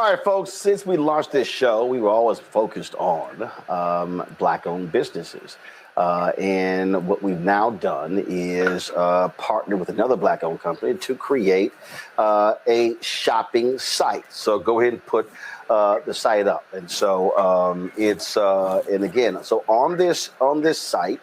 All right, folks, since we launched this show, we were always focused on Black-owned businesses. And what we've now done is partner with another Black-owned company to create a shopping site. So go ahead and put the site up. And so it's, and again, so on this site,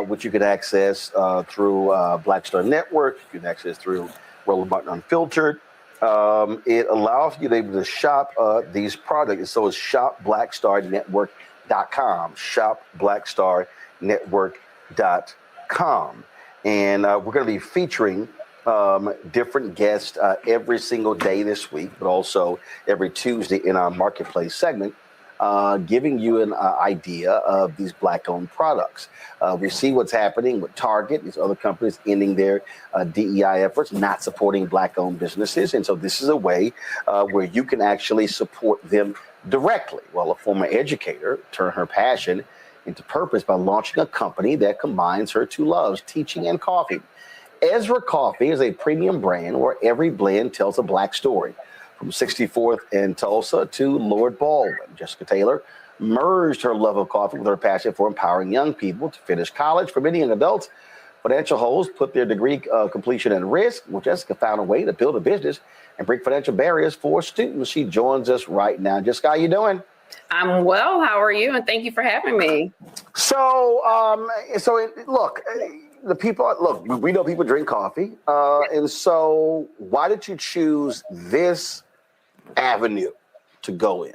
which you can access through Black Star Network, you can access through Roland Unfiltered. It allows you to be able to shop these products. So it's shopblackstarnetwork.com, shopblackstarnetwork.com. And we're going to be featuring different guests every single day this week, but also every Tuesday in our marketplace segment, giving you an idea of these Black-owned products. We see what's happening with Target, these other companies ending their DEI efforts, not supporting Black-owned businesses. And so this is a way where you can actually support them directly. Well, a former educator turned her passion into purpose by launching a company that combines her two loves, teaching and coffee. Ezra Coffee is a premium brand where every blend tells a Black story. From 64th and Tulsa to Lord Baldwin, Jessica Taylor merged her love of coffee with her passion for empowering young people to finish college. For many young adults, financial woes put their degree completion at risk. Well, Jessica found a way to build a business and break financial barriers for students. She joins us right now. Jessica, how you doing? I'm well. How are you? And thank you for having me. So, look, the people, look, we know people drink coffee. And so why did you choose this avenue to go in?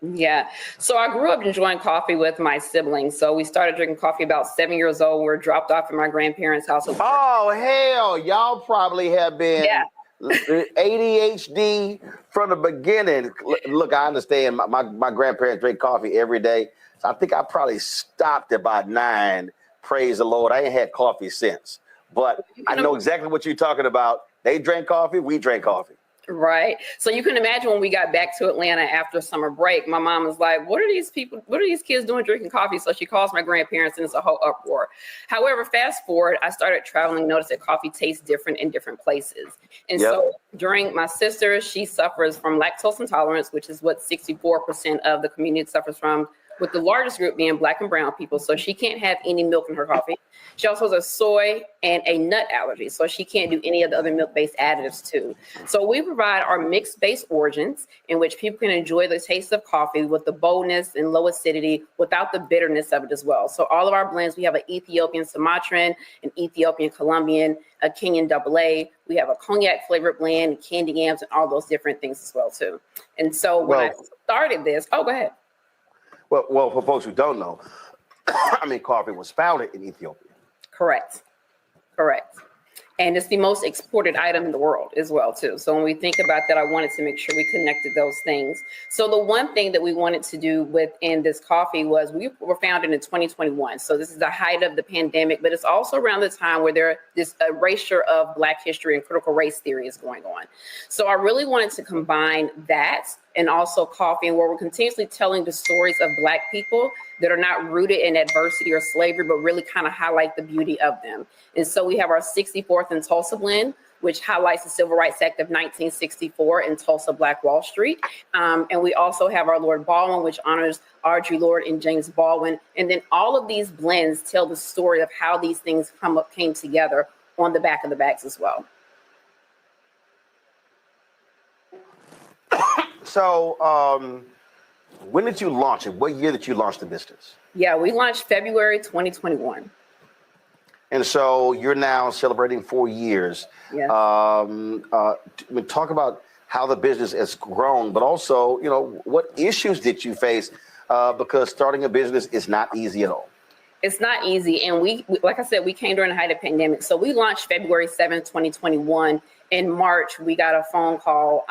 Yeah. So I grew up enjoying coffee with my siblings. So we started drinking coffee about 7 years old. We were dropped off at my grandparents' house. Oh, hell. Y'all probably have been ADHD from the beginning. Look, I understand my grandparents drink coffee every day. So I think I probably stopped at about 9. Praise the Lord. I ain't had coffee since. But I know exactly what you're talking about. They drank coffee. We drank coffee. Right. So you can imagine when we got back to Atlanta after summer break, my mom was like, what are these kids doing drinking coffee? So she calls my grandparents and it's a whole uproar. However, fast forward, I started traveling, noticed that coffee tastes different in different places. And so during my sister, she suffers from lactose intolerance, which is what 64% of the community suffers from, with the largest group being Black and brown people. So she can't have any milk in her coffee. She also has a soy and a nut allergy. So she can't do any of the other milk-based additives too. So we provide our mixed-based origins in which people can enjoy the taste of coffee with the boldness and low acidity without the bitterness of it as well. So all of our blends, we have an Ethiopian Sumatran, an Ethiopian Colombian, a Kenyan AA. We have a cognac flavored blend, candy yams, and all those different things as well too. And so when I started this, go ahead. Well, for folks who don't know, coffee was founded in Ethiopia. Correct. And it's the most exported item in the world as well, too. So when we think about that, I wanted to make sure we connected those things. So the one thing that we wanted to do within this coffee was we were founded in 2021. So this is the height of the pandemic, but it's also around the time where this erasure of Black history and critical race theory is going on. So I really wanted to combine that and also coffee, and where we're continuously telling the stories of Black people that are not rooted in adversity or slavery, but really kind of highlight the beauty of them. And so we have our 64th and Tulsa blend, which highlights the Civil Rights Act of 1964 in Tulsa, Black Wall Street. And we also have our Lord Baldwin, which honors Audre Lorde and James Baldwin. And then all of these blends tell the story of how these things came together on the back of the bags as well. So when did you launch it? What year did you launch the business? Yeah, we launched February 2021. And so you're now celebrating 4 years. Yeah. Talk about how the business has grown, but also, what issues did you face? Because starting a business is not easy at all. It's not easy. And we, like I said, we came during the height of the pandemic. So we launched February 7th, 2021. In March, we got a phone call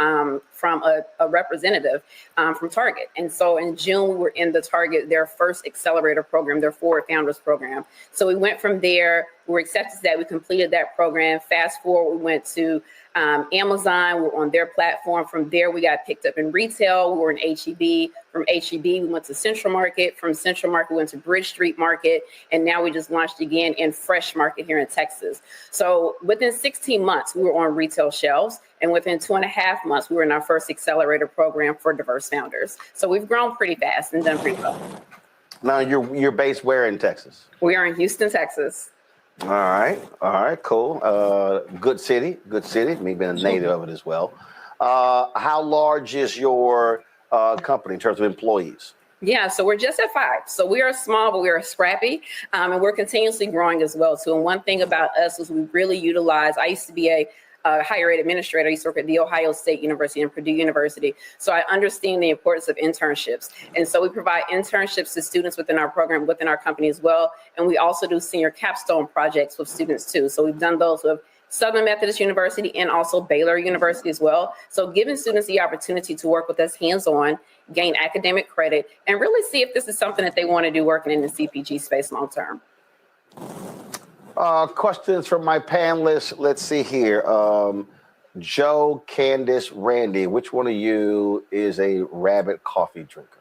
from a representative from Target. And so in June, we were in their first accelerator program, their Forward Founders program. So we went from there, we were accepted that, we completed that program. Fast forward, we went to Amazon, we were on their platform. From there, we got picked up in retail. We were in HEB. From HEB, we went to Central Market. From Central Market, we went to Bridge Street Market. And now we just launched again in Fresh Market here in Texas. So within 16 months, we were on retail retail shelves. And within 2.5 months, we were in our first accelerator program for diverse founders. So we've grown pretty fast and done pretty well. Now you're based where in Texas? We are in Houston, Texas. All right, cool. Good city, me being a native of it as well. How large is your company in terms of employees? Yeah, so we're just at 5. So we are small, but we are scrappy, and we're continuously growing as well, too. And one thing about us is we really utilize, I used to be a higher ed administrator. I used to work at The Ohio State University and Purdue University. So I understand the importance of internships. And so we provide internships to students within our program, within our company as well. And we also do senior capstone projects with students, too. So we've done those with Southern Methodist University and also Baylor University as well. So giving students the opportunity to work with us hands-on, gain academic credit, and really see if this is something that they want to do working in the CPG space long-term. Questions from my panelists. Let's see here. Joe, Candace, Randy, which one of you is a rabbit coffee drinker?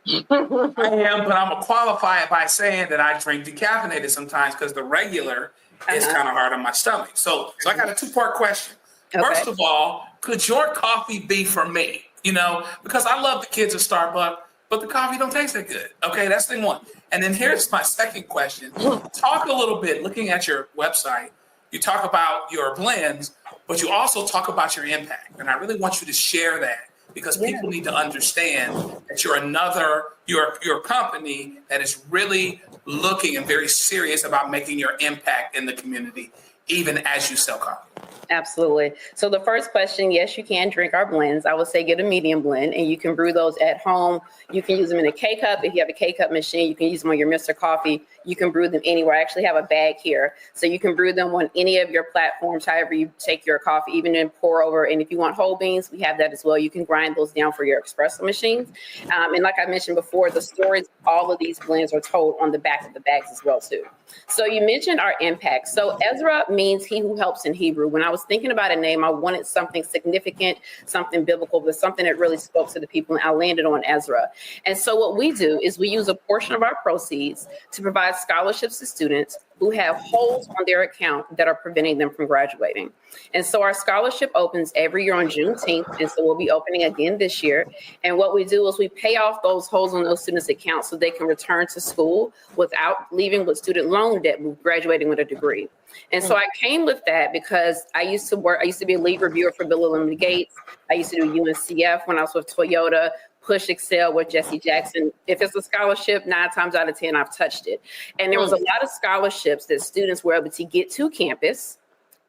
I am, but I'm going to qualify it by saying that I drink decaffeinated sometimes because the regular is kind of hard on my stomach. So I got a 2-part question. Okay. First of all, could your coffee be for me? Because I love the kids at Starbucks, but the coffee don't taste that good. Okay, that's thing one. And then here's my second question. Talk a little bit, looking at your website, you talk about your blends, but you also talk about your impact. And I really want you to share that because people need to understand that you're your company that is really looking and very serious about making your impact in the community, even as you sell coffee. Absolutely. So the first question, yes, you can drink our blends. I would say get a medium blend, and you can brew those at home. You can use them in a K-Cup. If you have a K-Cup machine, you can use them on your Mr. Coffee. You can brew them anywhere. I actually have a bag here. So you can brew them on any of your platforms, however you take your coffee, even in pour over. And if you want whole beans, we have that as well. You can grind those down for your espresso machines. And like I mentioned before, the stories, all of these blends are told on the back of the bags as well, too. So you mentioned our impact. So Ezra means he who helps in Hebrew. When I was thinking about a name, I wanted something significant, something biblical, but something that really spoke to the people. And I landed on Ezra. And so what we do is we use a portion of our proceeds to provide scholarships to students who have holes on their account that are preventing them from graduating. And so our scholarship opens every year on Juneteenth. And so we'll be opening again this year. And what we do is we pay off those holes on those students' accounts so they can return to school without leaving with student loan debt, graduating with a degree. And so I came with that because I used to be a lead reviewer for Bill and Melinda Gates. I used to do UNCF when I was with Toyota, Push Excel with Jesse Jackson. If it's a scholarship, 9 times out of 10, I've touched it. And there was a lot of scholarships that students were able to get to campus.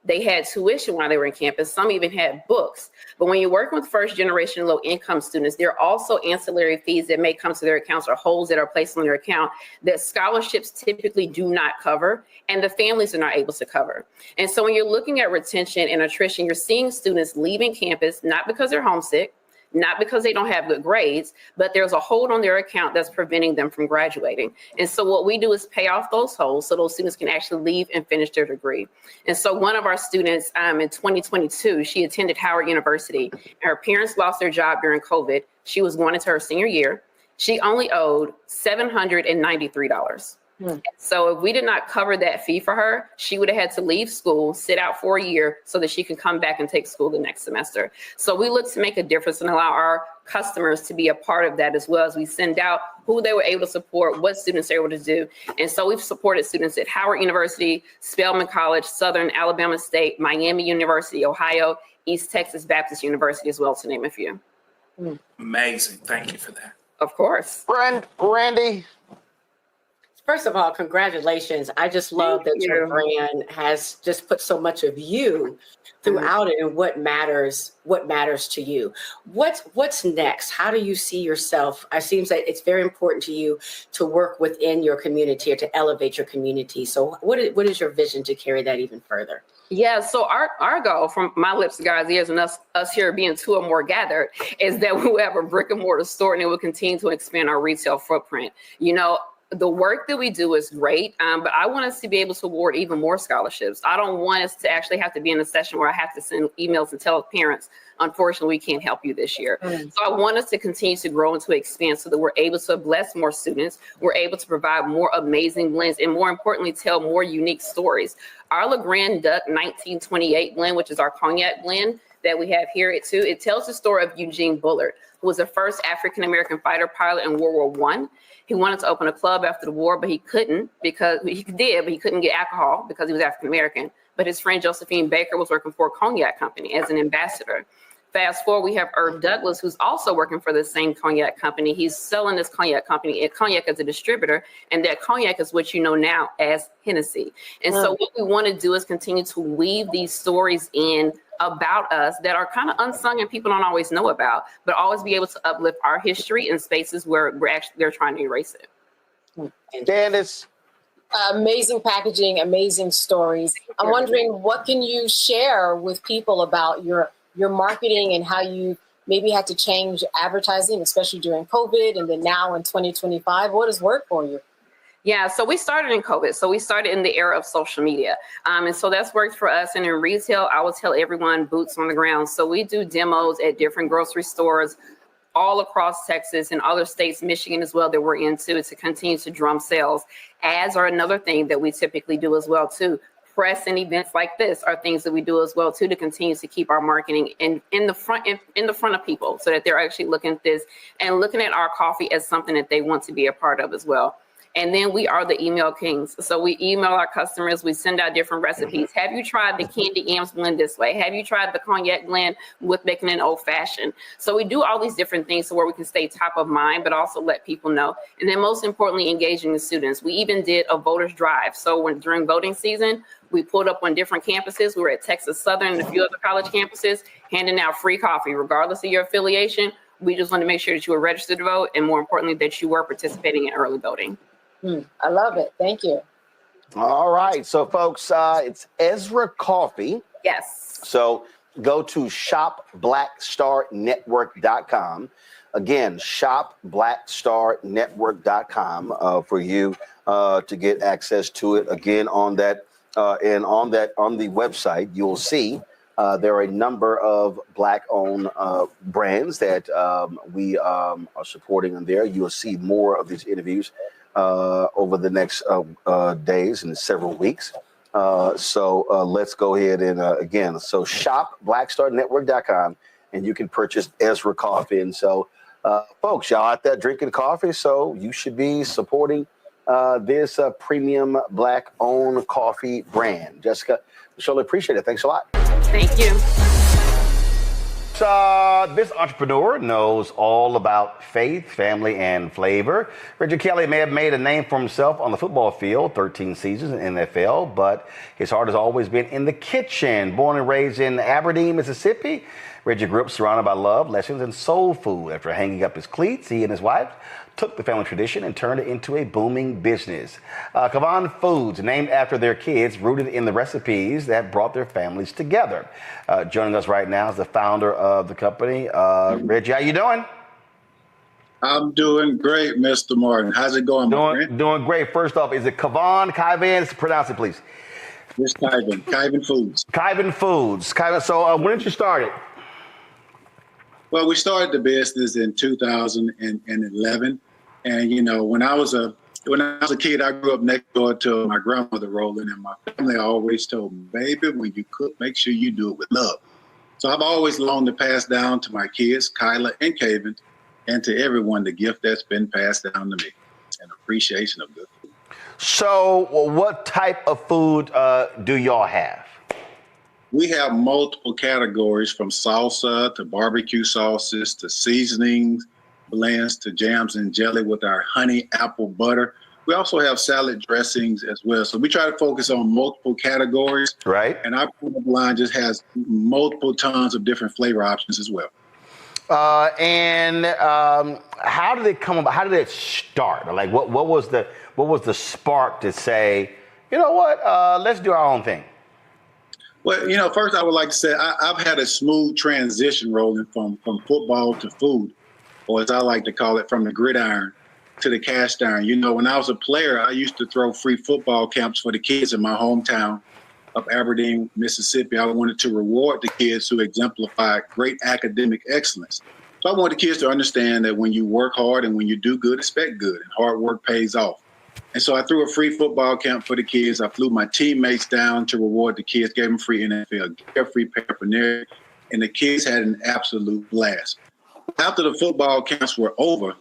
They had tuition while they were in campus. Some even had books. But when you're working with first generation low income students, there are also ancillary fees that may come to their accounts or holes that are placed on their account that scholarships typically do not cover and the families are not able to cover. And so when you're looking at retention and attrition, you're seeing students leaving campus, not because they're homesick, not because they don't have good grades, but there's a hold on their account that's preventing them from graduating. And so what we do is pay off those holes so those students can actually leave and finish their degree. And so one of our students in 2022, she attended Howard University. And her parents lost their job during COVID. She was going into her senior year. She only owed $793. So if we did not cover that fee for her, she would have had to leave school, sit out for a year so that she can come back and take school the next semester. So we look to make a difference and allow our customers to be a part of that as well as we send out who they were able to support, what students they were able to do. And so we've supported students at Howard University, Spelman College, Southern Alabama State, Miami University, Ohio, East Texas Baptist University as well, to name a few. Amazing. Thank you for that. Of course. Randy? First of all, congratulations. I just love that your brand has just put so much of you throughout it and what matters to you. What's next? How do you see yourself? It seems that it's very important to you to work within your community or to elevate your community. So what is your vision to carry that even further? Yeah, so our goal from my lips to God's ears and us here being 2 or more gathered is that we will have a brick and mortar store and it will continue to expand our retail footprint. the work that we do is great, but I want us to be able to award even more scholarships. I don't want us to actually have to be in a session where I have to send emails and tell parents, unfortunately, we can't help you this year. So I want us to continue to grow and to expand so that we're able to bless more students. We're able to provide more amazing blends and, more importantly, tell more unique stories. Our Le Grand Duc 1928 blend, which is our cognac blend that we have here too, it tells the story of Eugene Bullard, who was the first African-American fighter pilot in World War I. He wanted to open a club after the war, but he couldn't because he did, but he couldn't get alcohol because he was African-American. But his friend Josephine Baker was working for a cognac company as an ambassador. Fast forward, we have Irv Douglas, who's also working for the same cognac company. He's selling this cognac company, cognac as a distributor, and that cognac is what you know now as Hennessy. And so what we want to do is continue to weave these stories in about us that are kind of unsung and people don't always know about, but always be able to uplift our history in spaces where they're trying to erase it. Dennis. Amazing packaging, amazing stories. I'm wondering, what can you share with people about your marketing and how you maybe had to change advertising, especially during COVID, and then now in 2025? What has worked for you? Yeah, so we started in COVID. So we started in the era of social media. And so that's worked for us. And in retail, I will tell everyone, boots on the ground. So we do demos at different grocery stores all across Texas and other states, Michigan as well, that we're into to continue to drum sales. Ads are another thing that we typically do as well, too. Press and events like this are things that we do as well, too, to continue to keep our marketing in the front of people so that they're actually looking at this and looking at our coffee as something that they want to be a part of as well. And then we are the email kings. So we email our customers. We send out different recipes. Have you tried the candy yams blend this way? Have you tried the cognac blend with making an old fashioned? So we do all these different things so where we can stay top of mind, but also let people know. And then most importantly, engaging the students. We even did a voters drive. So during voting season, we pulled up on different campuses. We were at Texas Southern and a few other college campuses, handing out free coffee, regardless of your affiliation. We just want to make sure that you were registered to vote, and more importantly, that you were participating in early voting. I love it. Thank you. All right. So, folks, it's Ezra Coffee. Yes. So go to shopblackstarnetwork.com. Again, shopblackstarnetwork.com for you to get access to it. Again, on that on the website, you'll see there are a number of Black-owned brands that we are supporting in there. You'll see more of these interviews over the next days and several weeks. So let's go ahead and again, so shop blackstarnetwork.com and you can purchase Ezra Coffee. And so folks, y'all out there drinking coffee, so you should be supporting this premium Black-owned coffee brand. Jessica, we surely appreciate it. Thanks a lot. Thank you. This entrepreneur knows all about faith, family, and flavor. Richard Kelly may have made a name for himself on the football field, 13 seasons in the NFL, but his heart has always been in the kitchen. Born and raised in Aberdeen, Mississippi, Reggie grew up surrounded by love, lessons, and soul food. After hanging up his cleats, he and his wife took the family tradition and turned it into a booming business. Kyvan Foods, named after their kids, rooted in the recipes that brought their families together. Joining us right now is the founder of the company. Reggie, how you doing? I'm doing great, Mr. Martin. How's it going, my friend? Doing great. First off, is it Kyvan? Pronounce it, please. It's Kyvan Foods. Kyvan Foods. Kyvan, so when did you start it? Well, we started the business in 2011, and you know, when I was a kid, I grew up next door to my grandmother, Roland, and my family always told me, "Baby, when you cook, make sure you do it with love." So I've always longed to pass down to my kids, Kyla and Kyvan, and to everyone the gift that's been passed down to me, an appreciation of good food. So, what type of food do y'all have? We have multiple categories, from salsa to barbecue sauces to seasonings, blends to jams and jelly with our honey apple butter. We also have salad dressings as well. So we try to focus on multiple categories. Right. And our product line just has multiple tons of different flavor options as well. How did it come about? How did it start? Like, what was the spark to say, you know what, let's do our own thing? Well, you know, first I would like to say I've had a smooth transition, Roland, from football to food, or as I like to call it, from the gridiron to the cast iron. You know, when I was a player, I used to throw free football camps for the kids in my hometown of Aberdeen, Mississippi. I wanted to reward the kids who exemplified great academic excellence. So I want the kids to understand that when you work hard and when you do good, expect good, and hard work pays off. And so I threw a free football camp for the kids. I flew my teammates down to reward the kids, gave them free NFL gear, free paraphernalia, and the kids had an absolute blast. After the football camps were over,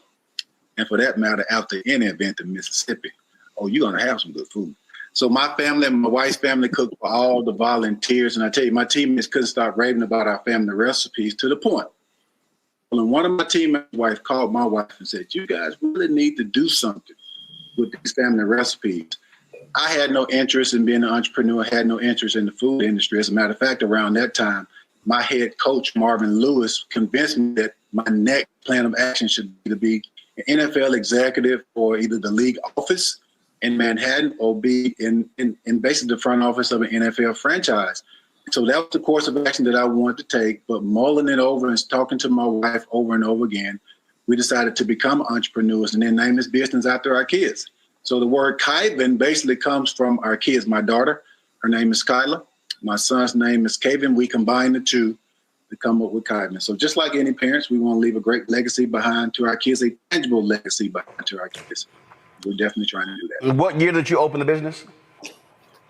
and for that matter, after any event in Mississippi, oh, you're going to have some good food. So my family and my wife's family cooked for all the volunteers. And I tell you, my teammates couldn't stop raving about our family recipes to the point. When one of my teammates' wife called my wife and said, you guys really need to do something with these family recipes. I had no interest in being an entrepreneur, had no interest in the food industry. As a matter of fact, around that time, my head coach, Marvin Lewis, convinced me that my next plan of action should either be an NFL executive or either the league office in Manhattan or be in basically the front office of an NFL franchise. So that was the course of action that I wanted to take, but mulling it over and talking to my wife over and over again, we decided to become entrepreneurs and then name this business after our kids. So the word Kyvan basically comes from our kids. My daughter, her name is Skyla. My son's name is Kyvan. We combined the two to come up with Kyvan. So just like any parents, we want to leave a great legacy behind to our kids, a tangible legacy behind to our kids. We're definitely trying to do that. What year did you open the business?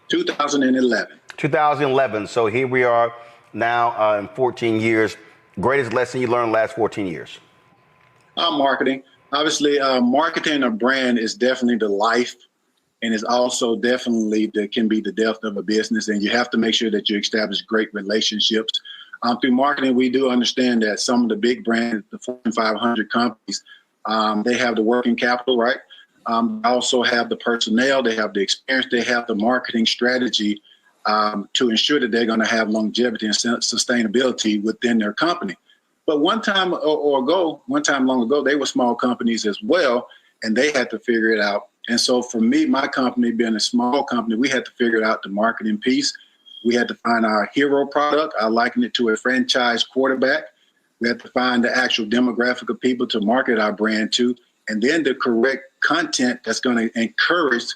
2011. 2011. So here we are now in 14 years. Greatest lesson you learned last 14 years? Marketing. Obviously, marketing a brand is definitely the life, and it's also definitely can be the death of a business. And you have to make sure that you establish great relationships. Through marketing, we do understand that some of the big brands, the Fortune 500 companies, they have the working capital, right? Also have the personnel, they have the experience, they have the marketing strategy to ensure that they're going to have longevity and sustainability within their company. But one time long ago, they were small companies as well, and they had to figure it out. And so for me, my company being a small company, we had to figure out the marketing piece. We had to find our hero product. I liken it to a franchise quarterback. We had to find the actual demographic of people to market our brand to, and then the correct content that's going to encourage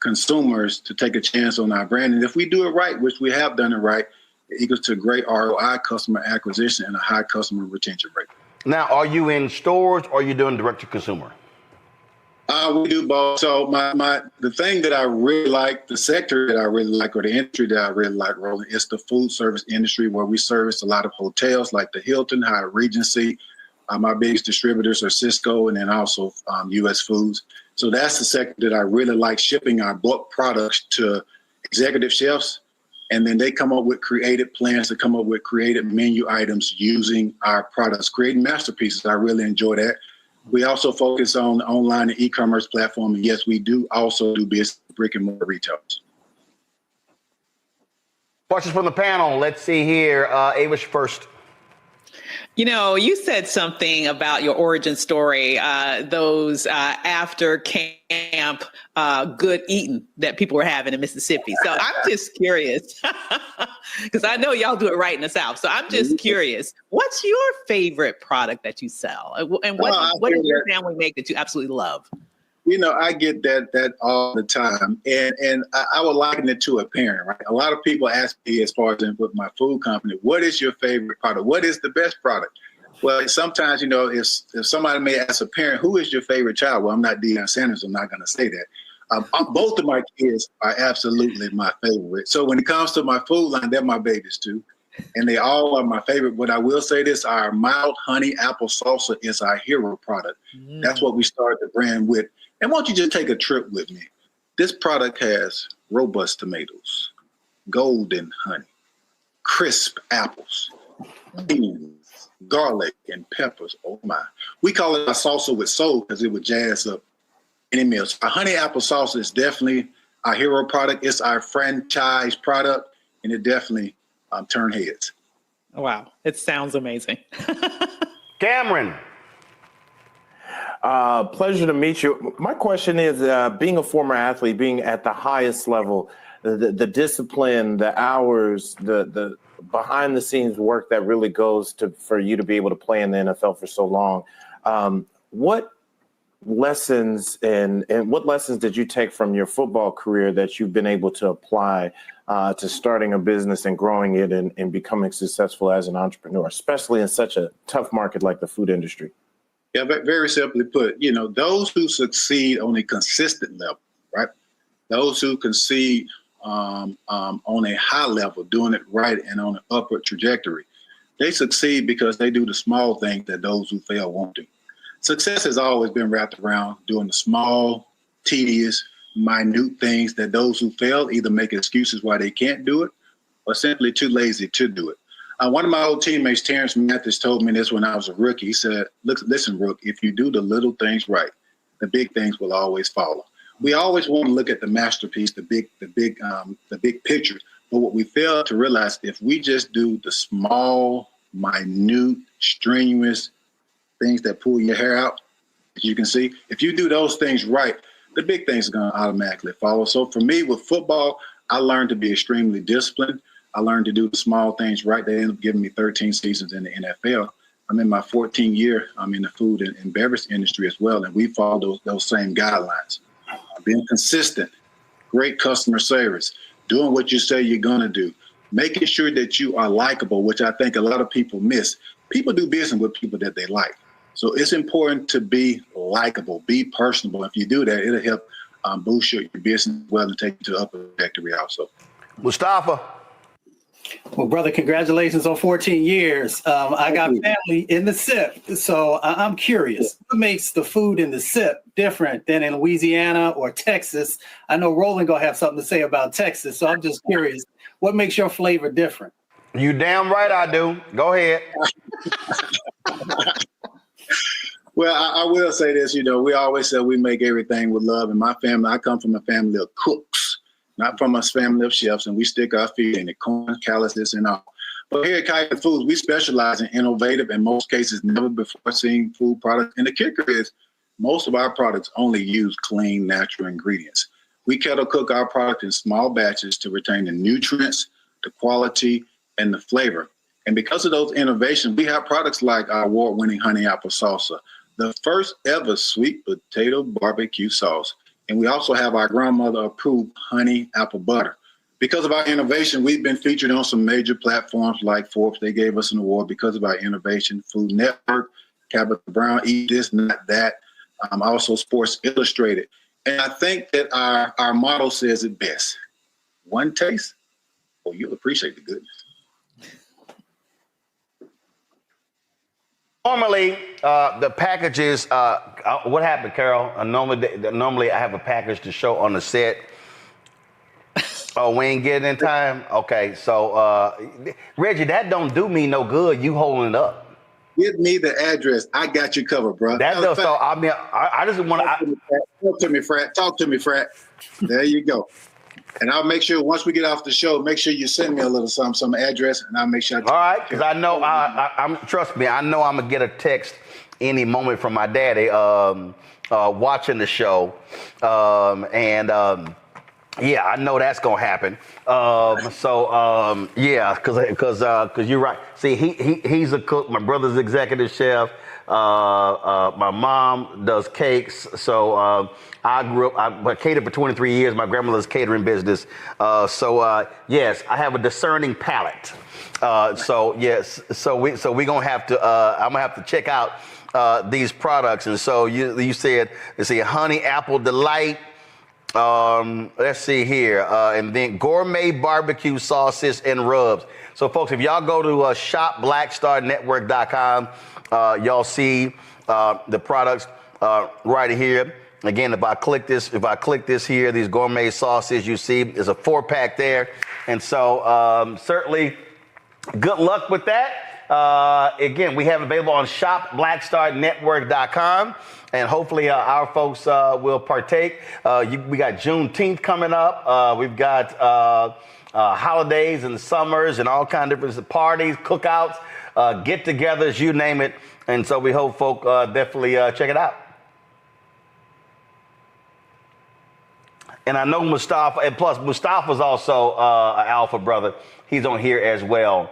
consumers to take a chance on our brand. And if we do it right, which we have done it right, it equals to great ROI, customer acquisition, and a high customer retention rate. Now, are you in stores or are you doing direct to consumer? We do both. So the thing that I really like, the sector that I really like, or the industry that I really like, Roland, is the food service industry, where we service a lot of hotels like the Hilton, Hyatt Regency. My biggest distributors are Cisco and then also U.S. Foods. So that's the sector that I really like, shipping our bulk products to executive chefs. And then they come up with creative plans to come up with creative menu items using our products, creating masterpieces. I really enjoy that. We also focus on the online and e-commerce platform. And yes, we do also do business with brick and mortar retailers. Questions from the panel. Let's see here. Avish first. You know, you said something about your origin story, those after camp good eating that people were having in Mississippi. So I'm just curious, because I know y'all do it right in the South. So I'm just curious, what's your favorite product that you sell? And what does your family make that you absolutely love? You know, I get that all the time. And I would liken it to a parent, right? A lot of people ask me, as far as with my food company, what is your favorite product? What is the best product? Well, sometimes, you know, if somebody may ask a parent, who is your favorite child? Well, I'm not Deion Sanders. I'm not going to say that. Both of my kids are absolutely my favorite. So when it comes to my food line, they're my babies too. And they all are my favorite. But I will say this, our mild honey apple salsa is our hero product. That's what we started the brand with. And why don't you just take a trip with me? This product has robust tomatoes, golden honey, crisp apples, beans, garlic, and peppers. Oh my. We call it a salsa with soul because it would jazz up any meal. So our honey apple salsa is definitely our hero product. It's our franchise product, and it definitely turned heads. Wow. It sounds amazing. Cameron. Pleasure to meet you. My question is, being a former athlete, being at the highest level, the discipline, the hours, the behind the scenes work that really goes for you to be able to play in the NFL for so long. What lessons and what lessons did you take from your football career that you've been able to apply to starting a business and growing it and becoming successful as an entrepreneur, especially in such a tough market like the food industry? Yeah, but very simply put, those who succeed on a consistent level, right? Those who succeed on a high level, doing it right and on an upward trajectory, they succeed because they do the small things that those who fail won't do. Success has always been wrapped around doing the small, tedious, minute things that those who fail either make excuses why they can't do it or simply too lazy to do it. One of my old teammates, Terrence Mathis, told me this when I was a rookie. He said, listen, Rook, if you do the little things right, the big things will always follow. We always want to look at the masterpiece, the big picture. But what we fail to realize, if we just do the small, minute, strenuous things that pull your hair out, as you can see, if you do those things right, the big things are going to automatically follow. So for me with football, I learned to be extremely disciplined. I learned to do the small things right. They ended up giving me 13 seasons in the NFL. I'm in my 14th year. I'm in the food and beverage industry as well, and we follow those same guidelines. Being consistent, great customer service, doing what you say you're going to do, making sure that you are likable, which I think a lot of people miss. People do business with people that they like. So it's important to be likable, be personable. If you do that, it'll help boost your business well and take you to the upper trajectory also. Mustafa. Well, brother, congratulations on 14 years. I got family in the SIP, so I'm curious. What makes the food in the SIP different than in Louisiana or Texas? I know Roland gonna have something to say about Texas, so I'm just curious. What makes your flavor different? You damn right I do. Go ahead. Well, I will say this, we always say we make everything with love. In my family, I come from a family of cooks, not from a family of chefs, and we stick our feet in the corn, calluses, and all. But here at Kyvan Foods, we specialize in innovative, in most cases, never before seen food products. And the kicker is most of our products only use clean, natural ingredients. We kettle cook our product in small batches to retain the nutrients, the quality, and the flavor. And because of those innovations, we have products like our award-winning honey apple salsa, the first ever sweet potato barbecue sauce. And we also have our grandmother-approved honey apple butter. Because of our innovation, we've been featured on some major platforms like Forbes. They gave us an award because of our innovation. Food Network, Tabitha Brown, Eat This, Not That. Also Sports Illustrated. And I think that our motto says it best. One taste, or you'll appreciate the goodness. Normally, the packages, what happened, Carol? Normally I have a package to show on the set. Oh, we ain't getting in time? Okay, so, Reggie, that don't do me no good. You holding it up. Give me the address. I got you covered, bro. That does, so, I mean, I just want to. Talk to me, frat. There you go. And I'll make sure once we get off the show, make sure you send me a little some address, and I'll make sure. All right, because I know I'm trust me, I know I'm gonna get a text any moment from my daddy watching the show, yeah, I know that's gonna happen. Yeah, because you're right. See, he's a cook. My brother's executive chef. My mom does cakes. So I grew up. I catered for 23 years. My grandmother's catering business. Yes, I have a discerning palate. Yes. So we gonna have to. I'm gonna have to check out these products. And so you said, let's see, honey apple delight. Let's see here, and then gourmet barbecue sauces and rubs. So, folks, if y'all go to shopblackstarnetwork.com, y'all see the products right here. Again, if I click this here, these gourmet sauces, you see there's a 4-pack there, and so certainly good luck with that. Again, we have it available on shopblackstarnetwork.com. And hopefully our folks will partake. We got Juneteenth coming up. We've got holidays and summers and all kinds of different parties, cookouts, get-togethers, you name it. And so we hope folk definitely check it out. And I know Mustafa, and plus Mustafa's also an alpha brother. He's on here as well.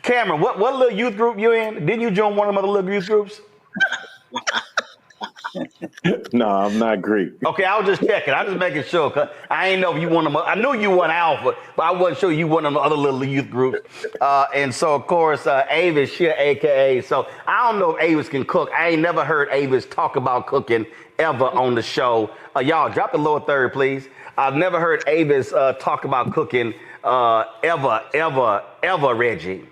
Cameron, what little youth group you in? Didn't you join one of them other little youth groups? No, I'm not Greek. Okay, I was just checking. I was just making sure, because I ain't know if you one of them. I knew you won Alpha, but I wasn't sure you one of the other little youth groups. And so, of course, Avis, she AKA. So I don't know if Avis can cook. I ain't never heard Avis talk about cooking ever on the show. Y'all, drop the lower third, please. I've never heard Avis talk about cooking ever, Reggie.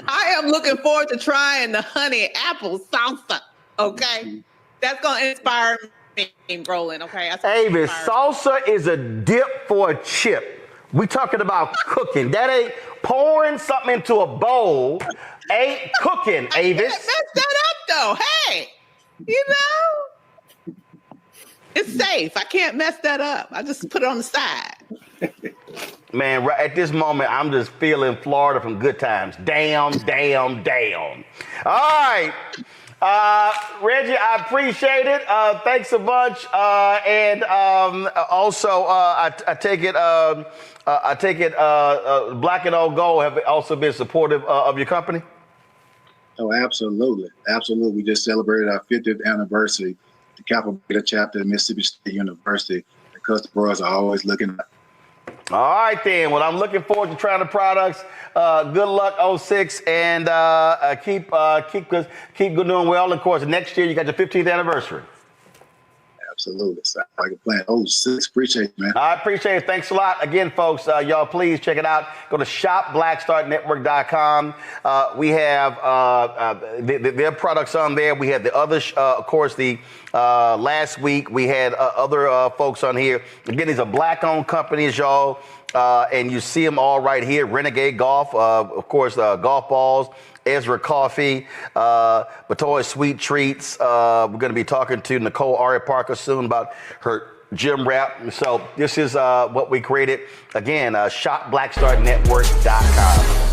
I am looking forward to trying the honey apple salsa. Okay, that's gonna inspire me, Roland. Okay, Avis, salsa is a dip for a chip. We talking about cooking. That ain't pouring something into a bowl. Ain't cooking, Avis. Mess that up though. Hey, you know, it's safe. I can't mess that up. I just put it on the side. Man, right at this moment, I'm just feeling Florida from Good Times. Damn. All right. Reggie, I appreciate it. Thanks a bunch. And also, I take it Black and Old Gold have also been supportive of your company? Oh, absolutely. Absolutely. We just celebrated our 50th anniversary. The Capital Beta chapter at Mississippi State University. The customers are always looking at. All right, then. Well, I'm looking forward to trying the products. Good luck, 06, and keep doing well. Of course, next year you got your 15th anniversary. Absolutely. Sounds like a plan. 06, appreciate it, man. I appreciate it. Thanks a lot. Again, folks, y'all, please check it out. Go to shopblackstarnetwork.com. We have their products on there. We had the other, of course, the last week we had other folks on here. Again, these are Black-owned companies, y'all. And you see them all right here. Renegade Golf, of course, golf balls. Ezra Coffee, Bitoy Sweet Treats. We're going to be talking to Nicole Ari Parker soon about her Gymwrap. So this is what we created. Again, shopblackstarnetwork.com.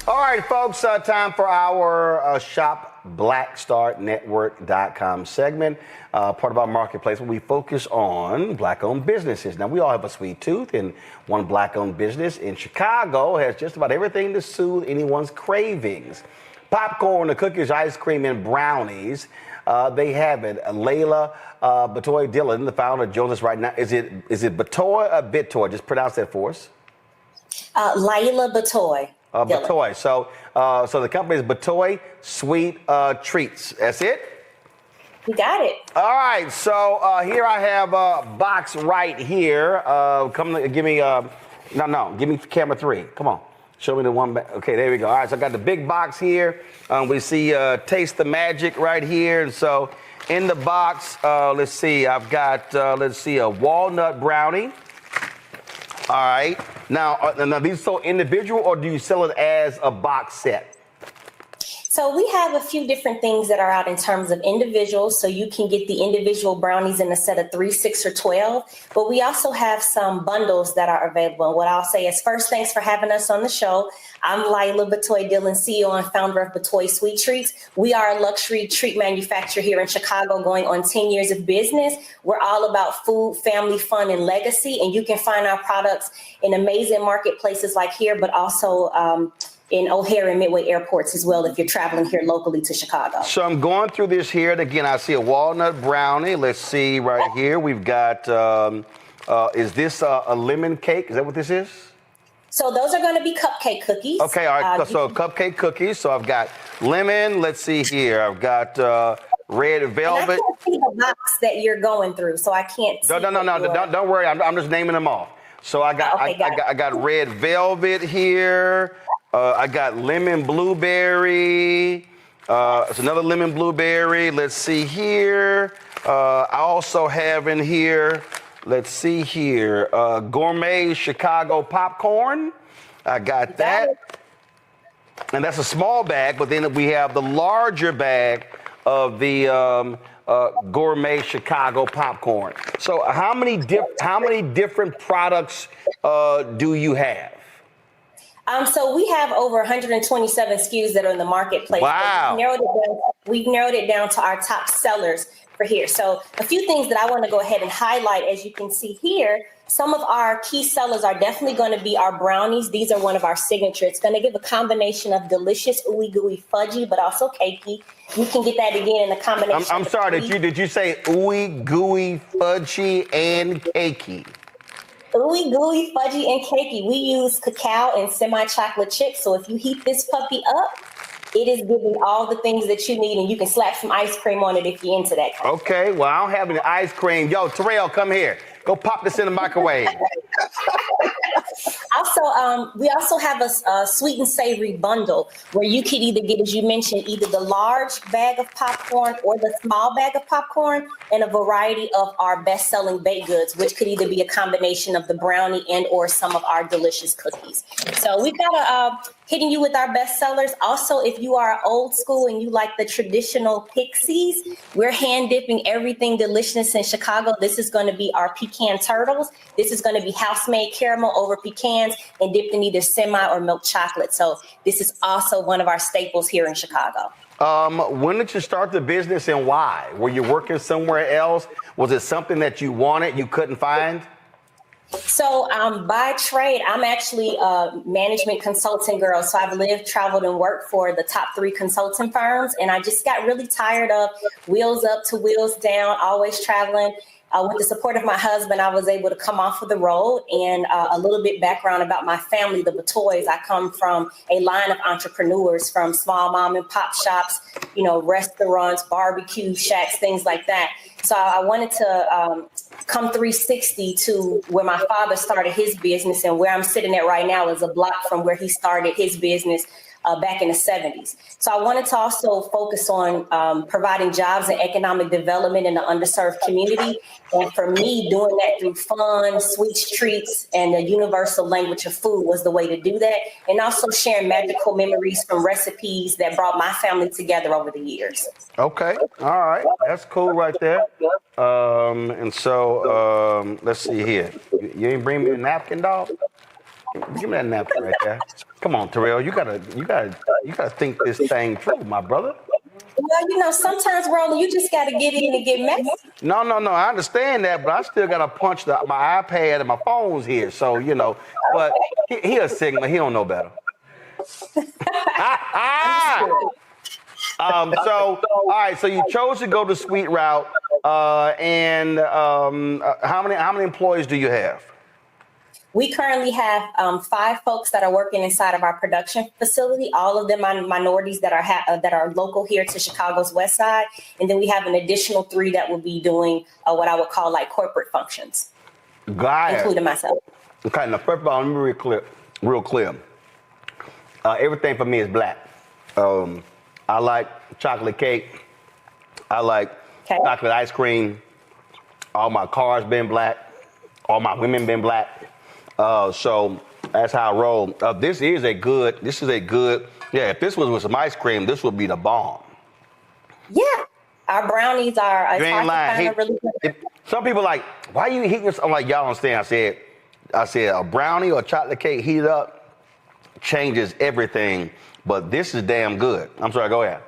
All right, folks, time for our shopblackstarnetwork.com segment, part of our marketplace where we focus on Black-owned businesses. Now, we all have a sweet tooth, and one Black-owned business in Chicago has just about everything to soothe anyone's cravings. Popcorn, the cookies, ice cream, and brownies. They have it. Layla Bitoy Dillon, the founder, joins us right now. Is it Bitoy or Bitoy? Just pronounce that for us. Layla Bitoy. Bitoy. So the company is Bitoy Sweet Treats. That's it? You got it. All right. So here I have a box right here. Give me camera 3. Come on. Show me the one back. Okay, there we go. All right. So I got the big box here. We see Taste the Magic right here. And so in the box, let's see. I've got a walnut brownie. All right. Now, these so individual, or do you sell it as a box set? So we have a few different things that are out in terms of individuals. So you can get the individual brownies in a set of 3, 6, or 12. But we also have some bundles that are available. And what I'll say is, first, thanks for having us on the show. I'm Layla Bitoy Dillon, CEO and founder of Bitoy Sweet Treats. We are a luxury treat manufacturer here in Chicago, going on 10 years of business. We're all about food, family, fun, and legacy. And you can find our products in amazing marketplaces like here, but also in O'Hare and Midway airports as well, if you're traveling here locally to Chicago. So I'm going through this here. And again, I see a walnut brownie. Let's see right here. We've got, is this a lemon cake? Is that what this is? So those are going to be cupcake cookies. Okay, all right. So cupcake cookies. So I've got lemon. Let's see here. I've got red velvet. And I can't see the box that you're going through, so I can't see. No. Don't worry. I'm just naming them off. So I got I got red velvet here. I got lemon blueberry. It's another lemon blueberry. Let's see here. I also have in here. Let's see here. Gourmet Chicago popcorn. I got that. And that's a small bag, but then we have the larger bag of the Gourmet Chicago popcorn. So how many different products do you have? So we have over 127 SKUs that are in the marketplace. Wow. We've narrowed it down to our top sellers for here. So a few things that I want to go ahead and highlight, as you can see here, some of our key sellers are definitely going to be our brownies. These are one of our signature. It's going to give a combination of delicious ooey gooey fudgy, but also cakey. You can get that again in the combination. I'm sorry, did you say ooey gooey fudgy and cakey? Ooey gooey fudgy and cakey. We use cacao and semi-chocolate chips. So if you heat this puppy up, it is giving all the things that you need, and you can slap some ice cream on it if you're into that kind of thing. Okay, well, I don't have any ice cream. Yo, Terrell, come here. Go pop this in the microwave. Also, we also have a sweet and savory bundle where you could either get, as you mentioned, either the large bag of popcorn or the small bag of popcorn, and a variety of our best-selling baked goods, which could either be a combination of the brownie and or some of our delicious cookies. So we've got hitting you with our best sellers. Also, if you are old school and you like the traditional pixies, we're hand dipping everything delicious in Chicago. This is going to be our pecan turtles. This is going to be house-made caramel over pecans and dipped in either semi or milk chocolate. So this is also one of our staples here in Chicago. When did you start the business and why? Were you working somewhere else? Was it something that you wanted, you couldn't find? So by trade, I'm actually a management consulting girl. So I've lived, traveled, and worked for the top 3 consulting firms. And I just got really tired of wheels up to wheels down, always traveling. With the support of my husband, I was able to come off of the road. And a little bit background about my family, the Bitoys. I come from a line of entrepreneurs, from small mom and pop shops, restaurants, barbecue shacks, things like that. So I wanted to come 360 to where my father started his business, and where I'm sitting at right now is a block from where he started his business back in the 70s. So I wanted to also focus on providing jobs and economic development in the underserved community. And for me, doing that through fun, sweet treats, and the universal language of food was the way to do that. And also sharing magical memories from recipes that brought my family together over the years. Okay. All right. That's cool right there. And so let's see here. You ain't bring me a napkin, dog? Give me that napkin right there. Come on, Terrell. You gotta think this thing through, my brother. Well, sometimes, Roland, you just gotta get in and get messy. No. I understand that, but I still gotta punch my iPad and my phone's here. So but he a Sigma. He don't know better. So all right. So you chose to go the sweet route, and how many employees do you have? We currently have 5 folks that are working inside of our production facility. All of them are minorities that are local here to Chicago's West Side. And then we have an additional 3 that will be doing what I would call like corporate functions, including myself. Okay, now first of all, let me be real clear. Everything for me is black. I like chocolate cake. I like chocolate ice cream. All my cars been black. All my women been black. So that's how I roll. This is a good, if this was with some ice cream, this would be the bomb. Yeah. Our brownies are, you ain't lying. Really good. Some people like, why are you heating this? I'm like, y'all don't understand. I said a brownie or chocolate cake heated up changes everything, but this is damn good. I'm sorry, go ahead.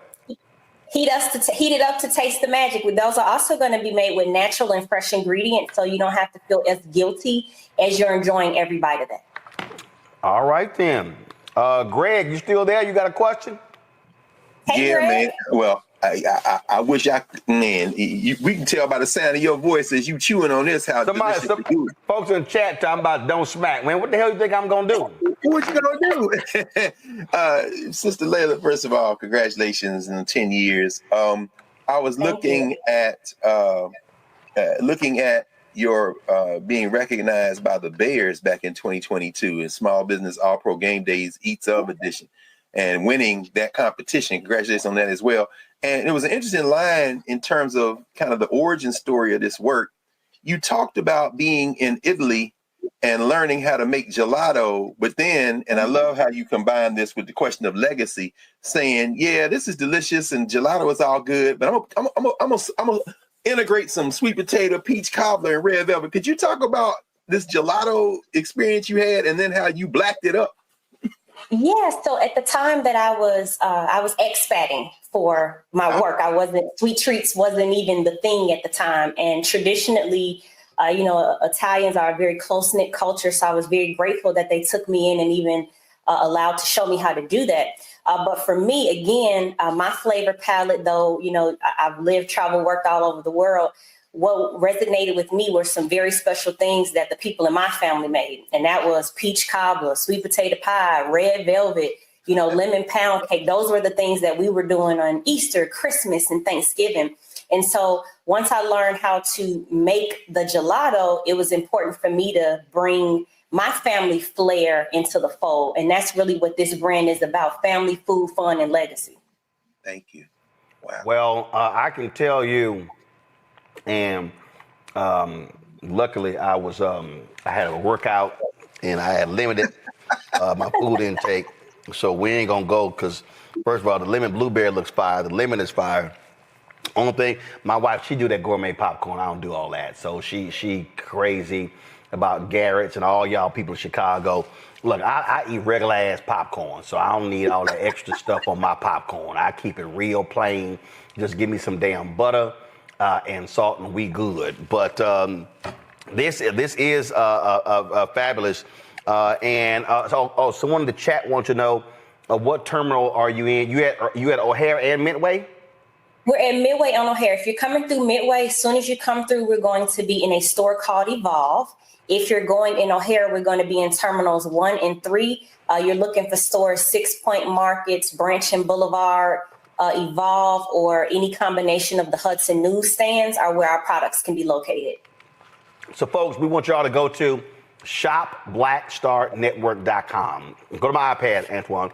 Heat it up to taste the magic. Those are also going to be made with natural and fresh ingredients, so you don't have to feel as guilty as you're enjoying every bite of that. All right, then. Greg, you still there? You got a question? Hey, yeah, Greg. man. Well, I wish we can tell by the sound of your voice as you chewing on this how delicious you do. Folks in chat talking about don't smack. Man, what the hell you think I'm going to do? What you gonna do? Sister Layla, first of all, congratulations on 10 years. I was looking at your being recognized by the Bears back in 2022 in Small Business All Pro Game Days Eats Of edition, and winning that competition. Congratulations on that as well. And it was an interesting line in terms of kind of the origin story of this work. You talked about being in Italy and learning how to make gelato, but then, and I love how you combine this with the question of legacy, saying, yeah, this is delicious and gelato is all good, but I'm gonna integrate some sweet potato, peach cobbler, and red velvet. Could you talk about this gelato experience you had and then how you blacked it up? Yeah, so at the time that I was expatting for my work, sweet treats wasn't even the thing at the time. And traditionally, Italians are a very close-knit culture. So I was very grateful that they took me in and even allowed to show me how to do that. But for me, again, my flavor palette, though, I've lived, traveled, worked all over the world. What resonated with me were some very special things that the people in my family made. And that was peach cobbler, sweet potato pie, red velvet, lemon pound cake. Those were the things that we were doing on Easter, Christmas, and Thanksgiving. And so once I learned how to make the gelato, it was important for me to bring my family flair into the fold. And that's really what this brand is about: family, food, fun, and legacy. Thank you. Wow. Well, I can tell you, and luckily I had a workout and I had limited my food intake. So we ain't gonna go because, first of all, the lemon blueberry looks fire. The lemon is fire. Only thing, my wife, she do that gourmet popcorn. I don't do all that. So she crazy about Garrett's and all y'all people in Chicago. Look, I eat regular ass popcorn, so I don't need all that extra stuff on my popcorn. I keep it real plain. Just give me some damn butter and salt, and we good. But this is fabulous. So someone in the chat wants to know what terminal are you in? You at O'Hare and Midway? We're at Midway on O'Hare. If you're coming through Midway, as soon as you come through, we're going to be in a store called Evolve. If you're going in O'Hare, we're going to be in terminals 1 and 3. You're looking for stores 6 Point Markets, Branch and Boulevard, Evolve, or any combination of the Hudson newsstands are where our products can be located. So, folks, we want y'all to go to shopblackstarnetwork.com. Go to my iPad, Antoine.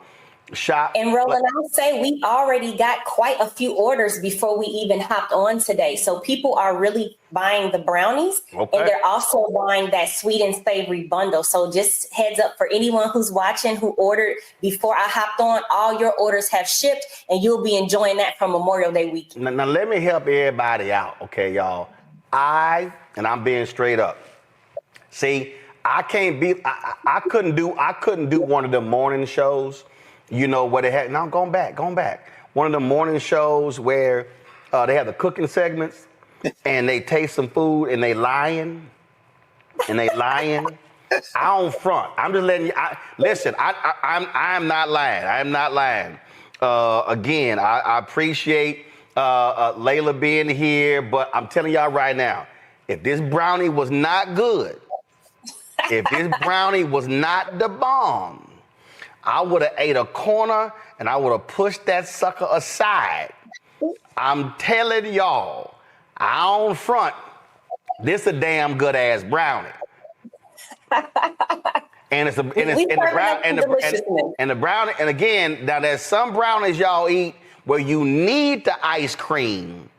And Roland, I'll say we already got quite a few orders before we even hopped on today. So people are really buying the brownies, and they're also buying that sweet and savory bundle. So just heads up for anyone who's watching who ordered before I hopped on, all your orders have shipped, and you'll be enjoying that from Memorial Day weekend. Now let me help everybody out, okay, y'all? I'm being straight up. See, I couldn't do one of the morning shows. Where they had, now going back. One of the morning shows where they have the cooking segments and they taste some food and they lying. I don't front. I'm just letting you, listen, I'm not lying. I'm not lying. Again, I appreciate Layla being here, but I'm telling y'all right now, if this brownie was not good, if this brownie was not the bomb, I would have ate a corner and I would have pushed that sucker aside. I'm telling y'all, I don't front. This a damn good ass brownie. And it's the brownie. And again, now there's some brownies y'all eat where you need the ice cream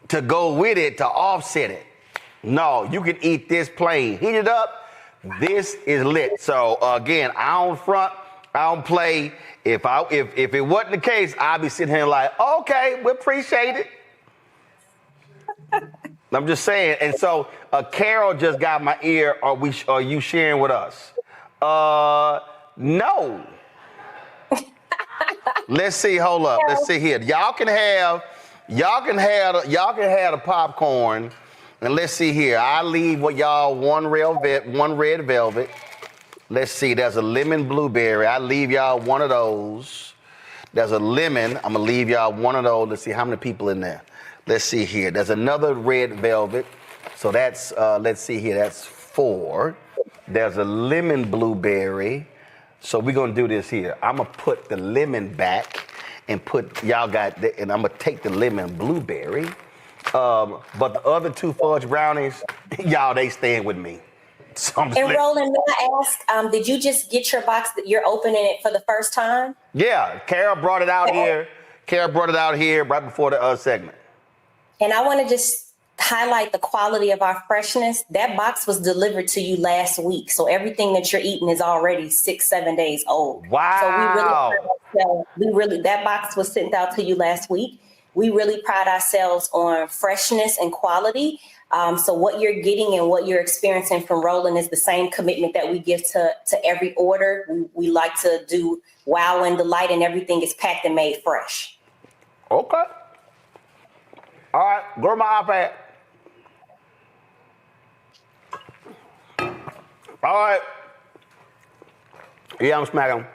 to go with it to offset it. No, you can eat this plain. Heat it up. This is lit. So again, I don't front. I don't play. If it wasn't the case, I'd be sitting here like, okay, we appreciate it. I'm just saying. And so Carol just got my ear. Are you sharing with us? No. Let's see. Hold up. Let's see here. Y'all can have the popcorn. And let's see here. I leave with y'all one red velvet. Let's see, there's a lemon blueberry. I leave y'all one of those. There's a lemon. I'm going to leave y'all one of those. Let's see how many people in there. Let's see here. There's another red velvet. So that's, let's see here, that's 4. There's a lemon blueberry. So we're going to do this here. I'm going to put the lemon back and and I'm going to take the lemon blueberry. But the other 2 fudge brownies, y'all, they staying with me. And Roland, may I ask, did you just get your box that you're opening it for the first time? Yeah, Carol brought it out here. Carol brought it out here right before the segment. And I want to just highlight the quality of our freshness. That box was delivered to you last week. So everything that you're eating is already 6-7 days old. Wow. So that box was sent out to you last week. We really pride ourselves on freshness and quality. So what you're getting and what you're experiencing from Roland is the same commitment that we give to every order. We like to do wow and delight, and everything is packed and made fresh. Okay. All right, go to my iPad. All right. Yeah, I'm smacking.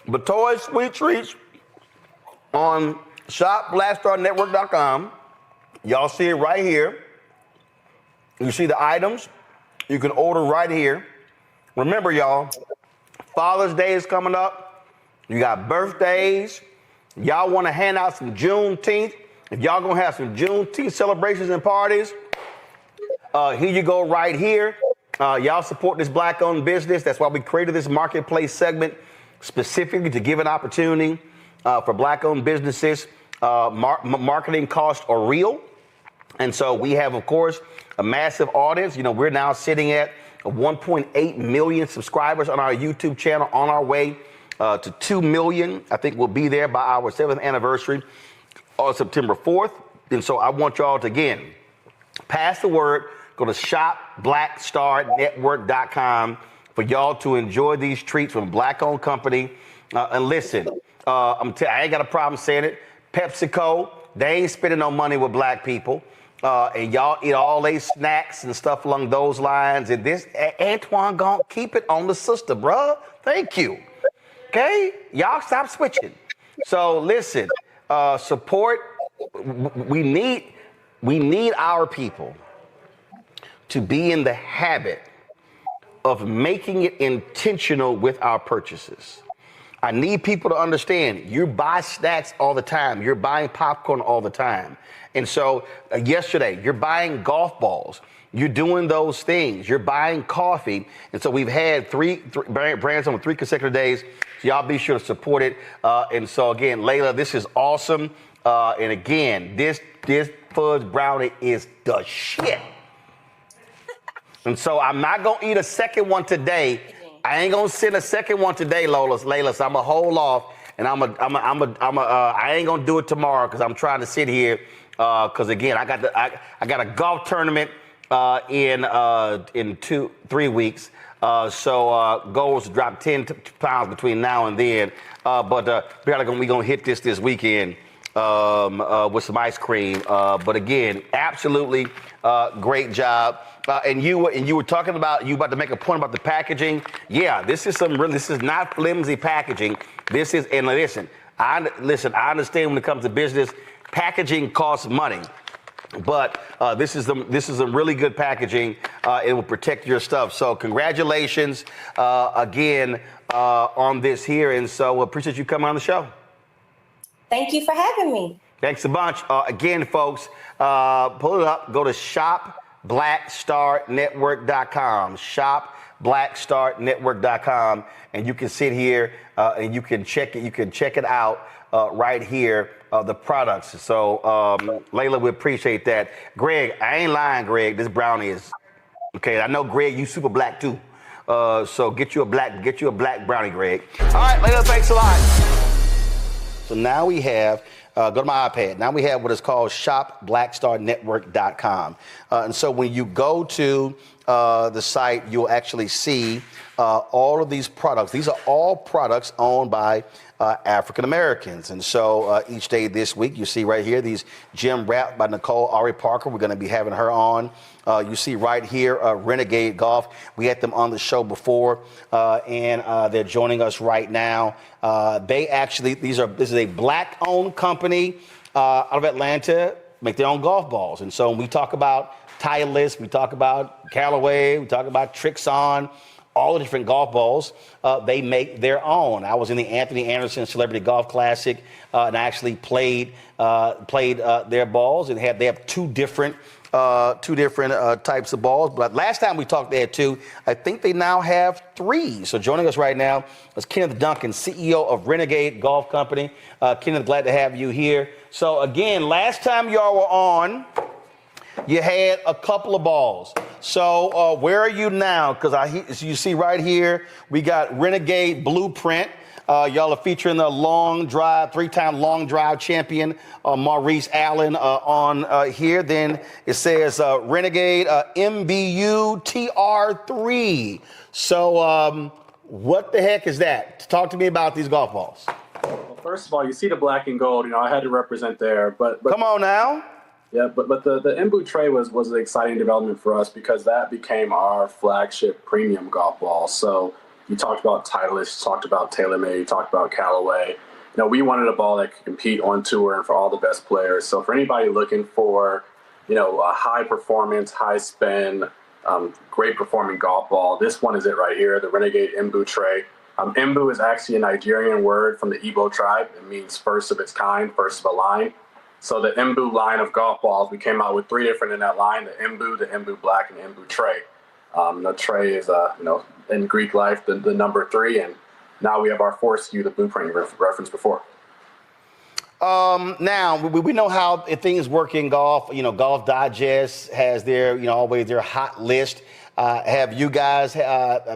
Bitoy Sweet Treats on shopblackstarnetwork.com. Y'all see it right here. You see the items. You can order right here. Remember, y'all, Father's Day is coming up. You got birthdays. Y'all want to hand out some Juneteenth. If y'all going to have some Juneteenth celebrations and parties, here you go right here. Y'all support this Black-owned business. That's why we created this marketplace segment specifically to give an opportunity for Black-owned businesses. Marketing costs are real. And so we have, of course, a massive audience. You know, we're now sitting at 1.8 million subscribers on our YouTube channel, on our way to 2 million. I think we'll be there by our 7th anniversary on September 4th. And so I want y'all to, again, pass the word. Go to shopblackstarnetwork.com for y'all to enjoy these treats from a Black-owned company. And listen, I ain't got a problem saying it. PepsiCo, they ain't spending no money with Black people. And y'all eat all these snacks and stuff along those lines. And this, Antoine gonna keep it on the sister, bruh. Thank you. Okay? Y'all stop switching. So listen, support. We need our people to be in the habit of making it intentional with our purchases. I need people to understand you buy snacks all the time. You're buying popcorn all the time. And so yesterday, you're buying golf balls. You're doing those things. You're buying coffee. And so we've had three brands on 3 consecutive days. So y'all be sure to support it. And so again, Layla, this is awesome. And again, this fudge brownie is the shit. And so I'm not gonna eat a second one today. I ain't gonna send a second one today, Layla. So I'm gonna hold off, and I ain't gonna do it tomorrow because I'm trying to sit here. Because again, I got a golf tournament in 3 weeks. So goals to drop 10 pounds between now and then. But we gonna hit this weekend with some ice cream. But again, absolutely great job. And you were talking about, you about to make a point about the packaging. Yeah, this is not flimsy packaging. This is, and listen, I understand when it comes to business, packaging costs money. But this is some really good packaging. It will protect your stuff. So congratulations again on this here. And so appreciate you coming on the show. Thank you for having me. Thanks a bunch. Again, folks, pull it up. Go to shopblackstarnetwork.com. Shopblackstarnetwork.com. And you can sit here and you can check it. You can check it out right here. The products. So, Layla, we appreciate that. Greg, I ain't lying, Greg. This brownie is okay. I know, Greg, you super black too. So get you a black brownie, Greg. All right, Layla, thanks a lot. So now we have, go to my iPad. Now we have what is called shopblackstarnetwork.com. And so when you go to the site, you'll actually see all of these products. These are all products owned by African Americans. And so each day this week, you see right here, these Gymwrap by Nicole Ari Parker. We're going to be having her on. You see right here, Renegade Golf. We had them on the show before, and they're joining us right now. This is a Black-owned company out of Atlanta, make their own golf balls. And so when we talk about Titleist, we talk about Callaway, we talk about Trixon, all the different golf balls, they make their own. I was in the Anthony Anderson Celebrity Golf Classic, and I actually played their balls, and they have two different types of balls. But last time we talked, they had 2. I think they now have 3. So joining us right now is Kenneth Duncan, CEO of Renegade Golf Company. Kenneth, glad to have you here. So again, last time y'all were on, you had a couple of balls. So where are you now? Because you see right here, we got Renegade Blueprint. Y'all are featuring the 3-time long drive champion, Maurice Allen, on here. Then it says Renegade MBU TR3. So what the heck is that? Talk to me about these golf balls. Well, first of all, you see the black and gold. I had to represent there. But come on now. Yeah, but the InBooze tray was an exciting development for us because that became our flagship premium golf ball. So You talked about Titleist, you talked about TaylorMade, you talked about Callaway. We wanted a ball that could compete on tour and for all the best players. So for anybody looking for, a high performance, high spin, great performing golf ball, this one is it right here, the Renegade InBooze tray. InBooze is actually a Nigerian word from the Igbo tribe. It means first of its kind, first of a line. So the InBooze line of golf balls, we came out with 3 different in that line, the InBooze Black, and the InBooze tray. The tray is, in Greek life, the number 3, and now we have our 4th SKU, the blueprint you referenced before. Now we know how things work in golf. Golf Digest has their, always their hot list. Have you guys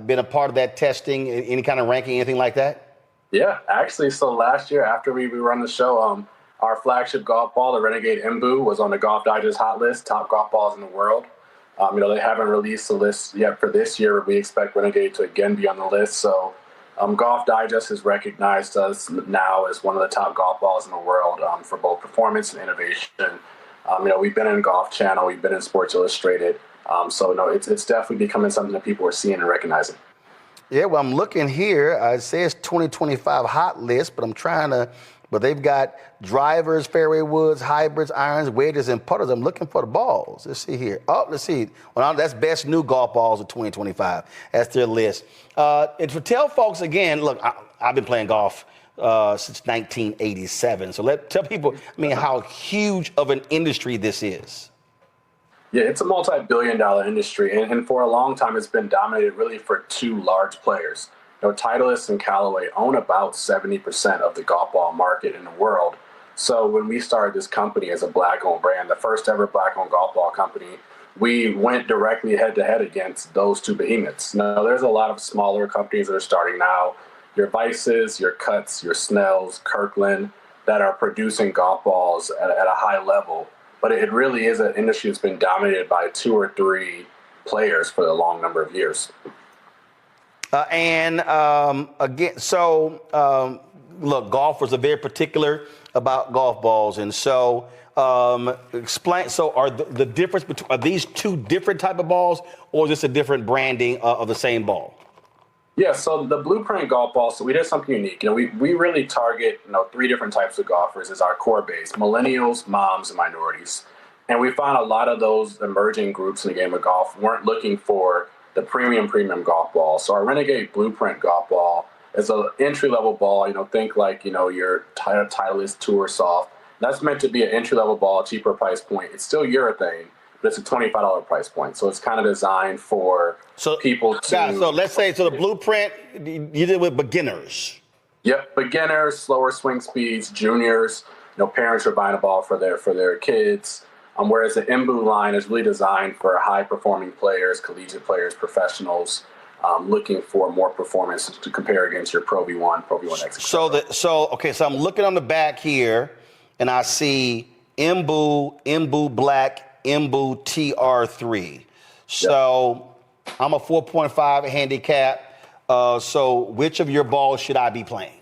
been a part of that testing, any kind of ranking, anything like that? Yeah, actually, so last year after we run the show, our flagship golf ball, the Renegade InBooze, was on the Golf Digest hot list, top golf balls in the world. They haven't released the list yet for this year. We expect Renegade to again be on the list. So Golf Digest has recognized us now as one of the top golf balls in the world for both performance and innovation. We've been in Golf Channel, we've been in Sports Illustrated. It's definitely becoming something that people are seeing and recognizing. Yeah, well, I'm looking here. It says 2025 hot list, but they've got drivers, fairway woods, hybrids, irons, wedges, and putters. I'm looking for the balls. Let's see here. Let's see. Well, that's best new golf balls of 2025. That's their list. And to tell folks again, look, I've been playing golf since 1987. So tell people, how huge of an industry this is. Yeah, it's a multi-billion-dollar industry, and for a long time, it's been dominated really for 2 large players. Titleist and Callaway own about 70% of the golf ball market in the world. So when we started this company as a Black-owned brand, the first ever Black-owned golf ball company, we went directly head-to-head against those 2 behemoths. Now, there's a lot of smaller companies that are starting now, your Vices, your Cuts, your Snells, Kirkland, that are producing golf balls at a high level. But it really is an industry that's been dominated by 2 or 3 players for a long number of years. Look, golfers are very particular about golf balls, and so explain. So, are the difference between, are these 2 different type of balls, or is this a different branding of the same ball? Yeah, so the blueprint golf ball. So we did something unique. We really target 3 different types of golfers as our core base: millennials, moms, and minorities. And we found a lot of those emerging groups in the game of golf weren't looking for the premium golf ball. So our Renegade Blueprint golf ball is an entry-level ball. Think like, your Titleist Tour Soft. That's meant to be an entry-level ball, cheaper price point. It's still urethane, but it's a $25 price point. So it's kind of designed for people to... Yeah, so let's say, the Blueprint, you did with beginners. Yep, beginners, slower swing speeds, juniors. Parents are buying a ball for their kids. Whereas the InBooze line is really designed for high-performing players, collegiate players, professionals, looking for more performance to compare against your Pro V1, Pro V1X. So I'm looking on the back here, and I see InBooze Black, InBooze TR3. So I'm a 4.5 handicap. So which of your balls should I be playing?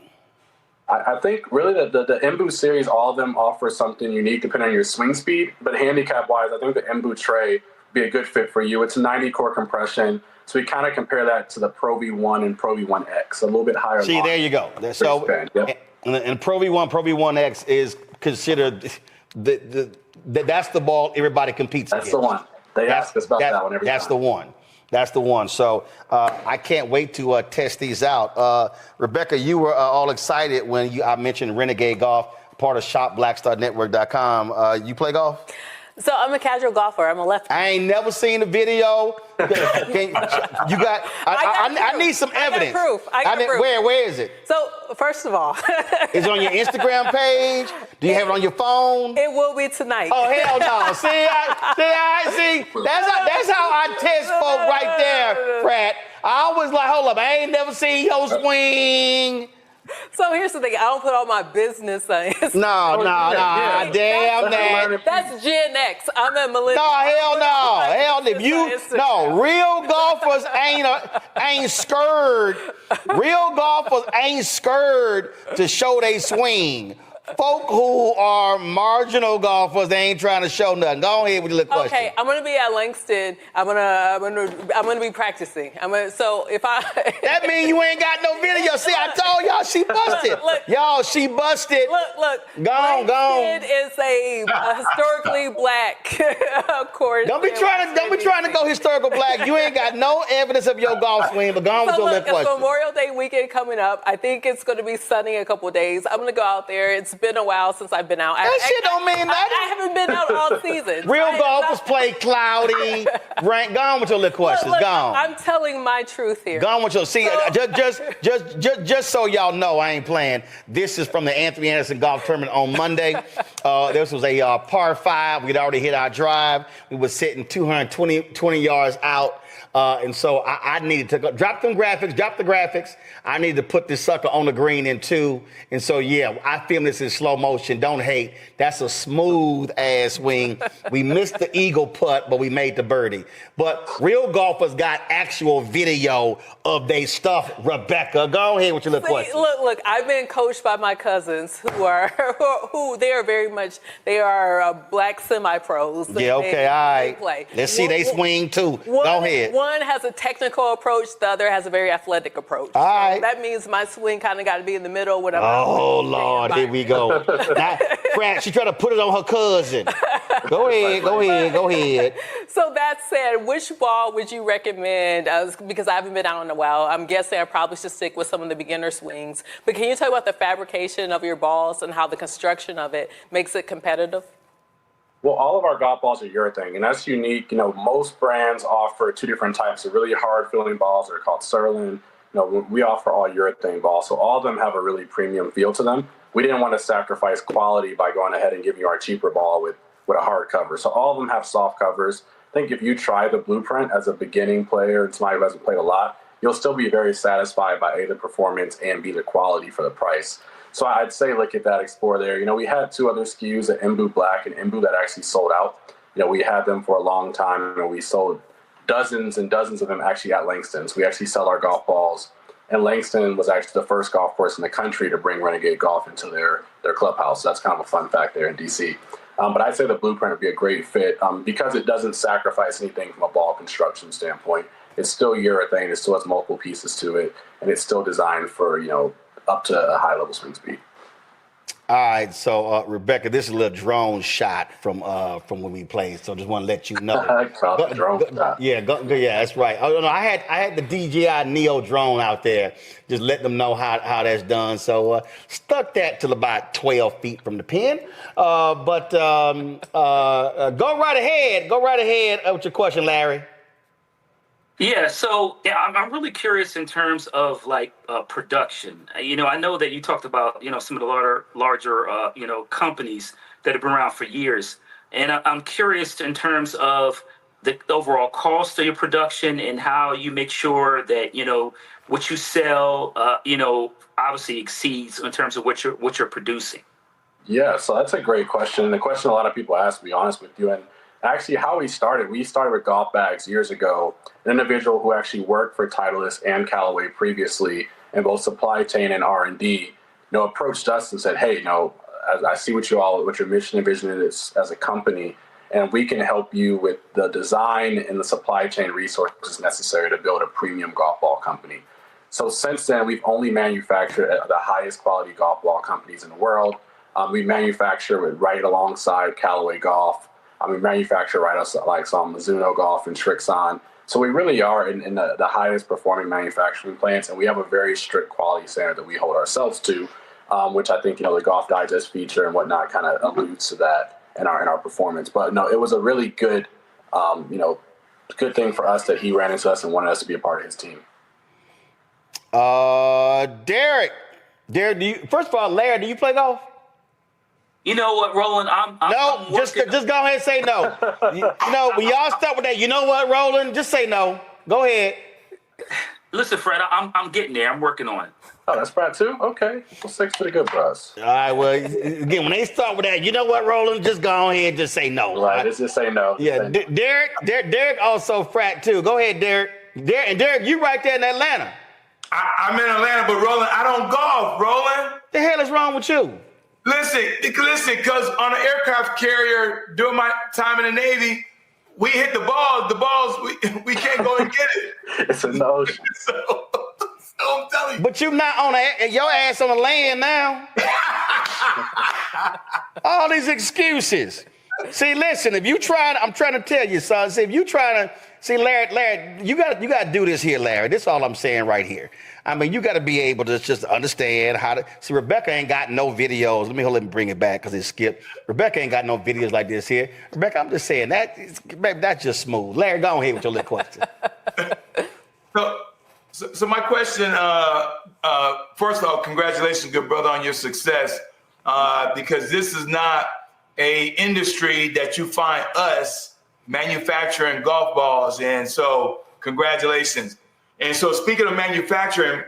I think really the InBooze series, all of them offer something unique depending on your swing speed. But handicap-wise, I think the InBooze tray would be a good fit for you. It's a 90-core compression. So we kind of compare that to the Pro V1 and Pro V1X, a little bit higher. See, there you go. So, and Pro V1, Pro V1X is considered that's the ball everybody competes against. That's the one. They ask us about that one every time. That's the one. That's the one. So I can't wait to test these out. Rebecca, you were all excited when I mentioned Renegade Golf, part of shopblackstarnetwork.com. You play golf? So I'm a casual golfer. I'm a lefty. I ain't never seen the video. I need some evidence. I got proof. Where is it? So first of all, is it on your Instagram page? Do you have it on your phone? It will be tonight. Oh hell no! See. That's how I test folk right there, Pratt. I was like, hold up, I ain't never seen your swing. So here's the thing, I don't put all my business on Instagram. No, damn that. That's Gen X. I'm a millennial. No, hell no. Real golfers ain't scared. Real golfers ain't scared to show they swing. folk who are marginal golfers, they ain't trying to show nothing. Go ahead with your little question. Okay, I'm gonna be at Langston. I'm gonna be practicing. So if I that means you ain't got no video. See, I told y'all she busted. Look, y'all, she busted. Look. Gone. Langston is a historically black course. Don't be trying to go historical black. You ain't got no evidence of your golf swing, but gone with your little question. It's Memorial Day weekend coming up. I think it's going to be sunny a couple of days. I'm going to go out there. It's been a while since I've been out. Shit don't mean nothing. I haven't been out all season. Real golfers play cloudy, rain. Gone with your little questions. Gone. I'm telling my truth here. Gone with your. See, just so y'all know, I ain't playing. This is from the Anthony Anderson Golf Tournament on Monday. This was a par 5. We'd already hit our drive. We were sitting 220 yards out. And so I needed to drop the graphics. I needed to put this sucker on the green in 2. And so, yeah, I filmed this in slow motion. Don't hate. That's a smooth ass swing. We missed the eagle putt, but we made the birdie. But real golfers got actual video of they stuff. Rebecca, go ahead with your little question. Look, I've been coached by my cousins who are black semi-pros. Yeah, okay, all right. Play. Let's see they swing too. Go ahead. One has a technical approach, the other has a very athletic approach. All right. So that means my swing kind of got to be in the middle. Oh, Lord, here we go. Now, Fran, she tried to put it on her cousin. Go ahead. So that said, which ball would you recommend? Because I haven't been out in a while. I'm guessing I probably should stick with some of the beginner swings. But can you talk about the fabrication of your balls and how the construction of it makes it competitive? Well, all of our golf balls are urethane, and that's unique. Most brands offer 2 different types of really hard feeling balls that are called Surlyn. We offer all urethane balls, so all of them have a really premium feel to them. We didn't want to sacrifice quality by going ahead and giving you our cheaper ball with a hard cover. So all of them have soft covers. I think if you try the blueprint as a beginning player and somebody who hasn't played a lot, you'll still be very satisfied by A, the performance, and B, the quality for the price. So I'd say look at that, explore there. We had 2 other SKUs at InBooze Black and InBooze that actually sold out. We had them for a long time, and we sold dozens and dozens of them actually at Langston. So we actually sell our golf balls. And Langston was actually the first golf course in the country to bring Renegade Golf into their clubhouse. So that's kind of a fun fact there in DC. But I'd say the blueprint would be a great fit because it doesn't sacrifice anything from a ball construction standpoint. It's still urethane. It still has multiple pieces to it. And it's still designed for, up to a high level swing speed. All right, so Rebecca, this is a little drone shot from when we played. So just want to let you know. Yeah, that's right. Oh no, I had the DJI Neo drone out there. Just let them know how that's done. So stuck that till about 12 feet from the pin. But go right ahead. Go right ahead with your question, Larry. Yeah, so I'm really curious in terms of production. I know that you talked about some of the larger companies that have been around for years, and I'm curious in terms of the overall cost of your production and how you make sure that what you sell obviously exceeds in terms of what you're producing. Yeah, so that's a great question, and the question a lot of people ask, to be honest with you. And actually, how we started with golf bags years ago. An individual who actually worked for Titleist and Callaway previously in both supply chain and R&D, approached us and said, "Hey, I see what your mission and vision is as a company, and we can help you with the design and the supply chain resources necessary to build a premium golf ball company." So since then, we've only manufactured the highest quality golf ball companies in the world. We manufacture right alongside Callaway Golf. We manufacture right like some Mizuno Golf and Srixon. So we really are in the highest performing manufacturing plants, and we have a very strict quality standard that we hold ourselves to, which I think the Golf Digest feature and whatnot kind of alludes to that in our performance. But no, it was a really good good thing for us that he ran into us and wanted us to be a part of his team. Derek, first of all, Larry, do you play golf? You know what, Roland? Just go ahead and say no. When y'all start with that, you know what, Roland? Just say no. Go ahead. Listen, Fred, I'm getting there. I'm working on it. Oh, that's Brad too? Okay. Well, 6 pretty good for us. All right, well, again, when they start with that, you know what, Roland? Just go ahead and just say no. Right, just say no. Yeah, Derek also frat too. Go ahead, Derek. Derek, you right there in Atlanta. I'm in Atlanta, but Roland, I don't golf, Roland. The hell is wrong with you? Listen, because on an aircraft carrier during my time in the Navy, we hit the balls, we can't go and get it. It's in the ocean. So I'm telling you. But you not on your ass on the land now. All these excuses. See, listen, if you try, I'm trying to tell you, son. See, if you try to, see, Larry, you got to do this here, Larry. This is all I'm saying right here. I mean, you got to be able to just understand how to, see, Rebecca ain't got no videos. Let me bring it back because it skipped. Rebecca ain't got no videos like this here. Rebecca, I'm just saying, that's just smooth. Larry, go ahead with your little question. So my question, first of all, congratulations, good brother, on your success, because this is not a industry that you find us manufacturing golf balls. And so congratulations. And so speaking of manufacturing,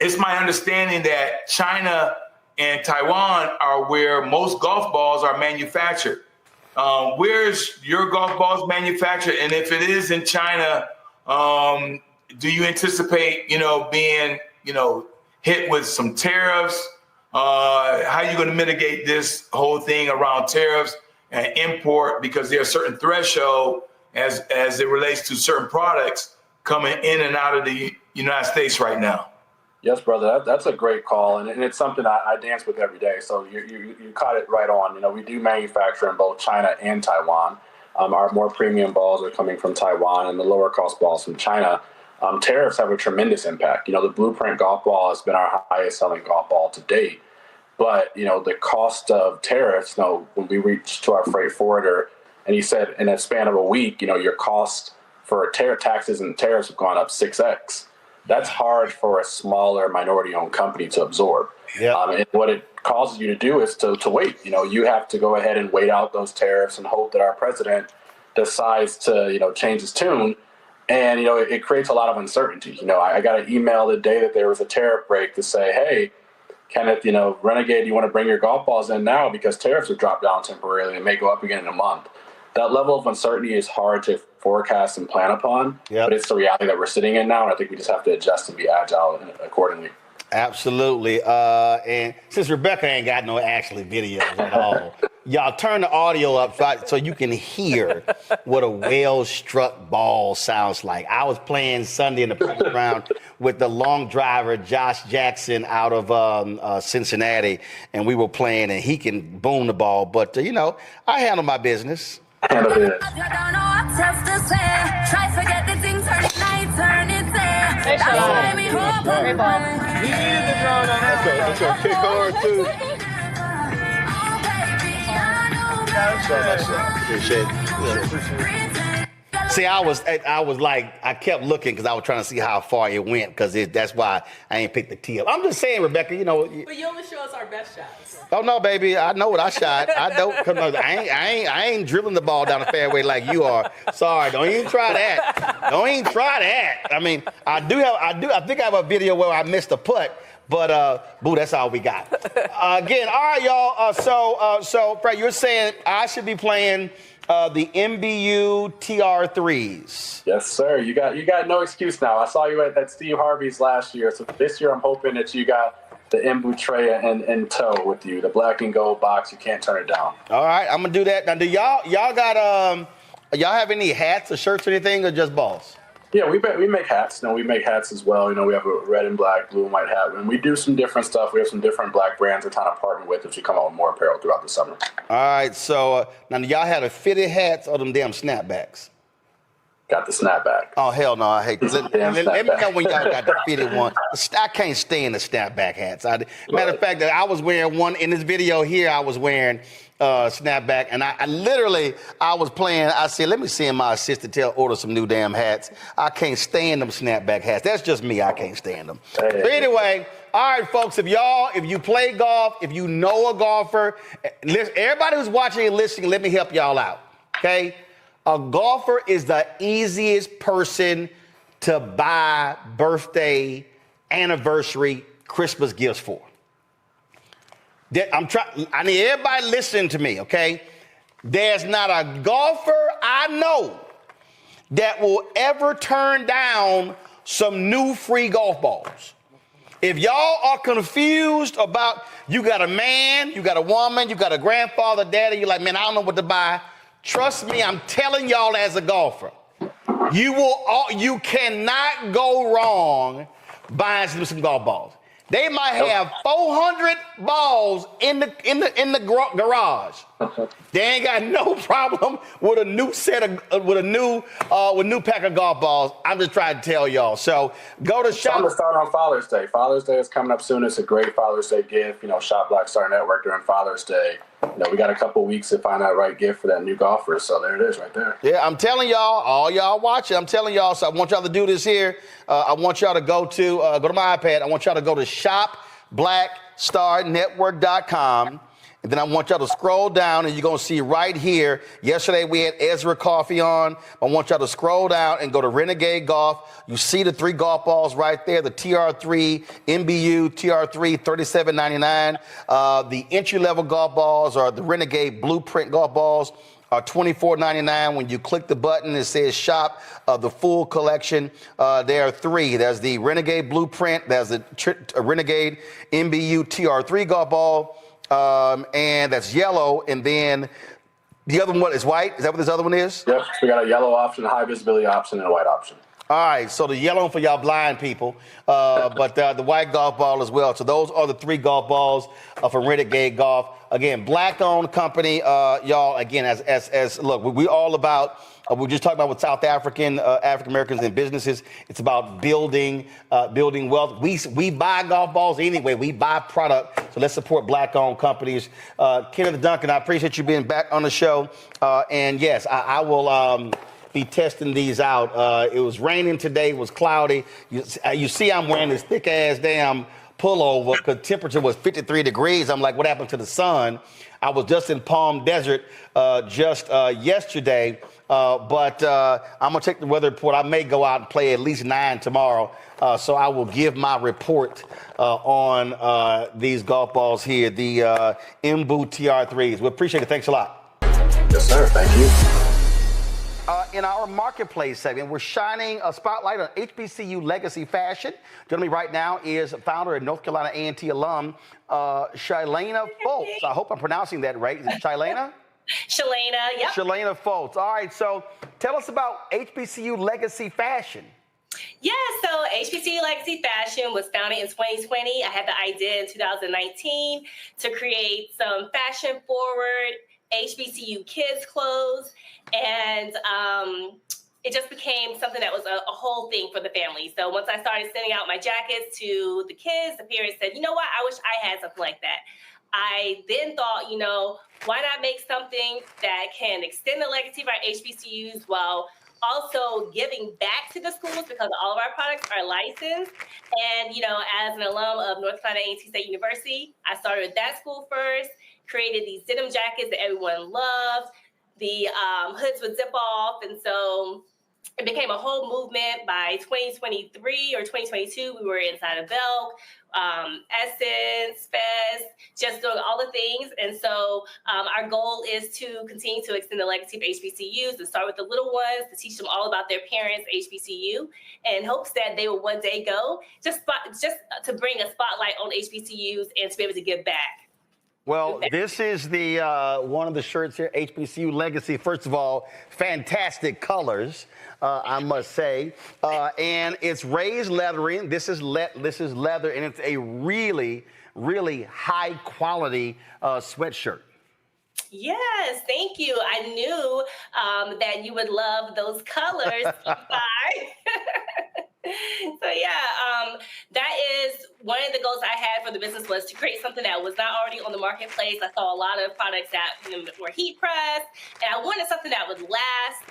it's my understanding that China and Taiwan are where most golf balls are manufactured. Where's your golf balls manufactured? And if it is in China, do you anticipate, being, hit with some tariffs? How are you going to mitigate this whole thing around tariffs and import? Because there's a certain threshold as it relates to certain products coming in and out of the United States right now. Yes, brother, that's a great call, and it's something I dance with every day. So you caught it right on. We do manufacture in both China and Taiwan. Our more premium balls are coming from Taiwan, and the lower cost balls from China. Tariffs have a tremendous impact. The Blueprint golf ball has been our highest selling golf ball to date. But, the cost of tariffs, when we reached to our freight forwarder, and he said in a span of a week, your cost for taxes and tariffs have gone up 6x. That's hard for a smaller minority-owned company to absorb. Yeah. And what it causes you to do is to wait. You have to go ahead and wait out those tariffs and hope that our president decides to, change his tune. And, it creates a lot of uncertainty. I got an email the day that there was a tariff break to say, hey, Kenneth, Renegade, you want to bring your golf balls in now because tariffs have dropped down temporarily and may go up again in a month. That level of uncertainty is hard to forecast and plan upon, but it's the reality that we're sitting in now, and I think we just have to adjust and be agile accordingly. Absolutely. And since Rebecca ain't got no actually videos at all, y'all turn the audio up so you can hear what a well-struck ball sounds like. I was playing Sunday in the practice round with the long driver, Josh Jackson, out of Cincinnati, and we were playing, and he can boom the ball. But, I handle my business. Kick hard too. See, I was like, I kept looking because I was trying to see how far it went because that's why I ain't picked the tee up. I'm just saying, Rebecca, But you only show us our best shots. Oh no, baby, I know what I shot. I don't. Cause I ain't dribbling the ball down the fairway like you are. Sorry, don't even try that. Don't even try that. I mean, I think I have a video where I missed a putt. But, boo, that's all we got. Again, all right, y'all. So Fred, you're saying I should be playing the MBU TR3s. Yes, sir. You got no excuse now. I saw you at Steve Harvey's last year. So this year I'm hoping that you got the MBU tray in tow with you, the black and gold box. You can't turn it down. All right, I'm going to do that. Now, do y'all got, y'all have any hats or shirts or anything, or just balls? Yeah, we make hats. We make hats as well. We have a red and black, blue and white hat. And we do some different stuff. We have some different black brands we're trying to partner with as we come out with more apparel throughout the summer. All right. So now y'all had a fitted hats or them damn snapbacks? Got the snapback. Oh, hell no. I hate let me know when y'all got the fitted one. I can't stand the snapback hats. Matter of fact, I was wearing one in this video here. I was wearing snapback, and I was playing. I said, let me send my assistant order some new damn hats. I can't stand them snapback hats. That's just me. I can't stand them. Hey. So anyway, all right, folks, if you play golf, if you know a golfer, listen, everybody who's watching and listening, let me help y'all out, okay? A golfer is the easiest person to buy birthday, anniversary, Christmas gifts for. I need everybody listening to me, okay? There's not a golfer I know that will ever turn down some new free golf balls. If y'all are confused about, you got a man, you got a woman, you got a grandfather, daddy, you're like, man, I don't know what to buy. Trust me, I'm telling y'all as a golfer, you cannot go wrong buying some golf balls. They might have 400 balls in the garage. They ain't got no problem with a new set of with new pack of golf balls. I'm just trying to tell y'all. So go to shop. I'm gonna start on Father's Day. Father's Day is coming up soon. It's a great Father's Day gift. Shop Black Star Network during Father's Day. We got a couple weeks to find that right gift for that new golfer. So there it is right there. Yeah, I'm telling y'all, all y'all watching, I'm telling y'all, so I want y'all to do this here. I want y'all to go to my iPad. I want y'all to go to shopblackstarnetwork.com. And then I want y'all to scroll down, and you're going to see right here. Yesterday, we had Ezra Coffee on. I want y'all to scroll down and go to Renegade Golf. You see the 3 golf balls right there, the TR3, MBU, TR3, $37.99. The entry-level golf balls are the Renegade Blueprint golf balls are $24.99. When you click the button, it says shop the full collection. There are 3. There's the Renegade Blueprint. There's the Renegade MBU TR3 golf ball. And that's yellow, and then the other one is white. Is that what this other one is? Yep, we got a yellow option, a high visibility option, and a white option. All right, so the yellow one for y'all blind people, but the white golf ball as well. So those are the 3 golf balls from Renegade Golf. Again, black-owned company, y'all. Again, as look, we all about. We're just talking about with South African Americans and businesses. It's about building wealth. We buy golf balls anyway. We buy product. So let's support black-owned companies. Kenneth Duncan, I appreciate you being back on the show. And yes, I will be testing these out. It was raining today. It was cloudy. You see, I'm wearing this thick-ass damn pullover because temperature was 53 degrees. I'm like, what happened to the sun? I was just in Palm Desert yesterday. But I'm going to check the weather report. I may go out and play at least 9 tomorrow. So I will give my report on these golf balls here, the InBooze TR3s. We appreciate it. Thanks a lot. Yes, sir. Thank you. In our marketplace segment, we're shining a spotlight on HBCU legacy fashion. Joining me right now is founder and North Carolina A&T alum, Shalana Foltz. I hope I'm pronouncing that right. Is it Shalana? Shalana, yep. Shalana Foltz. All right, so tell us about HBCU Legacy Fashion. Yeah, so HBCU Legacy Fashion was founded in 2020. I had the idea in 2019 to create some fashion-forward HBCU kids clothes, and it just became something that was a whole thing for the family. So once I started sending out my jackets to the kids, the parents said, you know what, I wish I had something like that. I then thought, why not make something that can extend the legacy of our HBCUs while also giving back to the schools, because all of our products are licensed. And, as an alum of North Carolina A&T State University, I started with that school first, created these denim jackets that everyone loved. The hoods would zip off. And so it became a whole movement. By 2023 or 2022, we were inside of Belk, Essence, Fest, just doing all the things. And so our goal is to continue to extend the legacy of HBCUs and start with the little ones, to teach them all about their parents' HBCU, in hopes that they will one day go, just to bring a spotlight on HBCUs and to be able to give back. Well, this is the one of the shirts here, HBCU Legacy. First of all, fantastic colors, I must say, and it's raised leathering. This is leather, and it's a really, really high quality sweatshirt. Yes, thank you. I knew that you would love those colors. So that is one of the goals I had for the business, was to create something that was not already on the marketplace. I saw a lot of products that were heat pressed, and I wanted something that would last,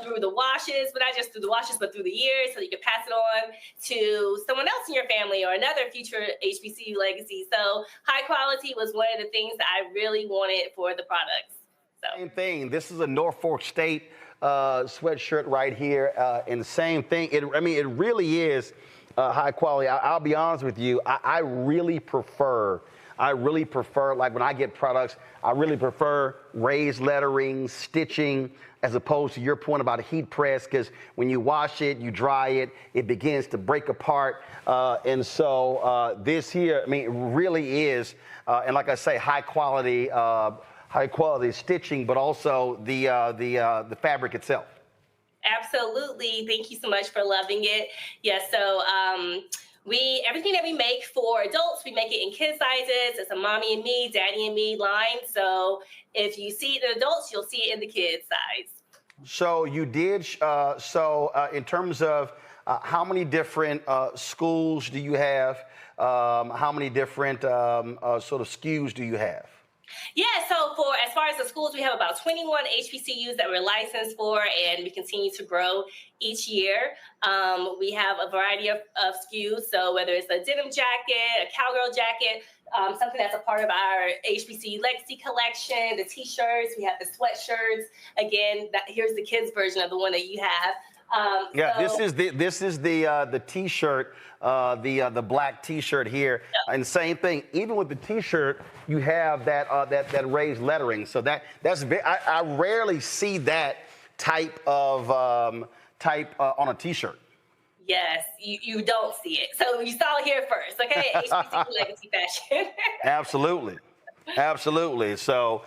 through the washes, but not just through the washes, but through the years, so you could pass it on to someone else in your family or another future HBCU legacy. So high quality was one of the things that I really wanted for the products. So. Same thing. This is a Norfolk State sweatshirt right here, and same thing. It really is high quality. I'll be honest with you. I really prefer I really prefer, like when I get products, I really prefer raised lettering, stitching, as opposed to your point about a heat press, because when you wash it, you dry it, it begins to break apart. And so this here, I mean, really is, and like I say, high quality stitching, but also the fabric itself. Absolutely. Thank you so much for loving it. Yeah, so everything that we make for adults, we make it in kid sizes. It's a mommy and me, daddy and me line. So if you see it in adults, you'll see it in the kid size. So you did, in terms of how many different schools do you have? How many different sort of SKUs do you have? Yeah, so as far as the schools, we have about 21 HBCUs that we're licensed for, and we continue to grow each year. We have a variety of SKUs, so whether it's a denim jacket, a cowgirl jacket, something that's a part of our HBCU Legacy collection, the T-shirts, we have the sweatshirts. Again, here's the kids' version of the one that you have. This is the T-shirt, the black T-shirt here, and same thing. Even with the T-shirt, you have that raised lettering. So that's I rarely see that type on a T-shirt. Yes, you don't see it. So you saw it here first, okay? HBCU Legacy Fashion. Absolutely. Absolutely. So,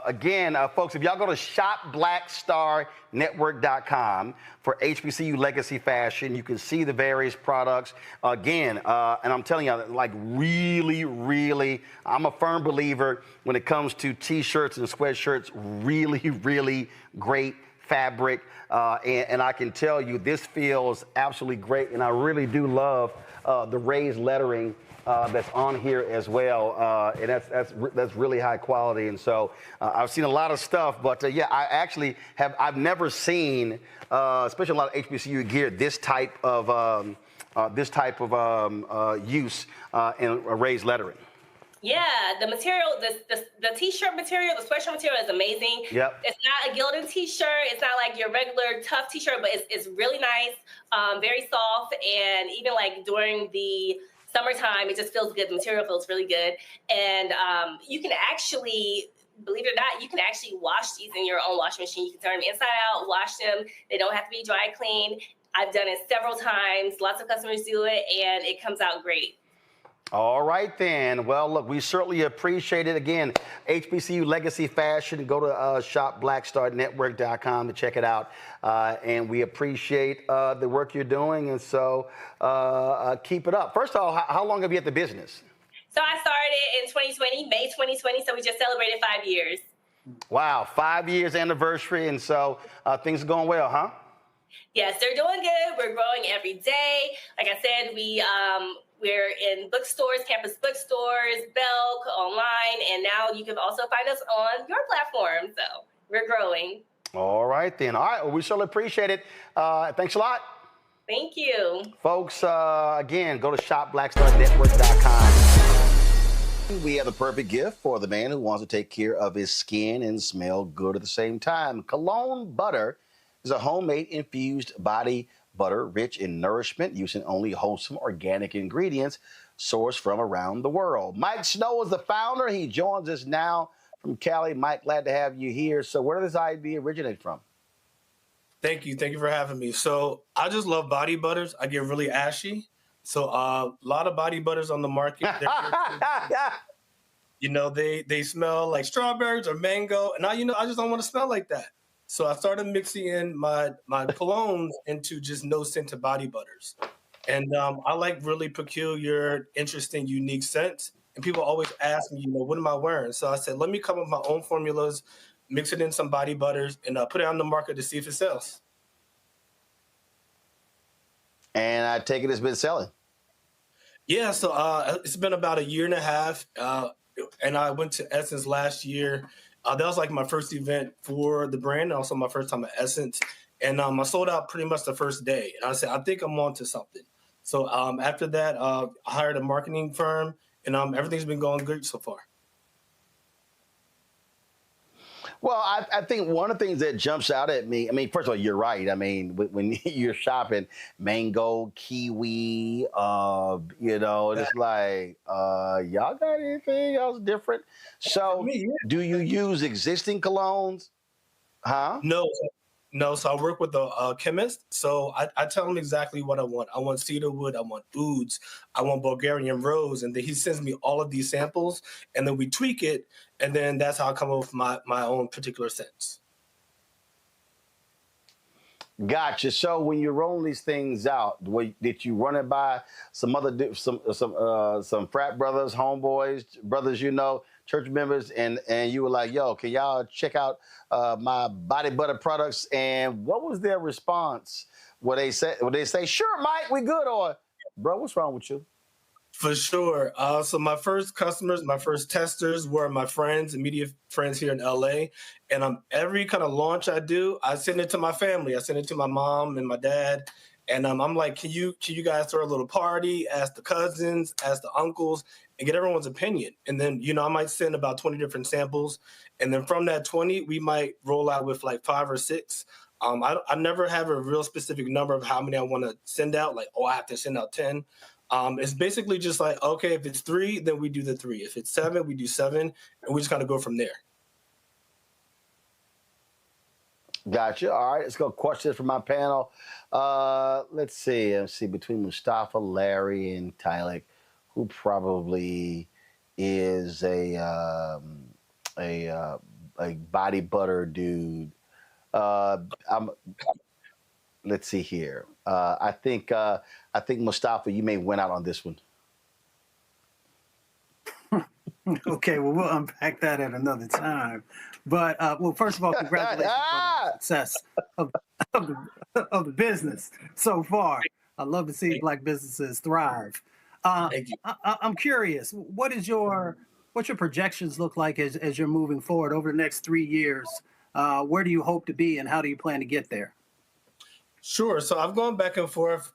again, folks, if y'all go to shopblackstarnetwork.com for HBCU Legacy Fashion, you can see the various products. Again, and I'm telling you, like really, really, I'm a firm believer when it comes to T-shirts and sweatshirts, really, really great fabric. And I can tell you this feels absolutely great. And I really do love the raised lettering that's on here as well, and that's really high quality. And so I've seen a lot of stuff, but I've never seen, especially a lot of HBCU gear, this type of use in raised lettering. Yeah, the material, the T-shirt material, the sweatshirt material is amazing. Yep. It's not a gilded T-shirt. It's not like your regular tough T-shirt, but it's really nice, very soft, and even like during the summertime, it just feels good. The material feels really good. And you can actually, believe it or not, you can actually wash these in your own washing machine. You can turn them inside out, wash them. They don't have to be dry clean. I've done it several times. Lots of customers do it, and it comes out great. All right, then. Well, look, we certainly appreciate it. Again, HBCU Legacy Fashion. Go to shopblackstarnetwork.com to check it out. And we appreciate the work you're doing. And so keep it up. First of all, how long have you had the business? So I started in 2020, May 2020. So we just celebrated 5 years. Wow, 5 years anniversary. And so things are going well, huh? Yes, they're doing good. We're growing every day. Like I said, we're in bookstores, campus bookstores, Belk, online, and now you can also find us on your platform. So we're growing. All right, then. All right, well, we certainly appreciate it. Thanks a lot. Thank you. Folks, again, go to shopblackstarnetwork.com. We have the perfect gift for the man who wants to take care of his skin and smell good at the same time. Cologne Butter is a homemade infused body butter rich in nourishment using only wholesome organic ingredients sourced from around the world. Mike Snow is the founder. He joins us now from Cali. Mike, glad to have you here. So where did this idea originate from? Thank you. Thank you for having me. So I just love body butters. I get really ashy. So a lot of body butters on the market. You know, they smell like strawberries or mango. And I just don't want to smell like that. So I started mixing in my colognes into just no-scented body butters. And I like really peculiar, interesting, unique scents. And people always ask me, what am I wearing? So I said, let me come up with my own formulas, mix it in some body butters, and put it on the market to see if it sells. And I take it it's been selling. Yeah, so it's been about 1.5 years. And I went to Essence last year. That was like my first event for the brand, and also my first time at Essence. And I sold out pretty much the first day. And I said, I think I'm on to something. So after that, I hired a marketing firm, and everything's been going good so far. Well, I think one of the things that jumps out at me, I mean, first of all, you're right. I mean, when you're shopping, mango, kiwi, it's like, y'all got anything else different? So, Me, yeah. do you use existing colognes? Huh? No. So I work with a chemist. So I tell him exactly what I want. I want cedarwood. I want ouds. I want Bulgarian rose. And then he sends me all of these samples, and then we tweak it. And then that's how I come up with my own particular scents. Gotcha. So when you're rolling these things out, did you run it by some frat brothers, homeboys, brothers, church members, and you were like, "Yo, can y'all check out my body butter products?" And what was their response? Would they say, "Sure, Mike, we good," or "Bro, what's wrong with you?" For sure. So my first customers, my first testers were my friends, immediate friends here in LA. And every kind of launch I do, I send it to my family. I send it to my mom and my dad. And I'm like, can you guys throw a little party, ask the cousins, ask the uncles, and get everyone's opinion? And then, I might send about 20 different samples. And then from that 20, we might roll out with like 5 or 6. I never have a real specific number of how many I want to send out. Like, I have to send out 10. It's basically just like, okay, if it's 3, then we do the 3. If it's 7, we do 7, and we just kind of go from there. Gotcha. All right, let's go questions from my panel. Let's see. Between Mustafa, Larry, and Tylik, who probably is a body butter dude. Let's see here. I think Mustafa, you may win out on this one. Okay, well, we'll unpack that at another time. But first of all, congratulations on the success of the business so far. I love to see Black businesses thrive. Thank you. I'm curious, what's your projections look like as you're moving forward over the next 3 years? Where do you hope to be, and how do you plan to get there? Sure. So I've gone back and forth,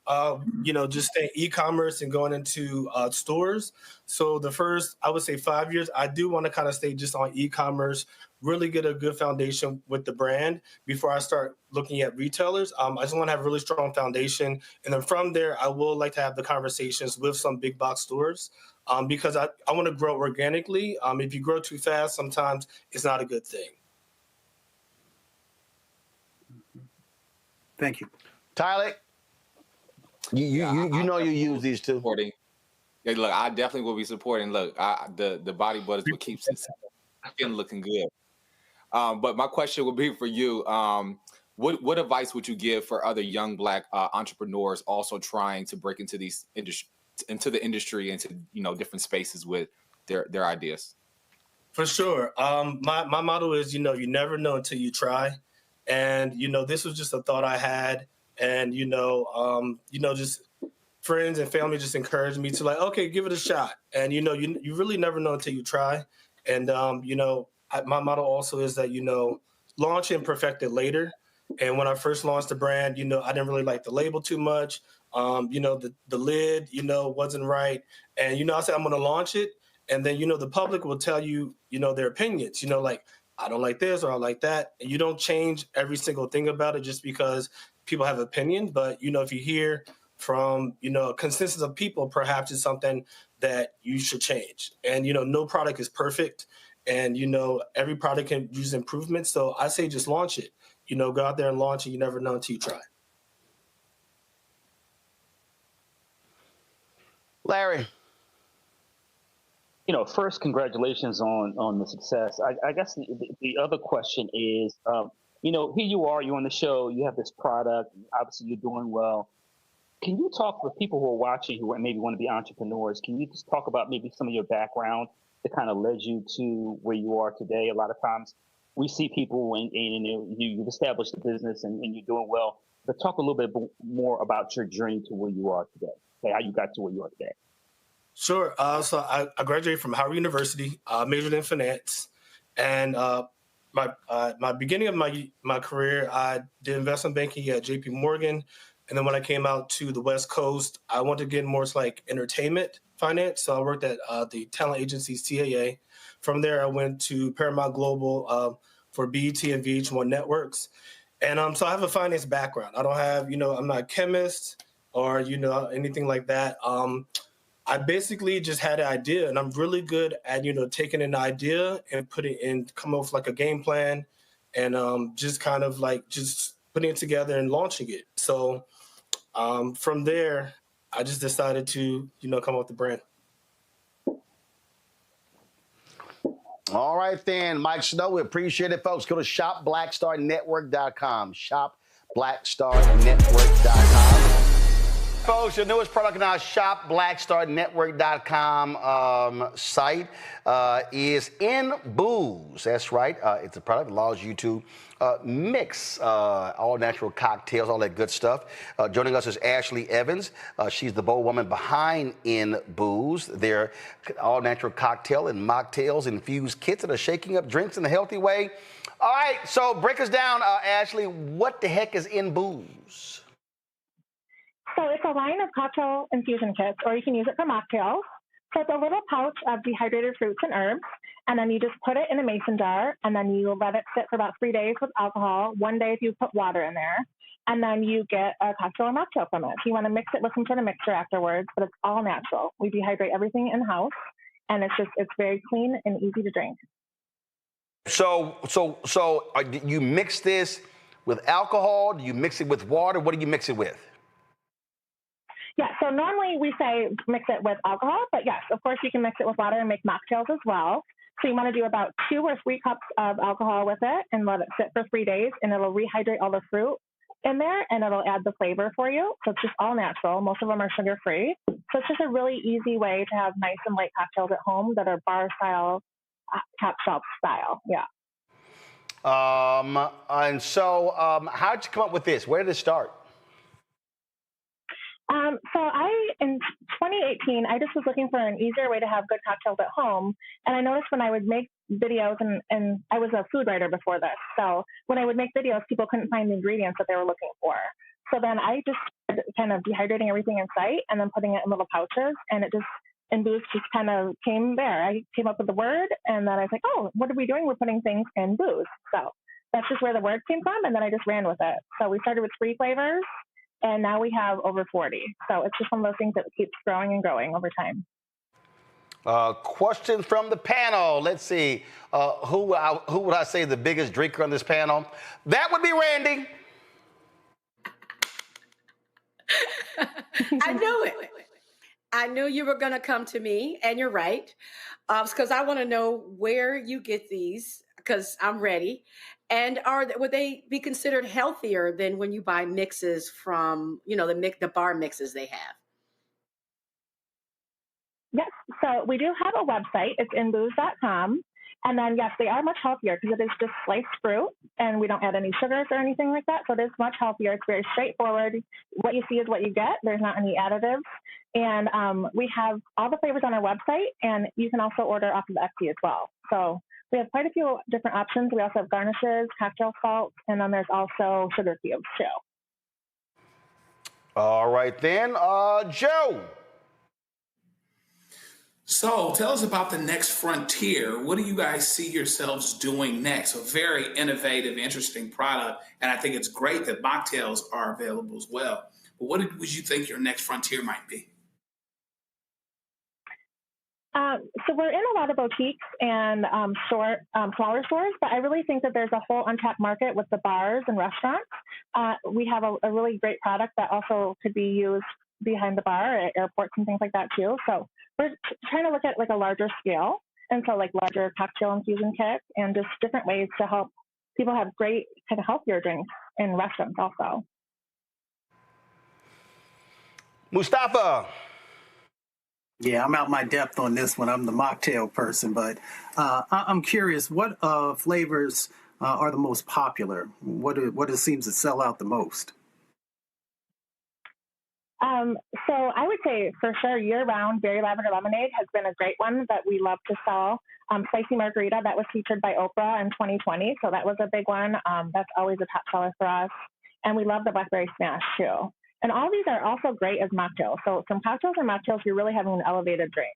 just staying e-commerce and going into stores. So the first, I would say 5 years, I do want to kind of stay just on e-commerce, really get a good foundation with the brand before I start looking at retailers. I just want to have a really strong foundation. And then from there, I will like to have the conversations with some big box stores because I want to grow organically. If you grow too fast, sometimes it's not a good thing. Thank you. Tylik, you use these too. Yeah, look, I definitely will be supporting. Look, the body butter is what keeps it looking good. But my question would be for you. What advice would you give for other young Black entrepreneurs also trying to break into the industry, into different spaces with their ideas? For sure. My motto is, you never know until you try. And, this was just a thought I had. And, just friends and family just encouraged me to okay, give it a shot. And, you really never know until you try. And, my motto also is that, launch and perfect it later. And when I first launched the brand, I didn't really like the label too much. The lid, wasn't right. And, I said, I'm going to launch it. And then, the public will tell you, their opinions, I don't like this or I like that. And you don't change every single thing about it just because people have opinions. But, if you hear from, a consensus of people, perhaps it's something that you should change. And, no product is perfect. And, every product can use improvement. So I say just launch it. Go out there and launch it. You never know until you try. Larry. First, congratulations on the success. I guess the other question is, here you are, you're on the show, you have this product, obviously you're doing well. Can you talk with people who are watching who maybe want to be entrepreneurs? Can you just talk about maybe some of your background that kind of led you to where you are today? A lot of times we see people and you've established a business and you're doing well, but talk a little bit more about your journey to where you are today, how you got to where you are today. Sure. So I graduated from Howard University, majored in finance, and my beginning of my career, I did investment banking at J.P. Morgan, and then when I came out to the West Coast, I wanted to get more like entertainment finance. So I worked at the talent agency CAA. From there, I went to Paramount Global, for BET and VH1 networks. And so I have a finance background. I don't have, I'm not a chemist or, anything like that. I basically just had an idea, and I'm really good at, taking an idea and come up with like a game plan and just kind of like just putting it together and launching it. So from there, I just decided to, come up with the brand. All right, then, Mike Snow, we appreciate it, folks. Go to shopblackstarnetwork.com. Shopblackstarnetwork.com. Folks, your newest product in our shopblackstarnetwork.com site is InBooze. That's right. It's a product that allows you to mix all natural cocktails, all that good stuff. Joining us is Ashley Evans. She's the bold woman behind InBooze. They're all natural cocktail and mocktails infused kits that are shaking up drinks in a healthy way. All right, so break us down, Ashley. What the heck is InBooze? So it's a line of cocktail infusion kits, or you can use it for mocktails. So it's a little pouch of dehydrated fruits and herbs, and then you just put it in a mason jar, and then you let it sit for about 3 days with alcohol. 1 day if you put water in there, and then you get a cocktail or mocktail from it. If you want to mix it with some sort of mixer afterwards, but it's all natural. We dehydrate everything in-house, and it's very clean and easy to drink. So do you mix this with alcohol? Do you mix it with water? What do you mix it with? Yeah, so normally we say mix it with alcohol, but yes, of course you can mix it with water and make mocktails as well. So you want to do about 2 or 3 cups of alcohol with it and let it sit for 3 days, and it'll rehydrate all the fruit in there, and it'll add the flavor for you. So it's just all natural. Most of them are sugar-free. So it's just a really easy way to have nice and light cocktails at home that are bar-style, top shelf style. Yeah. And so how did you come up with this? Where did it start? So in 2018, I just was looking for an easier way to have good cocktails at home. And I noticed when I would make videos, and I was a food writer before this. So when I would make videos, people couldn't find the ingredients that they were looking for. So then I just started kind of dehydrating everything in sight and then putting it in little pouches. And InBooze just kind of came there. I came up with the word, and then I was like, oh, what are we doing? We're putting things in booze. So that's just where the word came from. And then I just ran with it. So we started with 3 flavors. And now we have over 40. So it's just one of those things that keeps growing and growing over time. Questions from the panel. Let's see. Who would I say the biggest drinker on this panel? That would be Randy. I knew it. I knew you were going to come to me, and you're right. Because I want to know where you get these, because I'm ready. And would they be considered healthier than when you buy mixes from, the bar mixes they have? Yes. So we do have a website. It's inbooze.com. And then, yes, they are much healthier because it is just sliced fruit, and we don't add any sugars or anything like that. So it is much healthier. It's very straightforward. What you see is what you get. There's not any additives. And we have all the flavors on our website, and you can also order off of Etsy as well. So we have quite a few different options. We also have garnishes, cocktail salts, and then there's also sugar cubes too. All right, then, Joe. So tell us about the next frontier. What do you guys see yourselves doing next? A very innovative, interesting product. And I think it's great that mocktails are available as well. But what would you think your next frontier might be? So we're in a lot of boutiques and smaller stores, but I really think that there's a whole untapped market with the bars and restaurants. We have a really great product that also could be used behind the bar at airports and things like that too. So we're trying to look at like a larger scale, and so like larger cocktail infusion kits and just different ways to help people have great kind of healthier drinks in restaurants also. Mustafa. Yeah, I'm out my depth on this one. I'm the mocktail person, but I'm curious, what flavors are the most popular? What seems to sell out the most? So I would say for sure year-round Berry Lavender Lemonade has been a great one that we love to sell. Spicy Margarita, that was featured by Oprah in 2020, so that was a big one. That's always a top seller for us. And we love the Blackberry Smash too. And all these are also great as mocktails. So from cocktails and mocktails, you're really having an elevated drink.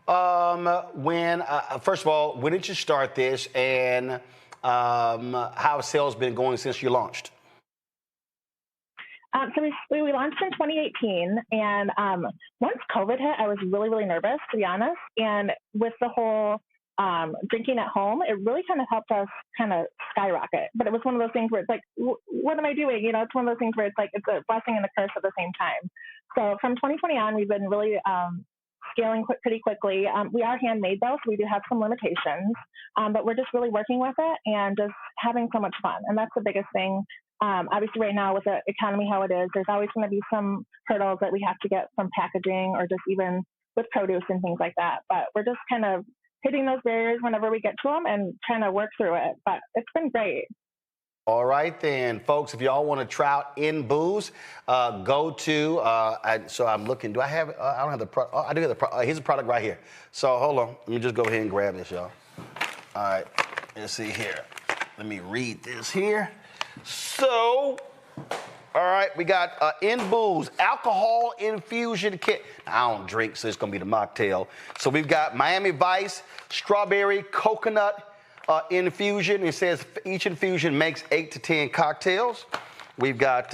First of all, when did you start this, and how have sales been going since you launched? So we launched in 2018, and once COVID hit, I was really, really nervous, to be honest. And with the whole drinking at home, it really kind of helped us kind of skyrocket. But it was one of those things where it's like, what am I doing? It's one of those things where it's like it's a blessing and a curse at the same time. So from 2020 on, we've been really scaling pretty quickly. We are handmade though, so we do have some limitations, but we're just really working with it and just having so much fun. And that's the biggest thing. Obviously right now with the economy how it is, there's always going to be some hurdles that we have to get from packaging or just even with produce and things like that. But we're just kind of hitting those barriers whenever we get to them and trying to work through it. But it's been great. All right, then, folks, if y'all want to try out InBooze, go to, so I'm looking, do I have, I don't have the product, I do have the product, here's the product right here. So hold on, let me just go ahead and grab this, y'all. All right, let's see here. Let me read this here. So, all right, we got InBooze alcohol infusion kit. Now, I don't drink, so it's gonna be the mocktail. So we've got Miami Vice, strawberry, coconut infusion. It says each infusion makes 8 to 10 cocktails. We've got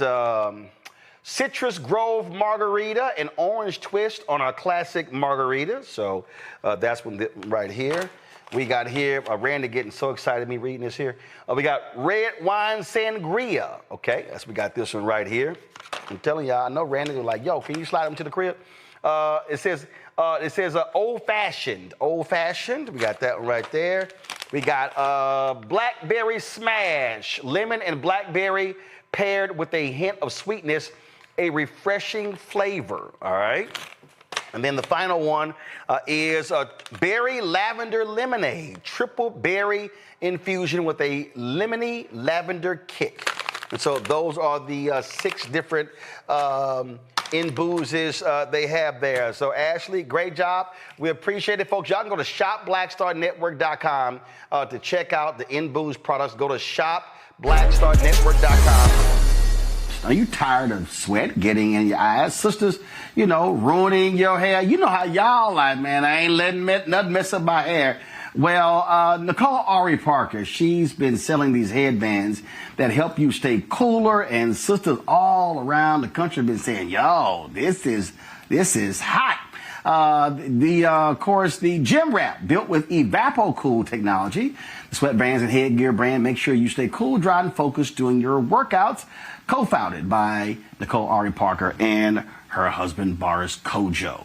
Citrus Grove margarita and orange twist on our classic margarita. So that's one right here. We got here, Randy getting so excited me reading this here. We got red wine sangria. Okay, we got this one right here. I'm telling y'all, I know Randy was like, yo, can you slide them to the crib? It says old fashioned. We got that one right there. We got blackberry smash, lemon and blackberry paired with a hint of sweetness, a refreshing flavor. All right. And then the final one is a berry lavender lemonade, triple berry infusion with a lemony lavender kick. And so those are the 6 different InBoozes they have there. So Ashley, great job. We appreciate it, folks. Y'all can go to shopblackstarnetwork.com to check out the InBooze products. Go to shopblackstarnetwork.com. Are you tired of sweat getting in your eyes? Sisters, ruining your hair. You know how y'all like, man, I ain't letting nothing mess up my hair. Well, Nicole Ari Parker, she's been selling these headbands that help you stay cooler, and sisters all around the country have been saying, yo, this is hot. Of course, the Gymwrap, built with Evapo-Cool technology. The sweatbands and headgear brand make sure you stay cool, dry, and focused during your workouts. Co-founded by Nicole Ari Parker and her husband, Boris Kojo.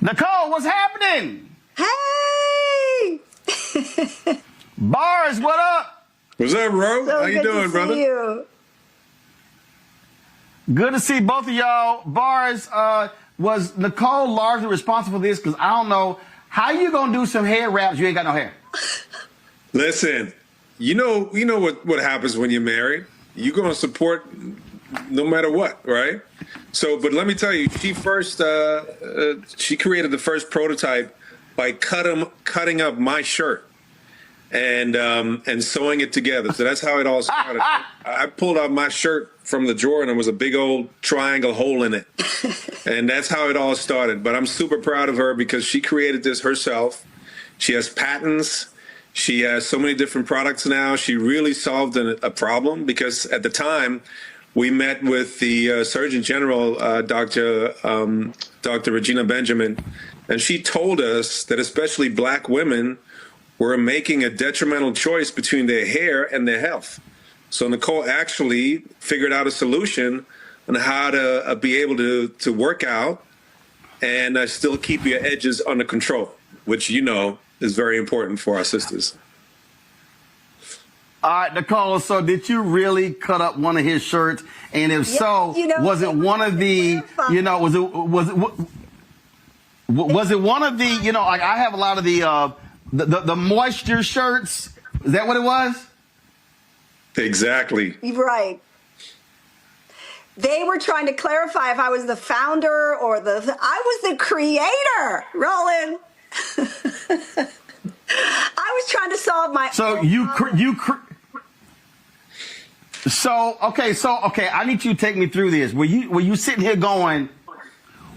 Nicole, what's happening? Hey! Boris, what up? What's up, bro? So how you doing, brother? You. Good to see both of y'all. Boris, was Nicole largely responsible for this? Because I don't know how you gonna do some hair wraps. You ain't got no hair. Listen, you know what happens when you're married. You're gonna support no matter what, right? So, but let me tell you, she created the first prototype by cutting up my shirt and sewing it together. So that's how it all started. I pulled out my shirt from the drawer and there was a big old triangle hole in it. And that's how it all started. But I'm super proud of her because she created this herself. She has patents. She has so many different products now. She really solved a problem because at the time we met with the Surgeon General, Dr. Regina Benjamin, and she told us that especially Black women were making a detrimental choice between their hair and their health. So Nicole actually figured out a solution on how to be able to work out and still keep your edges under control, which is very important for our sisters. All right, Nicole, so did you really cut up one of his shirts? And if so, was it one of the, was it one of the, like I have a lot of the moisture shirts. Is that what it was? Exactly. Right. They were trying to clarify if I was the founder or I was the creator, Roland. I was trying to solve my Okay, I need you to take me through this. Were you sitting here going,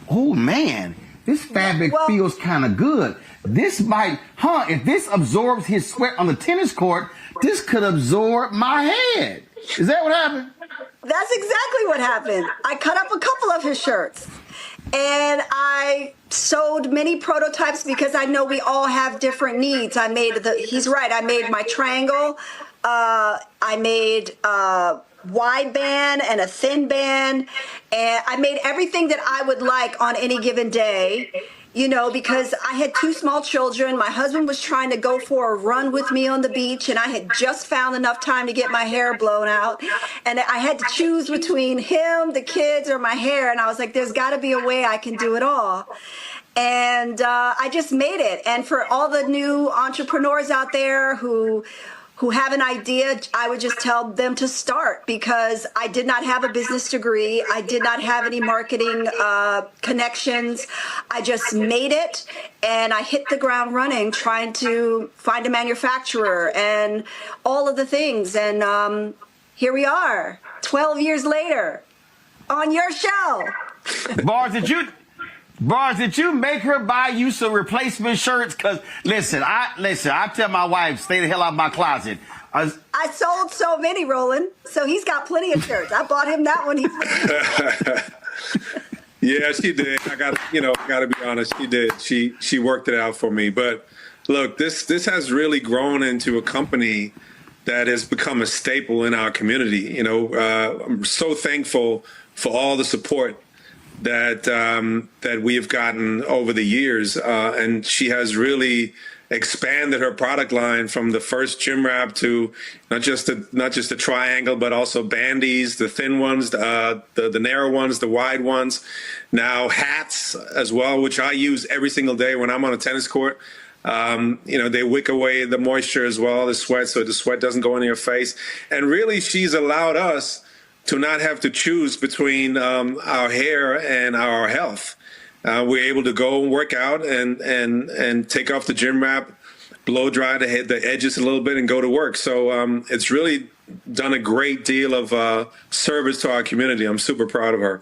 oh man, this fabric feels kind of good. This might, if this absorbs his sweat on the tennis court, this could absorb my head. Is that what happened? That's exactly what happened. I cut up a couple of his shirts and I sewed many prototypes because I know we all have different needs. He's right. I made my triangle. I made wide band and a thin band, and I made everything that I would like on any given day, because I had 2 small children. My husband was trying to go for a run with me on the beach, and I had just found enough time to get my hair blown out, and I had to choose between him, the kids, or my hair, and I was like, there's got to be a way I can do it all. And I just made it. And for all the new entrepreneurs out there who have an idea, I would just tell them to start, because I did not have a business degree. I did not have any marketing connections. I just made it, and I hit the ground running trying to find a manufacturer and all of the things. And here we are, 12 years later, on your show. Bars, did you make her buy you some replacement shirts? Because listen, I tell my wife, stay the hell out of my closet. I sold so many, Roland, so he's got plenty of shirts. I bought him that one. Yeah, she did. I got to be honest, she did. She worked it out for me. But look, this has really grown into a company that has become a staple in our community. I'm so thankful for all the support that we have gotten over the years, and she has really expanded her product line from the first Gymwrap to not just the triangle, but also bandies, the thin ones, the narrow ones, the wide ones. Now hats as well, which I use every single day when I'm on a tennis court. They wick away the moisture as well, the sweat, so the sweat doesn't go into your face. And really, she's allowed us to not have to choose between our hair and our health. We're able to go and work out and take off the Gymwrap, blow dry the edges a little bit, and go to work. So it's really done a great deal of service to our community. I'm super proud of her.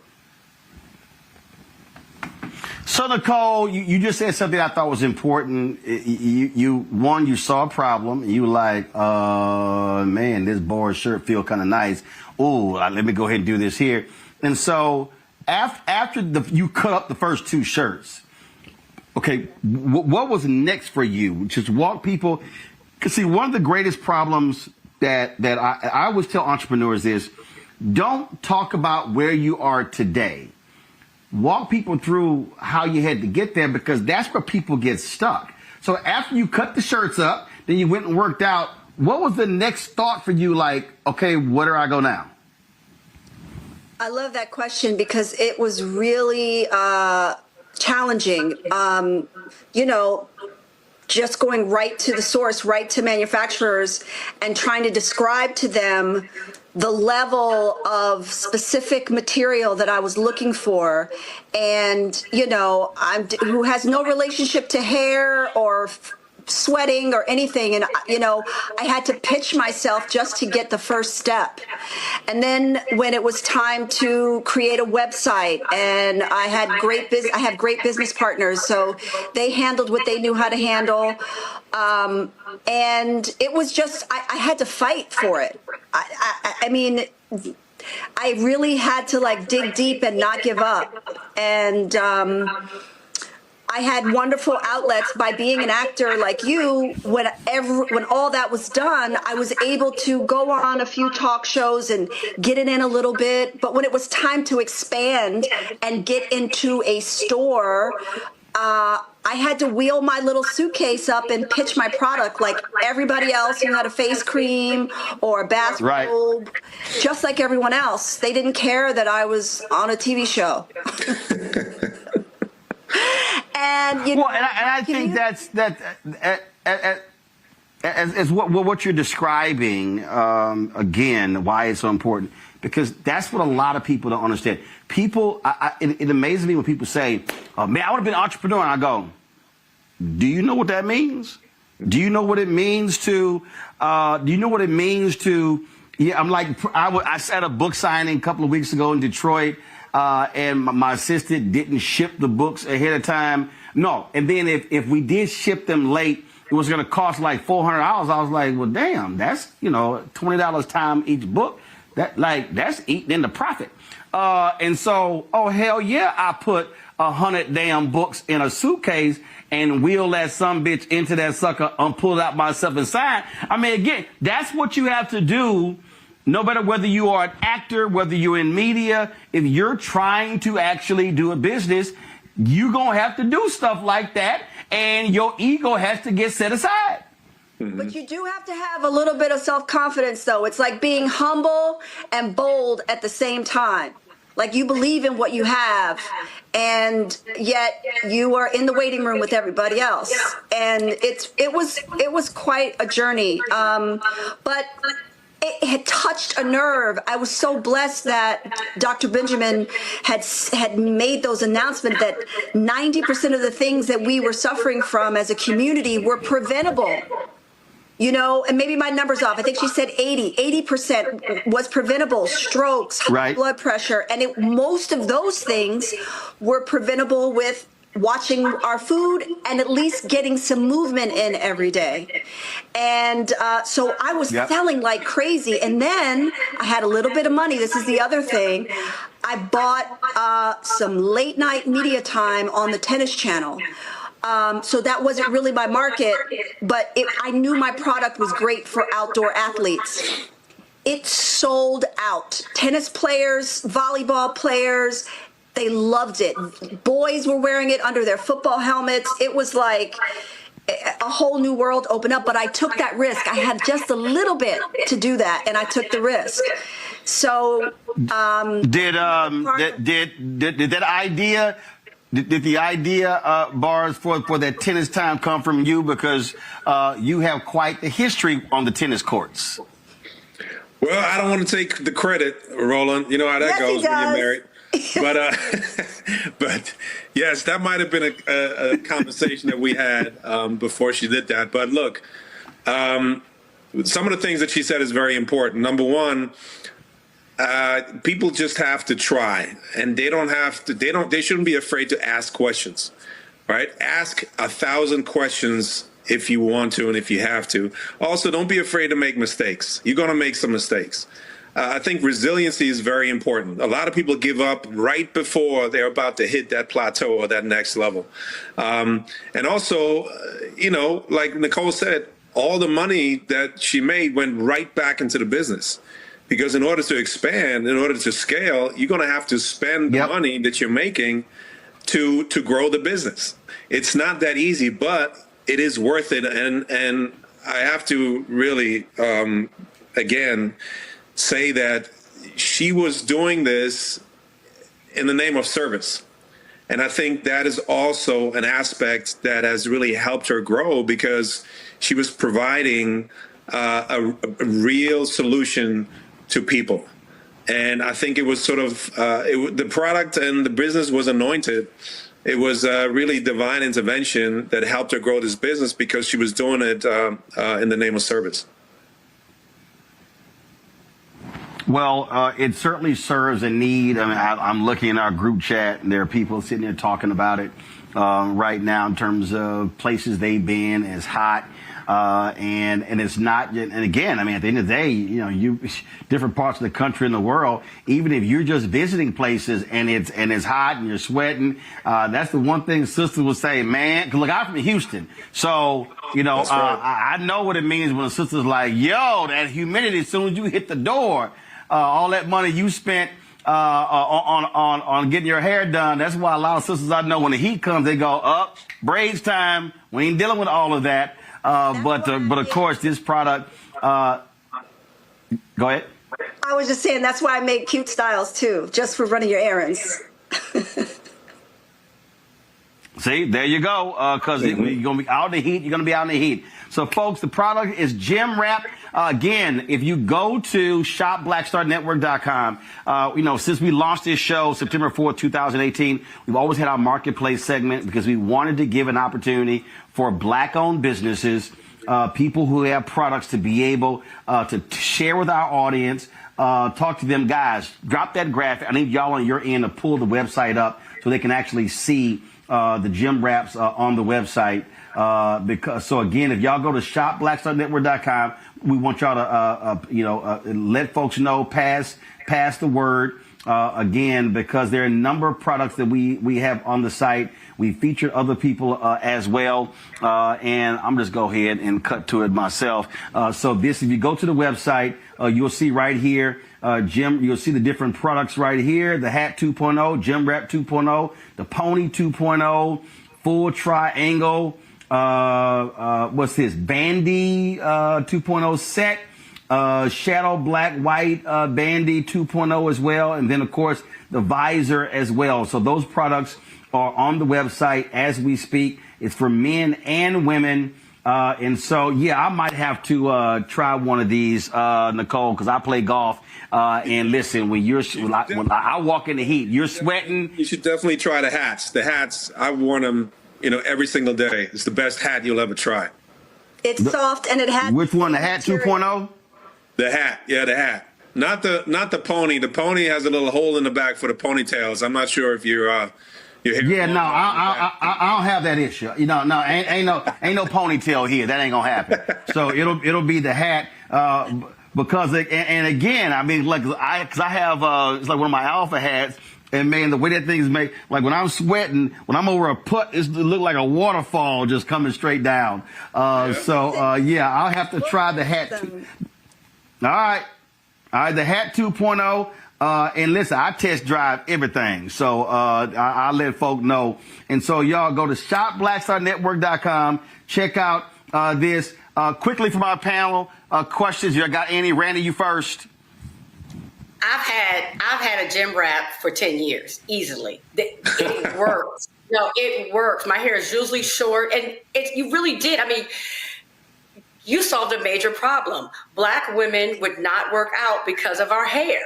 So Nicole, you just said something I thought was important. You saw a problem. You were like, man, this board shirt feel kind of nice. Oh, let me go ahead and do this here. And so after you cut up the first 2 shirts, okay, what was next for you? Just walk people. Because see, one of the greatest problems that I always tell entrepreneurs is, don't talk about where you are today. Walk people through how you had to get there, because that's where people get stuck. So after you cut the shirts up, then you went and worked out. What was the next thought for you? Like, okay, where do I go now? I love that question because it was really challenging. Just going right to the source, right to manufacturers, and trying to describe to them the level of specific material that I was looking for. And, who has no relationship to hair or sweating or anything. And, I had to pitch myself just to get the first step. And then when it was time to create a website, and I have great business partners, so they handled what they knew how to handle. And it was just, I had to fight for it. I mean, I really had to dig deep and not give up. And, I had wonderful outlets by being an actor like you. When all that was done, I was able to go on a few talk shows and get it in a little bit. But when it was time to expand and get into a store, I had to wheel my little suitcase up and pitch my product like everybody else who had a face cream or a bathrobe, just like everyone else. They didn't care that I was on a TV show. And I think that's what you're describing again. Why it's so important, because that's what a lot of people don't understand. People, it amazes me when people say, "Oh man, I would have been an entrepreneur," and I go, "Do you know what that means? Do you know what it means to? Do you know what it means to?" Yeah, I'm like, I was at a book signing a couple of weeks ago in Detroit. and my assistant didn't ship the books ahead of time. No. And then if we did ship them late, it was going to cost like $400. I was like, well, damn, that's, $20 time each book. That's eating in the profit. And so, oh, hell yeah, I put 100 damn books in a suitcase and wheel that sumbitch into that sucker and pull it out myself inside. I mean, again, that's what you have to do. No matter whether you are an actor, whether you're in media, if you're trying to actually do a business, you're going to have to do stuff like that, and your ego has to get set aside. But you do have to have a little bit of self-confidence, though. It's like being humble and bold at the same time. Like you believe in what you have, and yet you are in the waiting room with everybody else. And it was quite a journey. But it had touched a nerve. I was so blessed that Dr. Benjamin had made those announcements that 90% of the things that we were suffering from as a community were preventable. And maybe my number's off. I think she said 80% was preventable. Strokes, high blood pressure. And most of those things were preventable with watching our food and at least getting some movement in every day. And so I was selling like crazy. And then I had a little bit of money. This is the other thing. I bought some late night media time on the tennis channel. So that wasn't really my market, but I knew my product was great for outdoor athletes. It sold out. Tennis players, volleyball players, they loved it. Boys were wearing it under their football helmets. It was like a whole new world opened up, but I took that risk. I had just a little bit to do that, and I took the risk. So did that idea? Did the idea, Bars, for that tennis time come from you? Because you have quite the history on the tennis courts. Well, I don't want to take the credit, Roland. You know how that goes when you're married. But yes, that might have been a conversation that we had before she did that. But look, some of the things that she said is very important. Number one, people just have to try, and they shouldn't be afraid to ask questions, right? Ask 1,000 questions if you want to and if you have to. Also, don't be afraid to make mistakes. You're going to make some mistakes. I think resiliency is very important. A lot of people give up right before they're about to hit that plateau or that next level. And also, like Nicole said, all the money that she made went right back into the business. Because in order to expand, in order to scale, you're going to have to spend the money that you're making to grow the business. It's not that easy, but it is worth it. And I have to really, again, say that she was doing this in the name of service. And I think that is also an aspect that has really helped her grow, because she was providing a real solution to people. And I think it was sort of, the product and the business was anointed. It was really divine intervention that helped her grow this business, because she was doing it in the name of service. Well, it certainly serves a need. I mean, I'm looking in our group chat, and there are people sitting there talking about it right now in terms of places they've been. It's hot. And it's not, and again, I mean, at the end of the day, you different parts of the country and the world, even if you're just visiting places and it's hot and you're sweating, that's the one thing sisters will say, man, 'cause look, I'm from Houston. So, I know what it means when a sister's like, yo, that humidity, as soon as you hit the door, all that money you spent, on getting your hair done. That's why a lot of sisters I know, when the heat comes, they go up, braids time. We ain't dealing with all of that. But of course, this product, go ahead. I was just saying, that's why I make cute styles too, just for running your errands. See, there you go. Cause you're going to be out in the heat. You're going to be out in the heat. So folks, the product is Gymwrap. Again, if you go to shopblackstarnetwork.com, since we launched this show September 4th, 2018, we've always had our marketplace segment, because we wanted to give an opportunity for Black-owned businesses, people who have products, to be able to share with our audience, talk to them guys. Drop that graphic. I need y'all on your end to pull the website up so they can actually see the Gymwraps on the website. So again, if y'all go to shopblackstarnetwork.com, we want y'all to let folks know, pass the word. Again, because there are a number of products that we have on the site. We featured other people as well. And I'm just go ahead and cut to it myself. So if you go to the website, you'll see right here, you'll see the different products right here. The hat 2.0, Gymwrap 2.0, the pony 2.0, full triangle, what's this? Bandy 2.0 set. Shadow black white bandy 2.0 as well, and then of course the visor as well. So those products are on the website as we speak. It's for men and women, and so I might have to try one of these, Nicole, because I play golf. And listen, when I walk in the heat, you're sweating. You should definitely try the hats. The hats, I've worn them, every single day. It's the best hat you'll ever try. It's soft and it has. Which one? The hat 2.0? The hat, yeah, the hat. Not the pony. The pony has a little hole in the back for the ponytails. I'm not sure if your hair. Yeah, no, I don't have that issue. Ain't no ponytail here. That ain't gonna happen. So it'll be the hat. Because and again, I mean, because I have it's like one of my alpha hats. And man, the way that thing's made, like when I'm sweating, when I'm over a putt, it look like a waterfall just coming straight down. I'll have to try the hat. All right, the hat 2.0. And listen, I test drive everything, so I'll let folk know. And so y'all go to shopblackstarnetwork.com. Check out this. Quickly from our panel, questions. You got any? Randy, you first. I've had a Gymwrap for 10 years, easily. It works. No, it works. My hair is usually short, and you really did. I mean, you solved a major problem. Black women would not work out because of our hair.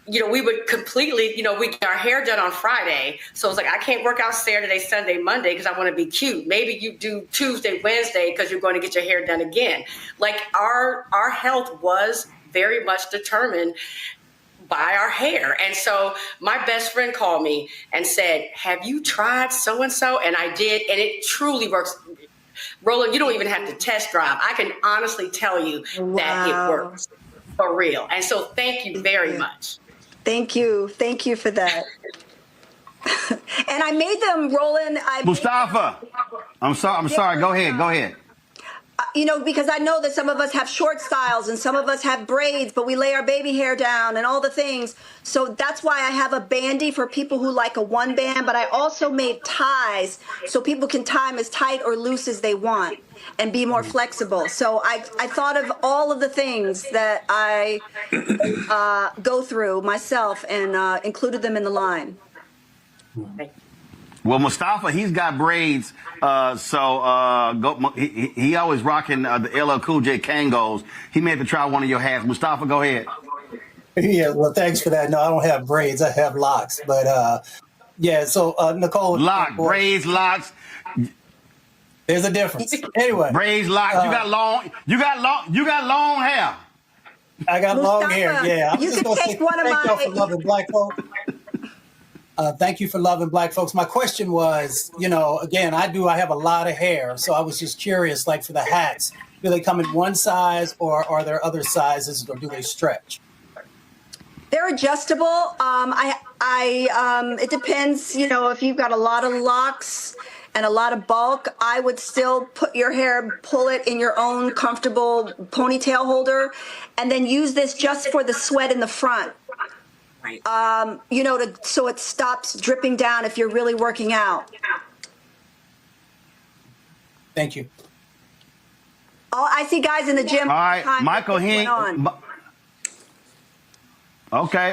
We would completely, we get our hair done on Friday. So it's like, I can't work out Saturday, Sunday, Monday because I want to be cute. Maybe you do Tuesday, Wednesday because you're going to get your hair done again. Like our health was very much determined by our hair. And so my best friend called me and said, have you tried so-and-so? And I did. And it truly works. Roland, you don't even have to test drive. I can honestly tell you that it works for real. And so thank you very much. Thank you. Thank you for that. And I made them, Roland. Mustafa, I'm sorry. Go ahead. Because I know that some of us have short styles and some of us have braids, but we lay our baby hair down and all the things. So that's why I have a bandy for people who like a one band, but I also made ties so people can tie them as tight or loose as they want and be more flexible. So I thought of all of the things that I go through myself and included them in the line. Well, Mustafa, he's got braids, he always rocking the LL Cool J Kangos. He may have to try one of your hats. Mustafa, go ahead. Yeah, well, thanks for that. No, I don't have braids. I have locks. But Nicole, braids, locks. There's a difference. Anyway, braids, locks. You got long hair. I got long hair. Yeah, you can take one of my. Thank y'all for loving black folks. Thank you for loving black folks. My question was, again, I have a lot of hair, so I was just curious, like for the hats, do they come in one size or are there other sizes or do they stretch? They're adjustable. It depends, if you've got a lot of locks and a lot of bulk, I would still put your hair, pull it in your own comfortable ponytail holder, and then use this just for the sweat in the front. Right. So it stops dripping down if you're really working out. Thank you. Oh, I see guys in the gym. All right, Michael,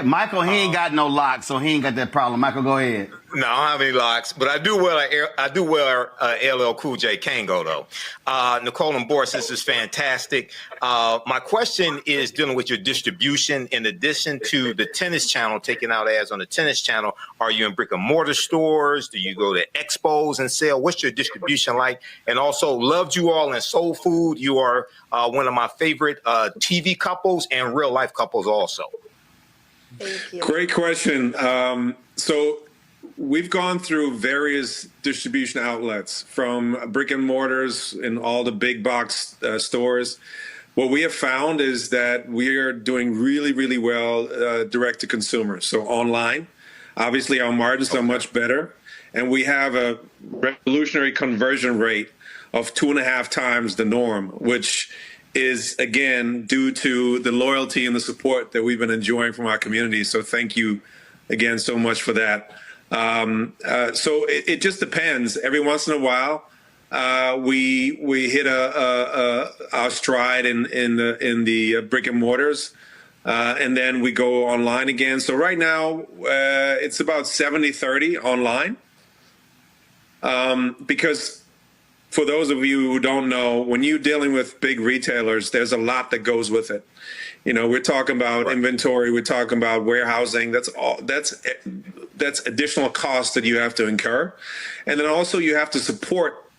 Michael, he ain't got no locks, so he ain't got that problem. Michael, go ahead. No, I don't have any locks, but I do wear LL Cool J Kango though. Nicole and Boris, this is fantastic. My question is dealing with your distribution. In addition to the tennis channel, taking out ads on the tennis channel, are you in brick and mortar stores? Do you go to expos and sell? What's your distribution like? And also, loved you all in Soul Food. You are one of my favorite TV couples and real life couples also. Thank you. Great question. So we've gone through various distribution outlets, from brick and mortars in all the big box stores. What we have found is that we are doing really, really well direct to consumer. So online, obviously our margins are much better, and we have a revolutionary conversion rate of 2.5 times the norm, which is, again, due to the loyalty and the support that we've been enjoying from our community. So thank you again so much for that. So it just depends. Every once in a while, we hit our stride in the brick and mortars, and then we go online again. So right now, it's about 70-30 online, because for those of you who don't know, when you're dealing with big retailers, there's a lot that goes with it. You know, we're talking about inventory, we're talking about warehousing. That's additional costs that you have to incur. And then also you have to support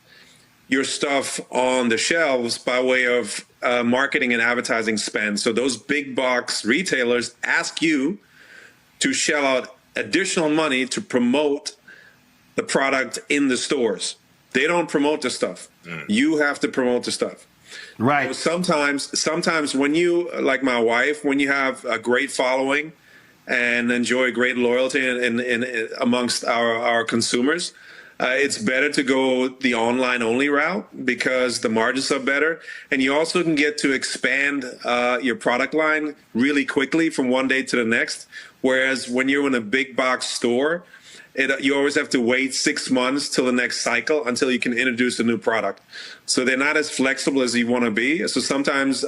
your stuff on the shelves by way of marketing and advertising spend. So those big box retailers ask you to shell out additional money to promote the product in the stores. They don't promote the stuff. You have to promote the stuff. Right. So sometimes when you, like my wife, when you have a great following and enjoy great loyalty in amongst our consumers, it's better to go the online only route because the margins are better. And you also can get to expand your product line really quickly from one day to the next. Whereas when you're in a big box store, you always have to wait 6 months till the next cycle until you can introduce a new product. So they're not as flexible as you want to be. So sometimes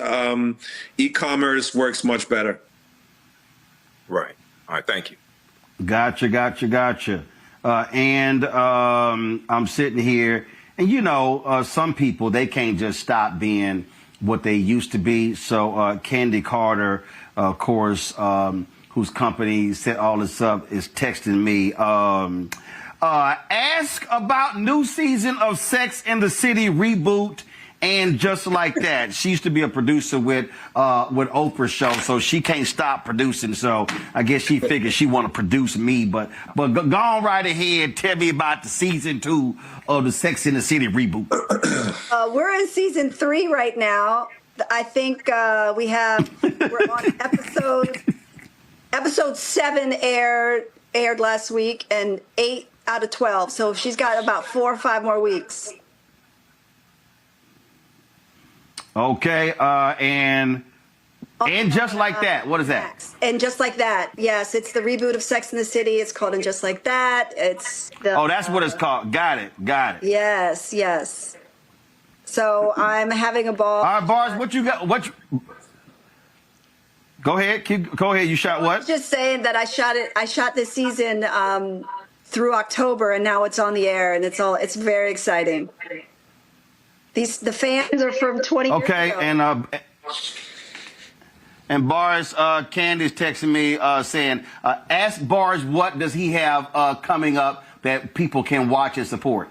e-commerce works much better. Right. All right. Thank you. Gotcha. And I'm sitting here, and you know, some people, they can't just stop being what they used to be. So Candy Carter, of course, whose company set all this up, is texting me. Ask about new season of Sex and the City reboot and Just Like That. She used to be a producer with Oprah's show, so she can't stop producing. So I guess she figured she want to produce me. But go on right ahead. Tell me about the season 2 of the Sex and the City reboot. We're in season 3 right now. I think we're on episode 7 aired last week, and 8 out of 12. So she's got about 4 or 5 more weeks. Okay, and Just Like That. What is that? And Just Like That. Yes, it's the reboot of Sex and the City. It's called And Just Like That. It's the, that's what it's called. Got it. Yes. So I'm having a ball. All right, Bars, what you got? Go ahead. Go ahead. You shot what? I was just saying that I shot this season through October, and now it's on the air, and it's very exciting. The fans are from 20 years ago. Okay, and Bars, Candy's texting me saying, ask Bars what does he have coming up that people can watch and support.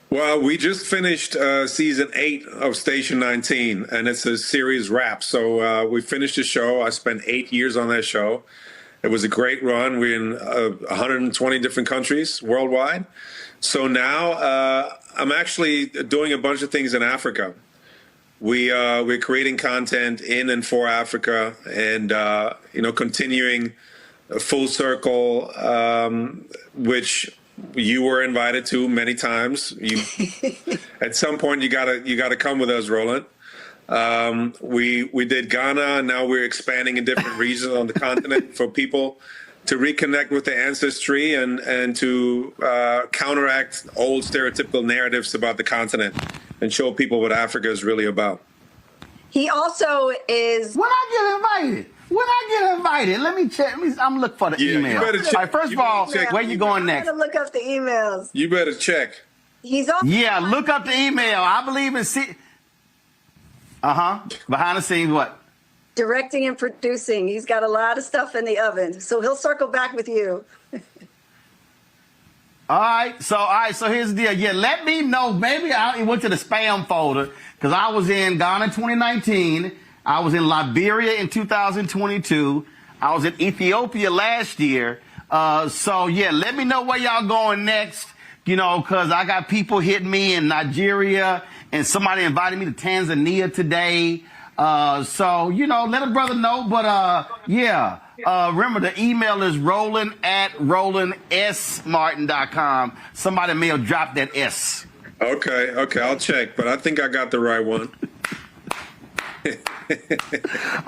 Well, we just finished season 8 of Station 19, and it's a series wrap. So we finished the show. I spent 8 years on that show. It was a great run. We're in 120 different countries worldwide. So now I'm actually doing a bunch of things in Africa. We're creating content in and for Africa, and continuing a full circle, which you were invited to many times. At some point you gotta come with us, Roland. We did Ghana. Now we're expanding in different regions on the continent for people to reconnect with the ancestry and to counteract old stereotypical narratives about the continent and show people what Africa is really about. He also is. When I get invited, let me check. I'm looking for the email. You better check. All right, first of all, where you going next? I'm gonna look up the emails. You better check. He's also look up the email. I believe in behind the scenes what? Directing and producing. He's got a lot of stuff in the oven, so he'll circle back with you. All right, so here's the deal. Yeah, let me know. Maybe I went to the spam folder because I was in Ghana in 2019. I was in Liberia in 2022. I was in Ethiopia last year. So yeah, let me know where y'all going next. Cause I got people hitting me in Nigeria and somebody invited me to Tanzania today. So, let a brother know. But, remember the email is roland@rolandsmartin.com. Somebody may have dropped that S. Okay, I'll check, but I think I got the right one.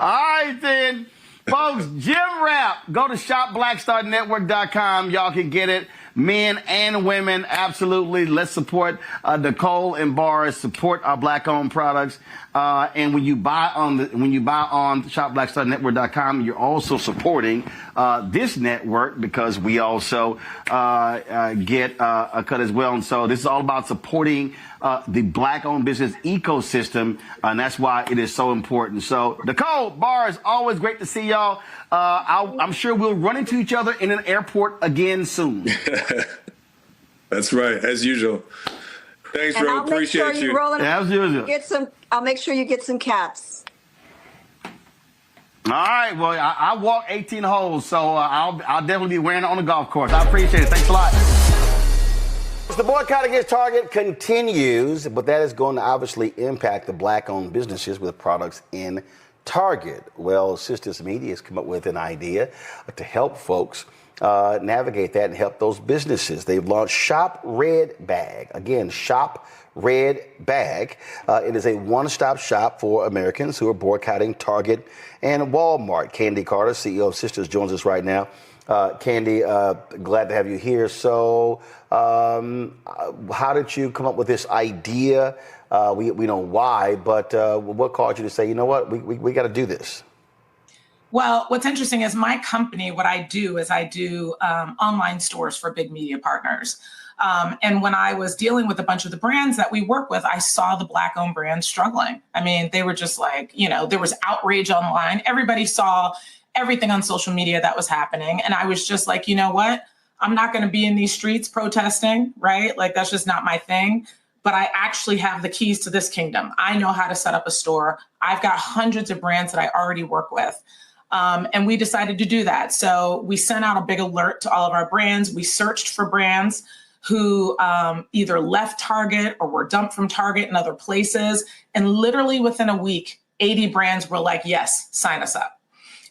All right, then. Folks, Gymwrap. Go to shopblackstarnetwork.com. Y'all can get it. Men and women, absolutely. Let's support Nicole and Boris. Support our Black-owned products. And when you buy on shopblackstarnetwork.com, you're also supporting this network because we also get a cut as well. And so this is all about supporting the Black-owned business ecosystem, and that's why it is so important. So, Nicole, Boris, always great to see y'all. I'm sure we'll run into each other in an airport again soon. That's right, as usual. Thanks, and Ro. I'll make sure Appreciate you. Roland, as usual. I'll make sure you get some caps. All right. Well, I walk 18 holes, so I'll definitely be wearing it on the golf course. I appreciate it. Thanks a lot. The boycott against Target continues, but that is going to obviously impact the Black-owned businesses with products in Target. Well, Sisters Media has come up with an idea to help folks navigate that and help those businesses. They've launched Shop Red Bag. Again, Shop Red Bag. It is a one-stop shop for Americans who are boycotting Target and Walmart. Candy Carter, CEO of Sisters, joins us right now. Candy, glad to have you here. So how did you come up with this idea? We know why, but what caused you to say, you know what, we got to do this? Well, what's interesting is my company, what I do is I do online stores for big media partners. And when I was dealing with a bunch of the brands that we work with, I saw the Black-owned brands struggling. I mean, they were just like, there was outrage online. Everybody saw everything on social media that was happening. And I was just like, you know what? I'm not going to be in these streets protesting, right? Like, that's just not my thing. But I actually have the keys to this kingdom. I know how to set up a store. I've got hundreds of brands that I already work with. And we decided to do that. So we sent out a big alert to all of our brands. We searched for brands who either left Target or were dumped from Target and other places. And literally within a week, 80 brands were like, yes, sign us up.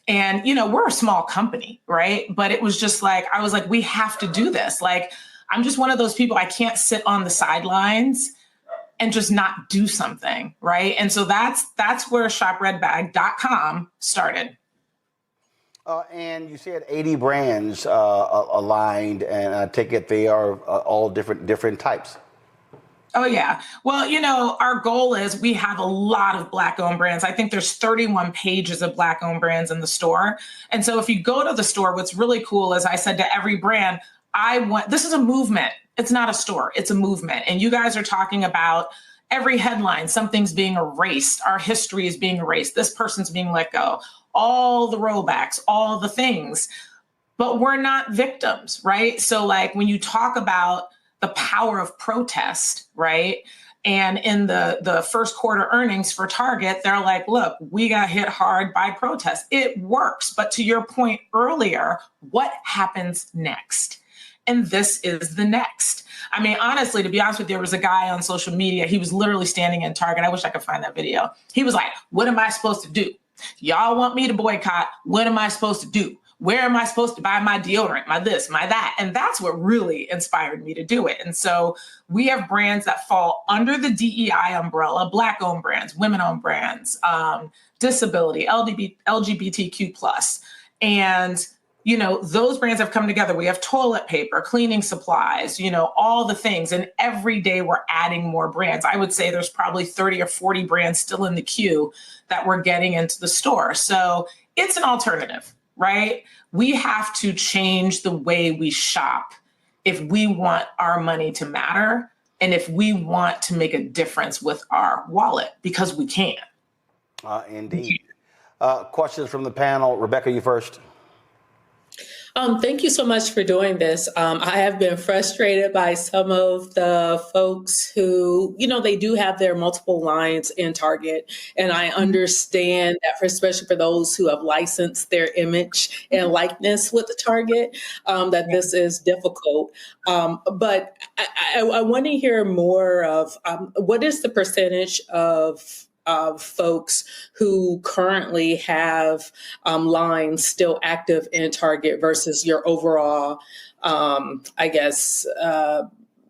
And, we're a small company, right? But it was just like, I was like, we have to do this. Like, I'm just one of those people, I can't sit on the sidelines and just not do something, right? And so that's where shopredbag.com started. And you said 80 brands aligned, and I take it they are all different types. Oh, yeah. Well, our goal is we have a lot of Black-owned brands. I think there's 31 pages of Black-owned brands in the store. And so if you go to the store, what's really cool is I said to every brand, this is a movement. It's not a store. It's a movement. And you guys are talking about every headline, something's being erased. Our history is being erased. This person's being let go. All the rollbacks, all the things. But we're not victims, right? So like when you talk about the power of protest, right? And in the first quarter earnings for Target, they're like, look, we got hit hard by protest. It works. But to your point earlier, what happens next? And this is the next. I mean, honestly, to be honest with you, there was a guy on social media. He was literally standing in Target. I wish I could find that video. He was like, what am I supposed to do? Y'all want me to boycott. What am I supposed to do? Where am I supposed to buy my deodorant, my this, my that? And that's what really inspired me to do it. And so we have brands that fall under the DEI umbrella, Black-owned brands, women-owned brands, disability, LGBTQ+. And, those brands have come together. We have toilet paper, cleaning supplies, all the things. And every day we're adding more brands. I would say there's probably 30 or 40 brands still in the queue that we're getting into the store. So it's an alternative. Right? We have to change the way we shop if we want our money to matter and if we want to make a difference with our wallet, because we can. Indeed. Questions from the panel. Rebecca, you first. Thank you so much for doing this. I have been frustrated by some of the folks who, they do have their multiple lines in Target. And I understand that, especially for those who have licensed their image and likeness with the Target, that this is difficult. But I want to hear more of what is the percentage of folks who currently have lines still active in Target versus your overall,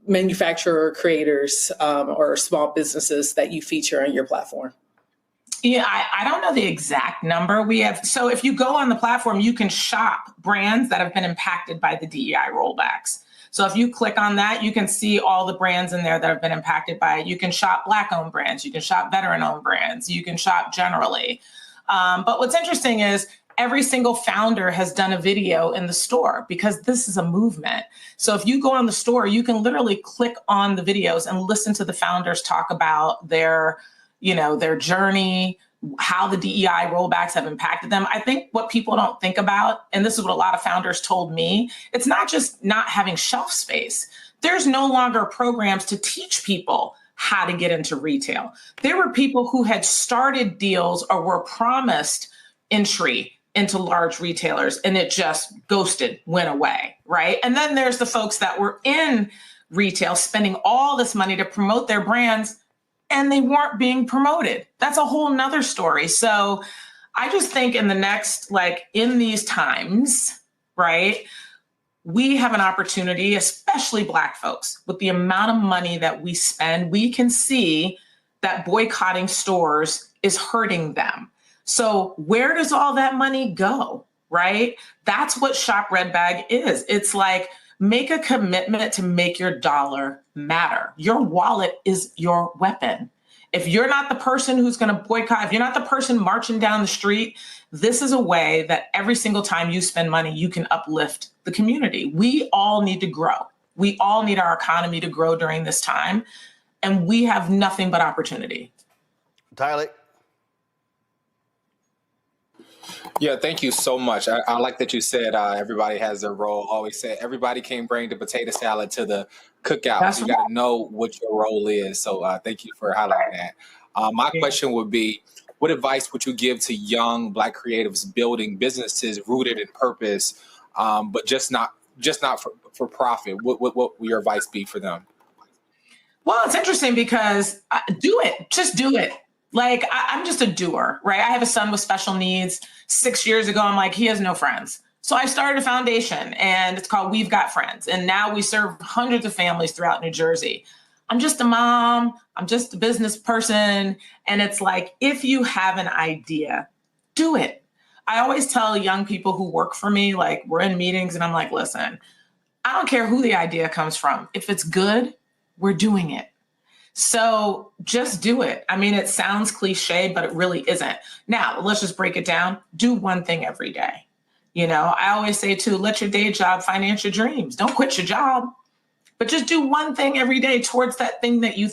manufacturer creators or small businesses that you feature on your platform? Yeah, I don't know the exact number we have. So if you go on the platform, you can shop brands that have been impacted by the DEI rollbacks. So if you click on that, you can see all the brands in there that have been impacted by it. You can shop Black-owned brands. You can shop veteran-owned brands. You can shop generally. But what's interesting is every single founder has done a video in the store because this is a movement. So if you go on the store, you can literally click on the videos and listen to the founders talk about their journey, how the DEI rollbacks have impacted them. I think what people don't think about, and this is what a lot of founders told me, it's not just not having shelf space. There's no longer programs to teach people how to get into retail. There were people who had started deals or were promised entry into large retailers and it just ghosted, went away, right? And then there's the folks that were in retail spending all this money to promote their brands and they weren't being promoted. That's a whole nother story. So I just think in the next, in these times, right, we have an opportunity, especially Black folks, with the amount of money that we spend, we can see that boycotting stores is hurting them. So where does all that money go, right? That's what Shop Red Bag is. It's like, make a commitment to make your dollar matter. Your wallet is your weapon. If you're not the person who's going to boycott, if you're not the person marching down the street, this is a way that every single time you spend money, you can uplift the community. We all need to grow. We all need our economy to grow during this time. And we have nothing but opportunity. Tyler. Yeah, thank you so much. I like that you said everybody has their role. Always said everybody can't bring the potato salad to the cookout. That's you got to know what your role is. So thank you for highlighting that. My question would be, what advice would you give to young Black creatives building businesses rooted in purpose, but just not for profit? What would your advice be for them? Well, it's interesting because do it. Just do it. I'm just a doer, right? I have a son with special needs. 6 years ago, I'm like, he has no friends. So I started a foundation and it's called We've Got Friends. And now we serve hundreds of families throughout New Jersey. I'm just a mom. I'm just a business person. And it's like, if you have an idea, do it. I always tell young people who work for me, we're in meetings and I'm like, listen, I don't care who the idea comes from. If it's good, we're doing it. So just do it. I mean, it sounds cliche, but it really isn't. Now, let's just break it down. Do one thing every day. I always say too, let your day job finance your dreams. Don't quit your job, but just do one thing every day towards that thing that you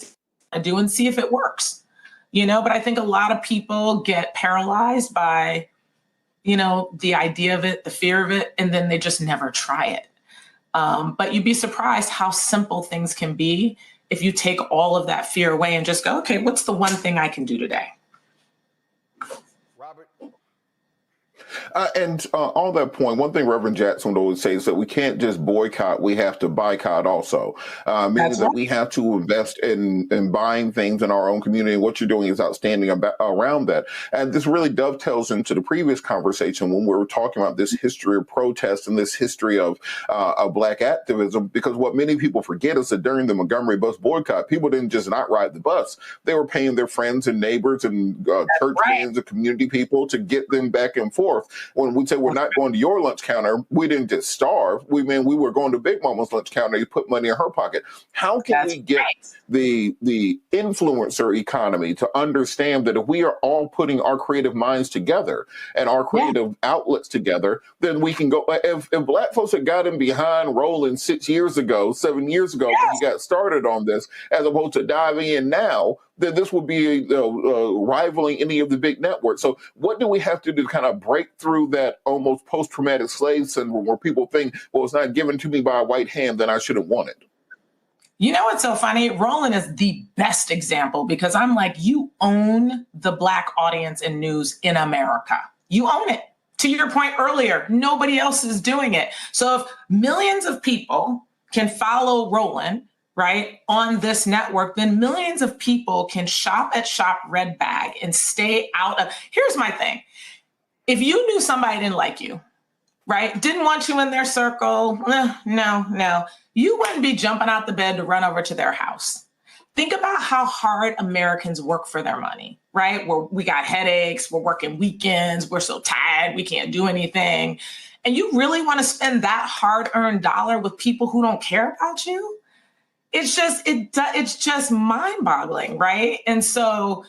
do and see if it works. But I think a lot of people get paralyzed by, the idea of it, the fear of it, and then they just never try it. But you'd be surprised how simple things can be if you take all of that fear away and just go, okay, what's the one thing I can do today? Robert? And on that point, one thing Reverend Jackson would always say is that we can't just boycott, we have to boycott also. Meaning that we have to invest in buying things in our own community. And what you're doing is outstanding around that. And this really dovetails into the previous conversation when we were talking about this history of protest and this history of Black activism, because what many people forget is that during the Montgomery bus boycott, people didn't just not ride the bus. They were paying their friends and neighbors and church fans and community people to get them back and forth. When we say we're not going to your lunch counter, we didn't just starve. We were going to Big Mama's lunch counter to put money in her pocket. How can we get the influencer economy to understand that if we are all putting our creative minds together and our creative outlets together, then we can go. If Black folks had gotten behind Roland 7 years ago, when he got started on this, as opposed to diving in now, then this would be rivaling any of the big networks. So what do we have to do to kind of break through that almost post-traumatic slave syndrome where people think, well, it's not given to me by a white hand, then I shouldn't want it? You know what's so funny? Roland is the best example because I'm like, you own the Black audience in news in America. You own it. To your point earlier, nobody else is doing it. So if millions of people can follow Roland, right, on this network, then millions of people can shop at Shop Red Bag and stay out of. Here's my thing. If you knew somebody didn't like you, right, didn't want you in their circle, no, you wouldn't be jumping out the bed to run over to their house. Think about how hard Americans work for their money, right? We got headaches, we're working weekends, we're so tired, we can't do anything. And you really want to spend that hard-earned dollar with people who don't care about you? It's just mind-boggling, right? And so,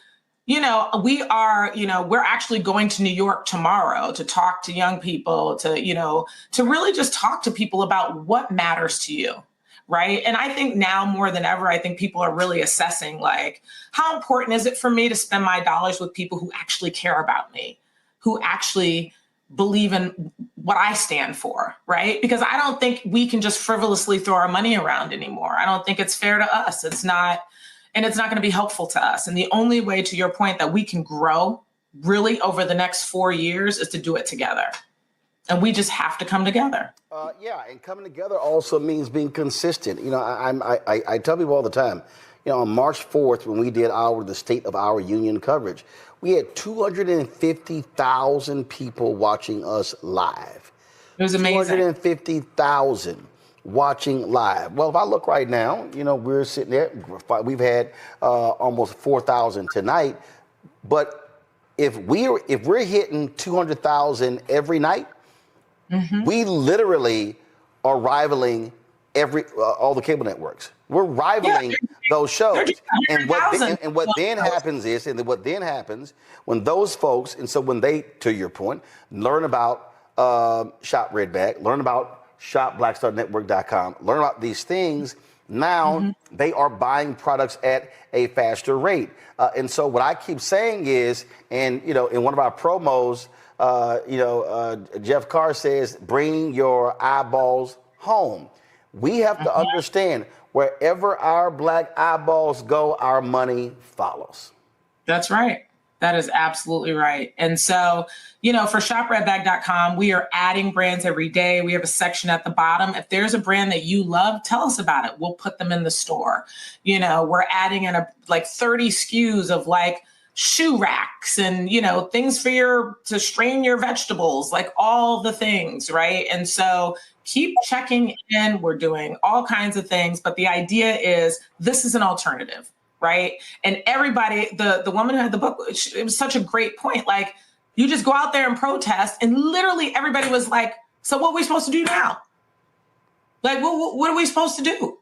we're actually going to New York tomorrow to talk to young people, to really just talk to people about what matters to you. Right. And I think now more than ever, I think people are really assessing, like, how important is it for me to spend my dollars with people who actually care about me, who actually believe in what I stand for. Right. Because I don't think we can just frivolously throw our money around anymore. I don't think it's fair to us. It's not going to be helpful to us. And the only way, to your point, that we can grow really over the next 4 years is to do it together. And we just have to come together. And coming together also means being consistent. I tell people all the time, on March 4th, when we did the State of Our Union coverage, we had 250,000 people watching us live. It was amazing. 250,000 watching live. Well, if I look right now, we're sitting there, we've had almost 4,000 tonight. But if we're hitting 200,000 every night, we literally are rivaling all the cable networks. We're rivaling those shows. And what then happens when those folks, and so when they, to your point, learn about Shop Red Bag, learn about shopblackstarnetwork.com, learn about these things, now they are buying products at a faster rate. And so what I keep saying is, and in one of our promos, Jeff Carr says, bring your eyeballs home. We have to understand, wherever our Black eyeballs go, our money follows. That's right. That is absolutely right. And so, for shopredbag.com, we are adding brands every day. We have a section at the bottom. If there's a brand that you love, tell us about it. We'll put them in the store. We're adding in 30 SKUs of shoe racks and, things to strain your vegetables, all the things, right? And so keep checking in. We're doing all kinds of things, but the idea is this is an alternative, right? And everybody, the woman who had the book, it was such a great point. You just go out there and protest, and literally everybody was like, so what are we supposed to do now? What are we supposed to do?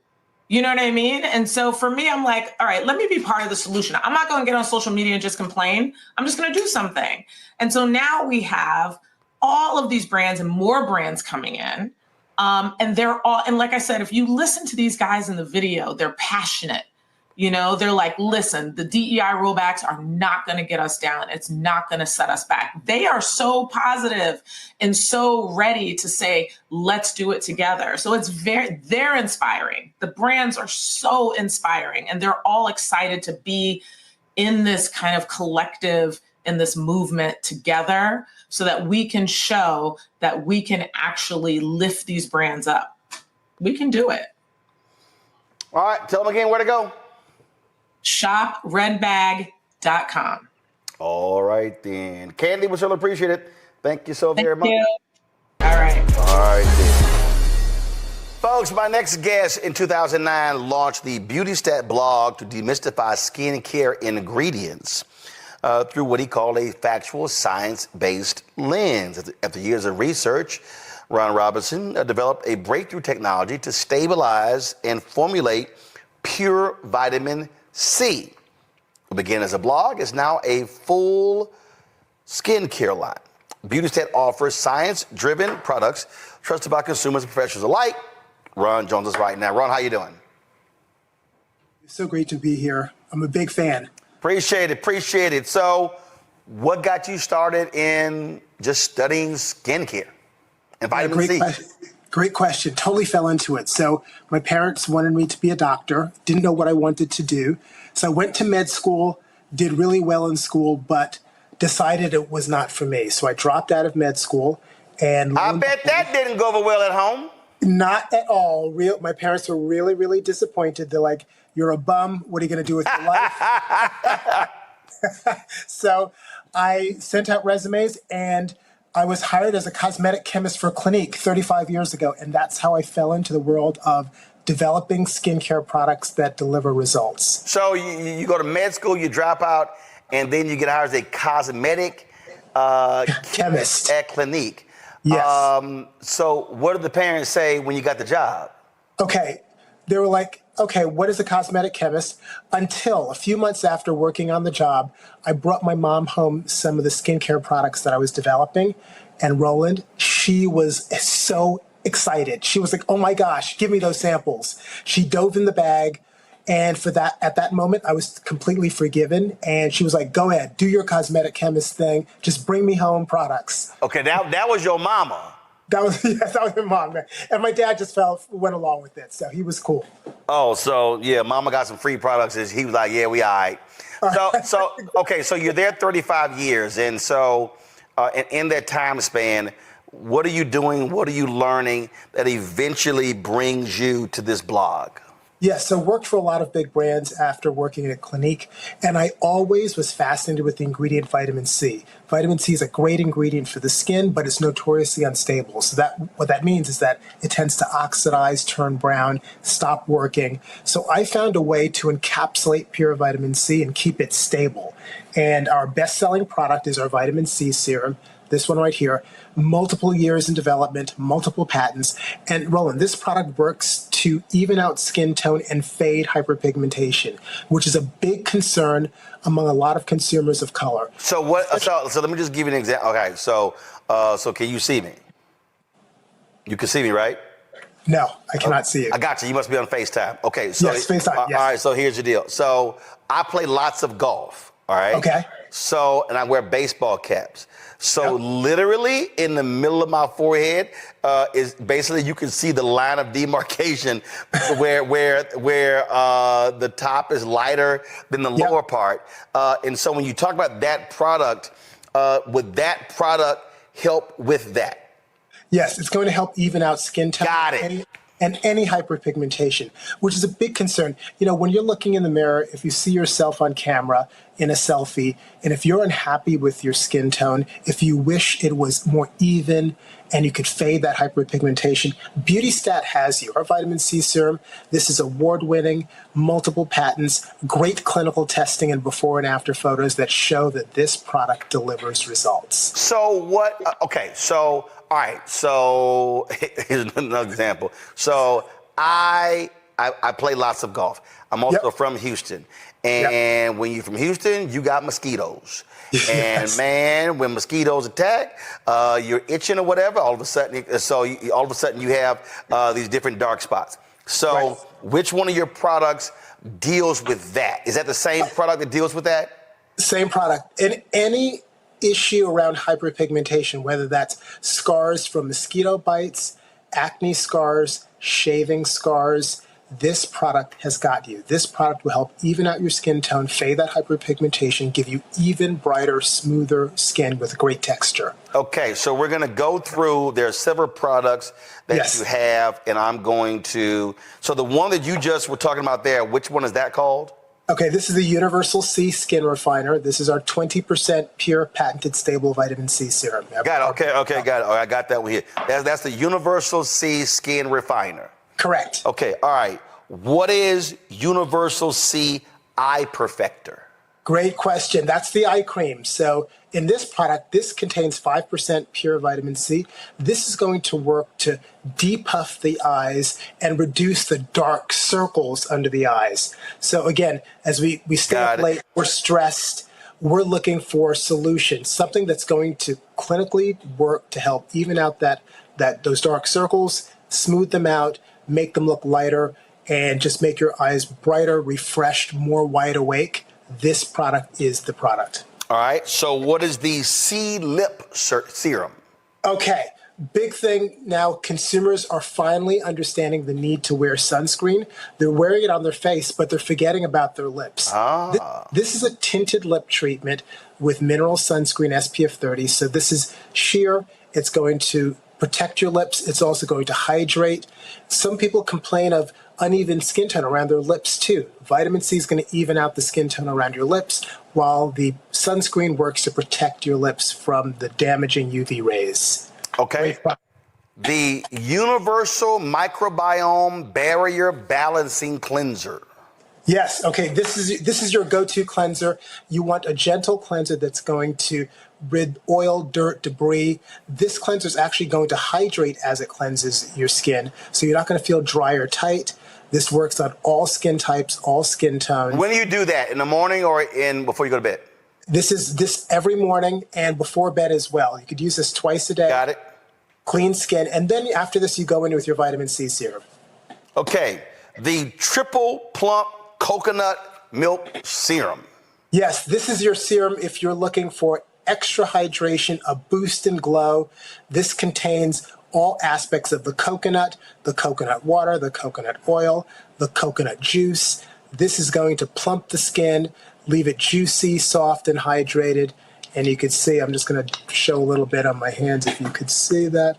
You know what I mean? And so for me, I'm like, all right, let me be part of the solution. I'm not going to get on social media and just complain. I'm just going to do something. And so now we have all of these brands and more brands coming in. And they're all, and like I said, if you listen to these guys in the video, they're passionate. They're like, listen, the DEI rollbacks are not going to get us down. It's not going to set us back. They are so positive and so ready to say, let's do it together. So they're inspiring. The brands are so inspiring, and they're all excited to be in this kind of collective, in this movement together, so that we can show that we can actually lift these brands up. We can do it. All right. Tell them again where to go. shopredbag.com. All right, then. Candy, we certainly appreciate it. Thank you so very much. All right. All right, then. Folks, my next guest in 2009 launched the Beauty Stat blog to demystify skincare ingredients through what he called a factual, science-based lens. After years of research, Ron Robinson developed a breakthrough technology to stabilize and formulate pure vitamin C. It began as a blog, is now a full skincare line. Beauty Stat offers science-driven products trusted by consumers and professionals alike. Ron joins us right now. Ron, how you doing? So great to be here. I'm a big fan. Appreciate it. So, what got you started in just studying skincare and vitamin C? Great question. Totally fell into it. So my parents wanted me to be a doctor, didn't know what I wanted to do. So I went to med school, did really well in school, but decided it was not for me. So I dropped out of med school. And I bet that didn't go over well at home. Not at all. My parents were really, really disappointed. They're like, "You're a bum. What are you going to do with your life?" So I sent out resumes, and I was hired as a cosmetic chemist for Clinique 35 years ago. And that's how I fell into the world of developing skincare products that deliver results. So you go to med school, you drop out, and then you get hired as a cosmetic chemist at Clinique. Yes. So what did the parents say when you got the job? Okay. They were like, okay, what is a cosmetic chemist? Until a few months after working on the job, I brought my mom home some of the skincare products that I was developing. And Roland, she was so excited. She was like, oh my gosh, give me those samples. She dove in the bag. And at that moment, I was completely forgiven. And she was like, go ahead, do your cosmetic chemist thing. Just bring me home products. Okay, that was your mama. That was my mom. And my dad just went along with it. So he was cool. Oh, so yeah, mama got some free products. He was like, yeah, we all right. Okay, so you're there 35 years. And so in that time span, what are you doing? What are you learning that eventually brings you to this blog? Yeah, so worked for a lot of big brands after working at Clinique, and I always was fascinated with the ingredient vitamin C. Vitamin C is a great ingredient for the skin, but it's notoriously unstable. So what that means is that it tends to oxidize, turn brown, stop working. So I found a way to encapsulate pure vitamin C and keep it stable. And our best-selling product is our vitamin C serum. This one right here, multiple years in development, multiple patents. And Roland, this product works to even out skin tone and fade hyperpigmentation, which is a big concern among a lot of consumers of color. So let me just give you an example. Okay, so can you see me? You can see me, right? No, I cannot see you. I got you. You must be on FaceTime. Okay, so yes, FaceTime. Yes. All right, so here's the deal. So I play lots of golf. All right. Okay. So, and I wear baseball caps. So literally in the middle of my forehead is basically you can see the line of demarcation where the top is lighter than the lower part. And so when you talk about that product, would that product help with that? Yes, it's going to help even out skin tone. Got it. And any hyperpigmentation, which is a big concern. You know, when you're looking in the mirror, if you see yourself on camera in a selfie, and if you're unhappy with your skin tone, if you wish it was more even and you could fade that hyperpigmentation, Beauty Stat has you. Our vitamin C serum, this is award-winning, multiple patents, great clinical testing and before and after photos that show that this product delivers results. So what, okay, so all right, so here's another example. So I play lots of golf. I'm also from Houston. And when you're from Houston, you got mosquitoes. And man, when mosquitoes attack, you're itching or whatever, all of a sudden you have these different dark spots. So which one of your products deals with that? Is that the same product that deals with that? Same product. In any issue around hyperpigmentation, whether that's scars from mosquito bites, acne scars, shaving scars, this product has got you. This product will help even out your skin tone, fade that hyperpigmentation, give you even brighter, smoother skin with great texture. Okay, so we're going to go through, there are several products that you have, and I'm going to, so the one that you just were talking about there, which one is that called? Okay, this is the Universal C Skin Refiner. This is our 20% pure patented stable vitamin C serum. Got it. Okay, got it. All right, I got that one here. That's the Universal C Skin Refiner. Correct. Okay, all right. What is Universal C Eye Perfector? Great question. That's the eye cream. So in this product, this contains 5% pure vitamin C. This is going to work to depuff the eyes and reduce the dark circles under the eyes. So again, as we stay up late, we're stressed, we're looking for solutions, something that's going to clinically work to help even out those dark circles, smooth them out, make them look lighter, and just make your eyes brighter, refreshed, more wide awake, this product is the product. All right. So what is the sea lip serum? Okay. Big thing now, consumers are finally understanding the need to wear sunscreen. They're wearing it on their face, but they're forgetting about their lips. This is a tinted lip treatment with mineral sunscreen SPF 30. So this is sheer. It's going to protect your lips. It's also going to hydrate. Some people complain of uneven skin tone around their lips too. Vitamin C is going to even out the skin tone around your lips, while the sunscreen works to protect your lips from the damaging UV rays. Okay. The Universal Microbiome Barrier Balancing Cleanser. Yes. Okay. This is your go-to cleanser. You want a gentle cleanser that's going to rid oil, dirt, debris. This cleanser is actually going to hydrate as it cleanses your skin, so you're not going to feel dry or tight. This works on all skin types, all skin tones. When do you do that? In the morning or before you go to bed? This every morning and before bed as well. You could use this twice a day. Got it. Clean skin. And then after this, you go in with your vitamin C serum. Okay. The Triple Plump Coconut Milk Serum. Yes, this is your serum if you're looking for extra hydration, a boost in glow. This contains all aspects of the coconut water, the coconut oil, the coconut juice. This is going to plump the skin, leave it juicy, soft, and hydrated. And you can see, I'm just going to show a little bit on my hands if you could see that.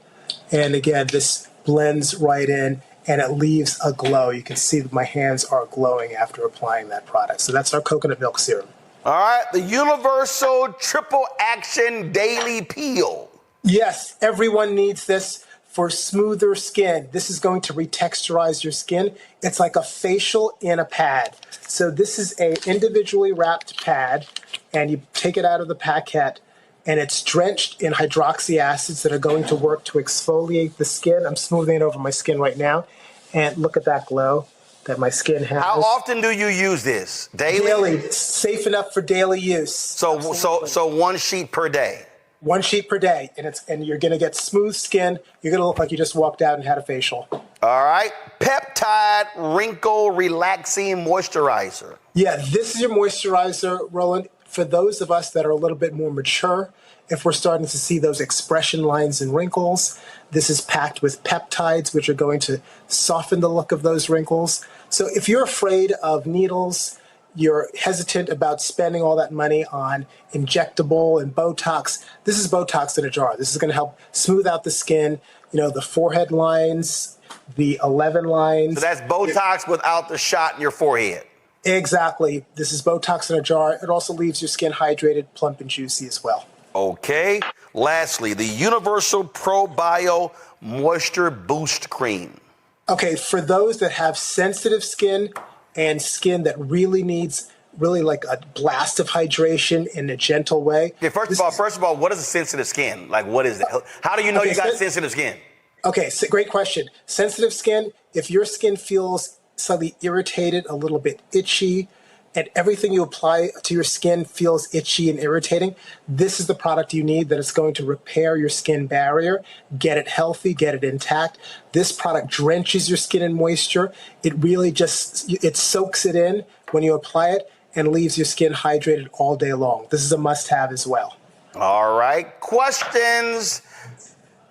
And again, this blends right in and it leaves a glow. You can see that my hands are glowing after applying that product. So that's our coconut milk serum. All right, the Universal Triple Action Daily Peel. Yes, everyone needs this for smoother skin. This is going to retexturize your skin. It's like a facial in a pad. So this is a individually wrapped pad, and you take it out of the packet, and it's drenched in hydroxy acids that are going to work to exfoliate the skin. I'm smoothing it over my skin right now, and look at that glow that my skin has. How often do you use this? Daily? Daily. Safe enough for daily use. So one sheet per day. One sheet per day, and you're going to get smooth skin. You're going to look like you just walked out and had a facial. All right. Peptide Wrinkle Relaxing Moisturizer. Yeah, this is your moisturizer, Roland. For those of us that are a little bit more mature, if we're starting to see those expression lines and wrinkles, this is packed with peptides, which are going to soften the look of those wrinkles. So if you're afraid of needles, you're hesitant about spending all that money on injectable and Botox, this is Botox in a jar. This is going to help smooth out the skin, the forehead lines, the 11 lines. So that's Botox without the shot in your forehead. Exactly. This is Botox in a jar. It also leaves your skin hydrated, plump, and juicy as well. Okay. Lastly, the Universal Pro Bio Moisture Boost Cream. Okay, for those that have sensitive skin and skin that really needs like a blast of hydration in a gentle way. Okay, first of all, what is a sensitive skin? Like, what is it? How do you know you got sensitive skin? Okay, so great question. Sensitive skin, if your skin feels slightly irritated, a little bit itchy, and everything you apply to your skin feels itchy and irritating, this is the product you need that is going to repair your skin barrier, get it healthy, get it intact. This product drenches your skin in moisture. It really it soaks it in when you apply it and leaves your skin hydrated all day long. This is a must-have as well. All right, questions?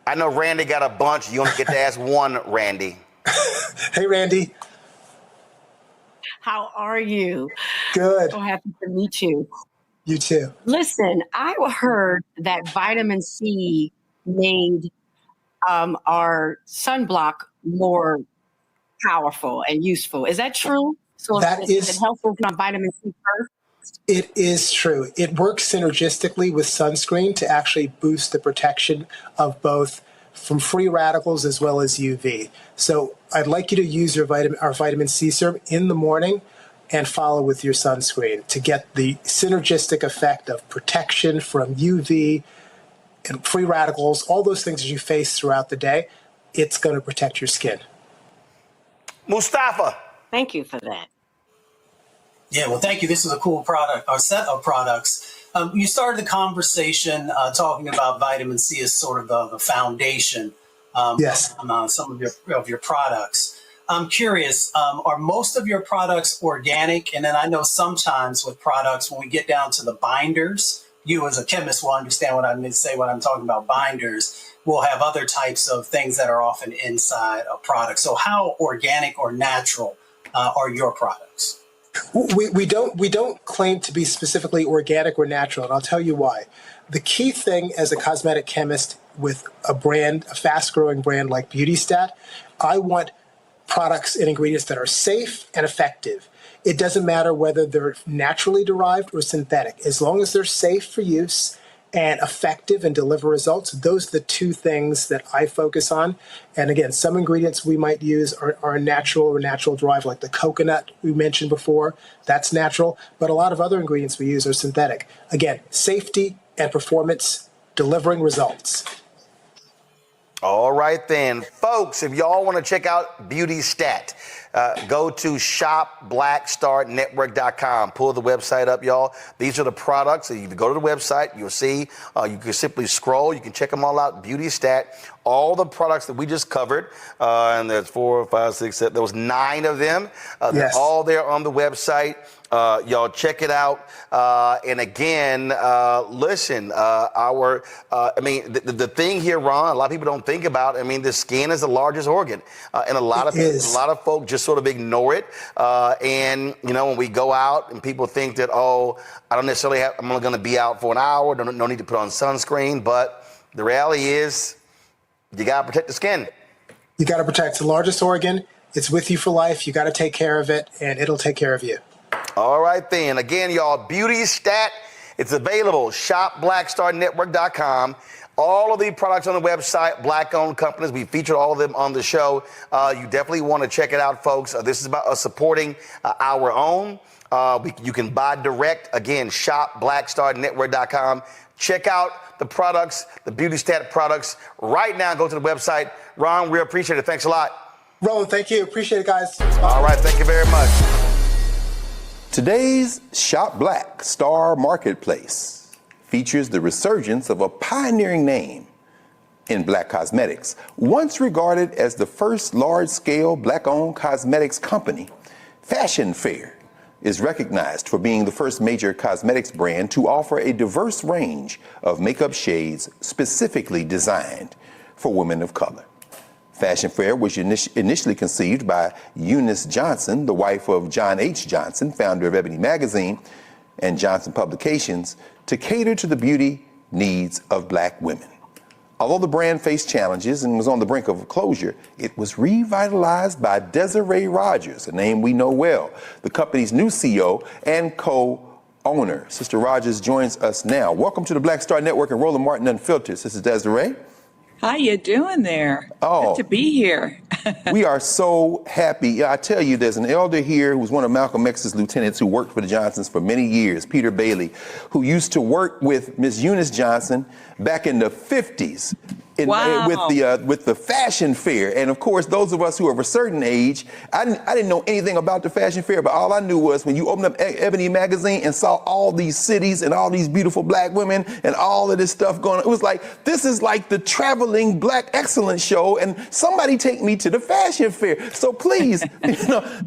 I know Randy got a bunch. You only get to ask one, Randy. Hey, Randy. How are you? Good. So happy to meet you. You too. Listen, I heard that vitamin C made our sunblock more powerful and useful. Is that true? So is it helpful on vitamin C first? It is true. It works synergistically with sunscreen to actually boost the protection of both from free radicals as well as UV. So I'd like you to use our vitamin C serum in the morning and follow with your sunscreen to get the synergistic effect of protection from UV and free radicals, all those things that you face throughout the day. It's going to protect your skin. Mustafa. Thank you for that. Yeah, well, thank you. This is a cool product, or set of products. You started the conversation talking about vitamin C as sort of the foundation yes. on some of your products. I'm curious, are most of your products organic? And then I know sometimes with products, when we get down to the binders, you as a chemist will understand what I mean to say when I'm talking about binders. We'll have other types of things that are often inside a product. So how organic or natural are your products? We don't claim to be specifically organic or natural, and I'll tell you why. The key thing as a cosmetic chemist with a fast-growing brand like BeautyStat, I want products and ingredients that are safe and effective. It doesn't matter whether they're naturally derived or synthetic. As long as they're safe for use and effective and deliver results, those are the two things that I focus on. And again, some ingredients we might use are natural or natural derived, like the coconut we mentioned before. That's natural. But a lot of other ingredients we use are synthetic. Again, safety and performance, delivering results. All right then, folks, if y'all want to check out BeautyStat, go to shopblackstarnetwork.com. Pull the website up, y'all. These are the products. You go to the website, you'll see, you can simply scroll. You can check them all out, BeautyStat. All the products that we just covered, and there's 4, 5, 6, 7, there was 9 of them. They're all there on the website. Y'all check it out. And again, listen, the thing here, Ron, a lot of people don't think about, the skin is the largest organ. And a lot of folk just sort of ignore it. And, when we go out and people think that, I'm only going to be out for an hour, no need to put on sunscreen. But the reality is, you got to protect the skin. You got to protect the largest organ. It's with you for life. You got to take care of it, and it'll take care of you. All right, then. Again, y'all, BeautyStat. It's available. ShopBlackStarNetwork.com. All of the products on the website, Black-owned companies. We featured all of them on the show. You definitely want to check it out, folks. This is about us supporting our own. You can buy direct. Again, ShopBlackStarNetwork.com. Check out the products, the BeautyStat products right now. Go to the website. Ron, we appreciate it. Thanks a lot. Roland, thank you. Appreciate it, guys. All right. Thank you very much. Today's Shop Black Star Marketplace features the resurgence of a pioneering name in Black cosmetics. Once regarded as the first large-scale Black-owned cosmetics company, Fashion Fair is recognized for being the first major cosmetics brand to offer a diverse range of makeup shades specifically designed for women of color. Fashion Fair was initially conceived by Eunice Johnson, the wife of John H. Johnson, founder of Ebony Magazine and Johnson Publications, to cater to the beauty needs of Black women. Although the brand faced challenges and was on the brink of closure, it was revitalized by Desiree Rogers, a name we know well, the company's new CEO and co-owner. Sister Rogers joins us now. Welcome to the Black Star Network and Roland Martin Unfiltered. This is Desiree. How you doing there? Good to be here. We are so happy. I tell you, there's an elder here who was one of Malcolm X's lieutenants who worked for the Johnsons for many years, Peter Bailey, who used to work with Miss Eunice Johnson back in the 50s. With the Fashion Fair. And of course, those of us who are of a certain age, I didn't know anything about the Fashion Fair, but all I knew was when you opened up Ebony Magazine and saw all these cities and all these beautiful Black women and all of this stuff going on, it was like, this is like the traveling Black excellence show, and somebody take me to the Fashion Fair. So please,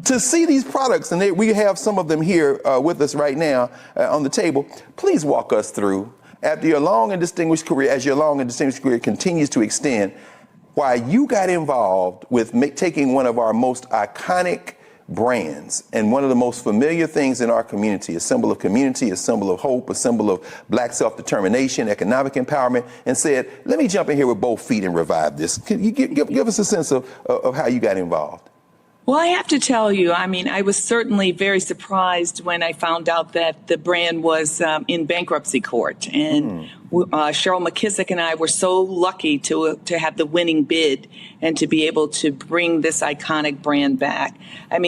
to see these products, and we have some of them here with us right now on the table, please walk us through, after your long and distinguished career, as your long and distinguished career continues to extend, why you got involved with taking one of our most iconic brands and one of the most familiar things in our community, a symbol of community, a symbol of hope, a symbol of Black self-determination, economic empowerment, and said, let me jump in here with both feet and revive this. Can you give us a sense of how you got involved? Well, I have to tell you, I was certainly very surprised when I found out that the brand was in bankruptcy court. And Cheryl McKissick and I were so lucky to have the winning bid and to be able to bring this iconic brand back.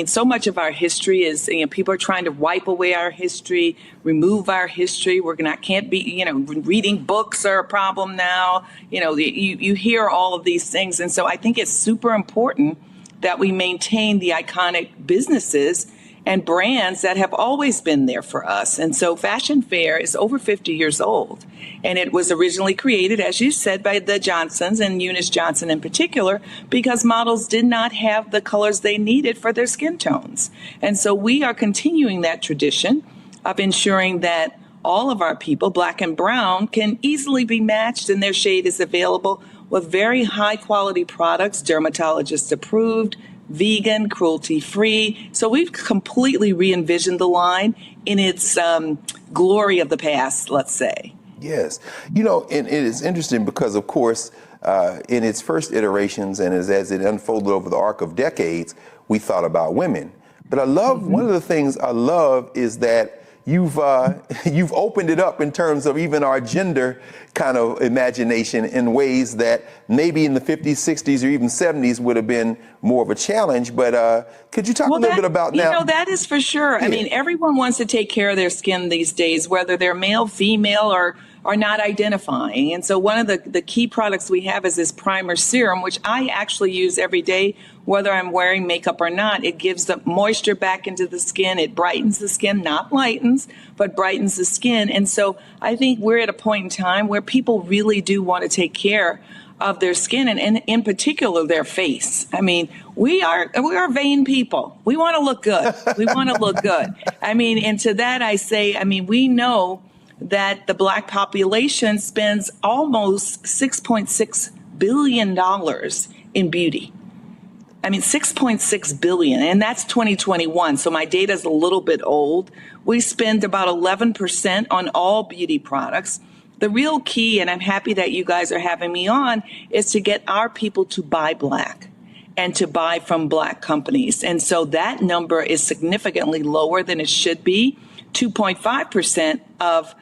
So much of our history is, people are trying to wipe away our history, remove our history. Can't be, reading books are a problem now. You hear all of these things. And so I think it's super important that we maintain the iconic businesses and brands that have always been there for us. And so Fashion Fair is over 50 years old. And it was originally created, as you said, by the Johnsons and Eunice Johnson in particular, because models did not have the colors they needed for their skin tones. And so we are continuing that tradition of ensuring that all of our people, black and brown, can easily be matched and their shade is available with very high quality products, dermatologist approved, vegan, cruelty-free. So we've completely re-envisioned the line in its glory of the past, let's say. Yes. You know, and it is interesting because, of course, in its first iterations and as it unfolded over the arc of decades, we thought about women. But I love, one of the things I love is that you've opened it up in terms of even our gender kind of imagination in ways that maybe in the 50s, 60s, or even 70s would have been more of a challenge. But could you talk a little bit about now? You know, that is for sure. Yeah. I mean, everyone wants to take care of their skin these days, whether they're male, female, or are not identifying. And so one of the key products we have is this primer serum, which I actually use every day, whether I'm wearing makeup or not. It gives the moisture back into the skin. It brightens the skin, not lightens, but brightens the skin. And so I think we're at a point in time where people really do want to take care of their skin and in particular their face. I mean, we are vain people. We want to look good. We want to look good. I mean, and to that I say, I mean, we know that the Black population spends almost $6.6 billion in beauty. I mean, 6.6 billion, and that's 2021. So my data is a little bit old. We spend about 11% on all beauty products. The real key, and I'm happy that you guys are having me on, is to get our people to buy Black and to buy from Black companies. And so that number is significantly lower than it should be. 2.5% of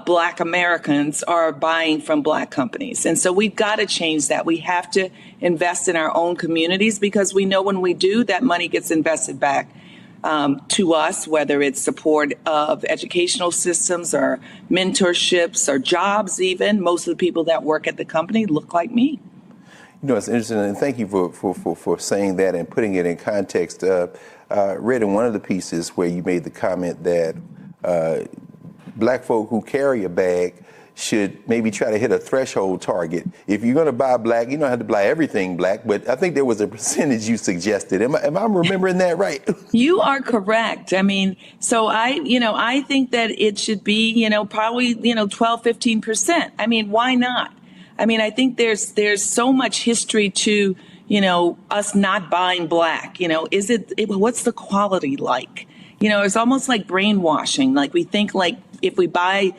Black Americans are buying from Black companies. And so we've got to change that. We have to invest in our own communities because we know when we do, that money gets invested back to us, whether it's support of educational systems or mentorships or jobs even. Most of the people that work at the company look like me. You know, it's interesting, and thank you for saying that and putting it in context. Read in one of the pieces where you made the comment that Black folk who carry a bag should maybe try to hit a threshold target. If you're going to buy Black, you don't have to buy everything Black, but I think there was a percentage you suggested. Am I remembering that right? You are correct. I mean, so I think that it should be, probably, 12, 15%. I mean, why not? I mean, I think there's so much history to, us not buying Black. What's the quality like? It's almost like brainwashing. Like we think like if we buy,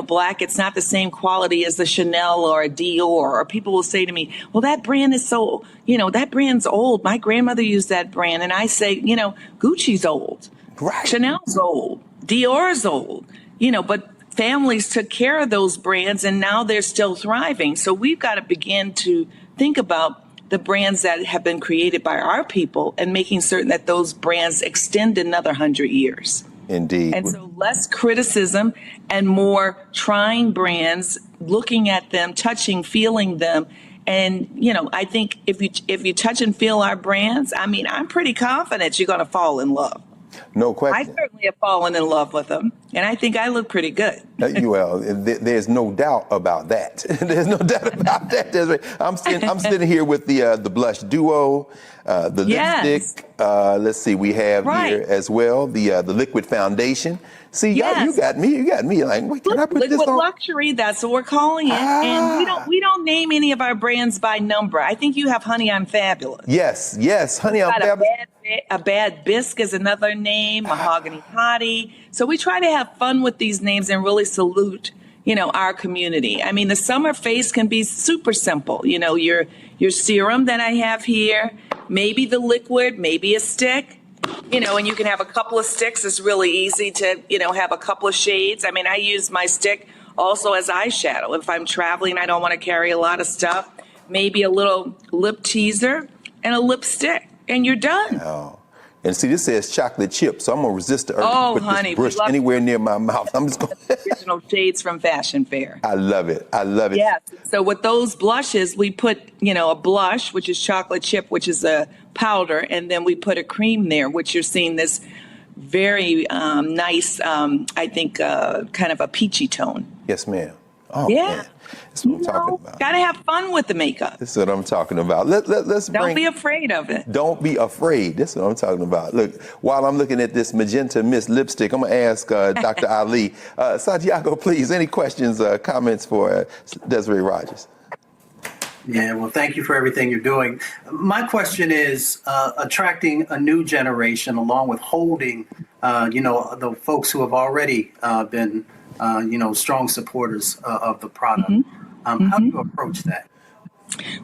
Black, it's not the same quality as the Chanel or a Dior. Or people will say to me, well, that brand is so, that brand's old. My grandmother used that brand. And I say, Gucci's old. Right. Chanel's old. Dior's old. But families took care of those brands and now they're still thriving. So we've got to begin to think about the brands that have been created by our people and making certain that those brands extend another 100 years. Indeed. And so less criticism and more trying brands, looking at them, touching, feeling them. And, I think if you touch and feel our brands, I mean, I'm pretty confident you're going to fall in love. No question. I certainly have fallen in love with them, and I think I look pretty good. Well, there's no doubt about that. There's no doubt about that. I'm sitting here with the blush duo, the lipstick. Let's see, we have here as well the liquid foundation. See, you got me. You got me. Like, wait, can I put this on? Liquid luxury. That's what we're calling it. And we don't name any of our brands by number. I think you have Honey, I'm Fabulous. Yes, Honey, I'm Fabulous. A Bad Bisque is another name. Mahogany Hottie. So we try to have fun with these names and really salute, our community. I mean, the summer face can be super simple. Your serum that I have here, maybe the liquid, maybe a stick. And you can have a couple of sticks. It's really easy to, have a couple of shades. I mean, I use my stick also as eyeshadow. If I'm traveling, I don't want to carry a lot of stuff. Maybe a little lip teaser and a lipstick, and you're done. Oh. And see, this says chocolate chip, so I'm going to resist the urge to put honey, this brush anywhere near my mouth. I'm just going to... Original shades from Fashion Fair. I love it. Yes. So with those blushes, we put, a blush, which is chocolate chip, which is a powder, and then we put a cream there, which you're seeing this very nice, I think, kind of a peachy tone. Yes, ma'am. Oh, Yeah. man. That's what I'm talking about. Gotta have fun with the makeup. This is what I'm talking about. Let's Don't be afraid of it. Don't be afraid. That's what I'm talking about. Look, while I'm looking at this Magenta Mist lipstick, I'm going to ask Dr. Ali. Santiago, please, any questions, comments for Desiree Rogers? Yeah, well, thank you for everything you're doing. My question is attracting a new generation along with holding, the folks who have already been, strong supporters of the product. How do you approach that?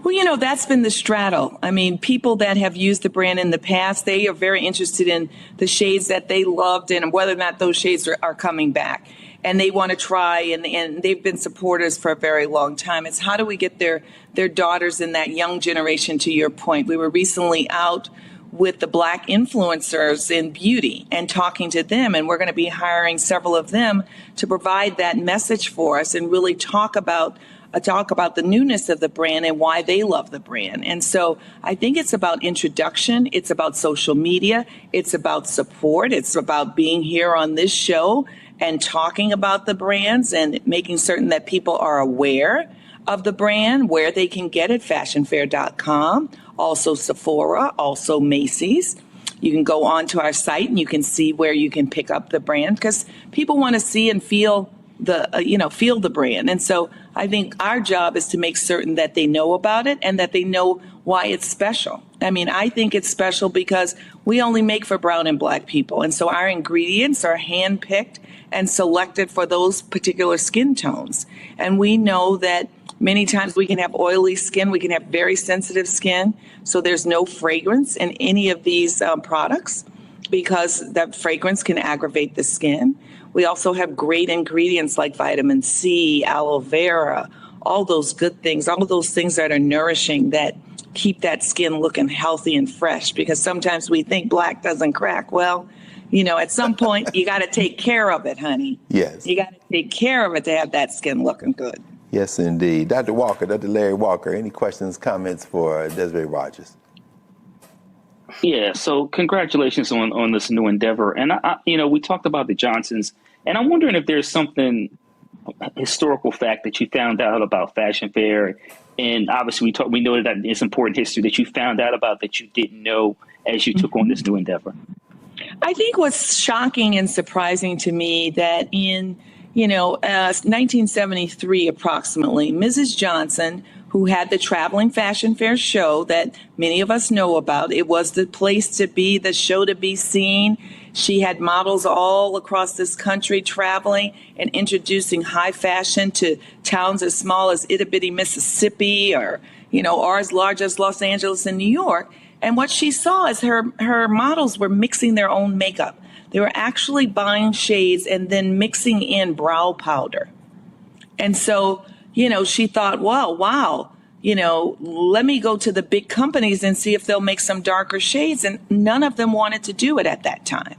Well, that's been the straddle. I mean, people that have used the brand in the past, they are very interested in the shades that they loved and whether or not those shades are coming back. And they want to try, and they've been supporters for a very long time. It's how do we get their daughters in that young generation, to your point. We were recently out with the Black influencers in beauty and talking to them, and we're going to be hiring several of them to provide that message for us and really talk about the newness of the brand and why they love the brand. And so I think it's about introduction. It's about social media. It's about support. It's about being here on this show and talking about the brands and making certain that people are aware of the brand, where they can get it, fashionfair.com, also Sephora, also Macy's. You can go onto our site and you can see where you can pick up the brand because people want to see and feel the brand. And so I think our job is to make certain that they know about it and that they know why it's special. I mean, I think it's special because we only make for brown and Black people. And so our ingredients are handpicked and selected for those particular skin tones. And we know that many times we can have oily skin, we can have very sensitive skin. So there's no fragrance in any of these products because that fragrance can aggravate the skin. We also have great ingredients like vitamin C, aloe vera, all those good things, all those things that are nourishing that keep that skin looking healthy and fresh, because sometimes we think Black doesn't crack. Well, at some point you got to take care of it, honey. Yes. You got to take care of it to have that skin looking good. Yes, indeed. Dr. Larry Walker, any questions, comments for Desiree Rogers? Yeah, so congratulations on this new endeavor. And, we talked about the Johnsons, and I'm wondering if there's something, historical fact that you found out about Fashion Fair. And obviously we know that it's important history that you found out about that you didn't know as you took on this new endeavor. I think what's shocking and surprising to me that in 1973 approximately, Mrs. Johnson, who had the Traveling Fashion Fair show that many of us know about, it was the place to be, the show to be seen. She had models all across this country traveling and introducing high fashion to towns as small as itty bitty Mississippi or as large as Los Angeles and New York. And what she saw is her models were mixing their own makeup. They were actually buying shades and then mixing in brow powder. And so, she thought, well, wow, let me go to the big companies and see if they'll make some darker shades. And none of them wanted to do it at that time.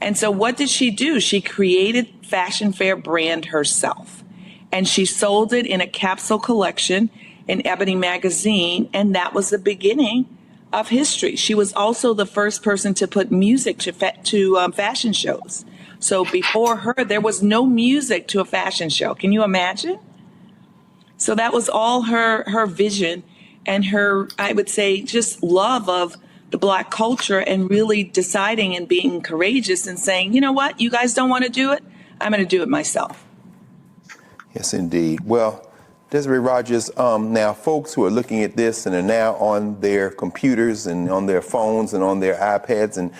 And so what did she do? She created Fashion Fair brand herself. And she sold it in a capsule collection in Ebony magazine. And that was the beginning of history. She was also the first person to put music to fashion shows. So before her, there was no music to a fashion show. Can you imagine? So that was all her vision and her, I would say, just love of the Black culture and really deciding and being courageous and saying, you know what, you guys don't want to do it? I'm going to do it myself. Yes, indeed. Well, Desiree Rogers, now folks who are looking at this and are now on their computers and on their phones and on their iPads and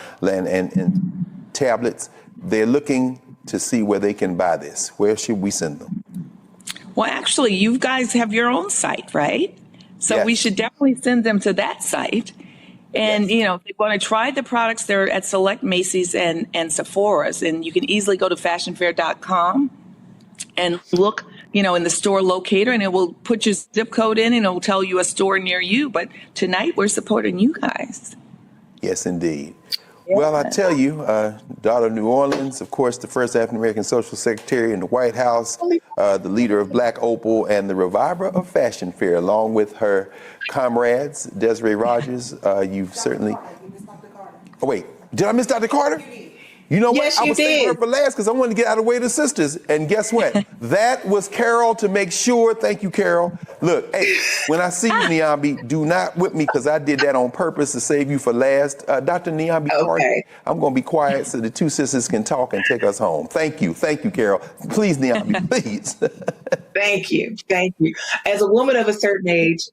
tablets, they're looking to see where they can buy this. Where should we send them? Well, actually, you guys have your own site, right? So yes. We should definitely send them to that site. And, if they want to try the products, they're at select Macy's and Sephora's. And you can easily go to fashionfair.com and look, in the store locator, and it will put your zip code in and it will tell you a store near you. But tonight we're supporting you guys. Yes, indeed. Yeah. Well, I tell you, daughter of New Orleans, of course, the first African-American social secretary in the White House, the leader of Black Opal, and the reviver of Fashion Fair, along with her comrades, Desiree Rogers. You've certainly... Oh, wait. Did I miss Dr. Carter? You know Yes, what? I you was saving her did. for last because I wanted to get out of the way of the sisters. And guess what? That was Carol to make sure. Thank you, Carol. Look, hey, when I see you, Niambi, do not whip me because I did that on purpose to save you for last. Dr. Niambi Carter, Okay. I'm going to be quiet so the two sisters can talk and take us home. Thank you. Thank you, Carol. Please, Niambi, please. Thank you. Thank you. As a woman of a certain age,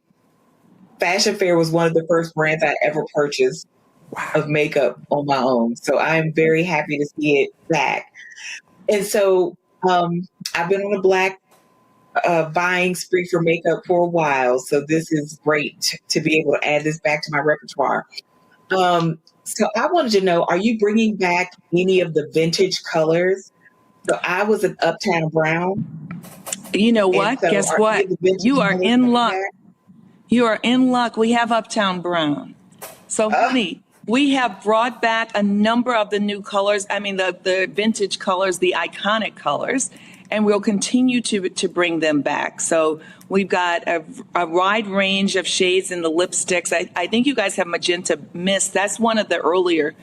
Fashion Fair was one of the first brands I ever purchased of makeup on my own. So I'm very happy to see it back. And so I've been on a black buying spree for makeup for a while. So this is great to be able to add this back to my repertoire. So I wanted to know, are you bringing back any of the vintage colors? So I was an Uptown Brown. You know what? So Guess are what? any of the vintage You are colors in coming luck. back? You are in luck. We have Uptown Brown. So, honey, we have brought back a number of the new colors. I mean, the vintage colors, the iconic colors, and we'll continue to bring them back. So we've got a wide range of shades in the lipsticks. I think you guys have Magenta Mist. That's one of the earlier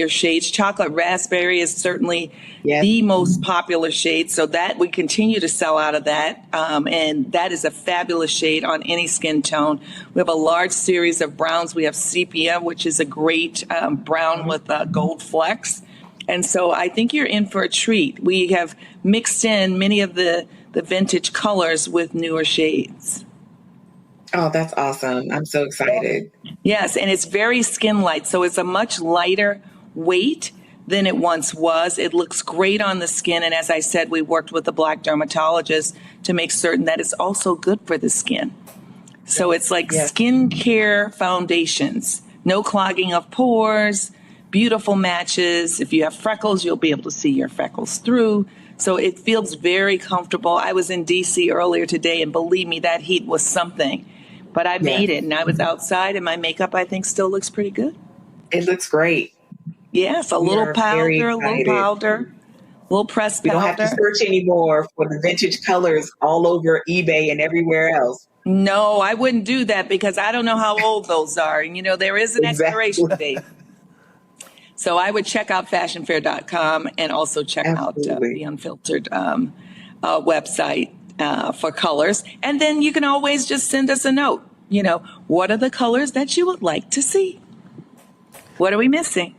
shades. Chocolate Raspberry is certainly the most popular shade. So that we continue to sell out of that. And that is a fabulous shade on any skin tone. We have a large series of browns. We have Sepia, which is a great brown with gold flecks. And so I think you're in for a treat. We have mixed in many of the vintage colors with newer shades. Oh, that's awesome. I'm so excited. Yes, and it's very skin light. So it's a much lighter weight than it once was. It looks great on the skin. And as I said, we worked with a black dermatologist to make certain that it's also good for the skin. So it's like skincare foundations, no clogging of pores, beautiful matches. If you have freckles, you'll be able to see your freckles through. So it feels very comfortable. I was in DC earlier today, and believe me, that heat was something. But I made it, and I was outside, and my makeup, I think, still looks pretty good. It looks great. Yes, a little powder, a little pressed powder. We don't have to search anymore for the vintage colors all over eBay and everywhere else. No, I wouldn't do that because I don't know how old those are. And, you know, there is an expiration date. So I would check out fashionfair.com and also check out the Unfiltered website for colors. And then you can always just send us a note. You know, what are the colors that you would like to see? What are we missing?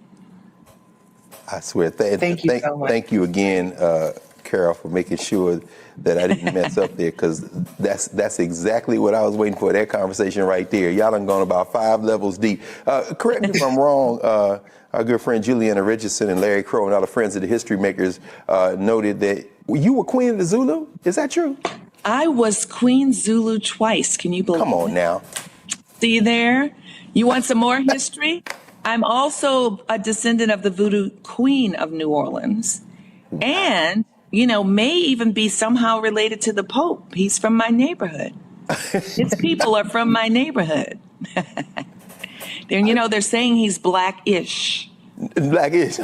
I swear. Thank you so much. Thank you again, Carol, for making sure that I didn't mess up there, because that's exactly what I was waiting for, that conversation right there. Y'all done gone about 5 levels deep. Correct me if I'm wrong. Our good friend Juliana Richardson and Larry Crow and all the friends of the History Makers noted that you were Queen of the Zulu. Is that true? I was Queen Zulu twice. Can you believe it? Come on now. See there? You want some more history? I'm also a descendant of the Voodoo Queen of New Orleans. And, you know, may even be somehow related to the Pope. He's from my neighborhood. His people are from my neighborhood. And, you know, they're saying he's black-ish. Black-ish.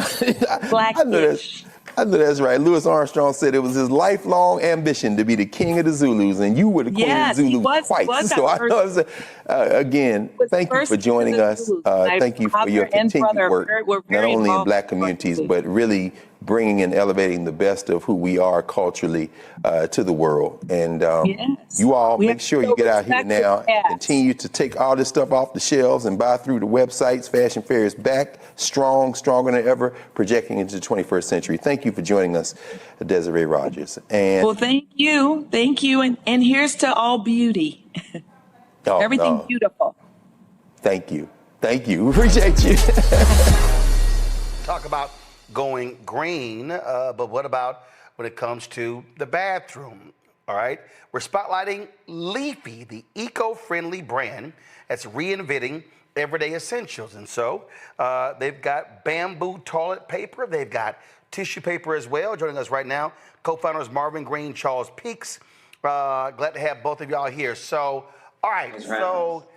Black-ish. I know that's right. Louis Armstrong said it was his lifelong ambition to be the king of the Zulus, and you were the queen of the Zulus twice. So I know it's again, thank you for joining us. Thank you for your continued work, not only in Black communities, but really bringing and elevating the best of who we are culturally to the world. And you all make sure you get out here now and continue to take all this stuff off the shelves and buy through the websites. Fashion Fair is back, strong, stronger than ever, projecting into the 21st century. Thank you for joining us, Desiree Rogers. And well, thank you. Thank you. And here's to all beauty. Everything beautiful. Thank you. Thank you. Appreciate you. Talk about going green, but what about when it comes to the bathroom? All right, we're spotlighting Leafy, the eco-friendly brand that's reinventing everyday essentials. And so they've got bamboo toilet paper, they've got tissue paper as well. Joining us right now, co-founders Marvin Green, Charles Peaks. Glad to have both of y'all here. So, all right, so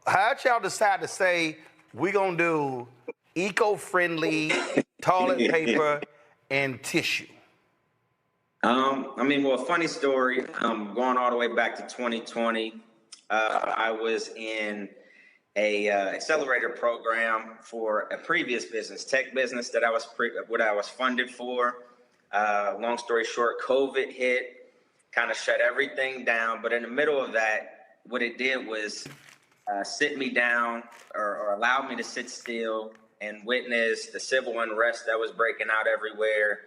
how'd y'all decide to say we're gonna do eco-friendly toilet paper and tissue? I mean, well, funny story. Going all the way back to 2020. I was in a accelerator program for a previous business, tech business that I was funded for. Long story short, COVID hit, kind of shut everything down. But in the middle of that, what it did was sit me down or allow me to sit still and witness the civil unrest that was breaking out everywhere,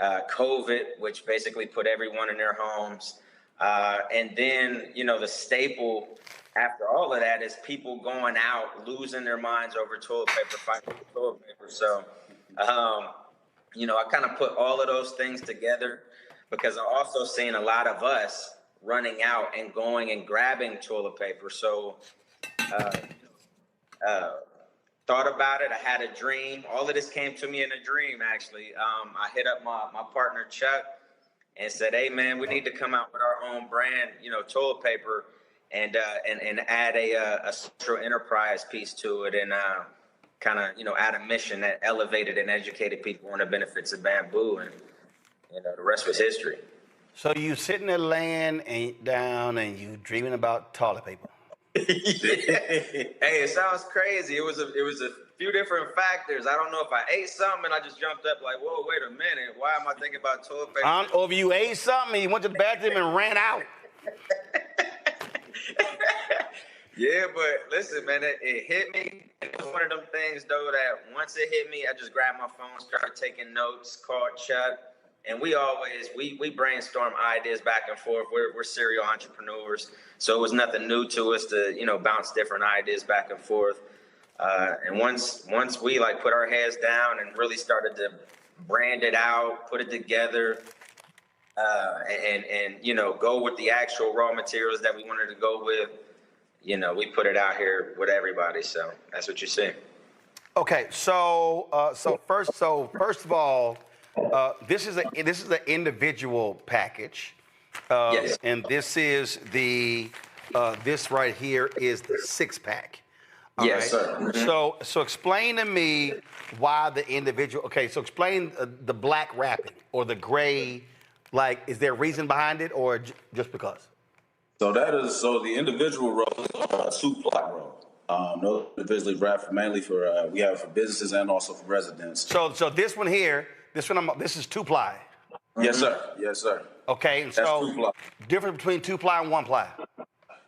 COVID, which basically put everyone in their homes. And then, the staple after all of that is people going out, losing their minds over toilet paper, fighting for toilet paper. So, I kind of put all of those things together because I'm also seeing a lot of us running out and going and grabbing toilet paper. So, thought about it. I had a dream. All of this came to me in a dream, actually. I hit up my partner, Chuck, and said, hey, man, we need to come out with our own brand, toilet paper, and add a social enterprise piece to it and kind of, add a mission that elevated and educated people on the benefits of bamboo. And, the rest was history. So you sitting there laying down and you dreaming about toilet paper. Hey, it sounds crazy. It was a few different factors. I don't know if I ate something and I just jumped up like, whoa, wait a minute. Why am I thinking about toilet paper? Or if you ate something and you went to the bathroom and ran out. Yeah, but listen, man, it hit me. It was one of them things, though, that once it hit me, I just grabbed my phone, started taking notes, called Chuck. And we brainstorm ideas back and forth. We're serial entrepreneurs, so it was nothing new to us to bounce different ideas back and forth. And once we put our heads down and really started to brand it out, put it together, and go with the actual raw materials that we wanted to go with, we put it out here with everybody. So that's what you see. Okay, so first of all. This is an individual package, yes. And this is this right here is the 6-pack. Yes, right? Sir. Mm-hmm. So explain to me why the individual. Okay, so explain the black wrapping or the gray. Is there a reason behind it, or just because? So the individual roll is 2-ply roll. Those individually wrapped mainly we have for businesses and also for residents. So this one here. This is 2-ply. Yes, sir. Yes, sir. Okay, and that's so 2-ply. Difference between 2-ply and 1-ply.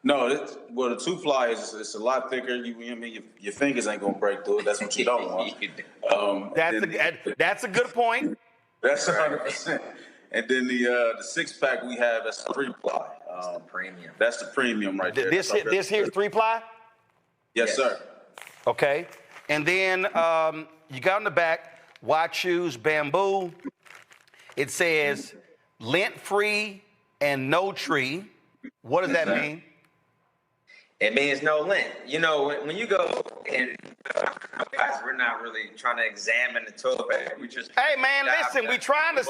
No, the 2-ply it's a lot thicker. Your fingers ain't gonna break through it. That's what you don't want. That's a good point. That's 100%. And then the 6-pack we have, that's 3-ply. That's the premium. That's the premium right there. This here's 3-ply. Yes, sir. Okay, and then you got on the back. Why choose bamboo? It says lint-free and no tree. What does that mean? It means no lint. When you go and guys, we're not really trying to examine the toilet paper. We just hey man, listen, we trying to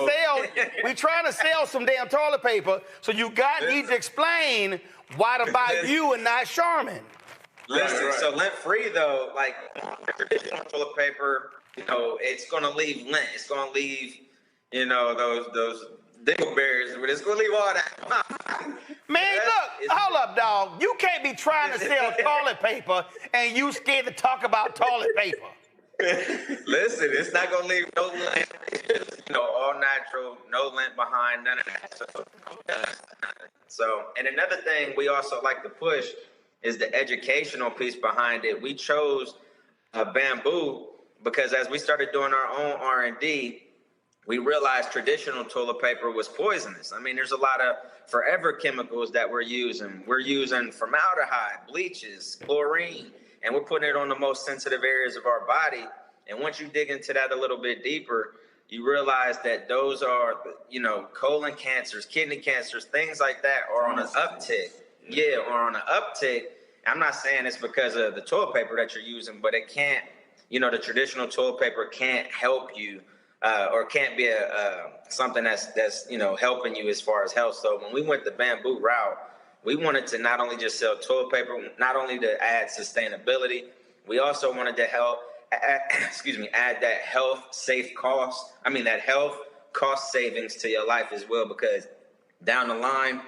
sell some damn toilet paper. So you need to explain why to buy you and not Charmin. Listen, so lint-free though, traditional toilet paper. It's gonna leave lint. It's gonna leave, those dingleberries, but it's gonna leave all that. Man, look, hold up, dog. You can't be trying to sell toilet paper and you scared to talk about toilet paper. Listen, it's not gonna leave no lint. It's just, all natural, no lint behind, none of that. So, and another thing we also like to push is the educational piece behind it. We chose bamboo because as we started doing our own R&D, we realized traditional toilet paper was poisonous. I mean, there's a lot of forever chemicals that we're using. We're using formaldehyde, bleaches, chlorine, and we're putting it on the most sensitive areas of our body. And once you dig into that a little bit deeper, you realize that those are, colon cancers, kidney cancers, things like that are on an uptick. Yeah, or on an uptick. I'm not saying it's because of the toilet paper that you're using, but it can't, the traditional toilet paper can't help you or can't be something that's helping you as far as health. So when we went the bamboo route, we wanted to not only just sell toilet paper, not only to add sustainability, we also wanted to add that health cost savings to your life as well, because down the line,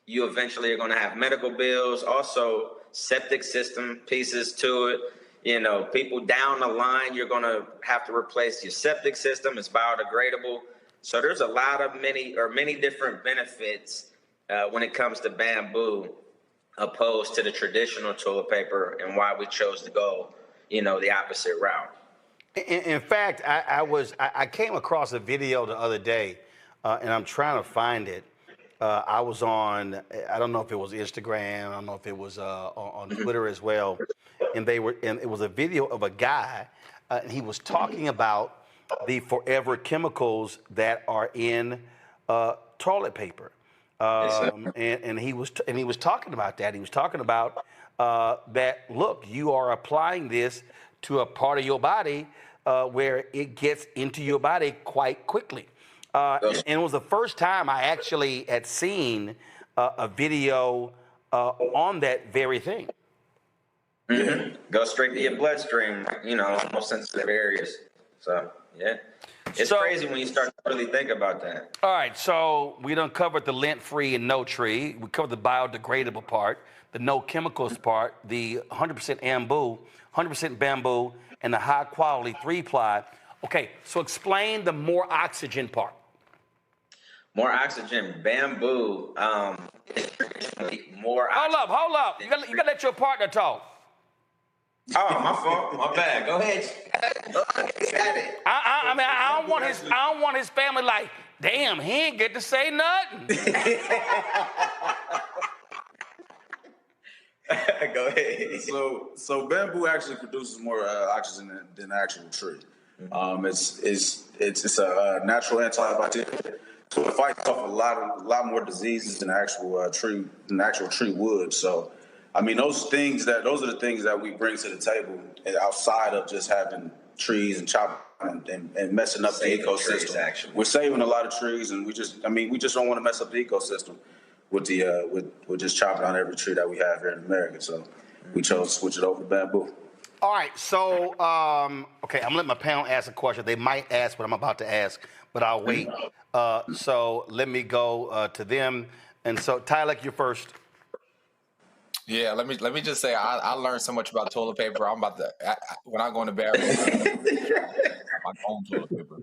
you eventually are going to have medical bills. Also, septic system pieces to it. You know, people down the line, you're going to have to replace your septic system. It's biodegradable. So there's a lot of many different benefits when it comes to bamboo, opposed to the traditional toilet paper, and why we chose to go, you know, the opposite route. In fact, I came across a video the other day, and I'm trying to find it. I was on, I don't know if it was Instagram, I don't know if it was on Twitter as well, and it was a video of a guy, and he was talking about the forever chemicals that are in toilet paper, and he was talking about that. He was talking about that. Look, you are applying this to a part of your body where it gets into your body quite quickly. And it was the first time I actually had seen a video on that very thing. Mm-hmm. Go straight to your bloodstream, you know, most sensitive areas. So, yeah. It's crazy when you start to really think about that. All right, so we done covered the lint-free and no tree. We covered the biodegradable part, the no chemicals part, the 100% bamboo, and the high-quality 3-ply. Okay, so explain the more oxygen part. More oxygen, bamboo. More. Hold up. You gotta let your partner talk. Oh, my fault. My bad. Go ahead. I mean, I don't want his family like, damn, he ain't get to say nothing. Go ahead. So bamboo actually produces more oxygen than the actual tree. It's a natural antibiotic. So it fights off a lot more diseases than the actual tree would. So, I mean, those are the things that we bring to the table outside of just having trees and chopping and messing up the ecosystem. We're saving a lot of trees, and we just don't want to mess up the ecosystem with just chopping down every tree that we have here in America. So we chose to switch it over to bamboo. All right, so okay, I'm gonna let my panel ask a question. They might ask what I'm about to ask, but I'll wait. So let me go to them. And so Tyler, you're first. Yeah, let me just say I learned so much about toilet paper. I'm about to when I go in the bathroom, my own toilet paper.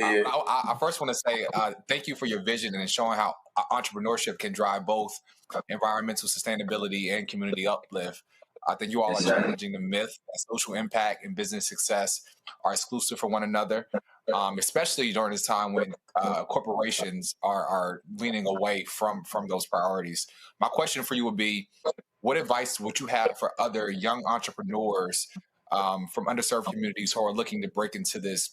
I first want to say thank you for your vision and showing how entrepreneurship can drive both environmental sustainability and community uplift. I think you all are challenging the myth that social impact and business success are exclusive for one another, especially during this time when corporations are leaning away from those priorities. My question for you would be, what advice would you have for other young entrepreneurs from underserved communities who are looking to break into this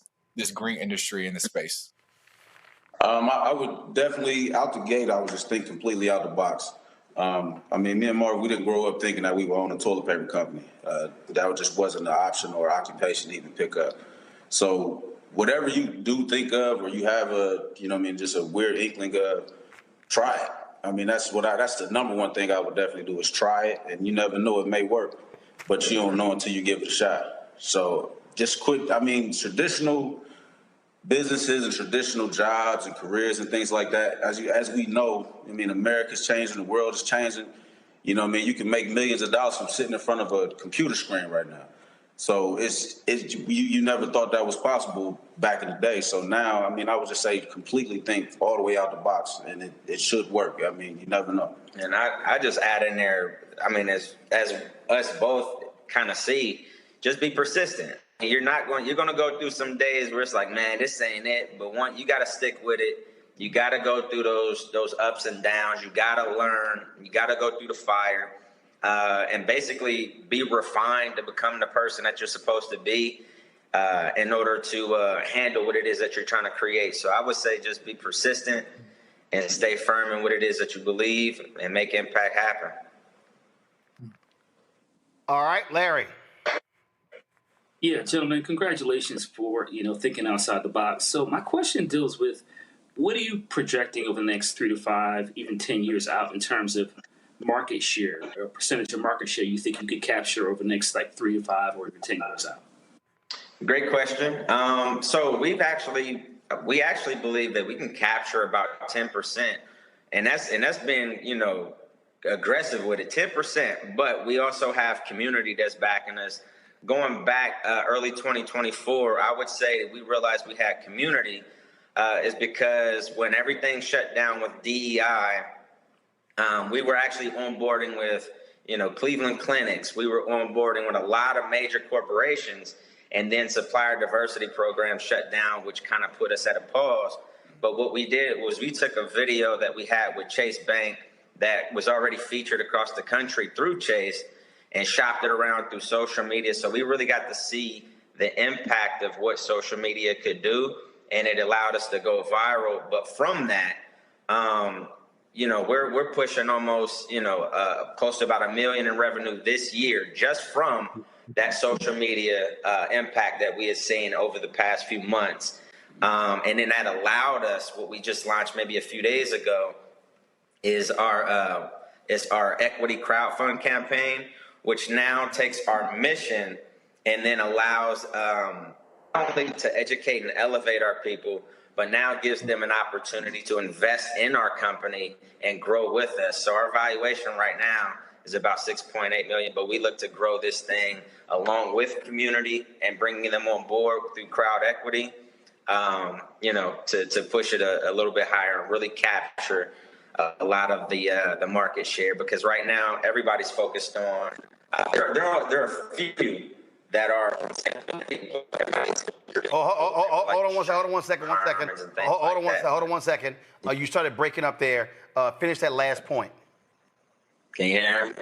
green industry in this space? I would definitely, out the gate, I would just think completely out the box. I mean, me and Mark, we didn't grow up thinking that we would own a toilet paper company. That just wasn't an option or occupation to even pick up. So whatever you do think of, or you have just a weird inkling of, try it. I mean, that's the number one thing I would definitely do is try it. And you never know, it may work, but you don't know until you give it a shot. So just quit. I mean, traditional businesses and traditional jobs and careers and things like that, as we know, I mean, America's changing, the world is changing. You know what I mean? You can make millions of dollars from sitting in front of a computer screen right now. So you never thought that was possible back in the day. So now, I mean, I would just say completely think all the way out the box, and it should work. I mean, you never know. And I just add in there, I mean, as us both kind of see, just be persistent. You're going to go through some days where it's like, man, this ain't it. But you got to stick with it. You got to go through those ups and downs. You got to learn. You got to go through the fire. And basically be refined to become the person that you're supposed to be in order to handle what it is that you're trying to create. So I would say just be persistent and stay firm in what it is that you believe and make impact happen. All right, Larry. Yeah, gentlemen, congratulations for, thinking outside the box. So my question deals with, what are you projecting over the next 3 to 5, even 10 years out in terms of market share, or percentage of market share you think you could capture over the next 3 to 5 or even 10 years out? Great question. So we actually believe that we can capture about 10%, and that's been aggressive with it, 10%. But we also have community that's backing us. Going back early 2024, I would say we realized we had community is because when everything shut down with DEI, we were actually onboarding with, Cleveland clinics. We were onboarding with a lot of major corporations, and then supplier diversity programs shut down, which kind of put us at a pause. But what we did was we took a video that we had with Chase Bank that was already featured across the country through Chase and shopped it around through social media. So we really got to see the impact of what social media could do, and it allowed us to go viral. But from that, we're pushing almost, close to about $1 million in revenue this year just from that social media impact that we have seen over the past few months. And then that allowed us, what we just launched maybe a few days ago, is our equity crowdfund campaign, which now takes our mission and then allows not only to educate and elevate our people, but now gives them an opportunity to invest in our company and grow with us. So our valuation right now is about $6.8 million, but we look to grow this thing along with community and bringing them on board through crowd equity, to push it a little bit higher and really capture a lot of the market share. Because right now everybody's focused on there are a few that are. Hold on one second. Hold on one second. You started breaking up there. Finish that last point. Can you hear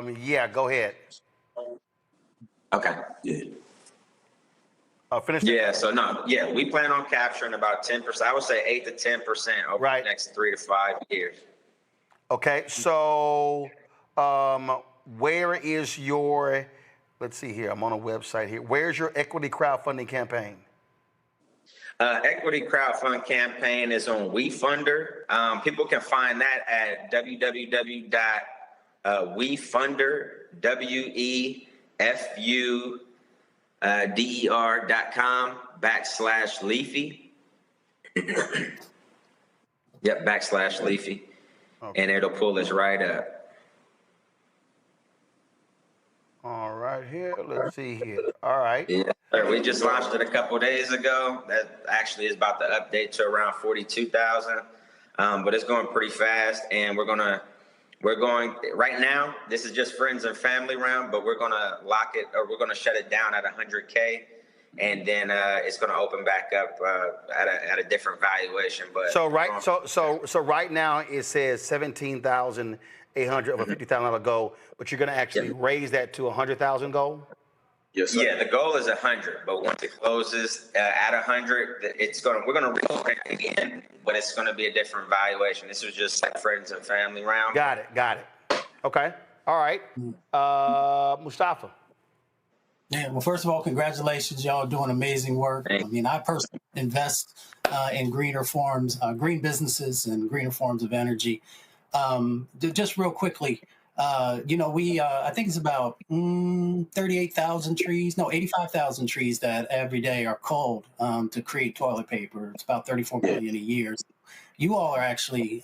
me? Yeah, go ahead. Okay. Yeah. Finish. Yeah. So we plan on capturing about 10%. I would say 8 to 10% over the next 3 to 5 years. Okay. So, where is your? Let's see here. I'm on a website here. Where's your equity crowdfunding campaign? Equity crowdfund campaign is on WeFunder. People can find that at www.wefunder.com/Leafy. Yep, /Leafy. Okay. And it'll pull us right up. All right, here. Let's see here. All right. Yeah, we just launched it a couple of days ago. That actually is about to update to around 42,000. But it's going pretty fast, and we're going right now. This is just friends and family round, but we're going to lock it, or we're going to shut it down at 100K, and then it's going to open back up at a different valuation. But so right now it says 17,800 of a $50,000 goal, but you're going to actually raise that to 100,000 goal. Yes, sir. Yeah, the goal is 100, but once it closes at 100, we're gonna record it again, but it's gonna be a different valuation. This was just like friends and family round. Got it. Okay. All right. Mustafa. Yeah. Well, first of all, congratulations, y'all doing amazing work. I mean, I personally invest in greener forms, green businesses, and greener forms of energy. Just real quickly. I think it's about 85,000 trees that every day are culled to create toilet paper. It's about 34 million a year. So you all are actually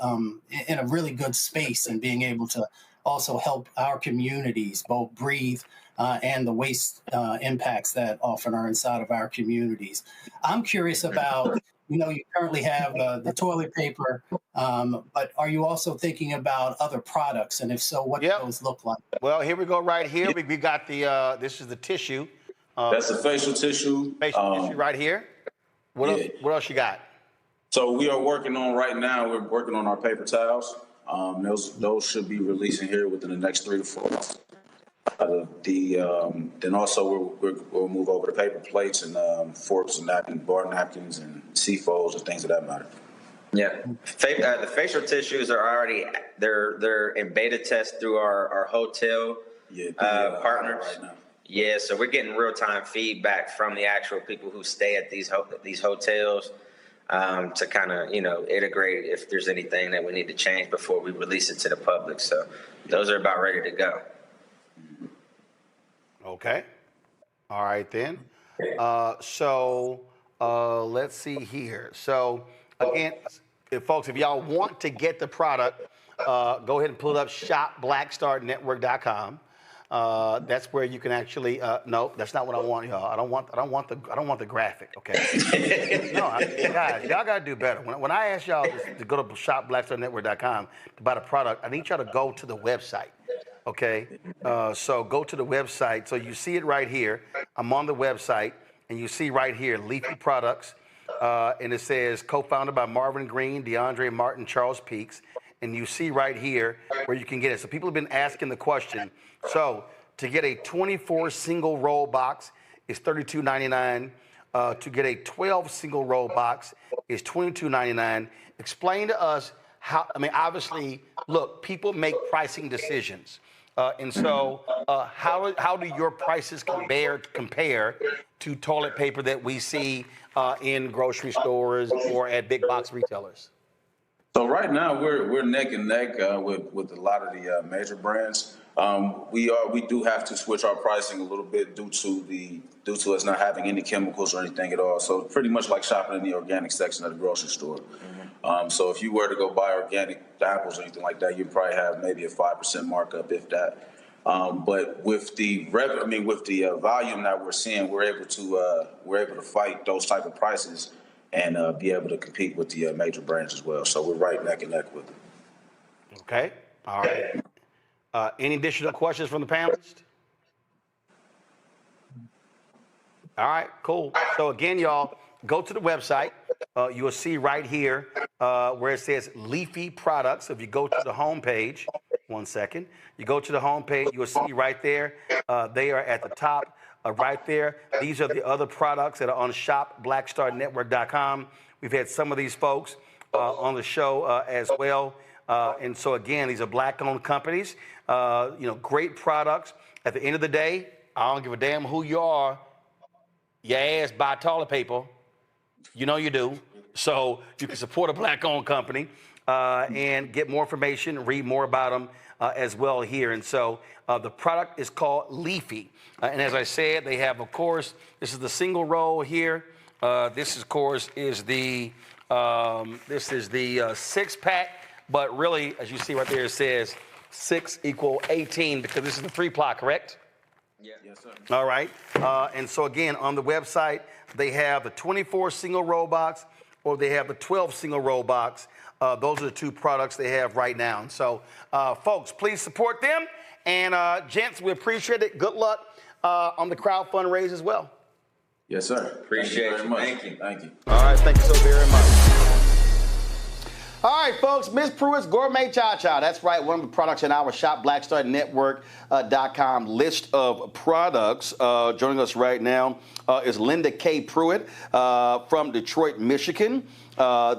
in a really good space and being able to also help our communities both breathe and the waste impacts that often are inside of our communities. I'm curious about, you currently have the toilet paper, but are you also thinking about other products? And if so, what do those look like? Well, here we go right here. We got this is the tissue. That's the facial tissue. Tissue right here. What else you got? So we are working on right now, we're working on our paper towels. Those should be releasing here within the next 3 to 4 months. Then also we'll move over to paper plates and forks and napkins, bar napkins and seafolds and things of that matter. Yeah, the facial tissues are already they're in beta test through our hotel partners. Right now. Yeah, so we're getting real time feedback from the actual people who stay at these hotels to kind of integrate if there's anything that we need to change before we release it to the public. So those are about ready to go. Okay. All right, then. Let's see here. So, again, folks, if y'all want to get the product, go ahead and pull up shopblackstarnetwork.com. That's where you can actually. No, that's not what I want, y'all. I don't want the graphic. Okay. No, guys, y'all gotta do better. When I ask y'all to go to shopblackstarnetwork.com to buy the product, I need y'all to go to the website. Okay. So go to the website. So you see it right here. I'm on the website, and you see right here Leafy products, and it says co-founded by Marvin Green, DeAndre Martin, Charles Peaks. And you see right here where you can get it. So people have been asking the question. So to get a 24 single roll box is $32.99. To get a 12 single roll box is $22.99. Explain to us how, I mean, obviously, look, people make pricing decisions. And so how do your prices compare to toilet paper that we see in grocery stores or at big box retailers? So right now we're neck and neck with a lot of the major brands. We do have to switch our pricing a little bit due to us not having any chemicals or anything at all. So pretty much like shopping in the organic section of the grocery store. So if you were to go buy organic apples or anything like that, you'd probably have maybe a 5% markup, if that. But with the volume that we're seeing, we're able to fight those type of prices and be able to compete with the major brands as well. So we're right neck and neck with them. Okay. All right. Any additional questions from the panelists? All right, cool. So again, y'all, go to the website. You will see right here where it says Leafy products. So if you go to the home page, one second, you go to the home page, you will see right there, they are at the top. Right there. These are the other products that are on shopblackstarnetwork.com. We've had some of these folks on the show as well. And so, again, these are black-owned companies. Great products. At the end of the day, I don't give a damn who you are. Your ass buy toilet paper. You know you do. So you can support a black-owned company and get more information, read more about them as well here. And so the product is called Leafy. And as I said, they have, of course, this is the single roll here. This, of course, is the 6-pack. But really, as you see right there, it says 6 = 18 because this is the 3-ply, correct? Yeah. Yes, sir. All right. And so, again, on the website, they have the 24 single roll box or they have the 12 single roll box. Those are the two products they have right now. And so, folks, please support them. And, gents, we appreciate it. Good luck on the crowd fundraise as well. Yes, sir. Appreciate Thank you very much. Thank you. All right. Thank you so very much. All right, folks, Miss Pruitt's Gourmet Chacha. That's right, one of the products in our shopblackstarnetwork.com list of products. Joining us right now is Linda K. Pruitt from Detroit, Michigan.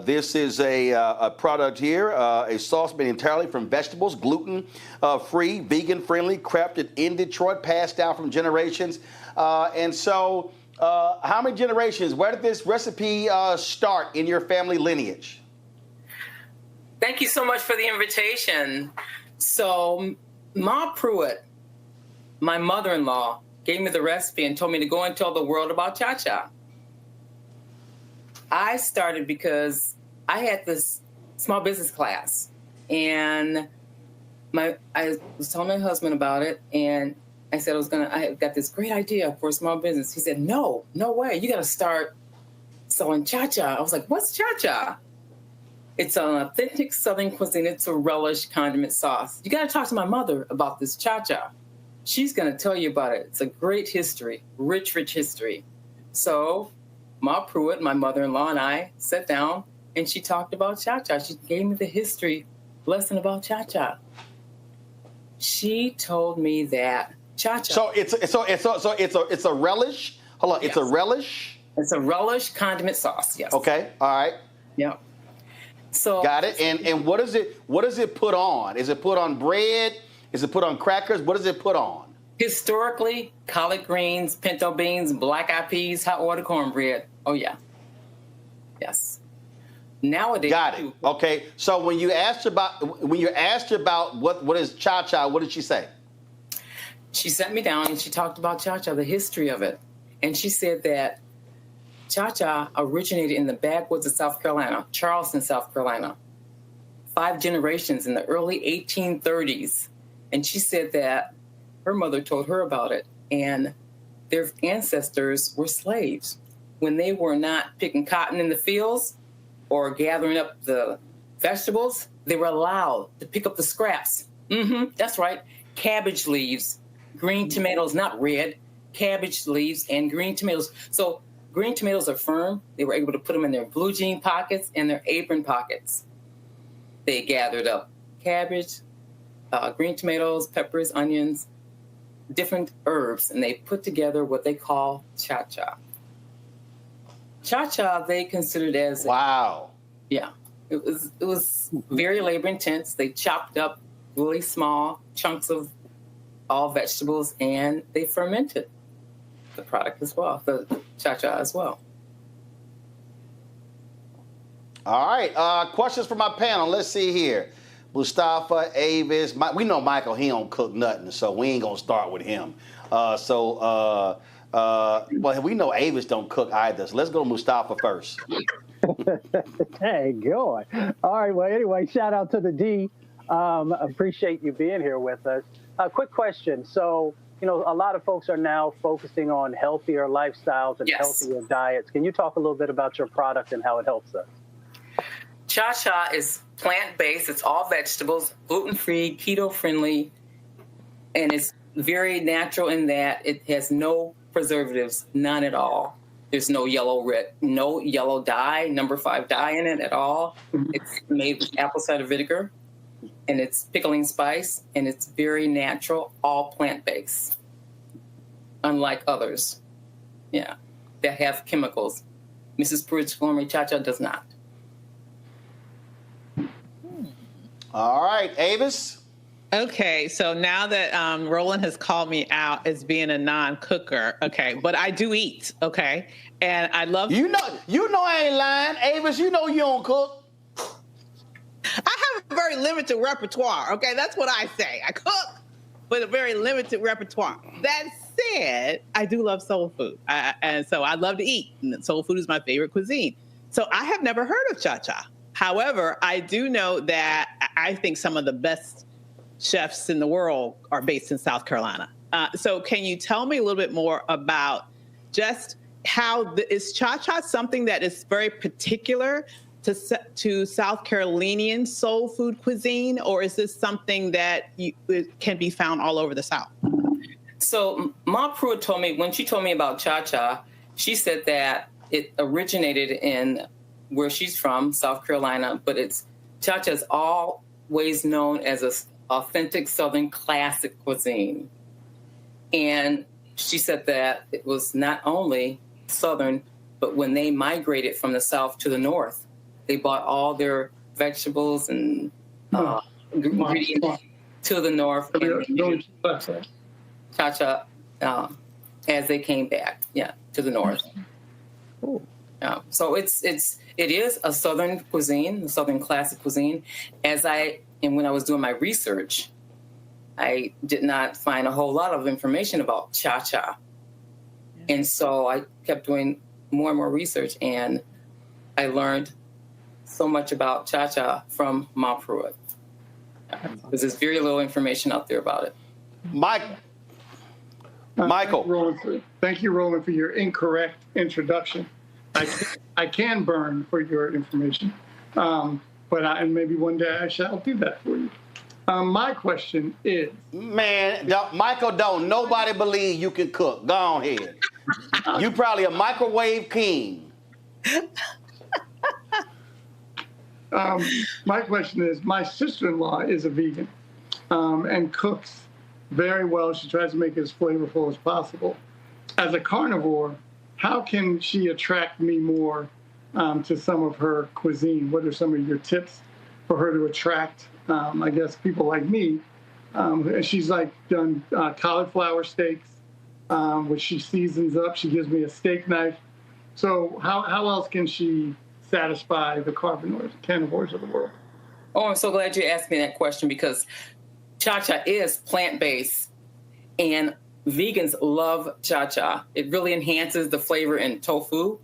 This is a product here, a sauce made entirely from vegetables, gluten-free, vegan-friendly, crafted in Detroit, passed down from generations. And so how many generations, where did this recipe start in your family lineage? Thank you so much for the invitation. So Ma Pruitt, my mother-in-law, gave me the recipe and told me to go and tell the world about Chacha. I started because I had this small business class and I was telling my husband about it and I said I got this great idea for a small business. He said, no way, you gotta start selling Chacha. I was like, what's Chacha? It's an authentic Southern cuisine. It's a relish condiment sauce. You got to talk to my mother about this Chacha. She's going to tell you about it. It's a great history, rich history. So Ma Pruitt, my mother-in-law, and I sat down, and she talked about Chacha. She gave me the history lesson about Chacha. She told me that Chacha. So it's a relish. Hold on, yes. It's a relish. It's a relish condiment sauce. Yes. Okay. All right. Yeah. So got it. And what is it put on? Is it put on bread? Is it put on crackers? What is it put on? Historically, collard greens, pinto beans, black-eyed peas, hot water cornbread. Oh yeah. Yes. Nowadays. Got it. Okay. So when you asked about what is Chacha, what did she say? She sat me down and she talked about Chacha, the history of it, and she said that Chacha originated in the backwoods of South Carolina, Charleston, South Carolina, 5 generations in the early 1830s. And she said that her mother told her about it. And their ancestors were slaves. When they were not picking cotton in the fields or gathering up the vegetables, they were allowed to pick up the scraps. That's right. Cabbage leaves, green tomatoes, not red, cabbage leaves and green tomatoes. So green tomatoes are firm. They were able to put them in their blue jean pockets and their apron pockets. They gathered up cabbage, green tomatoes, peppers, onions, different herbs, and they put together what they call Chacha. Chacha, they considered as wow. Yeah, it was very labor intense. They chopped up really small chunks of all vegetables, and they fermented the product as well, the Chacha as well. All right, questions for my panel. Let's see here. Mustafa, Avis, we know Michael, he don't cook nothing, so we ain't gonna start with him. Well, we know Avis don't cook either, so let's go to Mustafa first. Hey, good. All right, well, anyway, shout out to the D. Appreciate you being here with us. Quick question. So, you know, a lot of folks are now focusing on healthier lifestyles and healthier diets. Can you talk a little bit about your product and how it helps us? Chacha is plant-based. It's all vegetables, gluten-free, keto-friendly, and it's very natural in that it has no preservatives, none at all. There's no yellow dye, number 5 dye in it at all. It's made with apple cider vinegar, and it's pickling spice, and it's very natural, all plant-based, unlike others, that have chemicals. Mrs. Puit's Gourmet Chacha does not. All right, Avis. Okay, so now that Roland has called me out as being a non-cooker, okay, but I do eat, okay, and I love. You know, I ain't lying, Avis. You know you don't cook. I have a very limited repertoire. Okay, that's what I say. I cook, but a very limited repertoire. That said, I do love soul food, and so I love to eat. And soul food is my favorite cuisine. So I have never heard of Chacha. However, I do know that I think some of the best chefs in the world are based in South Carolina. So can you tell me a little bit more about just how is Chacha something that is very particular to South Carolinian soul food cuisine, or is this something that can be found all over the South? So Ma Puit told me, when she told me about Chacha, she said that it originated in where she's from, South Carolina, but Chacha is always known as an authentic Southern classic cuisine. And she said that it was not only Southern, but when they migrated from the South to the North, they bought all their vegetables and ingredients to the North and Chacha as they came back, to the North. So it is a Southern cuisine, a Southern classic cuisine. And when I was doing my research, I did not find a whole lot of information about Chacha. And so I kept doing more and more research, and I learned so much about Chacha from Ma Puit. Because there's very little information out there about it. Michael. Thank you, Roland, for your incorrect introduction. I can burn for your information, but maybe one day I shall do that for you. My question is... Man, Michael, don't nobody believe you can cook. Go on ahead. You probably a microwave king. My question is, my sister-in-law is a vegan and cooks very well. She tries to make it as flavorful as possible. As a carnivore, how can she attract me more to some of her cuisine? What are some of your tips for her to attract, I guess, people like me? She's done cauliflower steaks, which she seasons up. She gives me a steak knife. So how else can she satisfy the carnivores of the world? Oh, I'm so glad you asked me that question, because Chacha is plant-based, and vegans love Chacha. It really enhances the flavor in tofu,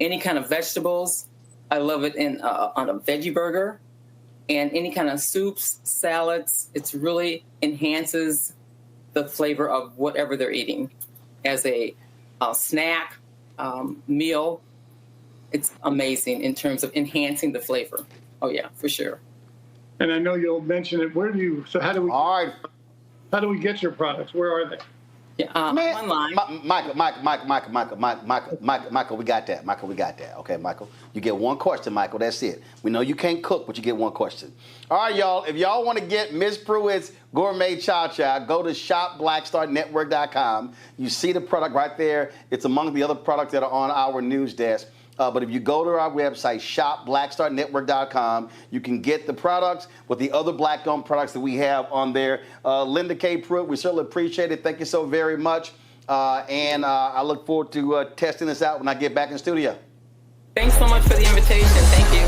any kind of vegetables. I love it on a veggie burger. and any kind of soups, salads. It really enhances the flavor of whatever they're eating as a snack, meal. It's amazing in terms of enhancing the flavor. Oh yeah, for sure. And I know you'll mention it. How do we get your products? Where are they? Yeah, online. Michael, we got that. Michael, we got that. Okay, Michael. You get one question, Michael. That's it. We know you can't cook, but you get one question. All right, y'all. If y'all want to get Miss Pruitt's Gourmet Chacha, go to shopblackstarnetwork.com. You see the product right there. It's among the other products that are on our news desk. But if you go to our website, shopblackstarnetwork.com, you can get the products with the other black-owned products that we have on there. Linda K. Pruitt, we certainly appreciate it. Thank you so very much. And I look forward to testing this out when I get back in studio. Thanks so much for the invitation. Thank you.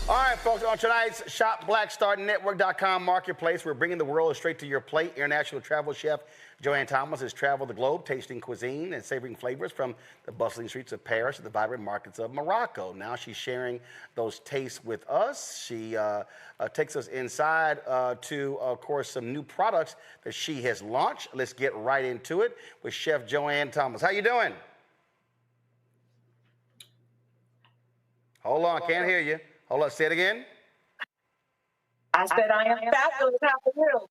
All right, folks, on tonight's ShopBlackStarNetwork.com marketplace, we're bringing the world straight to your plate. International travel chef Joanne Thomas has traveled the globe, tasting cuisine and savoring flavors from the bustling streets of Paris to the vibrant markets of Morocco. Now she's sharing those tastes with us. She takes us inside to, of course, some new products that she has launched. Let's get right into it with Chef Joanne Thomas. How you doing? Hold on, can't hear you. Hold on, say it again. I said I am fabulous. How are you?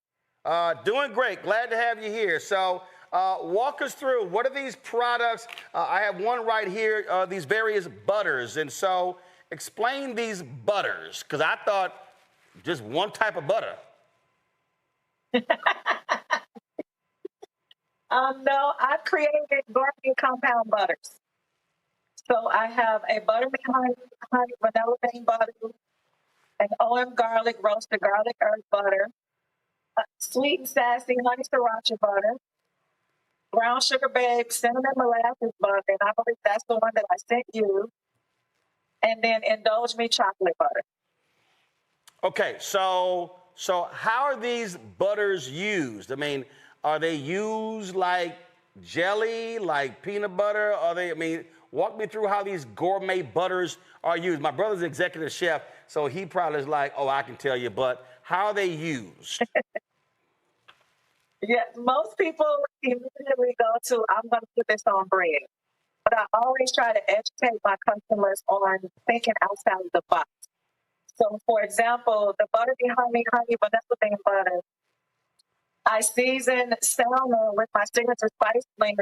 Doing great. Glad to have you here. So walk us through, what are these products? I have one right here, these various butters. And so explain these butters, because I thought just one type of butter. No, I've created Gourmet compound butters. So I have a buttermilk honey vanilla bean butter, an OM garlic roasted garlic herb butter, sweet and sassy honey sriracha butter, brown sugar baked cinnamon molasses butter, and I believe that's the one that I sent you, and then indulge me chocolate butter. Okay, so how are these butters used? I mean, are they used like jelly, like peanut butter? Are they, I mean, walk me through how these gourmet butters are used. My brother's an executive chef, so he probably is like, oh, I can tell you, but how are they used? Yeah, most people immediately go to, I'm going to put this on bread. But I always try to educate my customers on thinking outside of the box. So, for example, the buttermilk honey vanilla bean butter, I season salmon with my signature spice blend,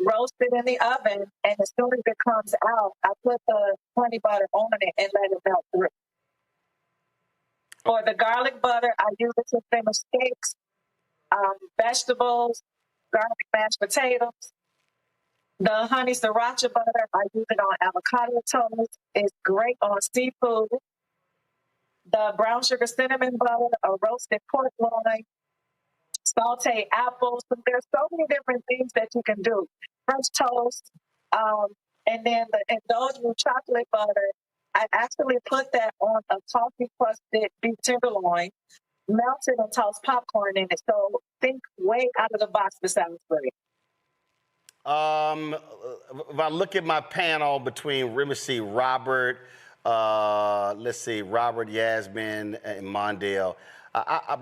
roast it in the oven, and as soon as it comes out, I put the honey butter on it and let it melt through. For the garlic butter, I use it to finish steaks, vegetables, garlic mashed potatoes. The honey sriracha butter, I use it on avocado toast. It's great on seafood. The brown sugar cinnamon butter, a roasted pork loin, sauteed apples. So there's so many different things that you can do. French toast, and then the indulge me chocolate butter. I actually put that on a coffee crusted beef tenderloin, melted and tossed popcorn in it. So think way out of the box besides bread. If I look at my panel between, let me see, Robert, Yasmin, and Mondale.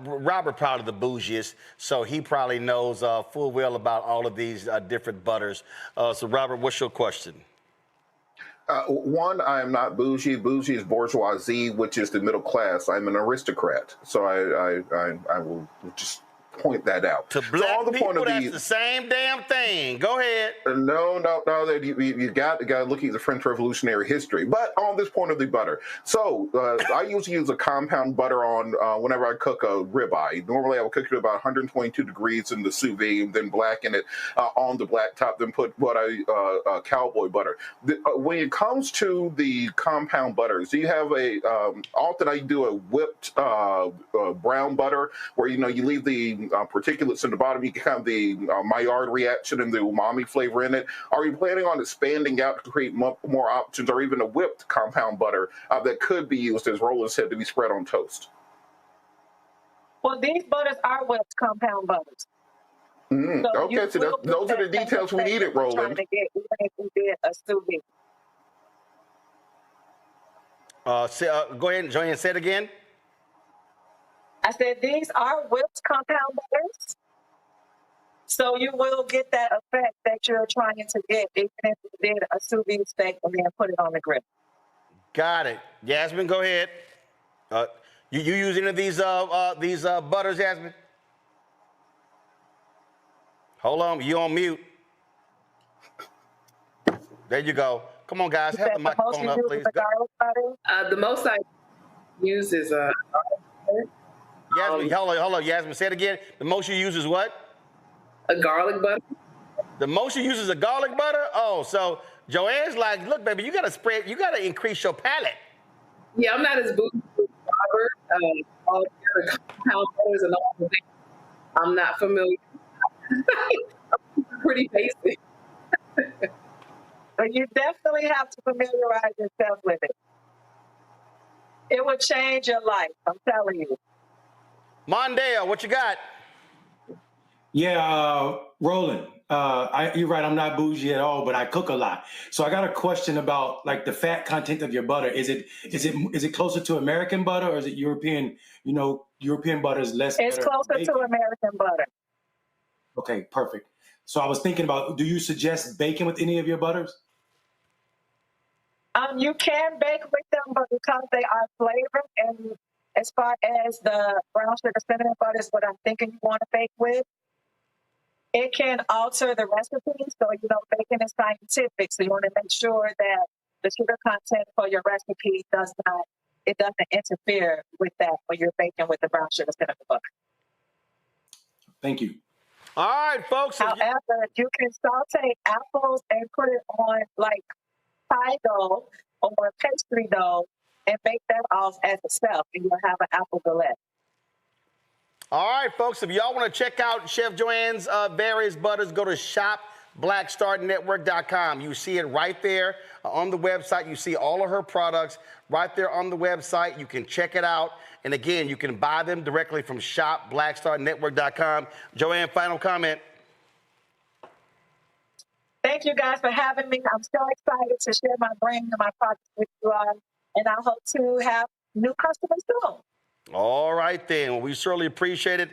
Robert probably the bougiest, so he probably knows full well about all of these different butters. So Robert, what's your question? One, I am not bougie. Bougie is bourgeoisie, which is the middle class. I'm an aristocrat, so I will just point that out. To black people, that's the same damn thing. Go ahead. No. You got to look at the French Revolutionary history. But on this point of the butter, so I usually use a compound butter on whenever I cook a ribeye. Normally, I will cook it at about 122 degrees in the sous vide, and then blacken it on the black top. Then put cowboy butter. When it comes to the compound butters, do you have often I do a whipped brown butter where you leave the particulates in the bottom, you can have the Maillard reaction and the umami flavor in it. Are you planning on expanding out to create more options, or even a whipped compound butter that could be used, as Roland said, to be spread on toast? Well, these butters are whipped compound butters. So okay, so those are the details we needed, Roland. Go ahead, Joanne, say it again. I said these are whipped compound butters. So you will get that effect that you're trying to get, even if you did a sous vide steak and then put it on the grill. Got it. Jasmine, go ahead. You use any of these butters, Jasmine? Hold on, you on mute. There you go. Come on, guys, have the microphone up, please. The most I use is Jasmine, hold on, Jasmine. Say it again. The most you use is what? A garlic butter. The most you use is a garlic butter? Oh, so Joanne's like, look, baby, you gotta increase your palate. Yeah, I'm not as bougie as Robert. All the other compound butters and all the things. I'm not familiar. Pretty basic. But you definitely have to familiarize yourself with it. It will change your life, I'm telling you. Mondale, what you got? Yeah, Roland, you're right. I'm not bougie at all, but I cook a lot. So I got a question about like the fat content of your butter. Is it closer to American butter, or is it European? You know, European butter is less. It's closer to American butter. Okay, perfect. So I was thinking about, do you suggest bacon with any of your butters? You can bake with them, but because they are flavored, and as far as the brown sugar cinnamon butter is what I'm thinking you want to bake with, it can alter the recipe. So, you know, bacon is scientific. So you want to make sure that the sugar content for your recipe doesn't interfere with that when you're baking with the brown sugar cinnamon butter. Thank you. All right, folks. However, you can saute apples and put it on like pie dough or pastry dough and bake that off as itself, and you'll have an apple galette. All right, folks, if y'all want to check out Chef Joanne's various butters, go to shopblackstarnetwork.com. You see it right there on the website. You see all of her products right there on the website. You can check it out. And again, you can buy them directly from shopblackstarnetwork.com. Joanne, final comment. Thank you guys for having me. I'm so excited to share my brand and my products with you all. And I hope to have new customers soon. All right, then. Well, we certainly appreciate it.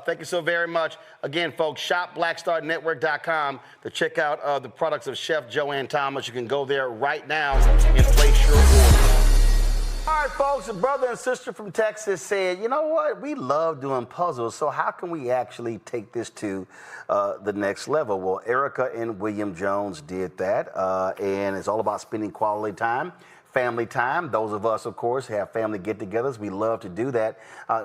Thank you so very much. Again, folks, shopblackstarnetwork.com to check out the products of Chef Joanne Thomas. You can go there right now and place your order. All right, folks, a brother and sister from Texas said, you know what? We love doing puzzles, so how can we actually take this to the next level? Well, Erica and William Jones did that, and it's all about spending quality time. Family time. Those of us, of course, have family get-togethers. We love to do that.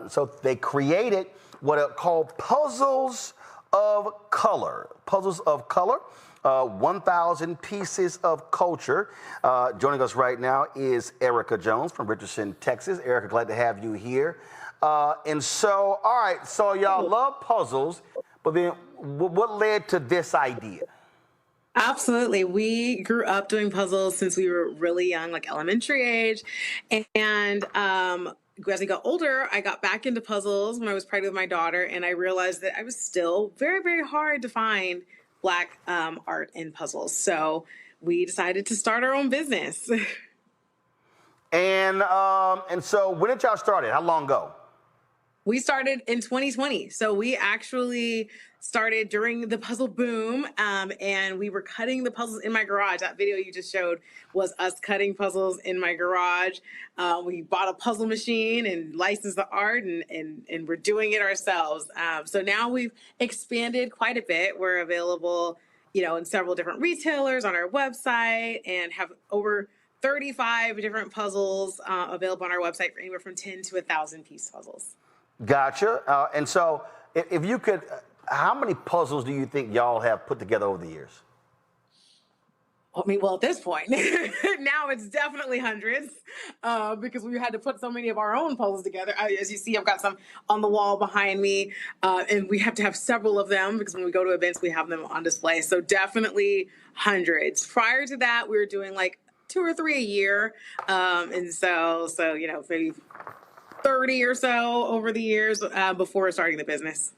So they created what are called puzzles of color. Puzzles of color. 1,000 pieces of culture. Joining us right now is Erica Jones from Richardson, Texas. Erica, glad to have you here. And so, all right, so y'all love puzzles, but then what led to this idea? Absolutely. We grew up doing puzzles since we were really young, like elementary age. And as we got older, I got back into puzzles when I was pregnant with my daughter, and I realized that I was still very, very hard to find Black art in puzzles. So we decided to start our own business. And so when did y'all start it? How long ago? We started in 2020. So we actually started during the puzzle boom, and we were cutting the puzzles in my garage. That video you just showed was us cutting puzzles in my garage. We bought a puzzle machine and licensed the art, and we're doing it ourselves. So now we've expanded quite a bit. We're available, in several different retailers on our website, and have over 35 different puzzles available on our website for anywhere from 10 to 1,000 piece puzzles. Gotcha. And so if you could, how many puzzles do you think y'all have put together over the years? I mean, well, at this point, now it's definitely hundreds because we had to put so many of our own puzzles together. As you see, I've got some on the wall behind me, and we have to have several of them because when we go to events, we have them on display. So definitely hundreds. Prior to that, we were doing like 2 or 3 a year. And so, maybe 30 or so over the years before starting the business.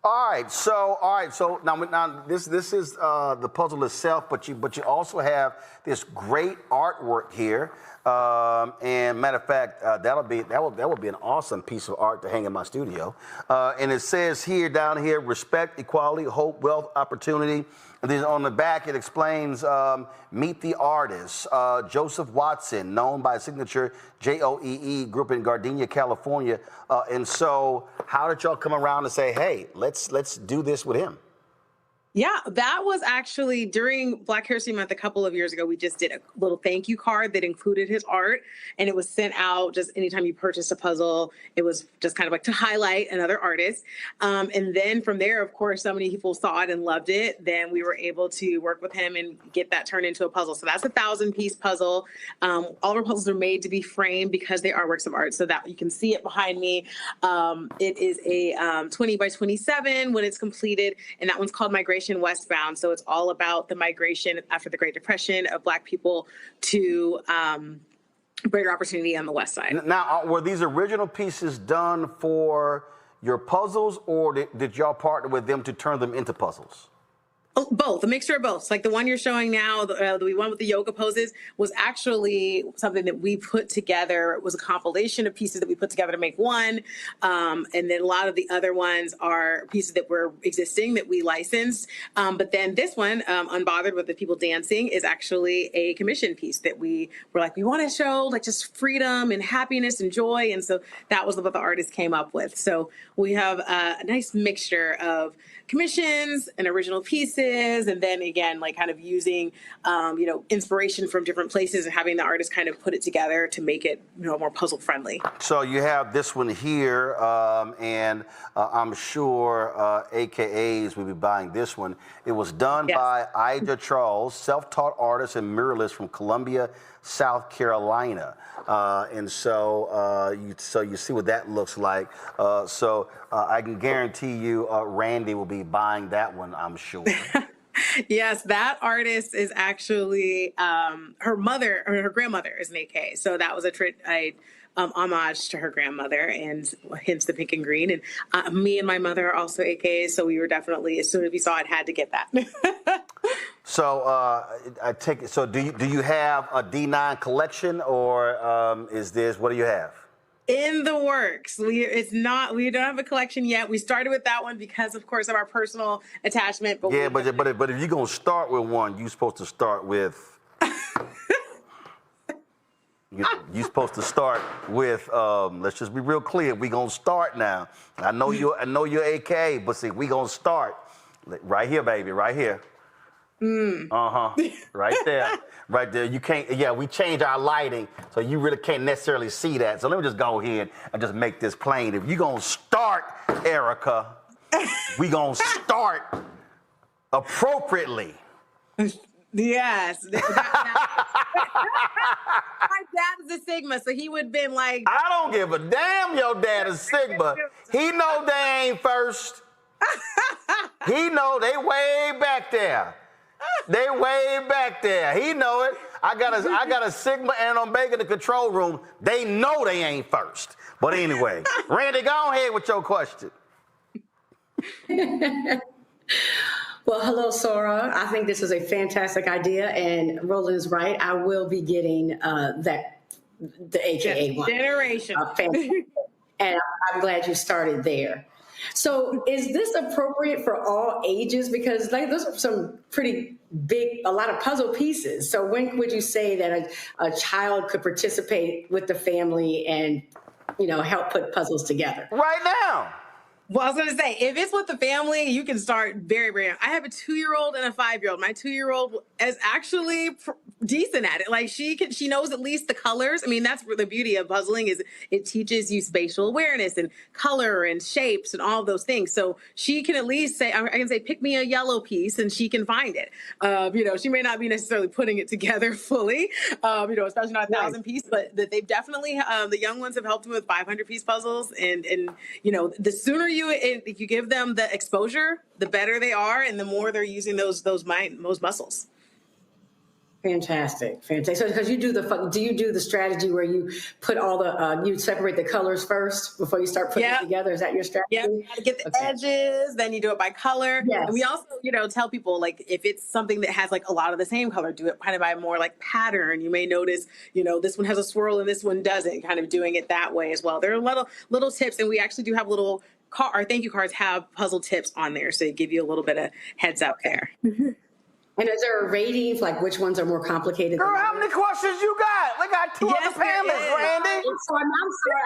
All right, so now this is the puzzle itself, but you also have this great artwork here. And matter of fact, that would be an awesome piece of art to hang in my studio. And it says here, down here, respect, equality, hope, wealth, opportunity. And then on the back, it explains, meet the artist, Joseph Watson, known by signature JOEE, grew up in Gardenia, California. And so how did y'all come around and say, hey, let's do this with him? Yeah, that was actually during Black History Month a couple of years ago. We just did a little thank you card that included his art, and it was sent out just anytime you purchased a puzzle. It was just kind of like to highlight another artist. And then from there, of course, so many people saw it and loved it. Then we were able to work with him and get that turned into a puzzle. So that's a 1,000-piece puzzle. All of our puzzles are made to be framed because they are works of art, so that you can see it behind me. It is a 20 by 27 when it's completed, and that one's called Migration Westbound. So it's all about the migration after the Great Depression of Black people to greater opportunity on the West Side. Now, were these original pieces done for your puzzles, or did y'all partner with them to turn them into puzzles? Oh, both, a mixture of both. So like the one you're showing now, the one with the yoga poses, was actually something that we put together. It was a compilation of pieces that we put together to make one. And then a lot of the other ones are pieces that were existing that we licensed. But then this one, Unbothered with the People Dancing, is actually a commission piece that we were like, we want to show like just freedom and happiness and joy. And so that was what the artist came up with. So we have a nice mixture of commissions and original pieces, and then again, like kind of using, inspiration from different places and having the artist kind of put it together to make it, more puzzle friendly. So you have this one here, and I'm sure AKAs will be buying this one. It was done by Ida Charles, self-taught artist and muralist from Columbia, South Carolina. And so you see what that looks like. So I can guarantee you Randy will be buying that one, I'm sure. Yes, that artist is actually her mother, or her grandmother is an AK. So that was a homage to her grandmother, and hence the pink and green. And me and my mother are also AKs, so we were definitely, as soon as we saw it, had to get that. So I take it. So do you have a D9 collection, or is this, what do you have? In the works. We don't have a collection yet. We started with that one because, of course, of our personal attachment. But yeah, but if you're gonna start with one, you're supposed to start with. You're supposed to start with. Let's just be real clear. We gonna start now. I know you're AK, but see, we gonna start right here, baby, right here. Right there. Right there. You can't, we changed our lighting, so you really can't necessarily see that. So let me just go ahead and just make this plain. If you're going to start, Erica, we going to start appropriately. Yes. My dad is a Sigma, so he would have been like... I don't give a damn your dad is Sigma. He know they ain't first. He know they way back there. They way back there. He know it. I got a Sigma and an Omega in the control room. They know they ain't first. But anyway, Randy, go ahead with your question. Well, hello, Sora. I think this is a fantastic idea, and Roland is right. I will be getting the AKA one. Generation. And I'm glad you started there. So is this appropriate for all ages? Because those are some pretty big, a lot of puzzle pieces. So when would you say that a child could participate with the family and, help put puzzles together? Right now. Well, I was going to say, if it's with the family, you can start very, very young. I have a 2-year-old and a 5-year-old. My 2-year-old is actually decent at it. Like she knows at least the colors. I mean, that's the beauty of puzzling, is it teaches you spatial awareness and color and shapes and all of those things. So she can at least say, I can say, pick me a yellow piece, and she can find it. She may not be necessarily putting it together fully, especially not a 1,000-piece, but they've definitely, the young ones have helped me with 500-piece puzzles. And the sooner you give them the exposure, the better they are, and the more they're using those muscles. Fantastic. So because you do the strategy where you put all the you separate the colors first before you start putting it together? Is that your strategy? Yeah, you gotta get the edges, then you do it by color. Yes. And we also, tell people, like, if it's something that has like a lot of the same color, do it kind of by more like pattern. You may notice, this one has a swirl and this one doesn't, kind of doing it that way as well. There are little tips, and we actually do have our thank you cards have puzzle tips on there, so they give you a little bit of heads up there. And is there a rating, like which ones are more complicated? Girl, how many questions you got? We got two other panelists, Randy. I'm sorry,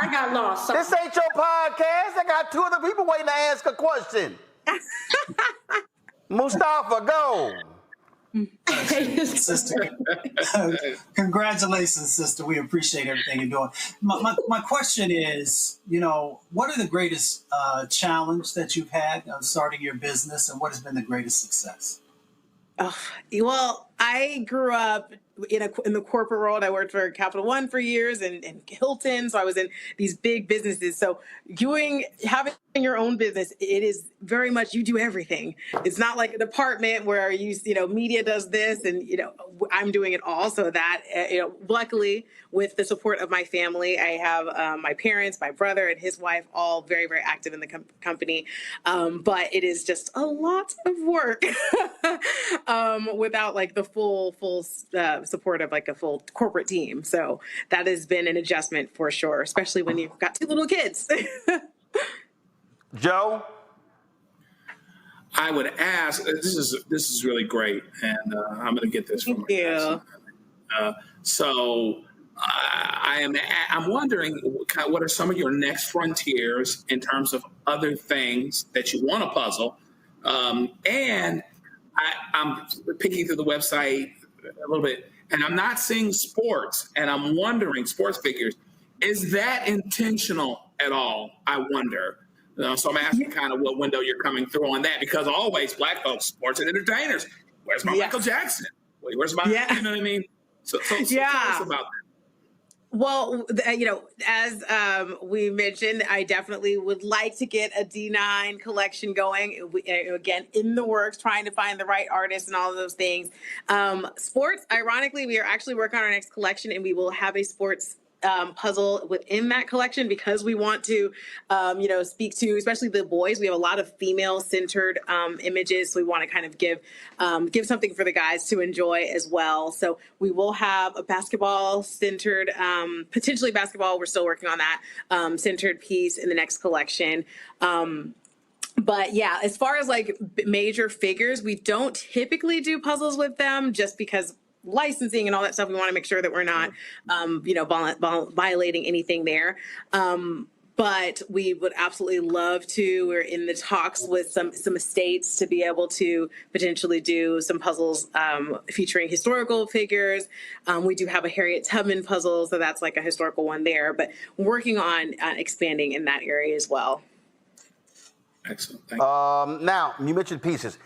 I got lost. So. This ain't your podcast. I got two other people waiting to ask a question. Mustafa, go. Sister, congratulations, sister. We appreciate everything you're doing. My question is, what are the greatest challenge that you've had starting your business, and what has been the greatest success? Oh, well, I grew up in the corporate world. I worked for Capital One for years and Hilton. So I was in these big businesses. So having your own business, it is very much you do everything. It's not like a department where media does this and I'm doing it all. So that luckily with the support of my family, I have my parents, my brother, and his wife all very, very active in the company. But it is just a lot of work without like the full support of like a full corporate team. So that has been an adjustment for sure, especially when you've got two little kids. Joe? I would ask, this is really great, and I'm going to get this from you. So I'm wondering what are some of your next frontiers in terms of other things that you want to puzzle, and I'm picking through the website a little bit, and I'm not seeing sports, and I'm wondering, sports figures, is that intentional at all? I wonder. So I'm asking kind of what window you're coming through on that, because always Black folks, sports and entertainers. Where's my Michael Jackson? Where's my, you know what I mean? So tell us about that. Well, as we mentioned, I definitely would like to get a D9 collection going. Again, in the works, trying to find the right artists and all of those things. Sports, ironically, we are actually working on our next collection, and we will have a sports puzzle within that collection, because we want to, speak to especially the boys. We have a lot of female-centered images, so we want to kind of give something for the guys to enjoy as well. So we will have a basketball-centered, potentially basketball. We're still working on that centered piece in the next collection. But yeah, as far as like major figures, we don't typically do puzzles with them, just because licensing and all that stuff. We want to make sure that we're not, violating anything there. But we would absolutely love to. We're in the talks with some estates to be able to potentially do some puzzles featuring historical figures. We do have a Harriet Tubman puzzle, so that's like a historical one there. But we're working on expanding in that area as well. Excellent. Thank you. Now, you mentioned pieces.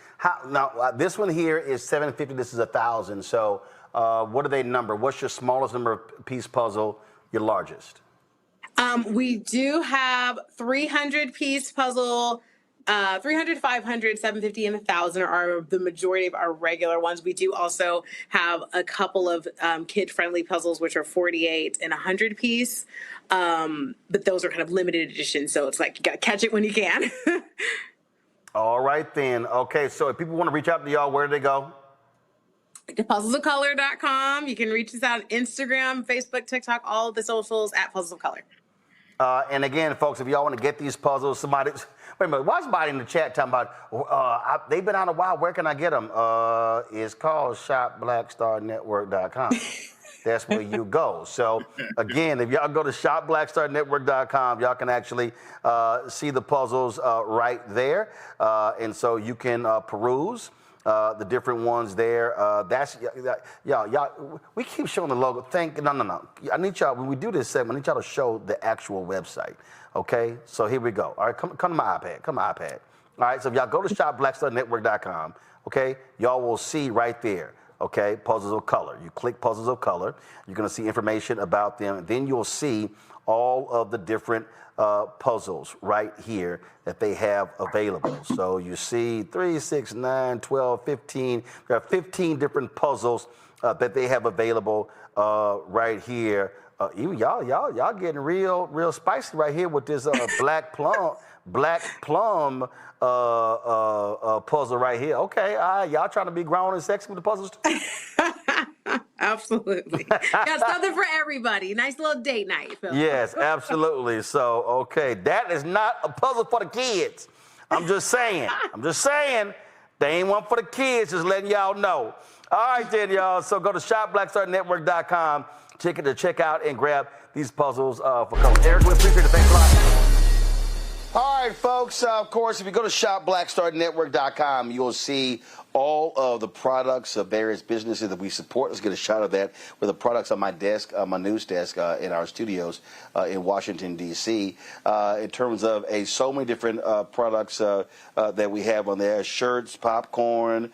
This one here is 750. This is 1,000. So what do they number? What's your smallest number of piece puzzle, your largest? We do have 300 piece puzzle, 300, 500, 750, and 1,000 are the majority of our regular ones. We do also have a couple of kid-friendly puzzles, which are 48 and 100 piece. But those are kind of limited edition, so it's like you got to catch it when you can. All right, then. Okay, so if people want to reach out to y'all, where do they go? puzzlesofcolor.com. You can reach us out on Instagram, Facebook, TikTok, all of the socials at Puzzles of Color. And again, folks, if y'all want to get these puzzles, wait a minute, watch somebody in the chat talking about, they've been out a while, where can I get them? It's called shopblackstarnetwork.com. That's where you go. So again, if y'all go to shopblackstarnetwork.com, y'all can actually see the puzzles right there. And so you can peruse the different ones there. Y'all, we keep showing the logo. No. I need y'all, when we do this segment, I need y'all to show the actual website. Okay? So here we go. All right, come to my iPad. All right, so if y'all go to shopblackstarnetwork.com, okay, y'all will see right there Okay, puzzles of color. You click puzzles of color. You're going to see information about them. Then you'll see all of the different puzzles right here that they have available. So you see 3, 6, 9, 12, 15. There are 15 different puzzles that they have available right here. Y'all getting real spicy right here with this black plum puzzle right here. Okay, y'all trying to be grown and sexy with the puzzles too? Absolutely. Got something for everybody. Nice little date night, Phil. Yes, absolutely. So, okay, that is not a puzzle for the kids. I'm just saying. They ain't one for the kids, just letting y'all know. All right, then, y'all. So go to shopblackstarnetwork.com. Check out and grab these puzzles for color. Eric, we appreciate it. Thanks a lot. All right, folks. Of course, if you go to shopblackstarnetwork.com, you'll see all of the products of various businesses that we support. Let's get a shot of that with the products on my desk, my news desk in our studios in Washington, D.C. In terms of so many different products that we have on there. Shirts, popcorn,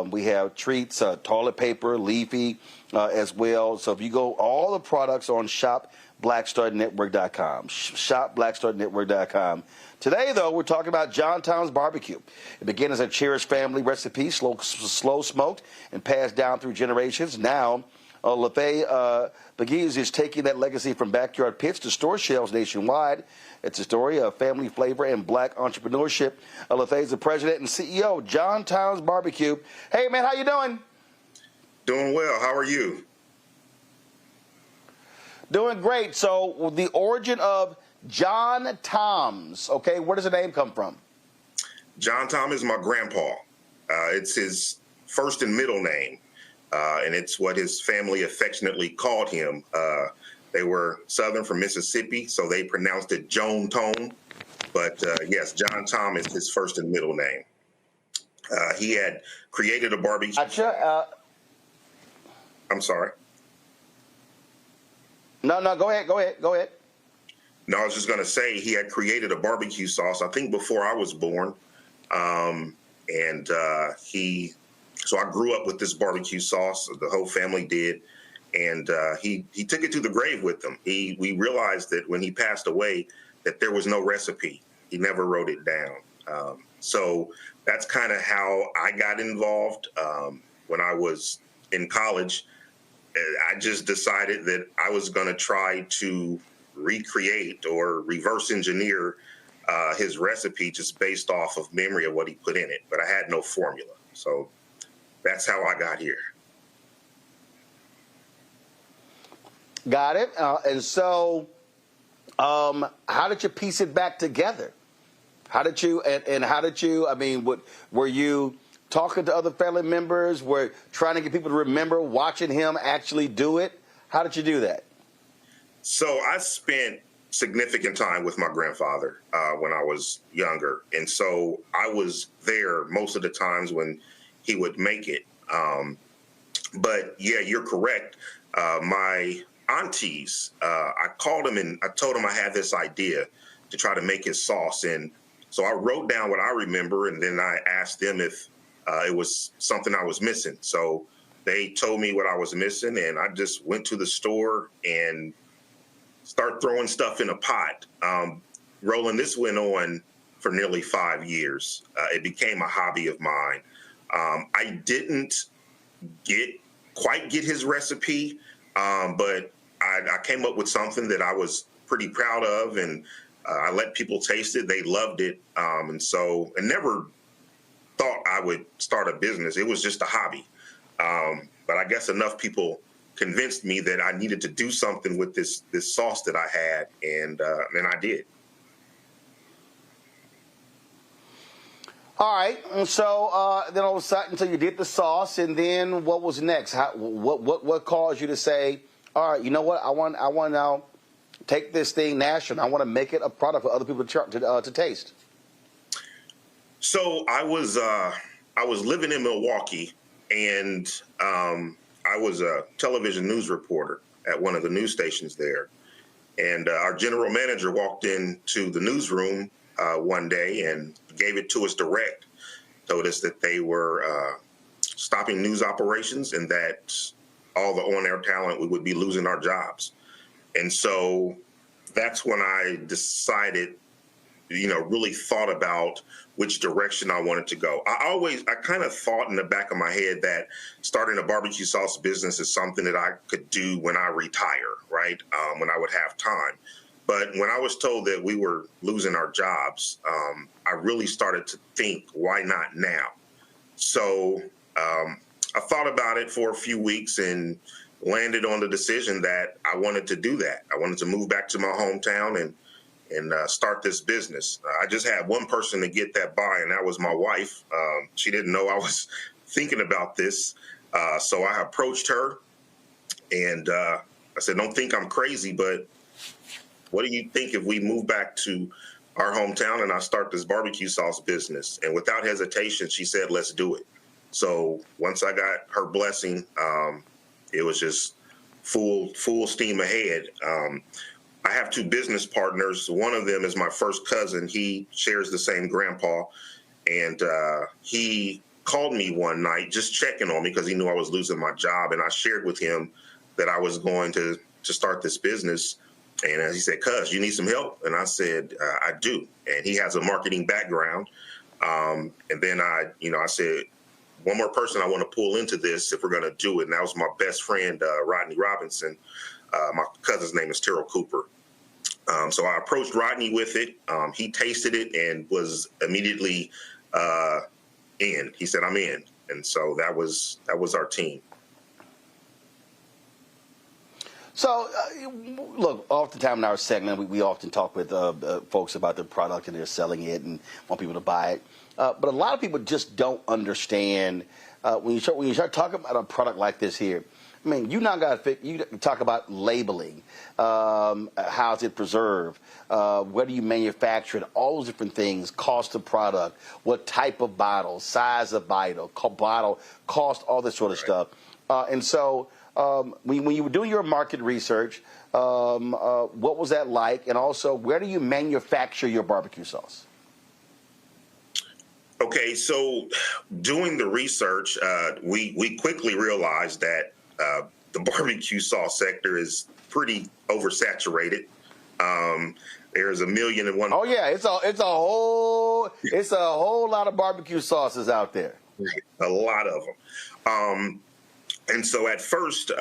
we have treats, toilet paper, Leafy as well. So if you go, all the products on shopblackstarnetwork.com. Shopblackstarnetwork.com. Today, though, we're talking about John Tom's Barbecue. It began as a cherished family recipe, slow smoked and passed down through generations. Now, Leafy Begis is taking that legacy from backyard pits to store shelves nationwide. It's a story of family flavor and black entrepreneurship. Leafy is the president and CEO of John Tom's Barbecue. Hey, man, how you doing? Doing well. How are you? Doing great. So the origin of John Tom's, okay, where does the name come from? John Tom is my grandpa. It's his first and middle name, and it's what his family affectionately called him. They were Southern from Mississippi, so they pronounced it Joan Tone. But yes, John Tom is his first and middle name. He had created a barbecue. Chacha, I'm sorry. No, go ahead. No, I was just going to say he had created a barbecue sauce, I think before I was born. So I grew up with this barbecue sauce, the whole family did. And he took it to the grave with him. We realized that when he passed away that there was no recipe. He never wrote it down. So that's kind of how I got involved. When I was in college, I just decided that I was going to try to recreate or reverse engineer his recipe just based off of memory of what he put in it. But I had no formula. So that's how I got here. Got it. And so how did you piece it back together? How did you, I mean, were you talking to other family members? Were trying to get people to remember watching him actually do it? How did you do that? So I spent significant time with my grandfather when I was younger. And so I was there most of the times when he would make it. But yeah, you're correct. My aunties, I called them and I told them I had this idea to try to make his sauce. And so I wrote down what I remember, and then I asked them if it was something I was missing. So they told me what I was missing, and I just went to the store and started throwing stuff in a pot. Roland, this went on for nearly 5 years. It became a hobby of mine. I didn't quite get his recipe, but I came up with something that I was pretty proud of, and I let people taste it. They loved it. And never thought I would start a business. It was just a hobby. But I guess enough people convinced me that I needed to do something with this sauce that I had, and I did. All right. And so then all of a sudden, so you did the sauce, and then what was next? What caused you to say, all right, you know what? I want to now take this thing national. I want to make it a product for other people to taste. So I was living in Milwaukee, and I was a television news reporter at one of the news stations there. And our general manager walked into the newsroom one day and gave it to us direct. Told us that they were stopping news operations and that all the on-air talent, we would be losing our jobs. And so that's when I decided, really thought about which direction I wanted to go. I kind of thought in the back of my head that starting a barbecue sauce business is something that I could do when I retire, right? When I would have time. But when I was told that we were losing our jobs, I really started to think, why not now? So I thought about it for a few weeks and landed on the decision that I wanted to do that. I wanted to move back to my hometown and start this business. I just had one person to get that by, and that was my wife. She didn't know I was thinking about this. So I approached her and I said, don't think I'm crazy, but what do you think if we move back to our hometown and I start this barbecue sauce business? And without hesitation, she said, let's do it. So once I got her blessing, it was just full steam ahead. I have two business partners. One of them is my first cousin. He shares the same grandpa. And he called me one night just checking on me because he knew I was losing my job. And I shared with him that I was going to start this business. And he said, cuz, you need some help? And I said, I do. And he has a marketing background. And then I said, one more person I want to pull into this if we're going to do it. And that was my best friend, Rodney Robinson. My cousin's name is Terrell Cooper. So I approached Rodney with it. He tasted it and was immediately in. He said, I'm in. And so that was our team. So, look, off the time in our segment, we often talk with folks about the product and they're selling it and want people to buy it. But a lot of people just don't understand when you start talking about a product like this here. I mean, you now got to talk about labeling, how's it preserved, where do you manufacture it, all those different things, cost of product, what type of bottle, size of bottle, cost, all this sort of stuff. And so when you were doing your market research, what was that like? And also, where do you manufacture your barbecue sauce? Okay, so doing the research, we quickly realized that the barbecue sauce sector is pretty oversaturated. There's 1,000,001. Oh yeah, it's a whole lot of barbecue sauces out there. A lot of them. And so at first,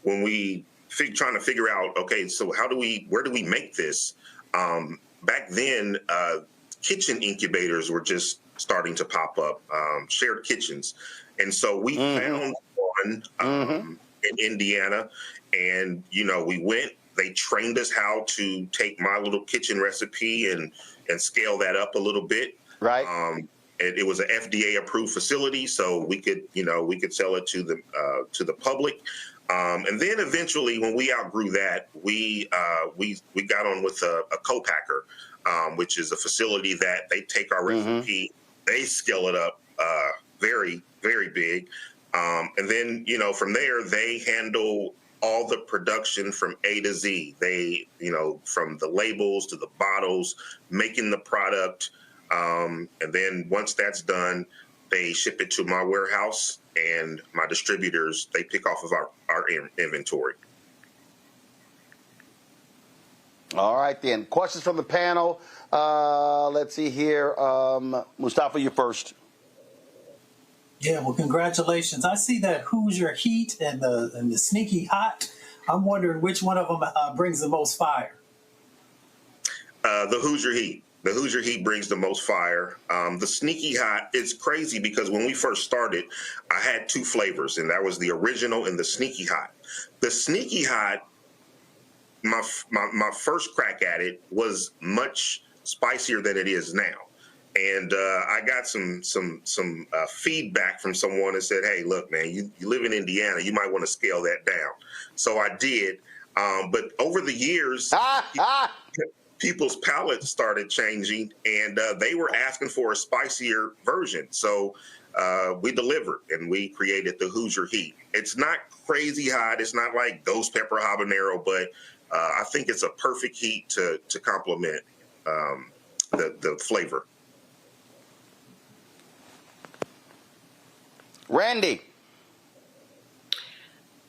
when we trying to figure out, okay, so where do we make this? Back then, kitchen incubators were just starting to pop up, shared kitchens. And so we found one in Indiana, and, we went, they trained us how to take my little kitchen recipe and scale that up a little bit. Right. It was an FDA approved facility, so we could sell it to the public. And then eventually, when we outgrew that, we got on with a co-packer, which is a facility that they take our recipe, they scale it up very, very big. And then, from there, they handle all the production from A to Z. They, from the labels to the bottles, making the product. And then once that's done, they ship it to my warehouse, and my distributors, they pick off of our inventory. All right, then. Questions from the panel. Let's see here. Mustafa, you first. Yeah, well, congratulations. I see that Hoosier Heat and the Sneaky Hot. I'm wondering which one of them brings the most fire. The Hoosier Heat. The Hoosier Heat brings the most fire. The Sneaky Hot, it's crazy because when we first started, I had two flavors, and that was the original and the Sneaky Hot. The Sneaky Hot, my first crack at it was much spicier than it is now. And I got some feedback from someone that said, hey, look, man, you live in Indiana. You might want to scale that down. So I did. But over the years, people's palates started changing, and they were asking for a spicier version. So we delivered, and we created the Hoosier Heat. It's not crazy hot. It's not like ghost pepper habanero, but I think it's a perfect heat to complement the flavor. Randy.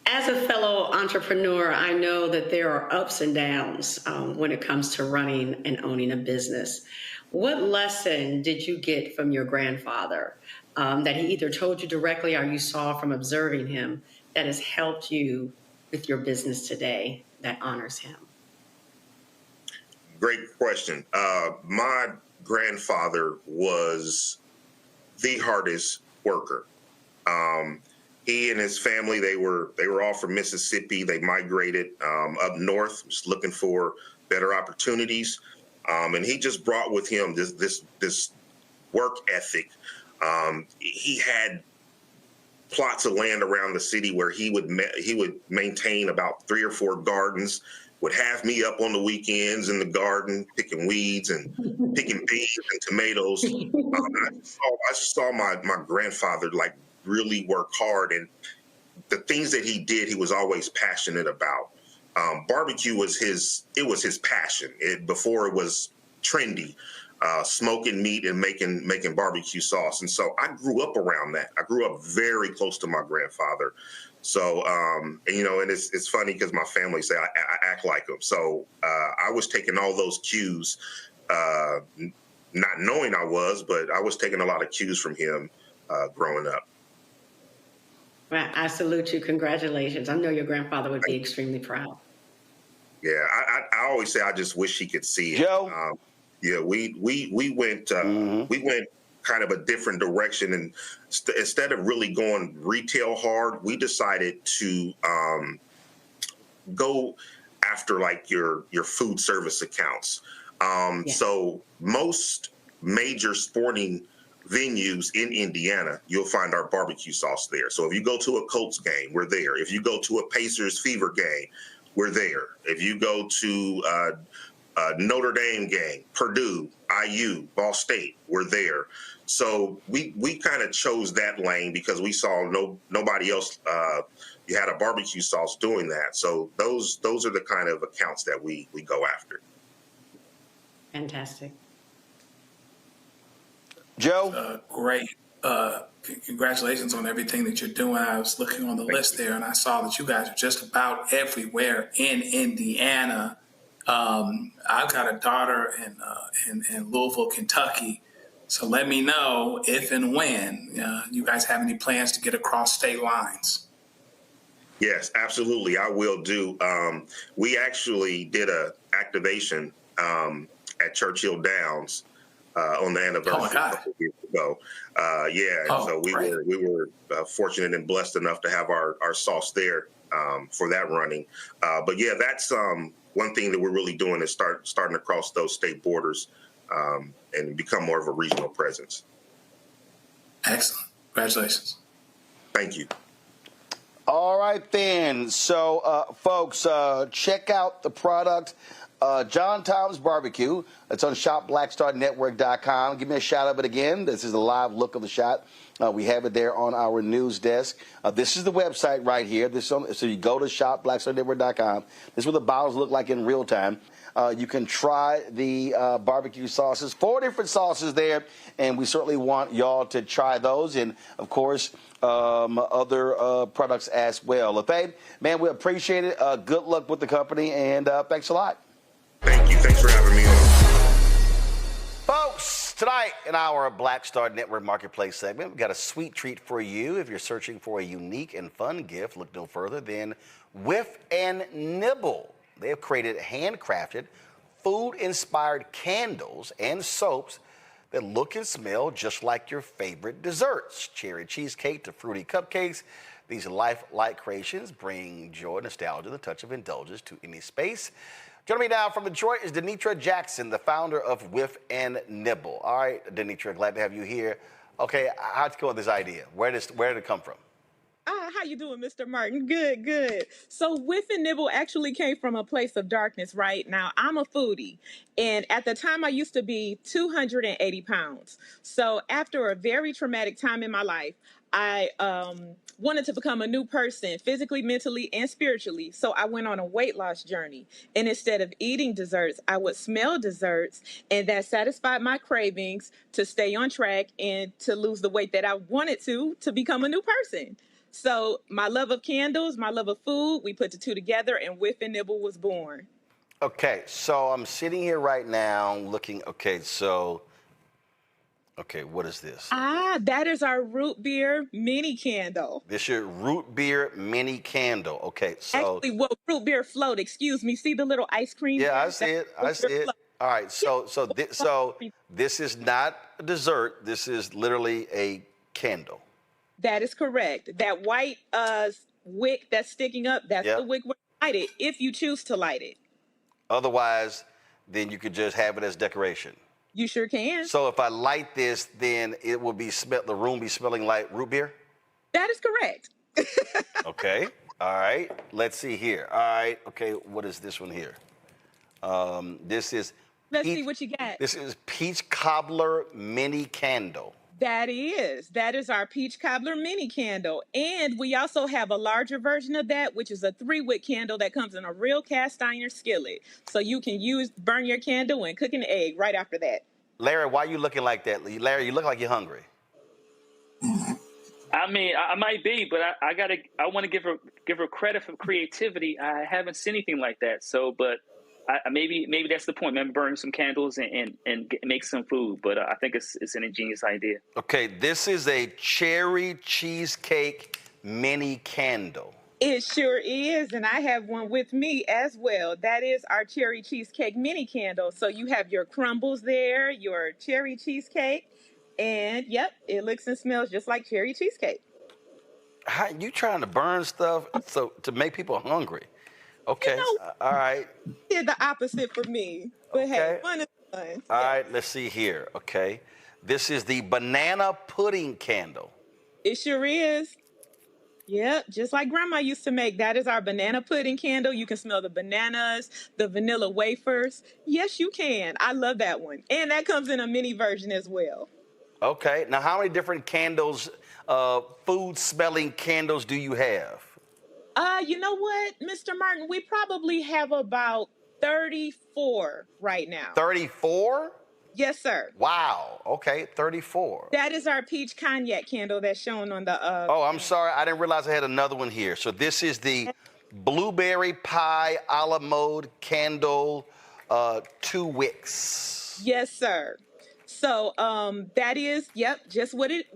As a fellow entrepreneur, I know that there are ups and downs when it comes to running and owning a business. What lesson did you get from your grandfather that he either told you directly or you saw from observing him that has helped you with your business today that honors him? Great question. My grandfather was the hardest worker. He and his family, they were all from Mississippi. They migrated up north, just looking for better opportunities. And he just brought with him this work ethic. He had plots of land around the city where he would maintain about 3 or 4 gardens. Would have me up on the weekends in the garden picking weeds and picking beans and tomatoes. I saw my grandfather like really work hard, and the things that he did, he was always passionate about. Barbecue was his passion. Before it was trendy, smoking meat and making barbecue sauce. And so I grew up around that. I grew up very close to my grandfather. So, and it's funny because my family say I act like him. So I was taking all those cues, not knowing I was, but I was taking a lot of cues from him growing up. Well, I salute you. Congratulations. I know your grandfather would be extremely proud. Yeah, I always say I just wish he could see it. Joe? Yeah, we went kind of a different direction, and instead of really going retail hard, we decided to go after like your food service accounts. So most major sporting venues in Indiana, you'll find our barbecue sauce there. So if you go to a Colts game, we're there. If you go to a Pacers Fever game, we're there. If you go to Notre Dame game, Purdue, IU, Ball State, we're there. So we kind of chose that lane because we saw nobody else. You had a barbecue sauce doing that. So those are the kind of accounts that we go after. Fantastic. Joe? Great. Congratulations on everything that you're doing. I was looking on the list there, and I saw that you guys are just about everywhere in Indiana. I've got a daughter in Louisville, Kentucky. So let me know if and when you guys have any plans to get across state lines. Yes, absolutely. I will do. We actually did a activation at Churchill Downs on the anniversary a couple years ago. So we were fortunate and blessed enough to have our sauce there for that running. But yeah, that's one thing that we're really doing is starting to cross those state borders and become more of a regional presence. Excellent. Congratulations. Thank you. All right, then. So, folks, check out the product, John Tom's Barbecue. It's on shopblackstarnetwork.com. Give me a shot of it again. This is a live look of the shot. We have it there on our news desk. This is the website right here. So you go to shopblackstarnetwork.com. This is what the bottles look like in real time. You can try the barbecue sauces, 4 different sauces there, and we certainly want y'all to try those. And, of course, other products as well. LaFaye, man, we appreciate it. Good luck with the company, and thanks a lot. Thank you. Thanks for having me on. Folks, tonight in our Black Star Network Marketplace segment, we've got a sweet treat for you. If you're searching for a unique and fun gift, look no further than Whiff and Nibble. They have created handcrafted, food-inspired candles and soaps that look and smell just like your favorite desserts. Cherry cheesecake to fruity cupcakes. These lifelike creations bring joy, nostalgia, and a touch of indulgence to any space. Joining me now from Detroit is Denitra Jackson, the founder of Whiff and Nibble. All right, Denitra, glad to have you here. Okay, how'd you come up with this idea? Where did it come from? How you doing, Mr. Martin? Good. So Whiff and Nibble actually came from a place of darkness, right? Now, I'm a foodie, and at the time I used to be 280 pounds. So after a very traumatic time in my life, I wanted to become a new person physically, mentally, and spiritually. So I went on a weight loss journey. And instead of eating desserts, I would smell desserts, and that satisfied my cravings to stay on track and to lose the weight that I wanted to become a new person. So my love of candles, my love of food, we put the two together, and Whiff and Nibble was born. Okay, so I'm sitting here right now looking. Okay, what is this? That is our root beer mini candle. This is your root beer mini candle. Okay, so Actually, well, root beer float. Excuse me. See the little ice cream? yeah, there? I see it. I That's see root beer it. float. All right, so this is not a dessert. This is literally a candle. That is correct. That white wick that's sticking up, that's Yep. the wick where you light it, if you choose to light it. Otherwise, then you could just have it as decoration. You sure can. So if I light this, then it will be the room be smelling like root beer? That is correct. Okay. All right. Let's see here. All right. Okay. What is this one here? This is. Let's see what you got. This is peach cobbler mini candle. That is our peach cobbler mini candle. And we also have a larger version of that, which is a 3-wick candle that comes in a real cast iron skillet. So you can burn your candle and cook an egg right after that. Larry, why are you looking like that? Larry, you look like you're hungry. I mean, I might be, but I want to give her credit for creativity. I haven't seen anything like that. So, but maybe that's the point. Maybe burn some candles and make some food. But I think it's an ingenious idea. Okay, this is a cherry cheesecake mini candle. It sure is, and I have one with me as well. That is our cherry cheesecake mini candle. So you have your crumbles there, your cherry cheesecake, and yep, it looks and smells just like cherry cheesecake. How you trying to burn stuff to make people hungry? Okay, all right. Did the opposite for me, but hey, fun is fun. All right, let's see here. Okay, this is the banana pudding candle. It sure is. Yep, just like Grandma used to make. That is our banana pudding candle. You can smell the bananas, the vanilla wafers. Yes, you can. I love that one. And that comes in a mini version as well. Okay, now how many different candles, food-smelling candles do you have? You know what, Mr. Martin? We probably have about 34 right now. 34? Yes, sir. Wow. Okay, 34. That is our peach cognac candle that's shown on the. Oh, I'm sorry. I didn't realize I had another one here. So this is the blueberry pie a la mode candle, 2 wicks. Yes, sir. So that is, yep, just what it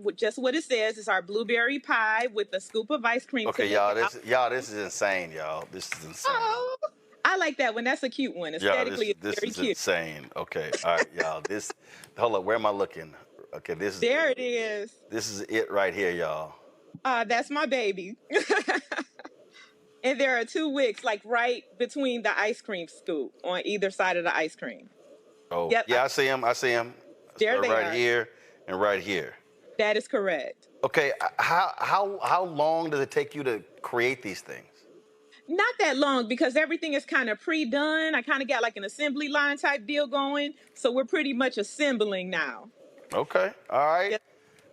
says. It's our blueberry pie with a scoop of ice cream. Okay, this is insane, y'all. This is insane. Oh, I like that one. That's a cute one. Aesthetically, this it's very is cute. Insane. Okay, all right, y'all. Hold up. Where am I looking? Okay, this is. There it is. This is it right here, y'all. That's my baby. And there are 2 wicks, like right between the ice cream scoop on either side of the ice cream. Oh, yep. Yeah, I see them. There they right are. Here and right here. That is correct. Okay, how long does it take you to create these things? Not that long, because everything is kind of pre-done. I kind of got like an assembly line type deal going. So we're pretty much assembling now. Okay, all right.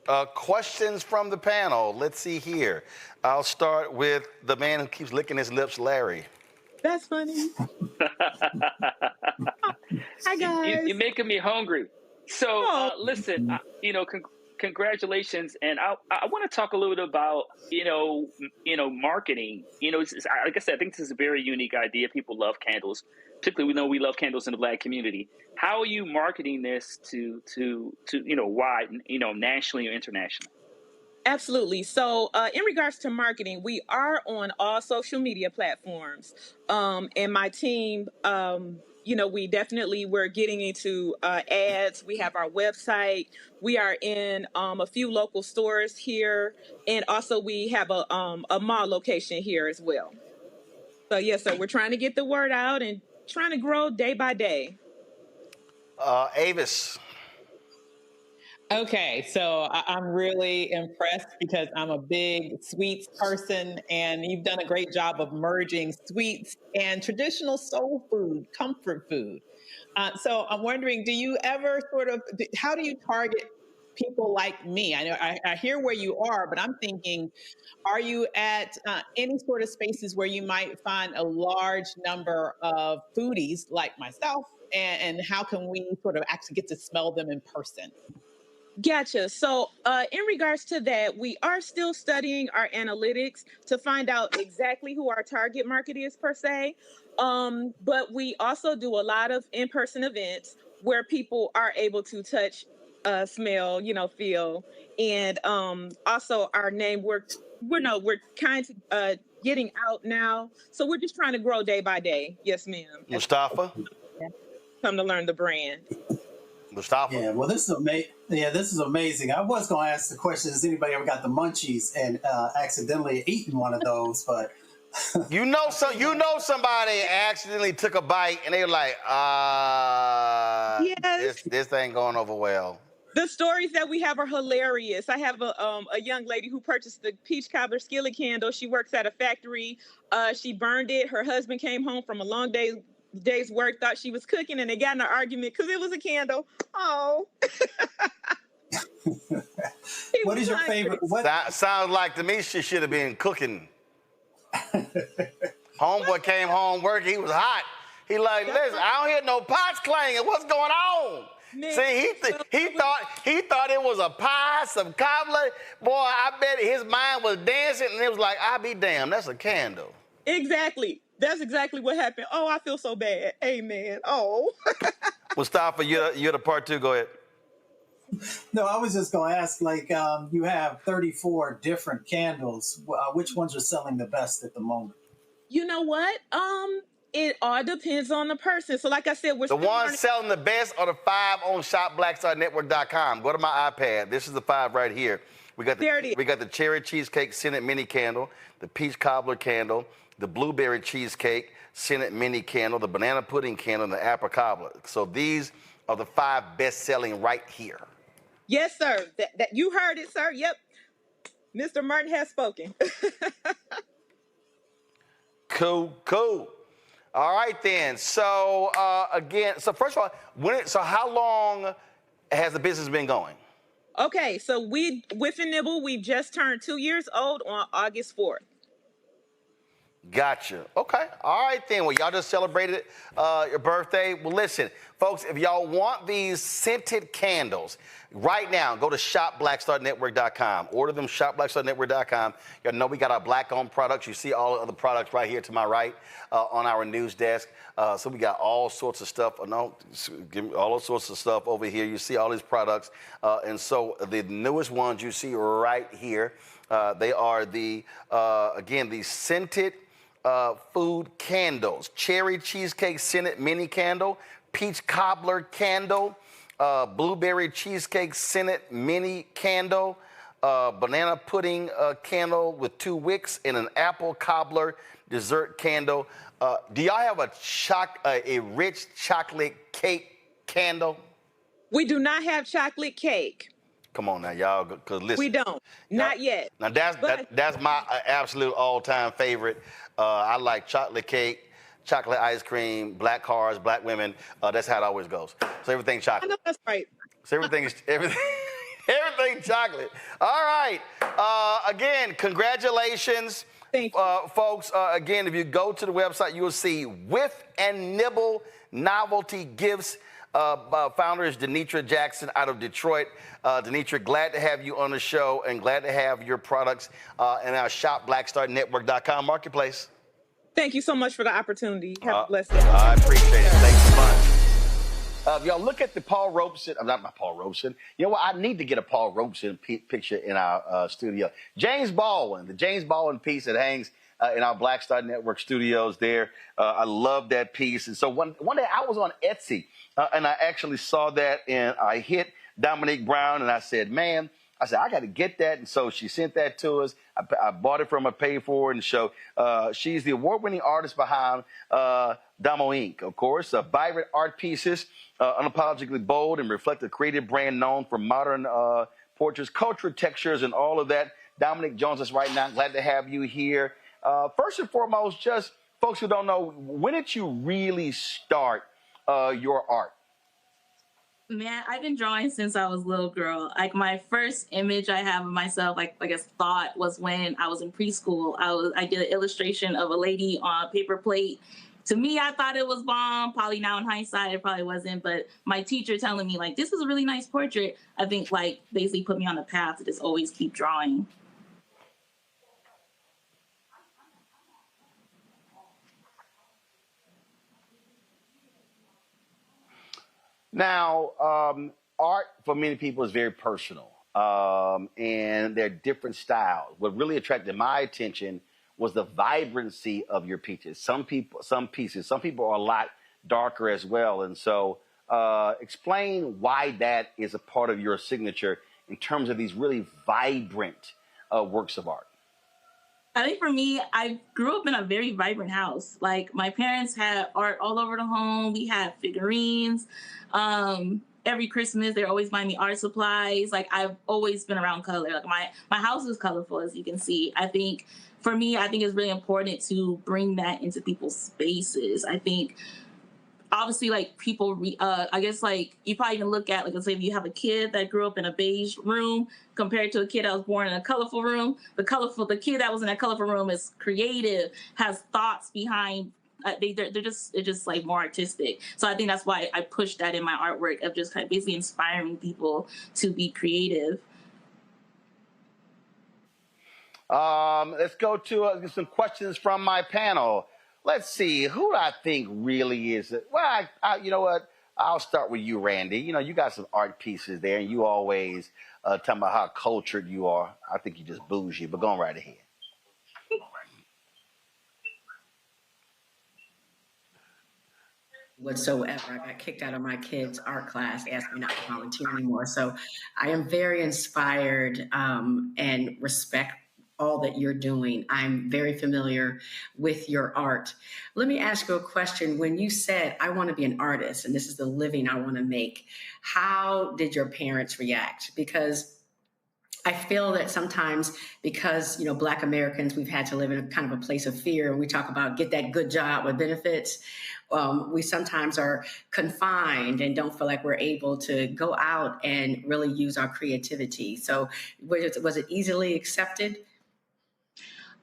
Yep. Questions from the panel. Let's see here. I'll start with the man who keeps licking his lips, Larry. That's funny. Hi, guys. You're making me hungry. So listen, congratulations, and I want to talk a little bit about marketing. Like I said, I think this is a very unique idea. People love candles, particularly we know we love candles in the Black community. How are you marketing this to wide, nationally or internationally? Absolutely. So in regards to marketing, we are on all social media platforms, and my team. We're getting into ads. We have our website. We are in a few local stores here. And also we have a mall location here as well. So, yes, we're trying to get the word out and trying to grow day by day. Avis. Okay, so I'm really impressed because I'm a big sweets person, and you've done a great job of merging sweets and traditional soul food, comfort food. So I'm wondering, do you ever how do you target people like me? I know I hear where you are, but I'm thinking, are you at any sort of spaces where you might find a large number of foodies like myself? And how can we sort of actually get to smell them in person? Gotcha. So, in regards to that, we are still studying our analytics to find out exactly who our target market is per se. But we also do a lot of in-person events where people are able to touch, smell, feel, and also our name. We're kind of getting out now, so we're just trying to grow day by day. Yes, ma'am. Mustafa? Come to learn the brand. Mustafa? Yeah, well, this is amazing. I was going to ask the question: has anybody ever got the munchies and accidentally eaten one of those? But you know somebody accidentally took a bite and they were like, yes, this ain't going over well. The stories that we have are hilarious. I have a young lady who purchased the peach cobbler skillet candle. She works at a factory. She burned it. Her husband came home from a long day's work, thought she was cooking, and they got in an argument because it was a candle. Oh. What is your favorite? Sounds like to me she should have been cooking. Homeboy came home working. He was hot. He like, listen, I don't hear no pots clanging. What's going on? Man, see, he thought it was a pie, some cobbler. Boy, I bet his mind was dancing, and it was like, I'll be damned, that's a candle. Exactly. That's exactly what happened. Oh, I feel so bad. Amen. Oh. Mustafa, you're the part two. Go ahead. No, I was just going to ask, like, you have 34 different candles. Which ones are selling the best at the moment? You know what? It all depends on the person. So like I said, the ones selling the best are the 5 on shopblackstarnetwork.com. Go to my iPad. This is the 5 right here. We got the cherry cheesecake scented mini candle, the peach cobbler candle, the blueberry cheesecake scented mini candle, the banana pudding candle, and the apple cobbler. So these are the 5 best selling right here. Yes, sir. That you heard it, sir. Yep. Mr. Martin has spoken. Cool. All right, then. So, so first of all, how long has the business been going? Okay, so Whiff and Nibble, we've just turned 2 years old on August 4th. Gotcha. Okay. All right, then. Well, y'all just celebrated your birthday. Well, listen, folks, if y'all want these scented candles, right now, go to shopblackstarnetwork.com. Order them, shopblackstarnetwork.com. Y'all know we got our black-owned products. You see all the other products right here to my right on our news desk. So we got all sorts of stuff. All sorts of stuff over here. You see all these products. And so the newest ones you see right here, they are the scented food candles. Cherry cheesecake scented mini candle, peach cobbler candle, blueberry cheesecake scented mini candle, banana pudding candle with 2 wicks, and an apple cobbler dessert candle. Do y'all have a rich chocolate cake candle? We do not have chocolate cake. Come on now, y'all, because listen. We don't. Not yet. Now, that's my absolute all-time favorite. I like chocolate cake, chocolate ice cream, black cars, black women. That's how it always goes. So everything chocolate. I know that's right. So everything chocolate. All right. Again, congratulations. Thank you. Folks. Again, if you go to the website, you will see Whiff and Nibble novelty gifts. Founder is Denitra Jackson out of Detroit. Denitra, glad to have you on the show and glad to have your products in our shopblackstarnetwork.com marketplace. Thank you so much for the opportunity. Have a blessed day. I appreciate it. Thanks so much. If y'all look at the Paul Robeson, not my Paul Robeson. You know what? I need to get a Paul Robeson picture in our studio. James Baldwin, the James Baldwin piece that hangs in our Black Star Network studios there. I love that piece. And so one day I was on Etsy and I actually saw that and I hit Dominique Brown and I said, man, I got to get that. And so she sent that to us. I bought it from her, paid for it. And so she's the award-winning artist behind Domo Inc., of course. Vibrant art pieces, unapologetically bold and reflect a creative brand known for modern portraits, cultural textures, and all of that. Dominique joins us right now. Glad to have you here. First and foremost, just folks who don't know, when did you really start your art? Man, I've been drawing since I was a little girl. Like my first image I have of myself, like I guess thought, was when I was in preschool. I did an illustration of a lady on a paper plate. To me, I thought it was bomb. Probably now in hindsight, it probably wasn't. But my teacher telling me like, this is a really nice portrait, I think like basically put me on the path to just always keep drawing. Now, art for many people is very personal, and there are different styles. What really attracted my attention was the vibrancy of your pieces. Some people are a lot darker as well. And so, explain why that is a part of your signature in terms of these really vibrant works of art. I think for me, I grew up in a very vibrant house. Like my parents had art all over the home. We had figurines. Every Christmas, they're always buying me art supplies. Like I've always been around color. Like my house is colorful, as you can see. I think for me, I think it's really important to bring that into people's spaces. I think obviously like people I guess like you probably can look at, like, let's say if you have a kid that grew up in a beige room compared to a kid that was born in a colorful room, the kid that was in that colorful room is creative, has thoughts behind, they're just like more artistic. So I think that's why I push that in my artwork, of just kind of basically inspiring people to be creative. Let's go to some questions from my panel. Let's see, who do I think really is it? Well, you know what? I'll start with you, Randy. You know, you got some art pieces there, and you always talking about how cultured you are. I think you just bougie, but go on right ahead. Whatsoever. I got kicked out of my kids' art class, asked me not to volunteer anymore. So I am very inspired and respect all that you're doing. I'm very familiar with your art. Let me ask you a question. When you said, I want to be an artist and this is the living I want to make, how did your parents react? Because I feel that sometimes because, Black Americans, we've had to live in a kind of a place of fear. And we talk about get that good job with benefits. We sometimes are confined and don't feel like we're able to go out and really use our creativity. So was it easily accepted?